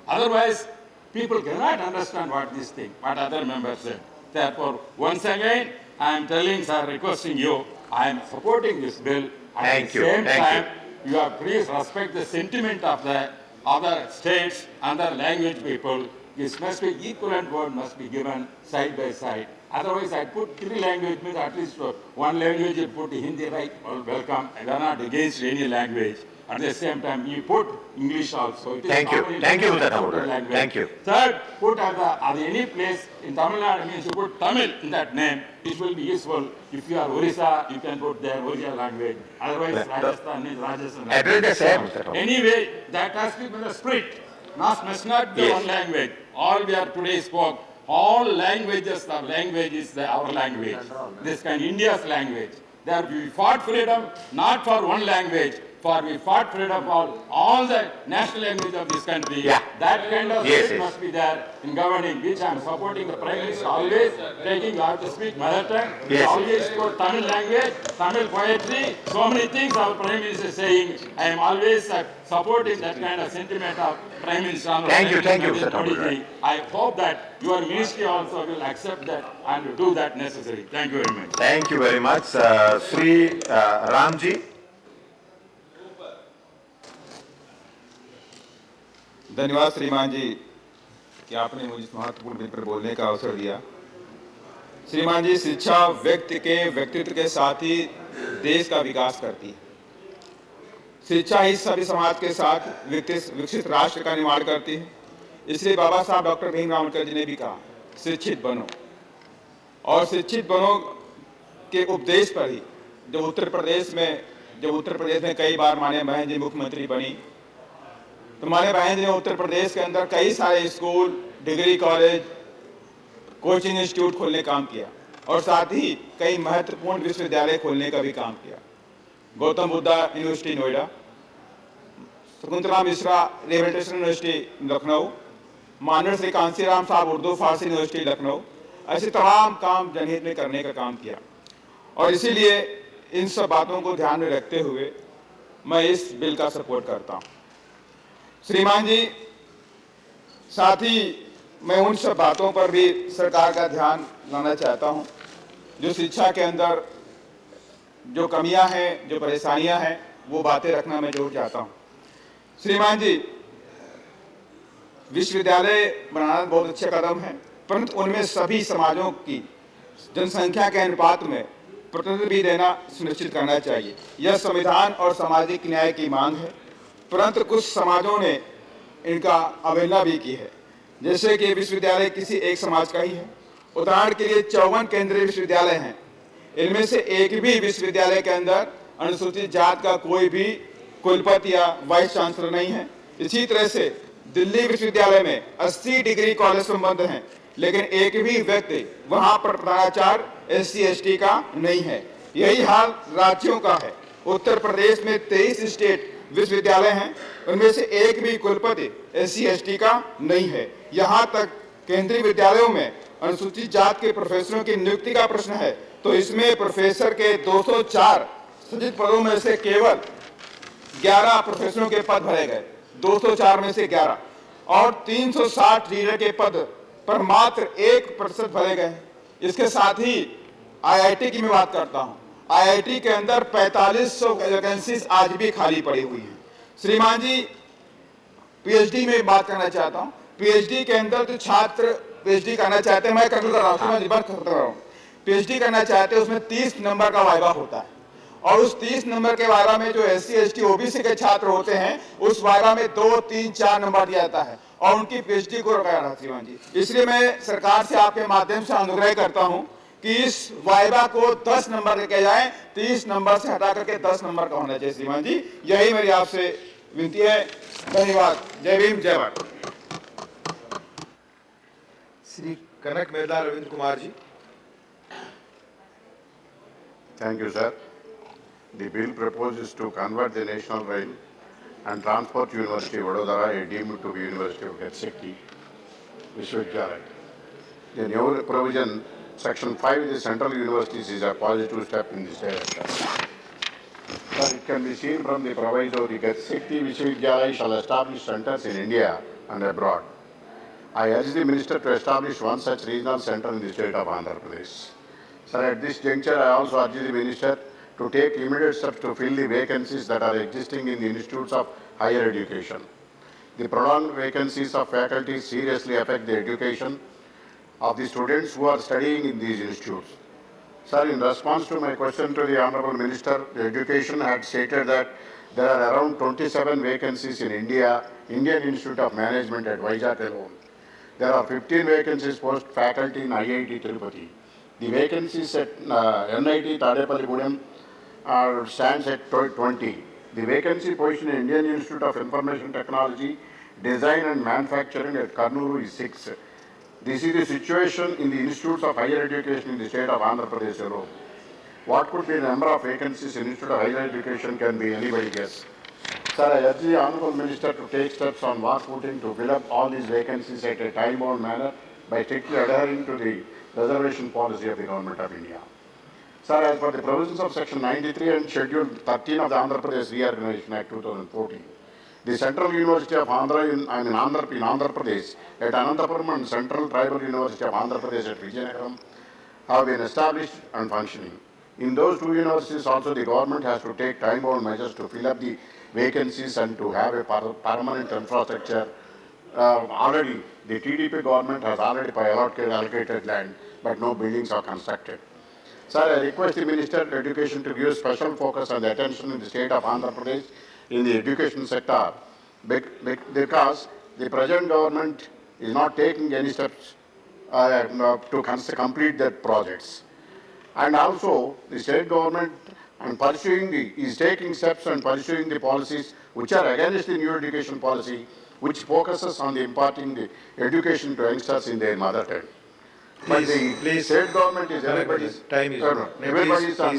Otherwise, people cannot understand what this thing, what other members said. Therefore, once again, I am telling, sir, requesting you, I am supporting this bill. At the same time, you have please respect the sentiment of the other states, other language people. This must be equivalent word must be given side by side. Otherwise, I put three languages, means at least one language you put Hindi, right? Well, welcome. I am not against any language. At the same time, you put English also. Thank you, Mr. Thakur. Thank you. Third, put at any place in Tamil Nadu means you put Tamil in that name. It will be useful. If you are Orissa, you can put their Orissa language. Otherwise, Rajasthan means Rajasthan. Anyway, that has to be the spirit. Must not be one language. All we are today spoke. All languages are languages, our language. This kind India's language. There we fought freedom not for one language, for we fought freedom for all the national language of this country. Yeah. That kind of spirit must be there in governing, which I am supporting the Prime Minister always taking out to speak mother tongue. Yes. Always quote Tamil language, Tamil poetry, so many things our Prime Minister is saying. I am always supporting that kind of sentiment of Prime Minister. Thank you, Mr. Thakur. I hope that your ministry also will accept that and do that necessary. Thank you very much. Thank you very much. Sri Ramji. धन्यवाद श्रीमान जी कि आपने मुझे इस महत्वपूर्ण विषय पर बोलने का अवसर दिया। श्रीमान जी, शिक्षा व्यक्ति के व्यक्तित्व के साथ ही देश का विकास करती है। शिक्षा ही सभी समाज के साथ विकसित राष्ट्र का निर्माण करती है। इसलिए बाबा साहब डॉक्टर भीमराव अम्बेडकर जी ने भी कहा, शिक्षित बनो। और शिक्षित बनो के उपदेश पर ही जब उत्तर प्रदेश में कई बार माननीय बहन जी मुख्यमंत्री बनी, तो माननीय बहन जी ने उत्तर प्रदेश के अंदर कई सारे school, degree college, coaching institute खोलने का काम किया और साथ ही कई महत्वपूर्ण विश्वविद्यालय खोलने का भी काम किया। Gautam Buddha university Noida, Shakuntala Mishra rehabilitation university Lucknow, माननीय श्री कांसीराम साहब उर्दू फारसी यूनिवर्सिटी लखनऊ, ऐसे तमाम काम जनहित में करने का काम किया। और इसीलिए इन सब बातों को ध्यान में रखते हुए मैं इस बिल का सपोर्ट करता हूं। श्रीमान जी, साथ ही मैं उन सब बातों पर भी सरकार का ध्यान लाना चाहता हूं जो शिक्षा के अंदर जो कमियां हैं, जो परेशानियां हैं, वो बातें रखना मैं जरूर चाहता हूं। श्रीमान जी, विश्वविद्यालय बनाना बहुत अच्छे कदम है, परंतु उनमें सभी समाजों की जनसंख्या के अनुपात में प्रतिनिधित्व भी देना सुनिश्चित करना चाहिए। यह संविधान और सामाजिक न्याय की मांग है, परंतु कुछ समाजों ने इनका अवहेलना भी की है। जैसे कि विश्वविद्यालय किसी एक समाज का ही है। उदाहरण के लिए 54 केंद्रीय विश्वविद्यालय हैं, इनमें से एक भी विश्वविद्यालय के अंदर अनुसूचित जात का कोई भी कुलपति या वाइस चांसलर नहीं है। इसी तरह से दिल्ली विश्वविद्यालय में 80 डिग्री कॉलेज संबंध हैं, लेकिन एक भी व्यक्ति वहां पर प्रधानाचार्य SC/ST का नहीं है। यही हाल राज्यों का है। उत्तर प्रदेश में 23 स्टेट विश्वविद्यालय हैं, उनमें से एक भी कुलपति SC/ST का नहीं है। यहाँ तक केंद्रीय विद्यालयों में अनुसूचित जात के प्रोफेसरों की नियुक्ति का प्रश्न है, तो इसमें प्रोफेसर के 204 सृजित पदों में से केवल 11 प्रोफेसरों के पद भरे गए, 204 में से 11, और 360 रीडर के पद पर मात्र 1% भरे गए। इसके साथ ही IIT की मैं बात करता हूं। IIT के अंदर 4500 वैकेंसीज आज भी खाली पड़ी हुई हैं। श्रीमान जी, PhD में बात करना चाहता हूं। PhD के अंदर जो छात्र PhD करना चाहते हैं, मैं कंक्लूड कर रहा हूं, PhD करना चाहते हैं, उसमें 30 नंबर का वाइवा होता है, और उस 30 नंबर के वाइवा में जो SC/ST OBC के छात्र होते हैं, उस वाइवा में 2, 3, 4 नंबर दिया जाता है और उनकी PhD को रखा जाता है। श्रीमान जी, इसलिए मैं सरकार से आपके माध्यम से अनुग्रह करता हूं कि इस वाइवा को 10 नंबर लेके जाएं, 30 नंबर से हटा करके 10 नंबर का होना चाहिए। श्रीमान जी, यही मेरी आपसे विनती है। धन्यवाद। जय भीम, जय भारत। श्री कनक Mehta Ravindra Kumar ji. Thank you, sir. The bill proposes to convert the National Rail and Transport University of Vadodara, a deemed to be University of Helsinki, Vishwavidyalaya. The new provision, Section 5 of the Central Universities, is a positive step in this direction. But it can be seen from the proviso the Helsinki Vishwavidyalaya shall establish centers in India and abroad. I urge the Minister to establish one such regional center in the state of Andhra Pradesh. Sir, at this juncture, I also urge the Minister to take immediate steps to fill the vacancies that are existing in the institutes of higher education. The prolonged vacancies of faculty seriously affect the education of the students who are studying in these institutes. Sir, in response to my question to the Honorable Minister, the Education had stated that there are around 27 vacancies in Indian Institute of Management at Vizag alone. There are 15 vacancies post faculty in IIT Tirupati. The vacancies at NIT Tadepalligudem stands at 20. The vacancy position in Indian Institute of Information Technology, Design and Manufacturing at Karnuru is 6. This is the situation in the institutes of higher education in the state of Andhra Pradesh alone. What could be the number of vacancies in Institute of Higher Education can be anybody guess. Sir, I urge the Honourable Minister to take steps on war footing to fill up all these vacancies at a time-bound manner by strictly adhering to the reservation policy of the Government of India. Sir, as per the provisions of Section 93 and Schedule 13 of the Andhra Pradesh Reorganization Act 2014, the Central University of Andhra in Andhra Pradesh at Anantapuram and Central Tribal University of Andhra Pradesh at Vijayanagaram have been established and functioning. In those two universities also the government has to take time-bound measures to fill up the vacancies and to have a permanent infrastructure. Already the TDP government has already allocated land, but no buildings are constructed. Sir, I request the Minister of Education to give special focus and attention in the state of Andhra Pradesh in the education sector, because the present government is not taking any steps to complete their projects. And also, the state government is taking steps and pursuing the policies which are against the new education policy, which focuses on the imparting the education to youngsters in their mother tongue. But the state government is everybody's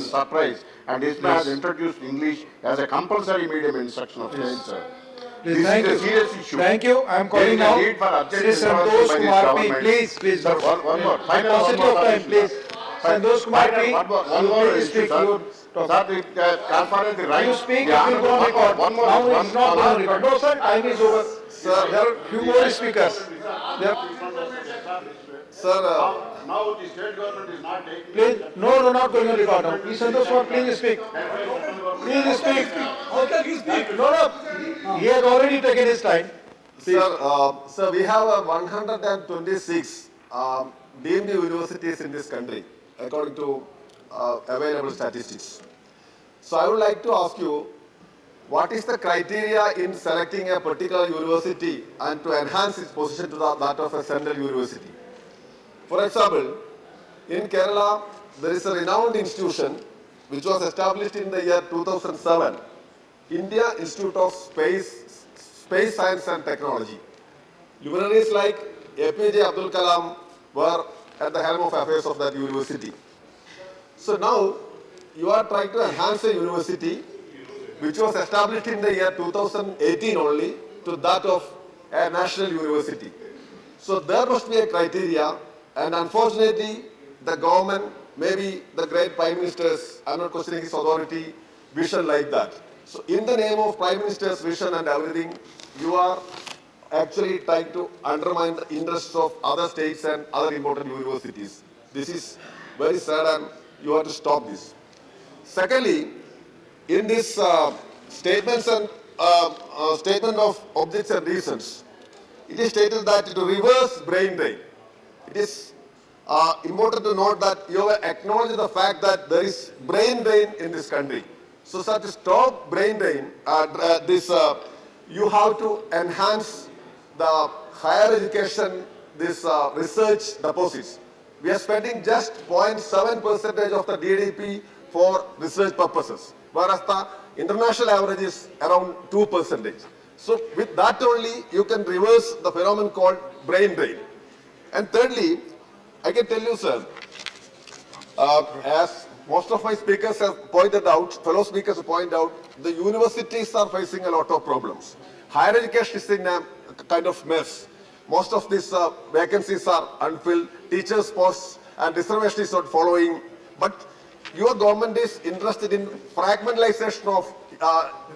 surprised, and this has introduced English as a compulsory medium instruction of students. Please, This thank is a you. serious issue. Thank you. I am calling There is a now need for urgent Shri intervention Santosh by this Kumar P. government. Please. Sir, one more. Final Paucity one of more time, submission. please. Santosh Kumar, please. One more Please issue, speak. sir. Sir, as far as the right... You speak, Yeah, it will go on record. one more... Now it's not on record. No, sir, time is over. Sir, There are few more speakers. Sir, now the state government is not taking... Please, no, not going on record now. Please, Santosh Kumar, please speak. Please speak. How can he speak? No. He has already taken his time. Sir, we have 126 deemed universities in this country, according to available statistics. So I would like to ask you, what is the criteria in selecting a particular university and to enhance its position to that of a central university? For example, in Kerala, there is a renowned institution which was established in the year 2007, India Institute of Space Science and Technology. Luminaries like APJ Abdul Kalam were at the helm of affairs of that university. So now, you are trying to enhance a university which was established in the year 2018 only to that of a national university. So there must be a criteria, and unfortunately, the government, maybe the great Prime Minister's, I'm not questioning his authority, vision like that. So in the name of Prime Minister's vision and everything, you are actually trying to undermine the interests of other states and other important universities. This is very sad, and you have to stop this. Secondly, in this statement of objects and reasons, it is stated that to reverse brain drain. It is important to note that you have acknowledged the fact that there is brain drain in this country. So, sir, to stop brain drain, you have to enhance the higher education, research deposits. We are spending just 0.7% of the GDP for research purposes, whereas the international average is around 2%. So with that only, you can reverse the phenomenon called brain drain. And thirdly, I can tell you, sir, as most of my speakers have pointed out, fellow speakers have pointed out, the universities are facing a lot of problems. Higher education is in a kind of mess. Most of these vacancies are unfilled, teachers' posts and reservation is not following. But your government is interested in fragmentalization of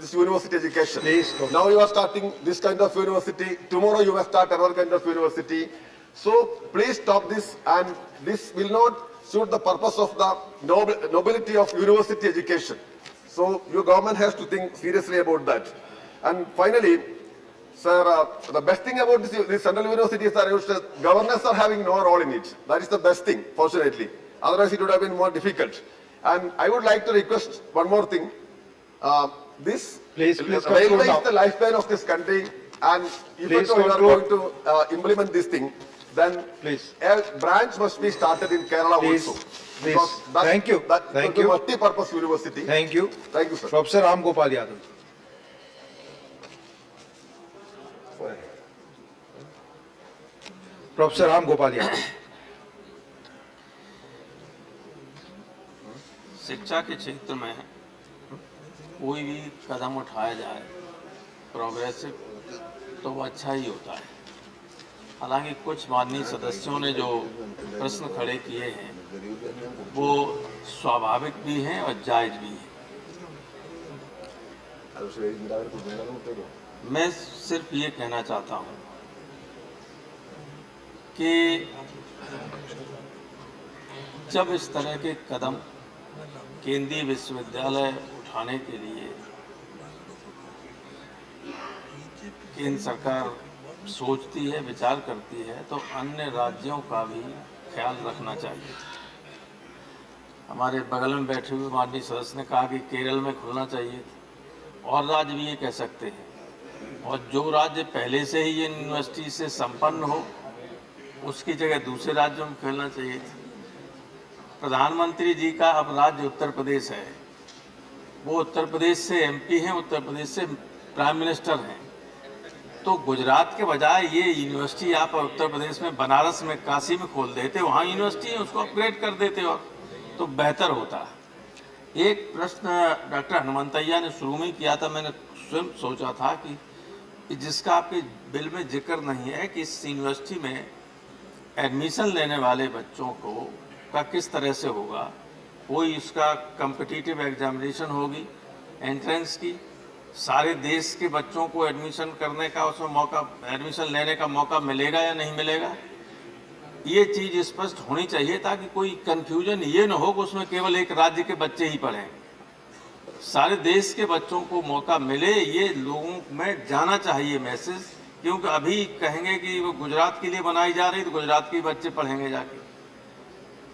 this university education. Please, now you are starting this kind of university, tomorrow you will start another kind of university. So please stop this, and this will not suit the purpose of the nobility of university education. So your government has to think seriously about that. And finally, sir, the best thing about this central university is that governors are having no role in it. That is the best thing, fortunately. Otherwise, it would have been more difficult. And I would like to request one more thing. This railway is the lifeline of this country, and if you are going to implement this thing, then a branch must be started in Kerala also. Because Thank you. That is a multi-purpose university. Thank you. Thank you, sir. Professor Ram Gopal Yadav. Professor Ram Gopal Yadav. शिक्षा के क्षेत्र में कोई भी कदम उठाया जाए progressive तो वो अच्छा ही होता है। हालांकि कुछ माननीय सदस्यों ने जो प्रश्न खड़े किए हैं वो स्वाभाविक भी हैं और जायज भी हैं। मैं सिर्फ ये कहना चाहता हूँ कि जब इस तरह के कदम केंद्रीय विश्वविद्यालय उठाने के लिए केंद्र सरकार सोचती है, विचार करती है, तो अन्य राज्यों का भी ख्याल रखना चाहिए। हमारे बगल में बैठे हुए माननीय सदस्य ने कहा कि केरल में खुलना चाहिए, और राज्य भी ये कह सकते हैं, और जो राज्य पहले से ही ये यूनिवर्सिटी से संपन्न हो उसकी जगह दूसरे राज्यों में खोलना चाहिए था। प्रधानमंत्री जी का अब राज्य उत्तर प्रदेश है, वो उत्तर प्रदेश से एमपी हैं, उत्तर प्रदेश से प्राइम मिनिस्टर हैं, तो गुजरात के बजाय ये यूनिवर्सिटी आप उत्तर प्रदेश में बनारस में काशी में खोल देते, वहाँ यूनिवर्सिटी है उसको अपग्रेड कर देते और तो बेहतर होता। एक प्रश्न डॉक्टर हनुमंतैया ने शुरू में किया था, मैंने स्वयं सोचा था कि जिसका आपके बिल में जिक्र नहीं है कि इस यूनिवर्सिटी में एडमिशन लेने वाले बच्चों को का किस तरह से होगा, कोई इसका कम्पिटिटिव एग्जामिनेशन होगी एंट्रेंस की, सारे देश के बच्चों को एडमिशन करने का उसमें मौका, एडमिशन लेने का मौका मिलेगा या नहीं मिलेगा, ये चीज़ स्पष्ट होनी चाहिए ताकि कोई कन्फ्यूजन ये न हो कि उसमें केवल एक राज्य के बच्चे ही पढ़ें। सारे देश के बच्चों को मौका मिले, ये लोगों में जाना चाहिए मैसेज, क्योंकि अभी कहेंगे कि वो गुजरात के लिए बनाई जा रही तो गुजरात के बच्चे पढ़ेंगे जाके,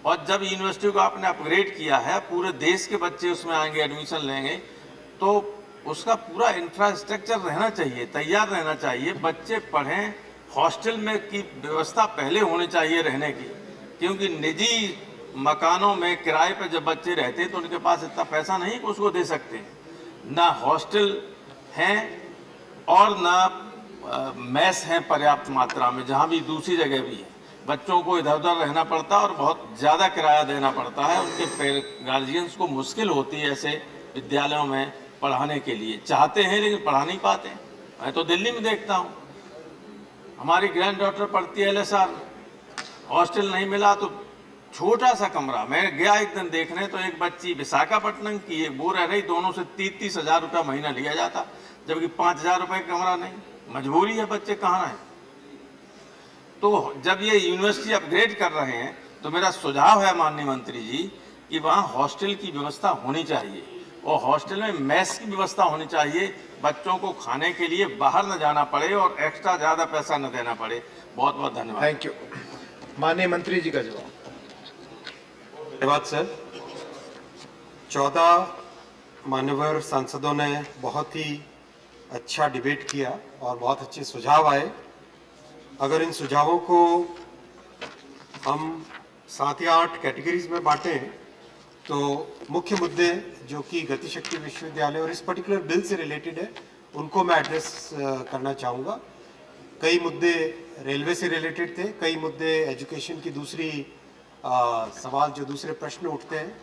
और जब यूनिवर्सिटी को आपने अपग्रेड किया है, पूरे देश के बच्चे उसमें आएंगे, एडमिशन लेंगे, तो उसका पूरा इंफ्रास्ट्रक्चर रहना चाहिए, तैयार रहना चाहिए, बच्चे पढ़ें। हॉस्टल में की व्यवस्था पहले होनी चाहिए रहने की, क्योंकि निजी मकानों में किराए पर जब बच्चे रहते हैं तो उनके पास इतना पैसा नहीं कि उसको दे सकते हैं। ना हॉस्टल हैं और ना मेस हैं पर्याप्त मात्रा में, जहाँ भी दूसरी जगह भी है। बच्चों को इधर उधर रहना पड़ता है और बहुत ज़्यादा किराया देना पड़ता है। उनके गार्जियंस को मुश्किल होती है ऐसे विद्यालयों में पढ़ाने के लिए, चाहते हैं लेकिन पढ़ा नहीं पाते। मैं तो दिल्ली में देखता हूँ, हमारी ग्रैंड डॉटर पढ़ती है LSR, हॉस्टल नहीं मिला तो छोटा सा कमरा, मैं गया एक दिन देखने तो एक बच्ची विशाखापट्टनम की, एक वो रह रही, दोनों से 30-30 हज़ार रुपया महीना लिया जाता, जबकि 5,000 रुपये का कमरा नहीं। मजबूरी है, बच्चे कहाँ हैं। तो जब ये यूनिवर्सिटी अपग्रेड कर रहे हैं तो मेरा सुझाव है माननीय मंत्री जी कि वहाँ हॉस्टल की व्यवस्था होनी चाहिए, और हॉस्टल में मेस की व्यवस्था होनी चाहिए, बच्चों को खाने के लिए बाहर न जाना पड़े और एक्स्ट्रा ज़्यादा पैसा न देना पड़े। बहुत बहुत धन्यवाद। Thank you. माननीय मंत्री जी का जवाब। धन्यवाद सर। 14 मान्यवर सांसदों ने बहुत ही अच्छा डिबेट किया और बहुत अच्छे सुझाव आए। अगर इन सुझावों को हम 7 या 8 कैटेगरीज में बांटें तो मुख्य मुद्दे जो कि गतिशक्ति विश्वविद्यालय और इस पर्टिकुलर बिल से रिलेटेड है उनको मैं एड्रेस करना चाहूँगा। कई मुद्दे रेलवे से रिलेटेड थे, कई मुद्दे एजुकेशन की दूसरी सवाल जो दूसरे प्रश्न उठते हैं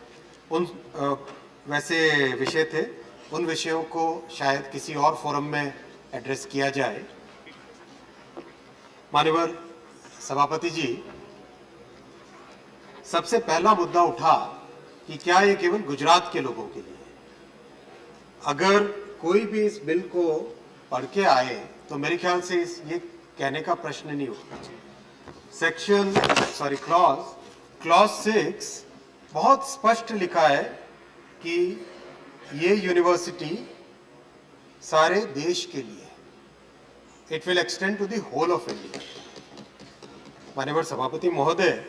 उन वैसे विषय थे, उन विषयों को शायद किसी और फोरम में एड्रेस किया जाए। माननीय सभापति जी, सबसे पहला मुद्दा उठा कि क्या ये केवल गुजरात के लोगों के लिए है। अगर कोई भी इस बिल को पढ़ के आए तो मेरे ख्याल से ये कहने का प्रश्न नहीं उठता। क्लॉज 6 बहुत स्पष्ट लिखा है कि ये यूनिवर्सिटी सारे देश के लिए है। It will extend to the whole of India. माननीय सभापति महोदय,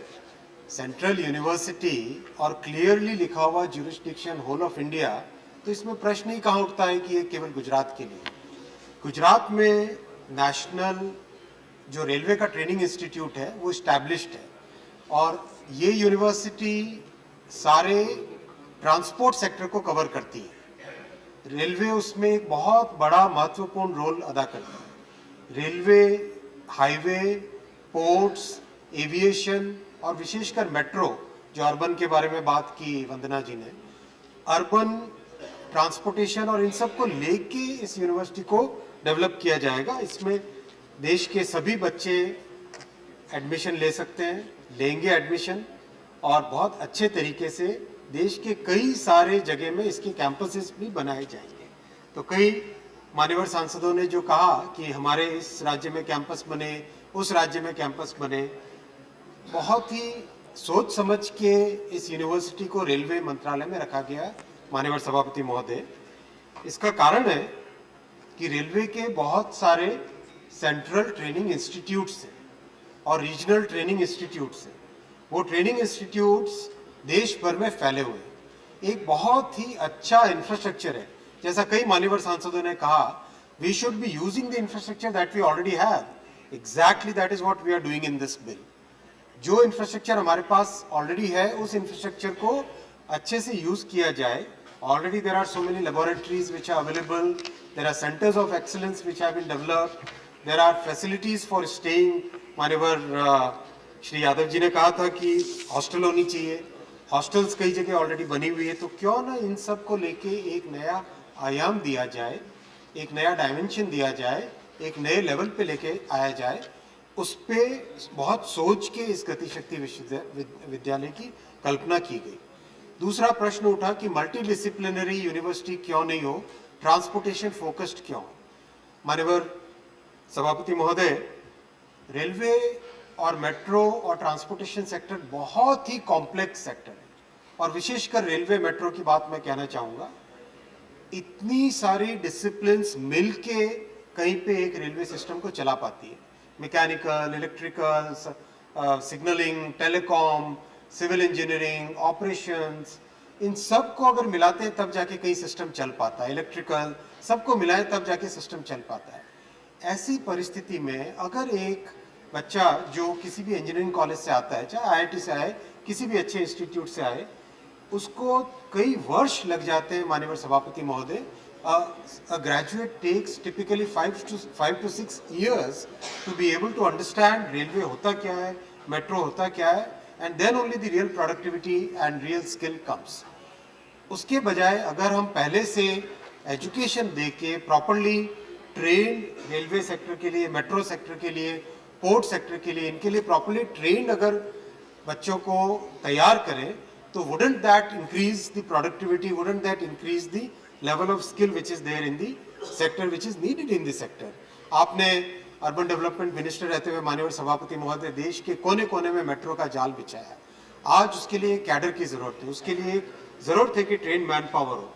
सेंट्रल यूनिवर्सिटी और क्लियरली लिखा हुआ ज्यूरिसडिक्शन होल ऑफ इंडिया, तो इसमें प्रश्न ही कहाँ उठता है कि ये केवल गुजरात के लिए। गुजरात में नेशनल जो रेलवे का ट्रेनिंग इंस्टीट्यूट है वो इस्टेब्लिश्ड है, और ये यूनिवर्सिटी सारे ट्रांसपोर्ट सेक्टर को कवर करती है। रेलवे उसमें एक बहुत बड़ा महत्वपूर्ण रोल अदा करता है। रेलवे, हाईवे, पोर्ट्स, एविएशन और विशेषकर मेट्रो, जो अर्बन के बारे में बात की वंदना जी ने, अर्बन ट्रांसपोर्टेशन और इन सब को लेके इस यूनिवर्सिटी को डेवलप किया जाएगा। इसमें देश के सभी बच्चे एडमिशन ले सकते हैं, लेंगे एडमिशन, और बहुत अच्छे तरीके से देश के कई सारे जगह में इसके कैंपसेस भी बनाए जाएंगे। तो कई मान्यवर सांसदों ने जो कहा कि हमारे इस राज्य में कैंपस बने, उस राज्य में कैंपस बने, बहुत ही सोच समझ के इस यूनिवर्सिटी को रेलवे मंत्रालय में रखा गया है। माननीय सभापति महोदय, इसका कारण है कि रेलवे के बहुत सारे सेंट्रल ट्रेनिंग इंस्टीट्यूट्स हैं और रीजनल ट्रेनिंग इंस्टीट्यूट्स हैं। वो ट्रेनिंग इंस्टीट्यूट्स देश भर में फैले हुए हैं। एक बहुत ही अच्छा इंफ्रास्ट्रक्चर है। जैसा कई मान्यवर सांसदों ने कहा, we should be using the infrastructure that we already have. Exactly that is what we are doing in this bill. जो इंफ्रास्ट्रक्चर हमारे पास ऑलरेडी है, उस इंफ्रास्ट्रक्चर को अच्छे से यूज किया जाए। Already there are so many laboratories which are available, there are centres of excellence which have been developed, there are facilities for staying. मान्यवर श्री यादव जी ने कहा था कि हॉस्टल होनी चाहिए, हॉस्टल्स कई जगह ऑलरेडी बनी हुई है। तो क्यों ना इन सब को लेके एक नया आयाम दिया जाए, एक नया डायमेंशन दिया जाए, एक नए लेवल पे लेके आया जाए। उस पे बहुत सोच के इस गतिशक्ति विश्वविद्यालय की कल्पना की गई। दूसरा प्रश्न उठा कि मल्टी डिसिप्लिनरी यूनिवर्सिटी क्यों नहीं हो, ट्रांसपोर्टेशन फोकस्ड क्यों। माननीय सभापति महोदय, रेलवे और मेट्रो और ट्रांसपोर्टेशन सेक्टर बहुत ही कॉम्प्लेक्स सेक्टर है, और विशेषकर रेलवे मेट्रो की बात मैं कहना चाहूँगा। इतनी सारी डिसिप्लिन्स मिलके कहीं पे एक रेलवे सिस्टम को चला पाती है। Mechanical, electrical, signalling, telecom, civil engineering, operations, इन सब को अगर मिलाते हैं तब जाके कहीं सिस्टम चल पाता है। इलेक्ट्रिकल, सबको मिलाएं तब जाके सिस्टम चल पाता है। ऐसी परिस्थिति में अगर एक बच्चा जो किसी भी इंजीनियरिंग कॉलेज से आता है, चाहे आईआईटी से आए, किसी भी अच्छे इंस्टीट्यूट से आए, उसको कई वर्ष लग जाते हैं। माननीय सभापति महोदय, a graduate takes typically 5 to 6 years to be able to understand railway होता क्या है, metro होता क्या है, and then only the real productivity and real skill comes. उसके बजाय अगर हम पहले से एजुकेशन दे के प्रॉपरली ट्रेन रेलवे सेक्टर के लिए, मेट्रो सेक्टर के लिए, पोर्ट सेक्टर के लिए, इनके लिए प्रॉपरली ट्रेंड अगर बच्चों को तैयार करें, तो wouldn't that increase the productivity, wouldn't that increase the level of skill which is there in the sector, which is needed in the sector. आपने अर्बन डेवलपमेंट मिनिस्टर रहते हुए माननीय सभापति महोदय देश के कोने कोने में मेट्रो का जाल बिछाया है। आज उसके लिए कैडर की जरूरत है, उसके लिए एक जरूरत है कि ट्रेन मैन पावर हो।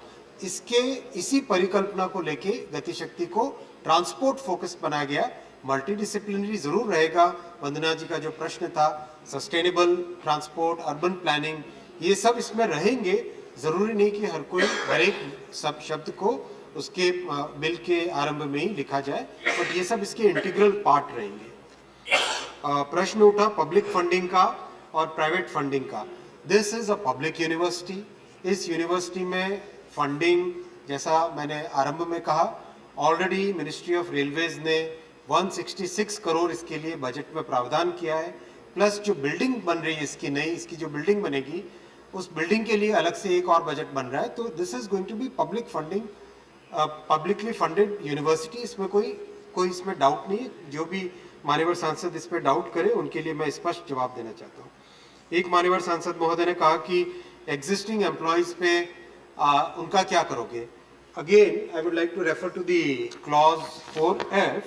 इसी परिकल्पना को लेके गतिशक्ति को ट्रांसपोर्ट फोकस बनाया गया। मल्टी डिसिप्लिनरी जरूर रहेगा। वंदना जी का जो प्रश्न था, सस्टेनेबल ट्रांसपोर्ट, अर्बन प्लानिंग, ये सब इसमें रहेंगे। जरूरी नहीं कि हर एक सब शब्द को उसके बिल के आरंभ में ही लिखा जाए, बट ये सब इसके इंटीग्रल पार्ट रहेंगे। प्रश्न उठा पब्लिक फंडिंग का और प्राइवेट फंडिंग का। This is a public university. इस यूनिवर्सिटी में फंडिंग, जैसा मैंने आरंभ में कहा, ऑलरेडी मिनिस्ट्री ऑफ रेलवेज ने 166 करोड़ इसके लिए बजट में प्रावधान किया है। प्लस जो बिल्डिंग बन रही है इसकी नई, इसकी जो बिल्डिंग बनेगी, उस बिल्डिंग के लिए अलग से एक और बजट बन रहा है। तो this is going to be public funding, publicly funded university. इसमें कोई इसमें डाउट नहीं है। जो भी माननीय सांसद इस पर डाउट करे उनके लिए मैं स्पष्ट जवाब देना चाहता हूँ। एक माननीय सांसद महोदय ने कहा कि एग्जिस्टिंग एम्प्लॉयज पे उनका क्या करोगे। Again I would like to refer to the clause 4F,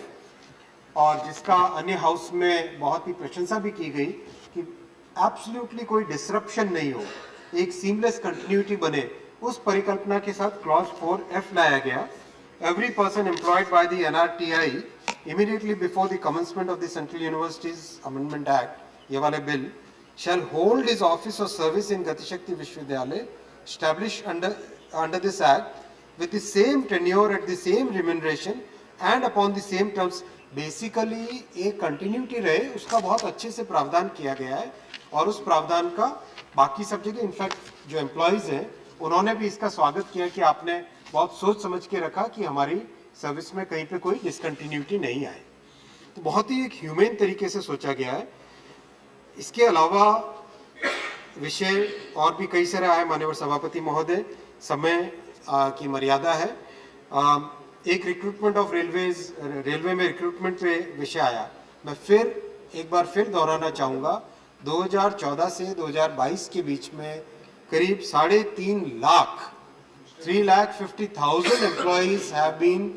और जिसका अन्य हाउस में बहुत ही प्रशंसा भी की गई कि एब्सोल्युटली कोई डिसरप्शन नहीं हो, एक सीमलेस कंटिन्यूटी बने, उस परिकल्पना के साथ क्लॉज 4F लाया गया। Every person employed by the NRTI immediately before the commencement of the Central Universities Amendment Act, ये वाले bill, shall hold his office or service in Gati Shakti Vishwavidyalaya established under this act with the same tenure at the same remuneration and upon the same terms. Basically एक continuity रहे, उसका बहुत अच्छे से प्रावधान किया गया है, और उस प्रावधान का बाकी सब जगह, इनफैक्ट जो एम्प्लॉयज हैं उन्होंने भी इसका स्वागत किया कि आपने बहुत सोच समझ के रखा कि हमारी सर्विस में कहीं पे कोई डिसकंटिन्यूटी नहीं आए। तो बहुत ही एक ह्यूमेन तरीके से सोचा गया है। इसके अलावा विषय और भी कई सारे आए। माननीय सभापति महोदय, समय की मर्यादा है। एक रिक्रूटमेंट ऑफ रेलवेज, रेलवे में रिक्रूटमेंट पे विषय आया। मैं एक बार फिर दोहराना चाहूँगा, 2014 से 2022 के बीच में करीब 3.5 lakh 3,50,000 employees have been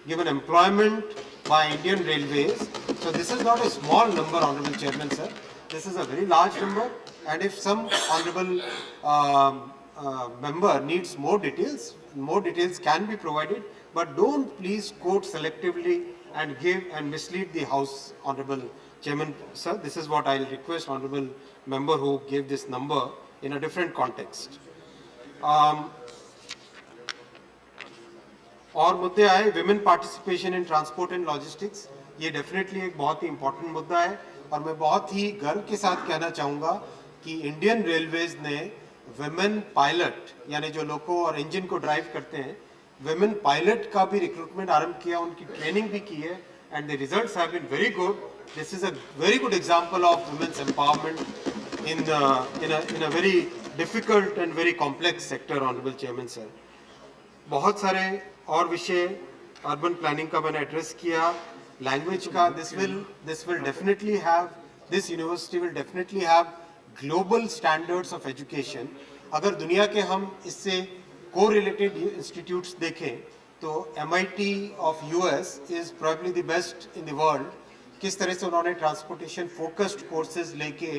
given employment by Indian Railways. So this is not a small number, Honorable Chairman, sir. This is a very large number, and if some honorable member needs more details can be provided, but don't please quote selectively and give and mislead the House, Honorable Chairman, sir. This is what I'll request Honorable member who gave this number in a different context. और मुद्दे आए, women participation in transport and logistics. ये definitely एक बहुत ही important मुद्दा है, और मैं बहुत ही गर्व के साथ कहना चाहूँगा कि इंडियन रेलवेज ने विमेन पायलट, यानी जो लोको और इंजन को ड्राइव करते हैं, विमेन पायलट का भी रिक्रूटमेंट आरंभ किया, उनकी ट्रेनिंग भी की है, and the results have been very good. This is a very good example of women's empowerment in a very difficult and very complex sector, Honorable Chairman, sir. बहुत सारे और विषय, अर्बन प्लानिंग का मैंने एड्रेस किया, लैंग्वेज का, this will definitely have, this university will definitely have global standards of education, अगर दुनिया के हम इससे कोरिलेटेड इंस्टीट्यूट्स देखें तो MIT of US is probably the best in the world. किस तरह से उन्होंने ट्रांसपोर्टेशन फोकस्ड कोर्सेज लेके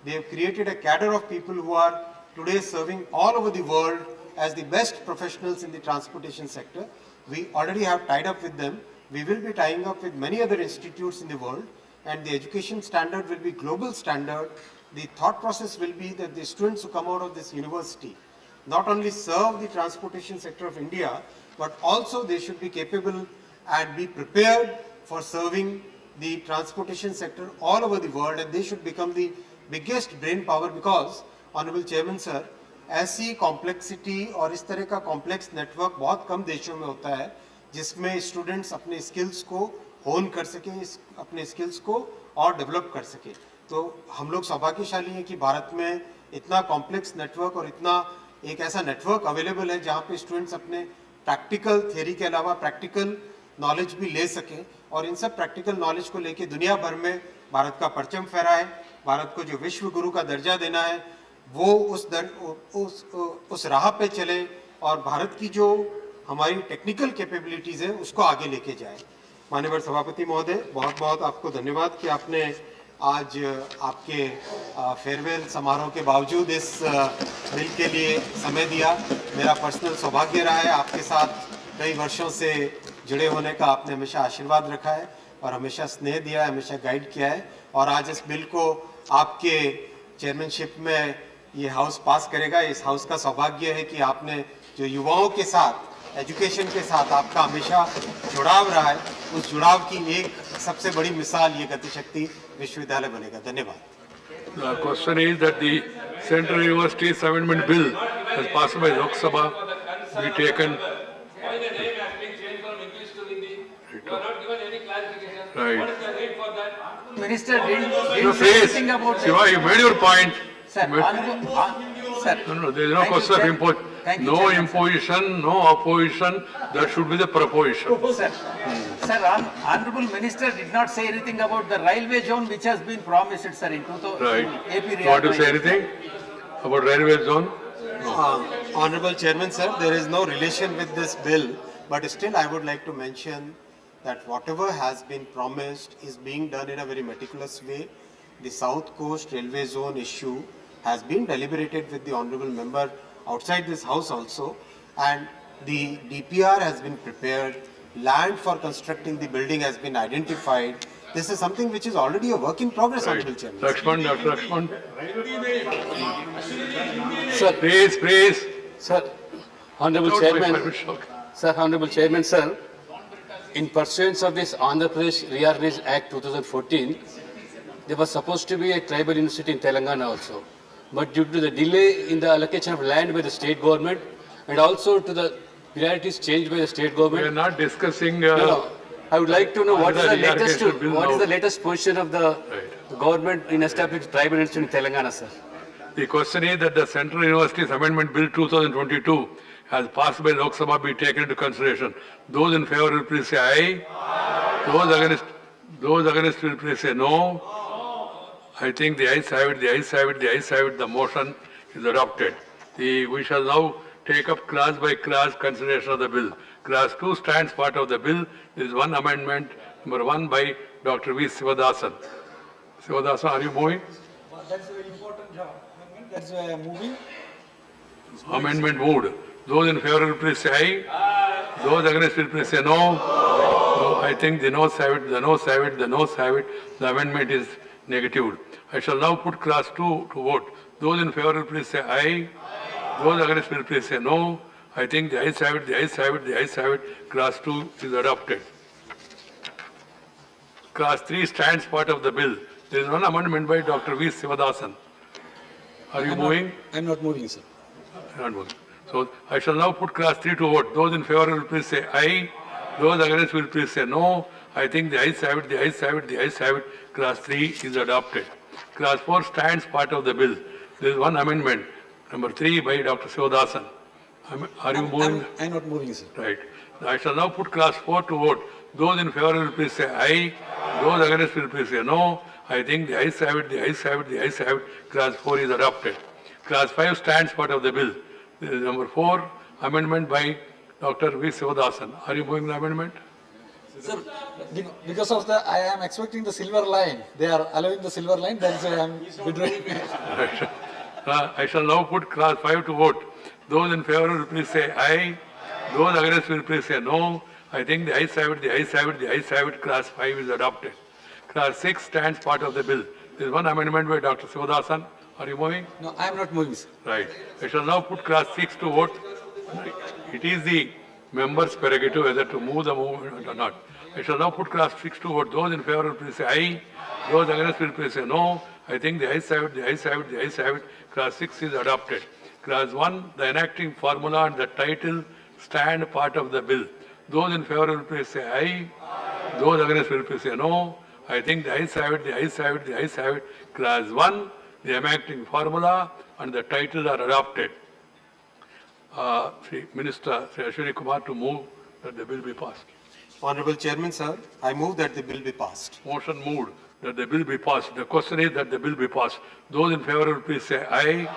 they have created a cadre of people who are today serving all over the world as the best professionals in the transportation sector. We already have tied up with them. We will be tying up with many other institutes in the world, and the education standard will be global standard. The thought process will be that the students who come out of this university not only serve the transportation sector of India, but also they should be capable and be prepared for serving the transportation sector all over the world, and they should become the biggest brain power, because Honorable Chairman Sir, ऐसी complexity और इस तरह का complex network बहुत कम देशों में होता है जिसमें स्टूडेंट्स अपने स्किल्स को होन कर सकें, अपने स्किल्स को और डेवलप कर सकें। तो हम लोग सौभाग्यशाली हैं कि भारत में इतना कॉम्प्लेक्स नेटवर्क और इतना एक ऐसा नेटवर्क अवेलेबल है जहाँ पे स्टूडेंट्स अपने प्रैक्टिकल थियरी के अलावा प्रैक्टिकल नॉलेज भी ले सकें, और इन सब प्रैक्टिकल नॉलेज को लेके दुनिया भर में भारत का परचम फहरा है। भारत को जो विश्व गुरु का दर्जा देना है वो उस राह पे चले और भारत की जो हमारी टेक्निकल कैपेबिलिटीज़ है उसको आगे लेके जाए। माननीय सभापति महोदय, बहुत बहुत आपको धन्यवाद कि आपने आज आपके फेयरवेल समारोह के बावजूद इस बिल के लिए समय दिया। मेरा पर्सनल सौभाग्य रहा है आपके साथ कई वर्षों से जुड़े होने का। आपने हमेशा आशीर्वाद रखा है और हमेशा स्नेह दिया है, हमेशा गाइड किया है, और आज इस बिल को आपके चेयरमैनशिप में ये हाउस पास करेगा। इस हाउस का सौभाग्य है कि आपने जो युवाओं के साथ, एजुकेशन के साथ आपका हमेशा जुड़ाव रहा है, उस जुड़ाव की एक सबसे बड़ी मिसाल ये गतिशक्ति विश्वविद्यालय बनेगा। धन्यवाद। The question is that the Central Universities Amendment Bill has passed by Lok Sabha be taken. Right. Minister didn't No, say please, anything about Shiva, you made your point. Sir, sir. No, there is no question of imposition. No imposition, no opposition. That should be the proposition. Sir, sir, Honorable Minister did not say anything about the railway zone which has been promised, sir, in Right. AP. Want to say anything about railway zone? Honorable Chairman, sir, there is no relation with this bill, but still I would like to mention that whatever has been promised is being done in a very meticulous way. The South Coast Railway Zone issue has been deliberated with the Honorable Member outside this House also, and the DPR has been prepared, land for constructing the building has been identified. This is something which is already a work in progress, Honorable Chairman. Lakshman, Dr. Lakshman. Sir, Please. Sir, Honorable Chairman, Sir, Honorable Chairman, sir, in pursuance of this Andhra Pradesh Reorganization Act 2014, there was supposed to be a tribal university in Telangana also. But due to the delay in the allocation of land by the state government and also to the priorities changed by the state government. We are not discussing. No. I would like to know what is the latest position of the Right. government in establishing tribal institute in Telangana, sir. The question is that the Central Universities Amendment Bill 2022 has passed by Lok Sabha be taken into consideration. Those in favor will please say aye. Those against will please say no. I think the ayes have it, the ayes have it, the ayes have it. The motion is adopted. We shall now take up class by class consideration of the bill. Class 2 stands part of the bill. There is one amendment, number 1 by Dr. V. Sivadasan. Sivadasan, are you moving? That's a very important job. That's why I'm moving. Amendment moved. Those in favor will please say aye. Those against will please say no. No, I think the noes have it, the noes have it, the noes have it. The amendment is negatived. I shall now put class 2 to vote. Those in favor will please say aye. Those against will please say no. I think the ayes have it, the ayes have it, the ayes have it. Class 2 is adopted. Class 3 stands part of the bill. There is one amendment by Dr. V. Sivadasan. Are you moving? I'm not moving, sir. Not moving. So I shall now put class 3 to vote. Those in favor will please say aye. Those against will please say no. I think the ayes have it, the ayes have it, the ayes have it. Class 3 is adopted. Class 4 stands part of the bill. There is one amendment, number 3 by Dr. Sivadasan. Are you moving? I'm not moving, sir. Right. I shall now put class 4 to vote. Those in favor will please say aye. Those against will please say no. I think the ayes have it, the ayes have it, the ayes have it. Clause 4 is adopted. Clause 5 stands part of the bill. This is number 4, amendment by Dr. V. Sivadasan. Are you moving the amendment? Sir, because of the, I am expecting the silver line. They are allowing the silver line, that's why I am withdrawing. Right. I shall now put clause 5 to vote. Those in favor will please say aye. Those against will please say no. I think the ayes have it, the ayes have it, the ayes have it. Clause 5 is adopted. Clause 6 stands part of the bill. There is one amendment by Dr. Sivadasan. Are you moving? No, I am not moving, sir. Right. I shall now put clause 6 to vote. It is the members' prerogative whether to move the movement or not. I shall now put clause 6 to vote. Those in favor will please say aye. Those against will please say no. I think the ayes have it, the ayes have it, the ayes have it. Clause 6 is adopted. Clause 1, the enacting formula and the title stand part of the bill. Those in favor will please say aye. Those against will please say no. I think the ayes have it, the ayes have it, the ayes have it. Clause 1, the enacting formula and the title are adopted. Sri Minister Sri Ashwini Kumar to move that the bill be passed. Honorable Chairman, sir, I move that the bill be passed. Motion moved that the bill be passed. The question is that the bill be passed. Those in favor will please say aye.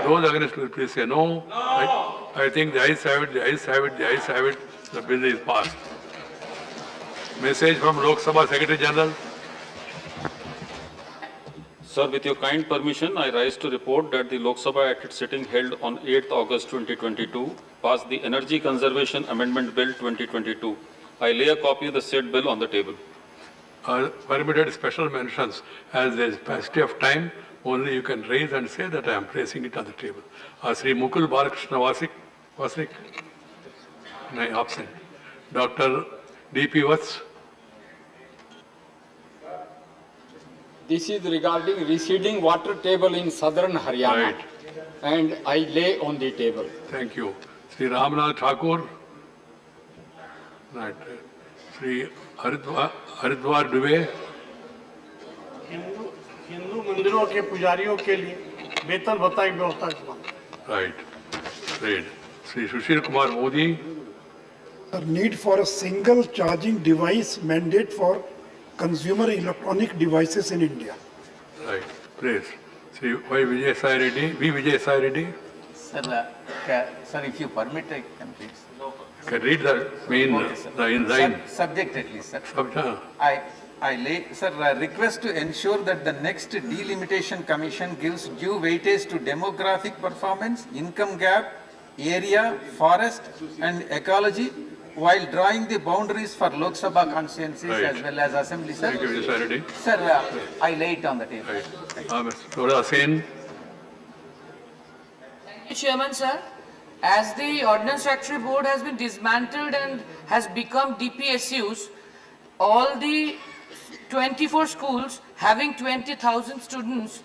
Those against will please say no. I think the ayes have it, the ayes have it, the ayes have it. The bill is passed. Message from Lok Sabha Secretary General. Sir, with your kind permission, I rise to report that the Lok Sabha at its sitting held on 8th August 2022 passed the Energy Conservation Amendment Bill 2022. I lay a copy of the said bill on the table. Permitted special mentions. As there is paucity of time, only you can raise and say that I am placing it on the table. Sri Mukul Balakrishna Vasik, absent. Dr. D.P. Vats. This is regarding receding water table in southern Haryana. Right. And I lay on the table. Thank you. Sri Ramnath Thakur. Right. Sri Haridwar Dubey. Hindu मंदिरों के पुजारियों के लिए वेतन भत्ता की व्यवस्था के बाद Right. Great. Sri Sushil Kumar Modi. The need for a single charging device mandate for consumer electronic devices in India. Right. Please. Sri Y. Vijay Sai Reddy. V. Vijay Sai Reddy. Sir, if you permit, I can please. Can read the main line. Subject at least, sir. I request to ensure that the next delimitation commission gives due weightage to demographic performance, income gap, area, forest and ecology while drawing the boundaries for Lok Sabha constituencies as well as assembly, sir. Thank you, Mr. Reddy. Sir, I lay it on the table. Right. Mr. Thoda Sen. Thank you, Chairman, sir. As the Ordnance Factory Board has been dismantled and has become DPSUs, all the 24 schools having 20,000 students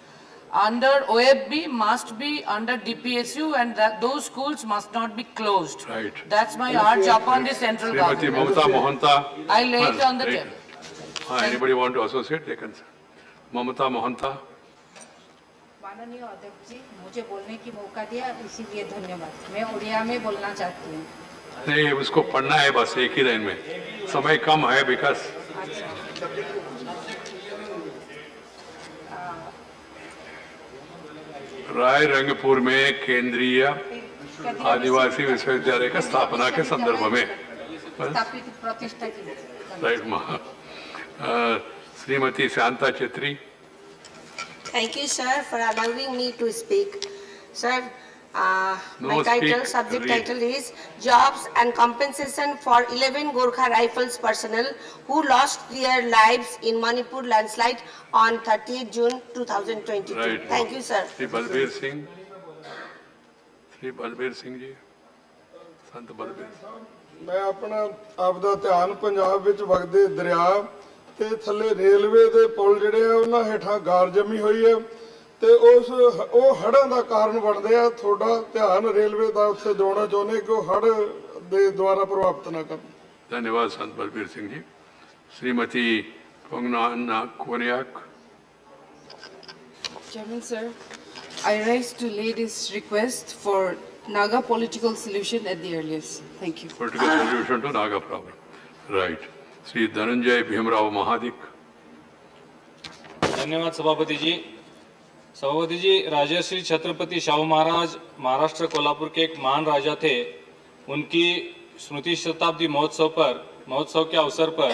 under OFB must be under DPSU and those schools must not be closed. Right. That's my urge upon the central government. Mamata Mohanta. I lay it on the table. Anybody want to associate? They can say. Mamata Mohanta. माननीय अध्यक्ष जी, मुझे बोलने की मौका दिया इसीलिए धन्यवाद। मैं उड़िया में बोलना चाहती हूँ। नहीं, उसको पढ़ना है बस एक ही लाइन में। समय कम है विकास। राय रंगपुर में केंद्रीय आदिवासी विश्वविद्यालय का स्थापना के संदर्भ में स्थापित प्रतिष्ठा की। Right Shrimati Shanta Chhetri. Thank you, sir, for allowing me to speak. Sir, my subject title is Jobs and Compensation for 11 Gorkha Rifles personnel who lost their lives in Manipur landslide on 30th June 2022. Right. Thank you, sir. Sri Balbir Singh. Sri Balbir Singh ji. Sant Balbir. मैं अपना आपदा ध्यान पंजाब विच वगदे दरिया ते थले railway दे पुल जिहड़े आ उन्हां हेठां गार जमी होई है ते ਉਹ ਹੜ੍ਹਾਂ ਦਾ ਕਾਰਨ ਬਣਦੇ ਆ. ਤੁਹਾਡਾ ਧਿਆਨ ਰੇਲਵੇ ਦਾ ਉੱਥੇ ਦਿਵਾਉਣਾ ਚਾਹੁੰਦੇ ਕਿ ਉਹ ਹੜ੍ਹ ਦੇ ਦੁਆਰਾ ਪ੍ਰਭਾਵਿਤ ਨਾ ਕਰਨ. धन्यवाद संत Balbir Singh ji. Shrimati Pongna Koniak. Chairman, sir, I rise to lay this request for Naga political solution at the earliest. Thank you. Political solution to Naga problem. Right. Sri Dhananjay Bhimrao Mahadik. धन्यवाद सभापति जी। सभापति जी, राजर्षि छत्रपति शाहू महाराज महाराष्ट्र कोल्हापुर के एक महान राजा थे। उनकी स्मृति शताब्दी महोत्सव के अवसर पर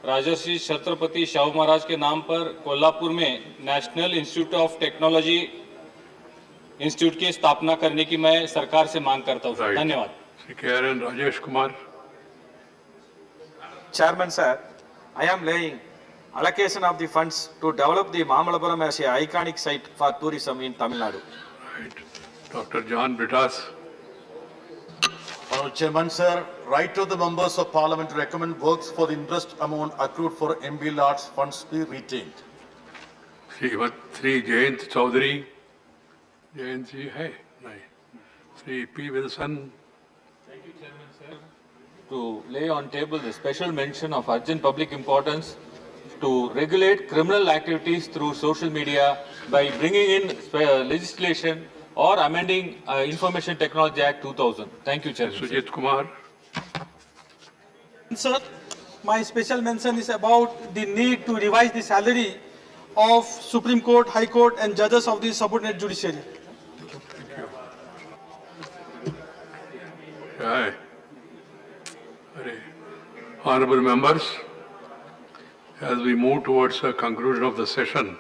राजर्षि छत्रपति शाहू महाराज के नाम पर कोल्हापुर में national institute of technology institute की स्थापना करने की मैं सरकार से मांग करता हूँ। धन्यवाद। Shri KRN Rajesh Kumar. Chairman sir, I am laying allocation of the funds to develop the Mamalapuram as a iconic site for tourism in Tamil Nadu. Right. Dr. John Britas. Honourable Chairman sir, write to the members of Parliament to recommend works for the interest amount accrued for MB Lodge funds be retained. Sri Jayant Chaudhary. Jayant ji hai? Nahi. Sri P. Wilson. Thank you, Chairman sir. To lay on table the special mention of urgent public importance to regulate criminal activities through social media by bringing in legislation or amending Information Technology Act 2000. Thank you, Chairman. Sujit Kumar. Sir, my special mention is about the need to revise the salary of Supreme Court, High Court and judges of the subordinate judiciary. Aye. Honorable members, as we move towards the conclusion of the session,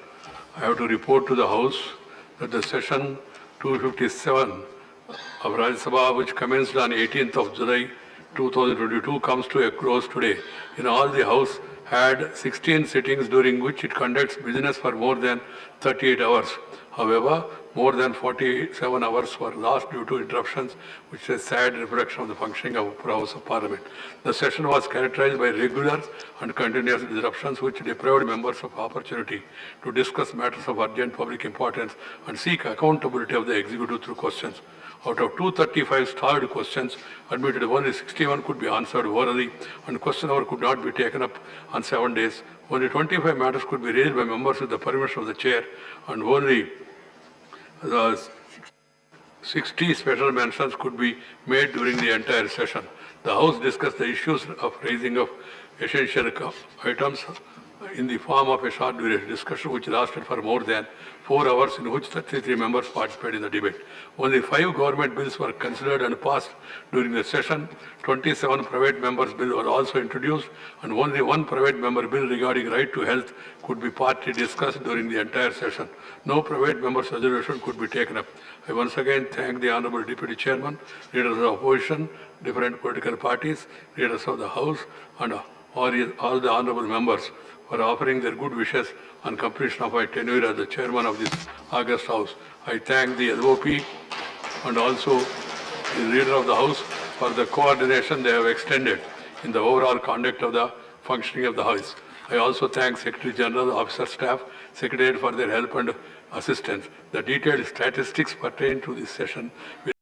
I have to report to the House that the session 257 of Rajyasabha, which commenced on 18th of July 2022, comes to a close today. In all, the House had 16 sittings during which it conducts business for more than 38 hours. However, more than 47 hours were lost due to interruptions, which is a sad reflection of the functioning of the House of Parliament. The session was characterized by regular and continuous disruptions, which deprived members of opportunity to discuss matters of urgent public importance and seek accountability of the executive through questions. Out of 235 stalled questions admitted, only 61 could be answered orally, and question hour could not be taken up on 7 days. Only 25 matters could be raised by members with the permission of the chair, and only 60 special mentions could be made during the entire session. The House discussed the issues of raising of essential items in the form of a short duration discussion which lasted for more than 4 hours, in which 33 members participated in the debate. Only 5 government bills were considered and passed during the session. 27 private members' bills were also introduced, and only 1 private member bill regarding right to health could be partly discussed during the entire session. No private member's resolution could be taken up. I once again thank the Honourable Deputy Chairman, leaders of opposition, different political parties, leaders of the House, and all the honourable members for offering their good wishes on completion of my tenure as the chairman of this august House. I thank the LOP and also the leader of the House for the coordination they have extended in the overall conduct of the functioning of the House. I also thank Secretary General, officer staff, Secretariat for their help and assistance. The detailed statistics pertaining to this session will